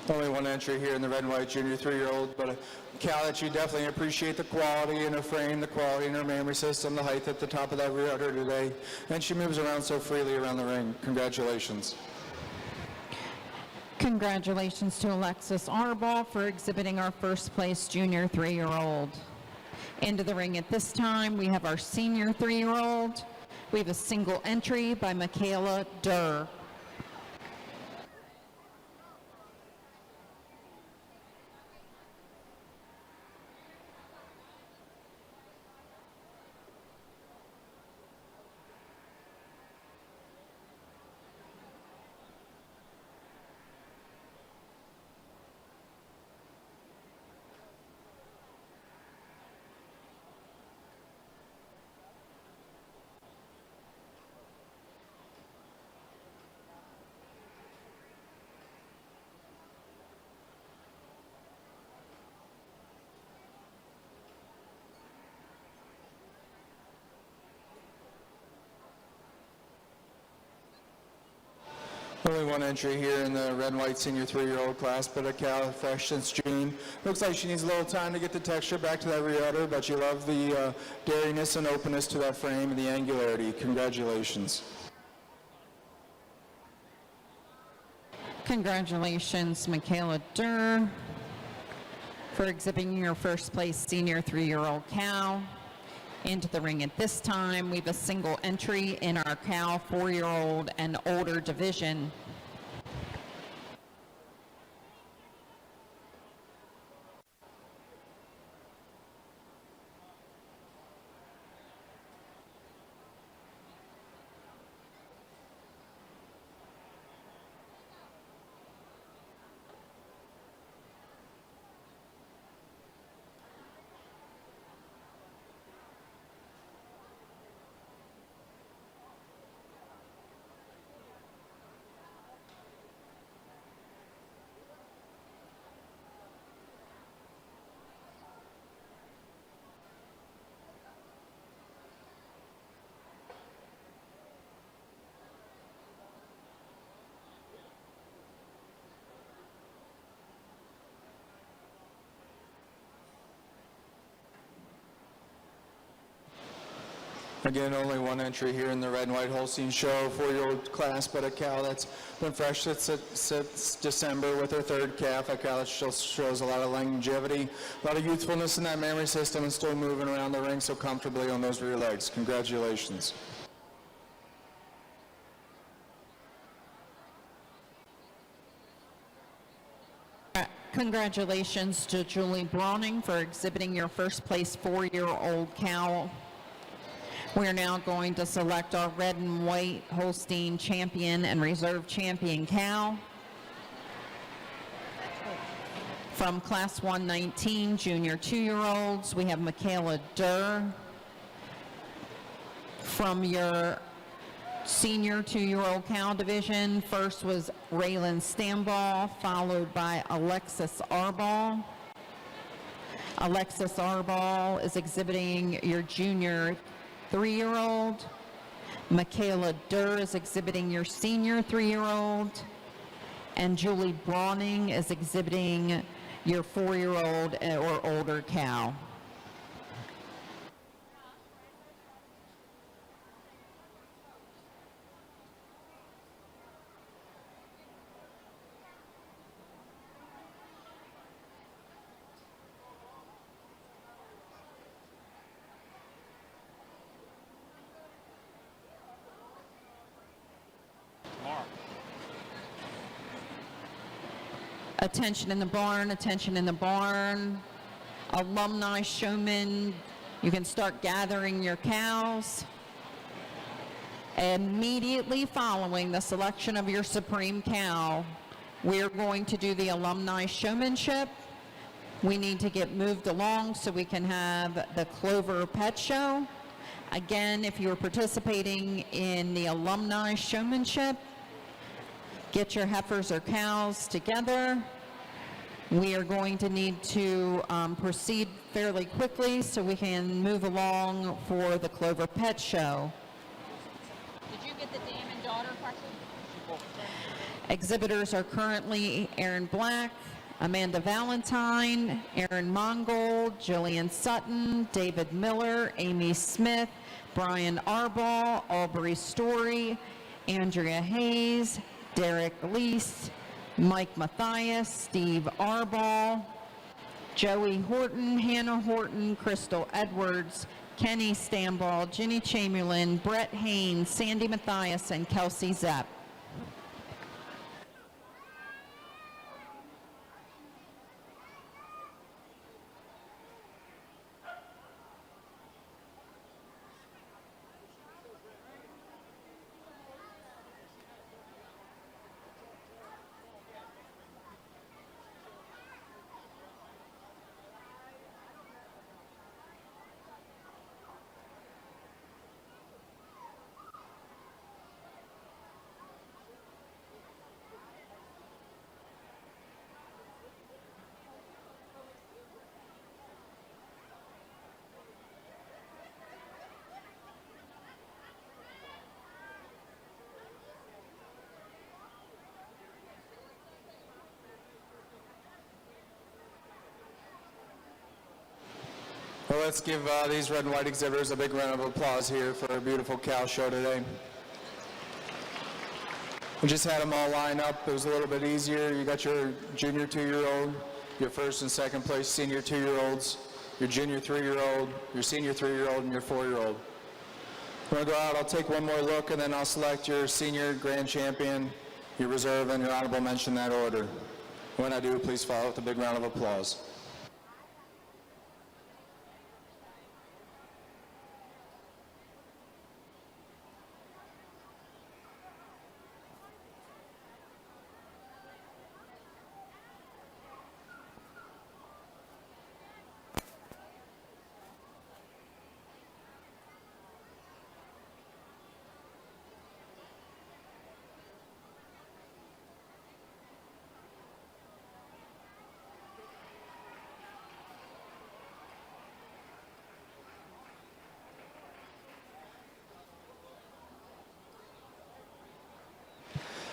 Only one entry here in the red and white junior 3-year-old, but a cow that you definitely appreciate the quality in her frame, the quality in her mammary system, the height at the top of that rear udder today, and she moves around so freely around the ring. Congratulations. Congratulations to Alexis Arbaugh for exhibiting our first place junior 3-year-old. Into the ring at this time, we have our senior 3-year-old. We have a single entry by Michaela Durr. Only one entry here in the red and white senior 3-year-old class, but a cow fresh since June. Looks like she needs a little time to get the texture back to that rear udder, but you love the dariness and openness to that frame and the angularity. Congratulations. Congratulations, Michaela Durr, for exhibiting your first place senior 3-year-old cow. Into the ring at this time, we have a single entry in our cow 4-year-old and older division. Again, only one entry here in the red and white Holstein show, 4-year-old class, but a cow that's been fresh since December with her 3rd calf. A cow that still shows a lot of longevity, a lot of youthfulness in that mammary system, and still moving around the ring so comfortably on those rear legs. Congratulations. Congratulations to Julie Browning for exhibiting your first place 4-year-old cow. We are now going to select our red and white Holstein champion and reserve champion cow. From class 119 junior 2-year-olds, we have Michaela Durr. From your senior 2-year-old cow division, first was Raylan Stambaugh, followed by Alexis Arbaugh. Alexis Arbaugh is exhibiting your junior 3-year-old. Michaela Durr is exhibiting your senior 3-year-old. And Julie Browning is exhibiting your 4-year-old or older cow. Attention in the barn, attention in the barn. Alumni showmen, you can start gathering your cows. Immediately following the selection of your supreme cow, we're going to do the alumni showmanship. We need to get moved along so we can have the Clover Pet Show. Again, if you're participating in the alumni showmanship, get your heifers or cows together. We are going to need to proceed fairly quickly so we can move along for the Clover Pet Show. Did you get the dam and daughter question? Exhibitors are currently Aaron Black, Amanda Valentine, Aaron Mongol, Jillian Sutton, David Miller, Amy Smith, Brian Arball, Aubrey Story, Andrea Hayes, Derek Lease, Mike Mathias, Steve Arball, Joey Horton, Hannah Horton, Crystal Edwards, Kenny Stamball, Ginny Chamberlain, Brett Haynes, Sandy Mathias, and Kelsey Zepp. Well, let's give these red and white exhibitors a big round of applause here for a beautiful cow show today. We just had them all line up. It was a little bit easier. You got your junior 2-year-old, your first and second place senior 2-year-olds, your junior 3-year-old, your senior 3-year-old, and your 4-year-old. We're going to go out. I'll take one more look, and then I'll select your senior grand champion, your reserve, and your honorable mention in that order. When I do, please follow with a big round of applause.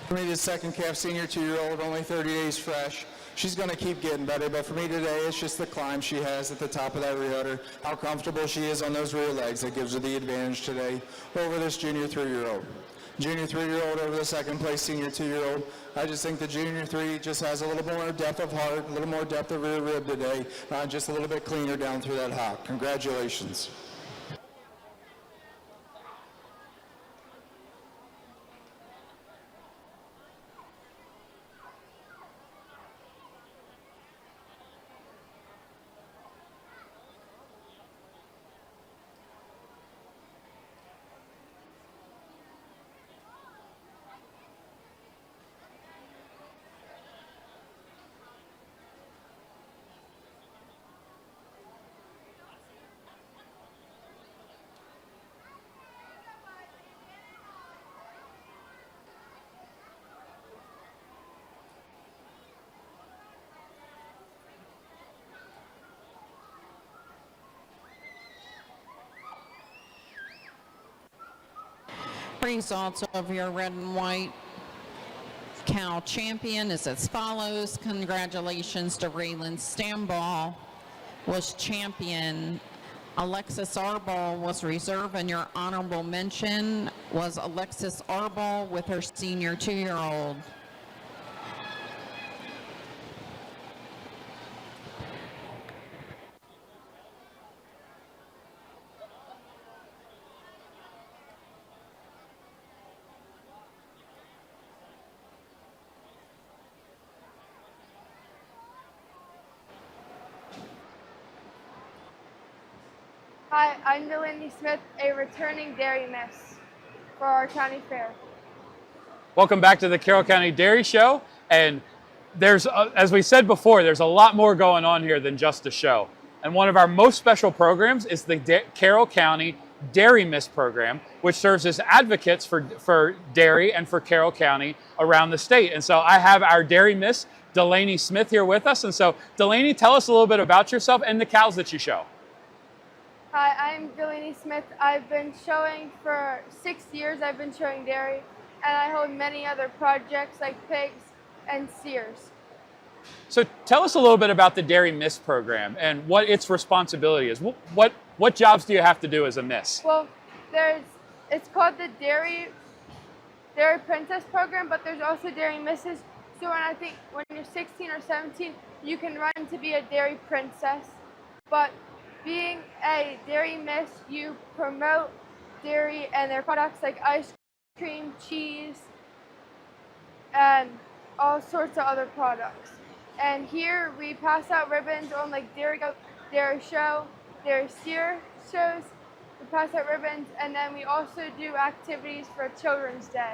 For me, this second calf, senior 2-year-old, only 30 days fresh. She's going to keep getting better, but for me today, it's just the climb she has at the top of that rear udder, how comfortable she is on those rear legs that gives her the advantage today over this junior 3-year-old. Junior 3-year-old over the second place senior 2-year-old. I just think the junior 3 just has a little more depth of heart, a little more depth of rear rib today, just a little bit cleaner down through that hock. Congratulations. Results of your red and white cow champion is as follows. Congratulations to Raylan Stamball, was champion. Alexis Arball was reserve, and your honorable mention was Alexis Arball with her senior 2-year-old. Hi, I'm Delaney Smith, a returning dairy miss for our county fair. Welcome back to the Carroll County Dairy Show. And there's, as we said before, there's a lot more going on here than just a show. And one of our most special programs is the Carroll County Dairy Miss program, which serves as advocates for dairy and for Carroll County around the state. And so I have our Dairy Miss, Delaney Smith, here with us. And so, Delaney, tell us a little bit about yourself and the cows that you show. Hi, I'm Delaney Smith. I've been showing for 6 years. I've been showing dairy, and I hold many other projects like pigs and steers. So tell us a little bit about the Dairy Miss program and what its responsibility is. What jobs do you have to do as a miss? Well, it's called the Dairy Princess program, but there's also Dairy Misses. So when you're 16 or 17, you can run to be a Dairy Princess. But being a Dairy Miss, you promote dairy and their products like ice cream, cheese, and all sorts of other products. And here we pass out ribbons on like Dairy Show, Dairy Steer shows. We pass out ribbons, and then we also do activities for Children's Day.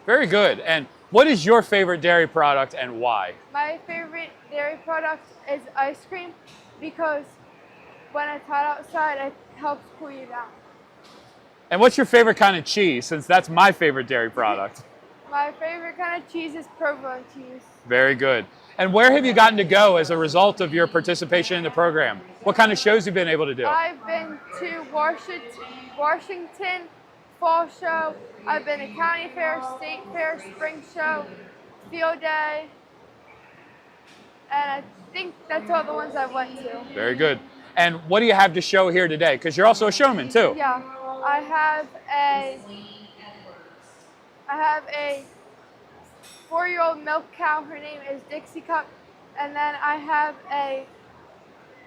Very good. And what is your favorite dairy product and why? My favorite dairy product is ice cream because when it's hot outside, it helps cool you down. And what's your favorite kind of cheese, since that's my favorite dairy product? My favorite kind of cheese is provolone cheese. Very good. And where have you gotten to go as a result of your participation in the program? What kind of shows have you been able to do? I've been to Washington Fall Show. I've been to County Fair, State Fair, Spring Show, Field Day, and I think that's all the ones I went to. Very good. And what do you have to show here today? Because you're also a showman too. Yeah, I have a 4-year-old milk cow. Her name is Dixie Cup. And then I have a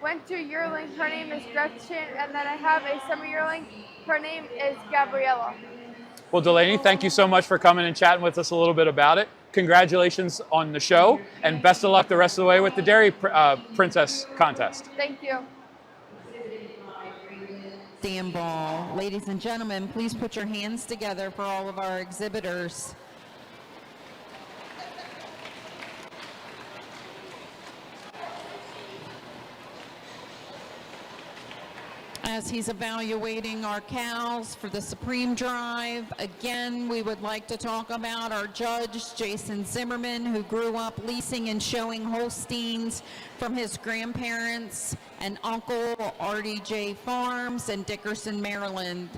winter yearling. Her name is Gretchen. And then I have a summer yearling. Her name is Gabriella. Well, Delaney, thank you so much for coming and chatting with us a little bit about it. Congratulations on the show, and best of luck the rest of the way with the Dairy Princess contest. Thank you. Stand ball. Ladies and gentlemen, please put your hands together for all of our exhibitors. As he's evaluating our cows for the Supreme Drive, again, we would like to talk about our judge, Jason Zimmerman, who grew up leasing and showing Holsteins from his grandparents and uncle, RDJ Farms in Dickerson, Maryland.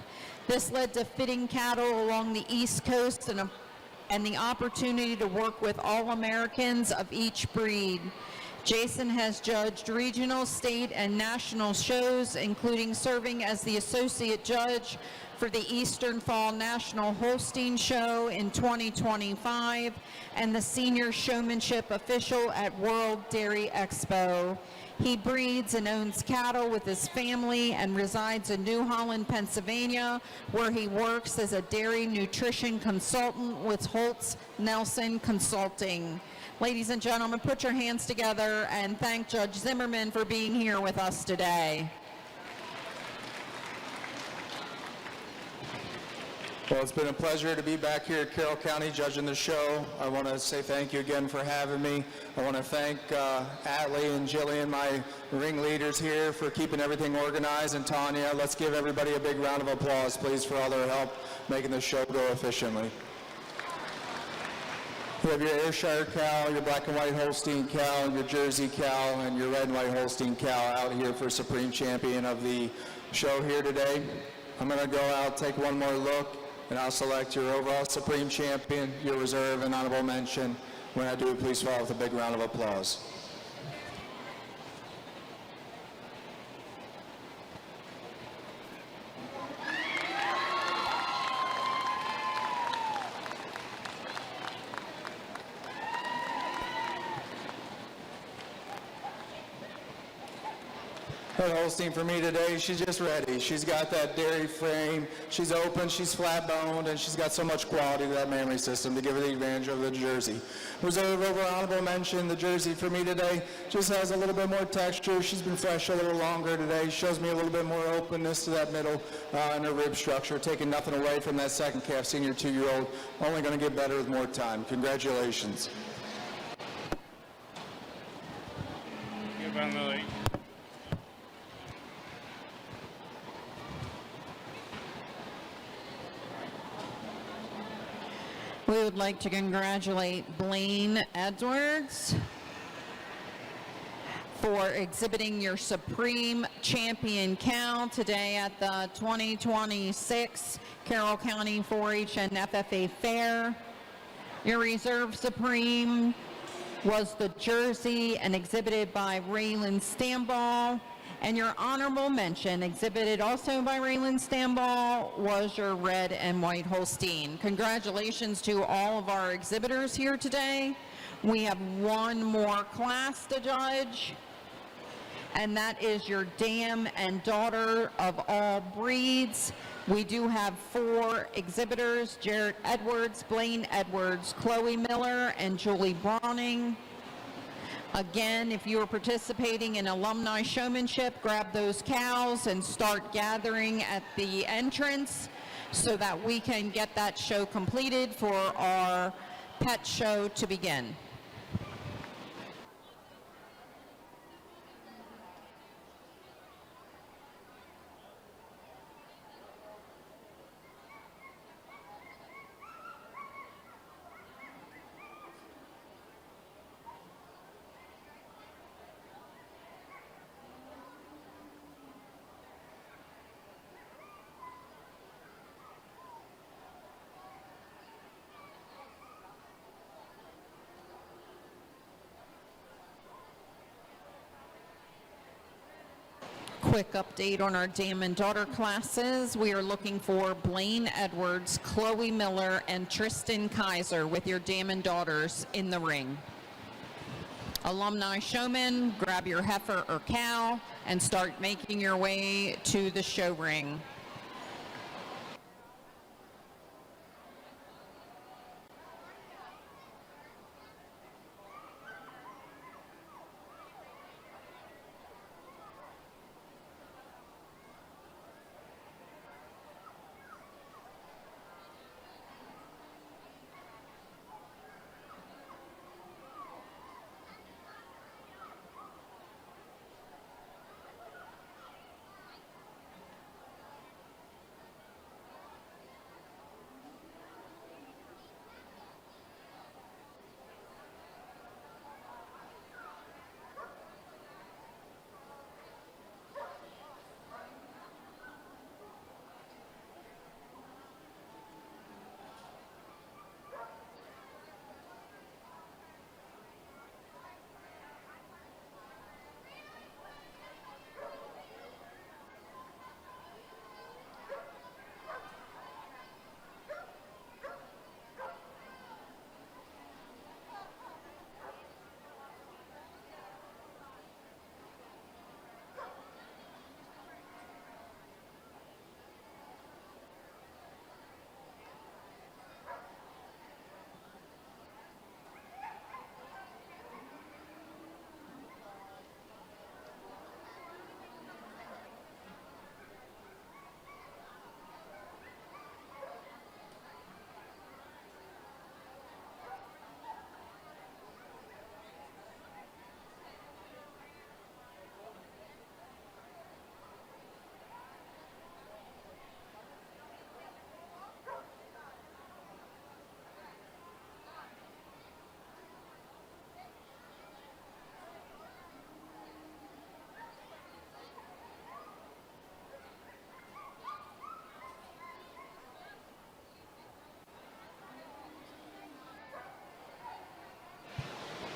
This led to fitting cattle along the East Coast and the opportunity to work with all Americans of each breed. Jason has judged regional, state, and national shows, including serving as the associate judge for the Eastern Fall National Holstein Show in 2025 and the senior showmanship official at World Dairy Expo. He breeds and owns cattle with his family and resides in New Holland, Pennsylvania, where he works as a dairy nutrition consultant with Holtz Nelson Consulting. Ladies and gentlemen, put your hands together and thank Judge Zimmerman for being here with us today. Well, it's been a pleasure to be back here at Carroll County judging the show. I want to say thank you again for having me. I want to thank Atlee and Jillian, my ringleaders here, for keeping everything organized, and Tanya. Let's give everybody a big round of applause, please, for all their help making the show go efficiently. You have your Ayrshire cow, your black and white Holstein cow, your Jersey cow, and your red and white Holstein cow out here for Supreme Champion of the show here today. I'm going to go out, take one more look, and I'll select your overall Supreme Champion, your reserve, and honorable mention. When I do, please follow with a big round of applause. Her Holstein for me today, she's just ready. She's got that dairy frame, she's open, she's flat boned, and she's got so much quality to that mammary system to give her the advantage over the Jersey. Reserve over honorable mention, the Jersey for me today just has a little bit more texture. She's been fresh a little longer today, shows me a little bit more openness to that middle and her rib structure, taking nothing away from that second calf senior 2-year-old. Only going to get better with more time. Congratulations. Give Emily. We would like to congratulate Blaine Edwards for exhibiting your Supreme Champion cow today at the 2026 Carroll County 4-H and FFA Fair. Your Reserve Supreme was the Jersey and exhibited by Raylan Stamball. And your honorable mention, exhibited also by Raylan Stamball, was your red and white Holstein. Congratulations to all of our exhibitors here today. We have one more class to judge, and that is your dam and daughter of all breeds. We do have 4 exhibitors: Jarrett Edwards, Blaine Edwards, Chloe Miller, and Julie Browning. Again, if you are participating in alumni showmanship, grab those cows and start gathering at the entrance so that we can get that show completed for our pet show to begin. Quick update on our dam and daughter classes. We are looking for Blaine Edwards, Chloe Miller, and Tristan Kaiser with your dam and daughters in the ring. Alumni showmen, grab your heifer or cow and start making your way to the show ring.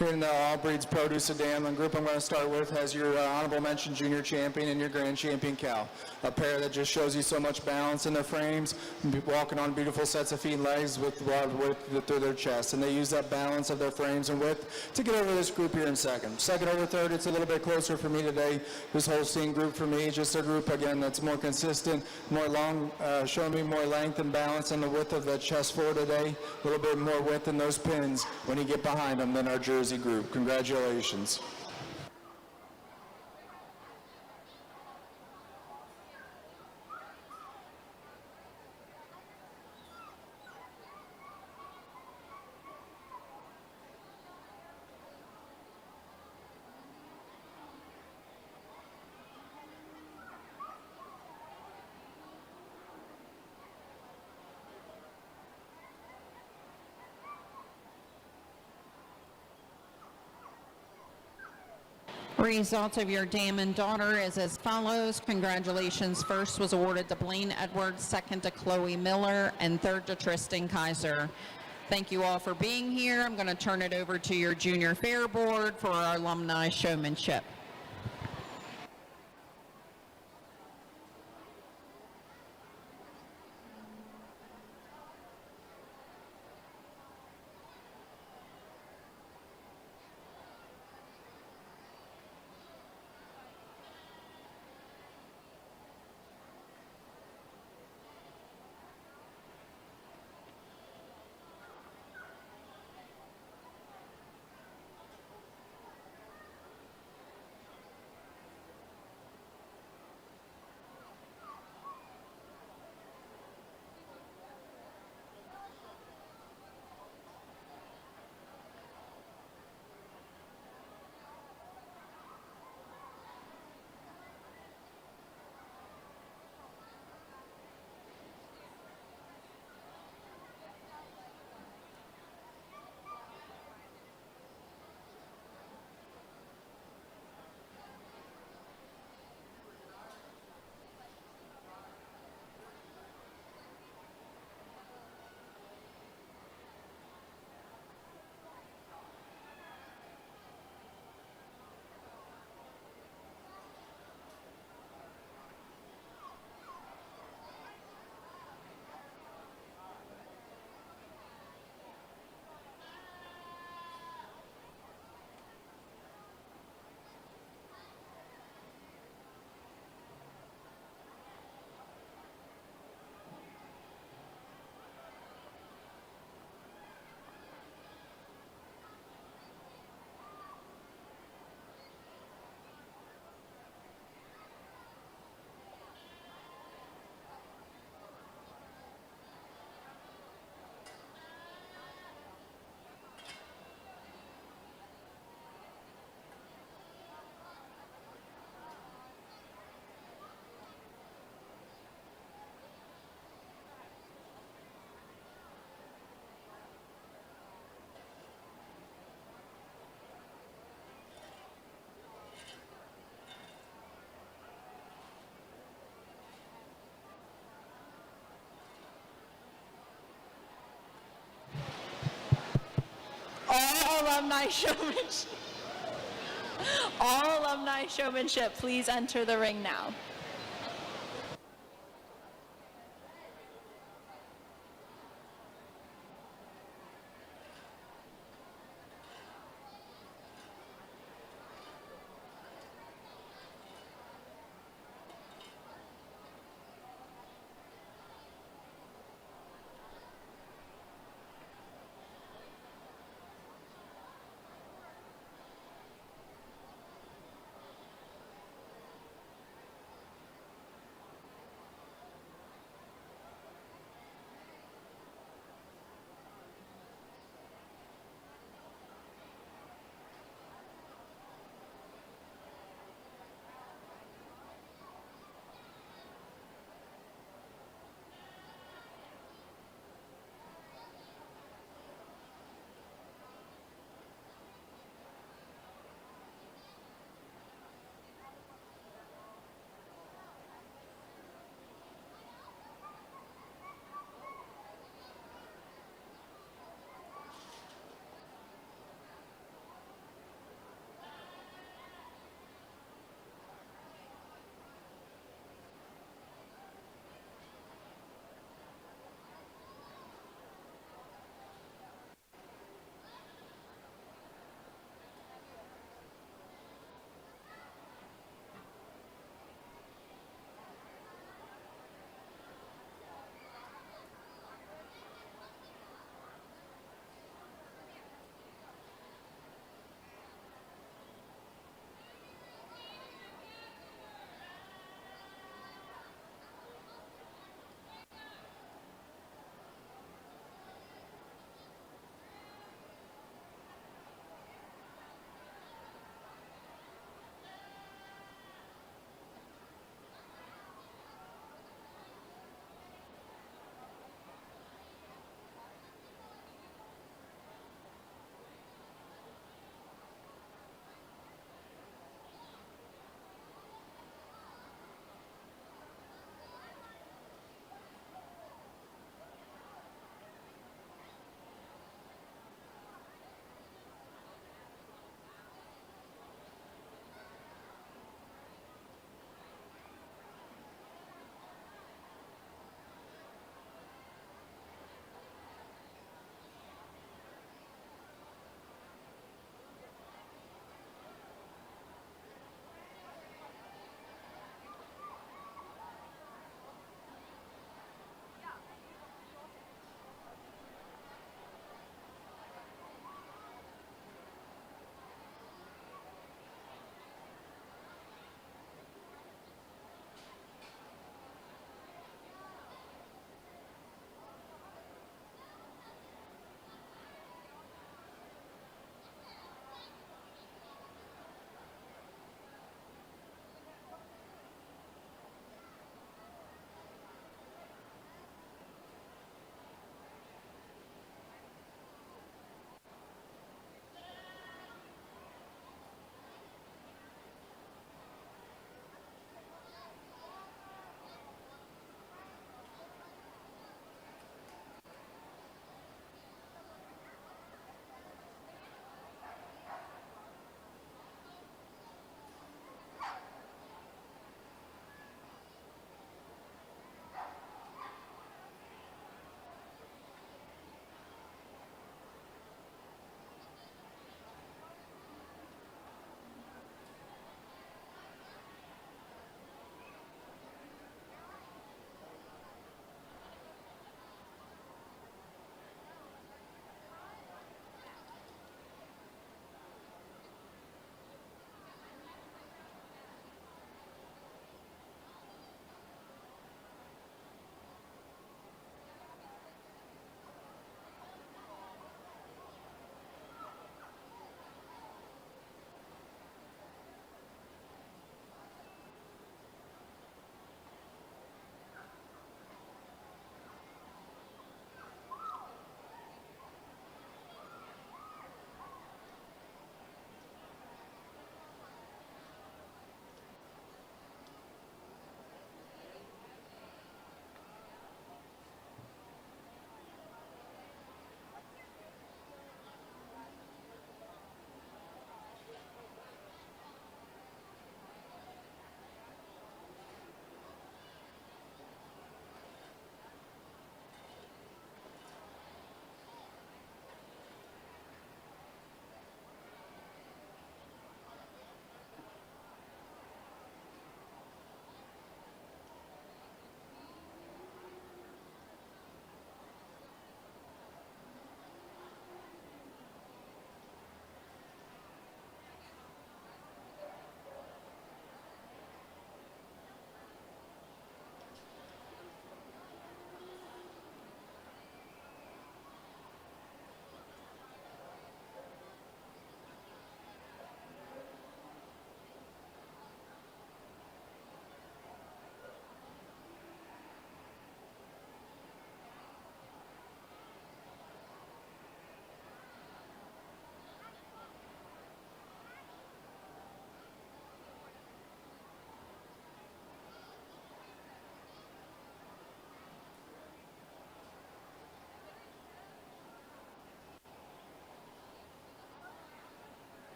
In the All Breeds Produce Sedan, the group I'm going to start with has your honorable mention junior champion and your grand champion cow. A pair that just shows you so much balance in their frames, walking on beautiful sets of feet and legs with broad width through their chest. And they use that balance of their frames and width to get over this group here in second. Second over third, it's a little bit closer for me today. This Holstein group for me, just a group, again, that's more consistent, more long, showing me more length and balance in the width of the chest floor today. A little bit more width in those pins when you get behind them than our Jersey group. Congratulations. Results of your dam and daughter is as follows. Congratulations. First was awarded to Blaine Edwards, second to Chloe Miller, and third to Tristan Kaiser. Thank you all for being here. I'm going to turn it over to your junior fair board for our alumni showmanship. All alumni showmanship, please enter the ring now.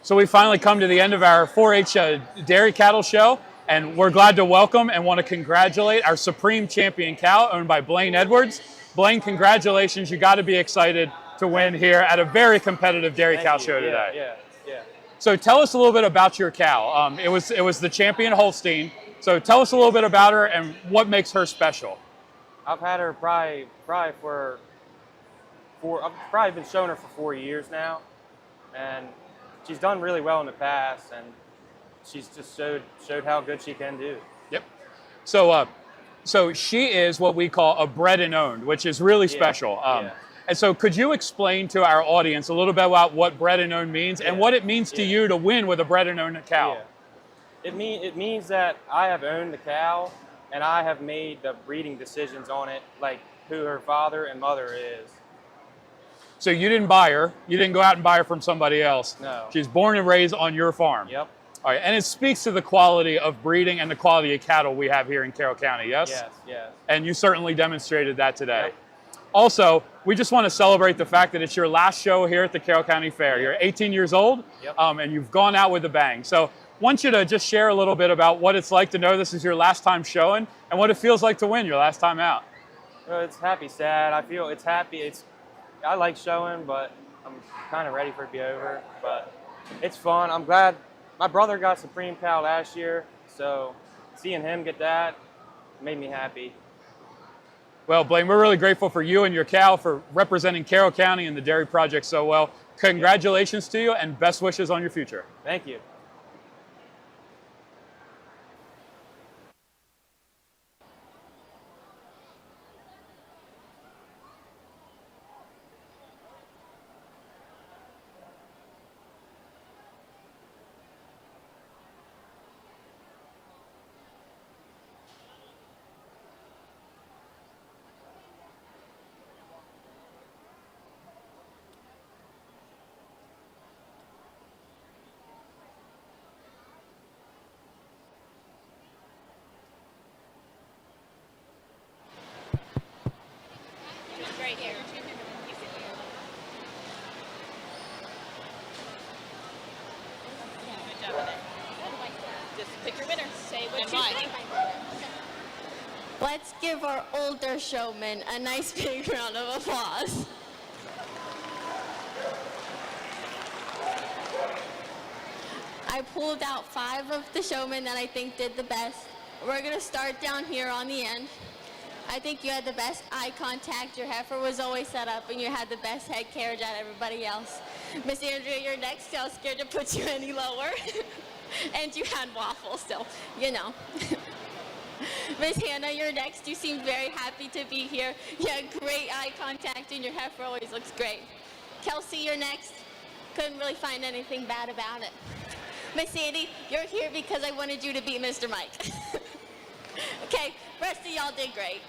So we finally come to the end of our 4-H dairy cattle show, and we're glad to welcome and want to congratulate our Supreme Champion cow owned by Blaine Edwards. Blaine, congratulations. You got to be excited to win here at a very competitive dairy cow show today. Yeah. So tell us a little bit about your cow. It was the champion Holstein. So tell us a little bit about her and what makes her special. I've had her probably for I've probably been showing her for 4 years now, and she's done really well in the past, and she's just showed how good she can do. Yep. So she is what we call a bred and owned, which is really special. And so could you explain to our audience a little bit about what bred and owned means and what it means to you to win with a bred and owned cow? It means that I have owned the cow, and I have made the breeding decisions on it, like who her father and mother is. So you didn't buy her. You didn't go out and buy her from somebody else. No. She's born and raised on your farm. Yep. All right, and it speaks to the quality of breeding and the quality of cattle we have here in Carroll County, yes? Yes. And you certainly demonstrated that today. Yep. Also, we just want to celebrate the fact that it's your last show here at the Carroll County Fair. You're 18 years old, and you've gone out with a bang. So I want you to just share a little bit about what it's like to know this is your last time showing and what it feels like to win your last time out. Well, it's happy, sad. I feel it's happy. I like showing, but I'm kind of ready for it to be over. But it's fun. I'm glad my brother got Supreme Cow last year, so seeing him get that made me happy. Well, Blaine, we're really grateful for you and your cow for representing Carroll County and the dairy project so well. Congratulations to you and best wishes on your future. Thank you. Right here. Good job, Annette. Just pick your winner. Say what you think. Let's give our older showman a nice big round of applause. I pulled out 5 of the showmen that I think did the best. We're going to start down here on the end. I think you had the best eye contact. Your heifer was always set up, and you had the best head carriage out of everybody else. Miss Andrea, you're next. I was scared to put you any lower. And you had waffles still, you know. Miss Hannah, you're next. You seemed very happy to be here. You had great eye contact, and your heifer always looks great. Kelsey, you're next. Couldn't really find anything bad about it. Miss Sandy, you're here because I wanted you to beat Mr. Mike. Okay, rest of y'all did great.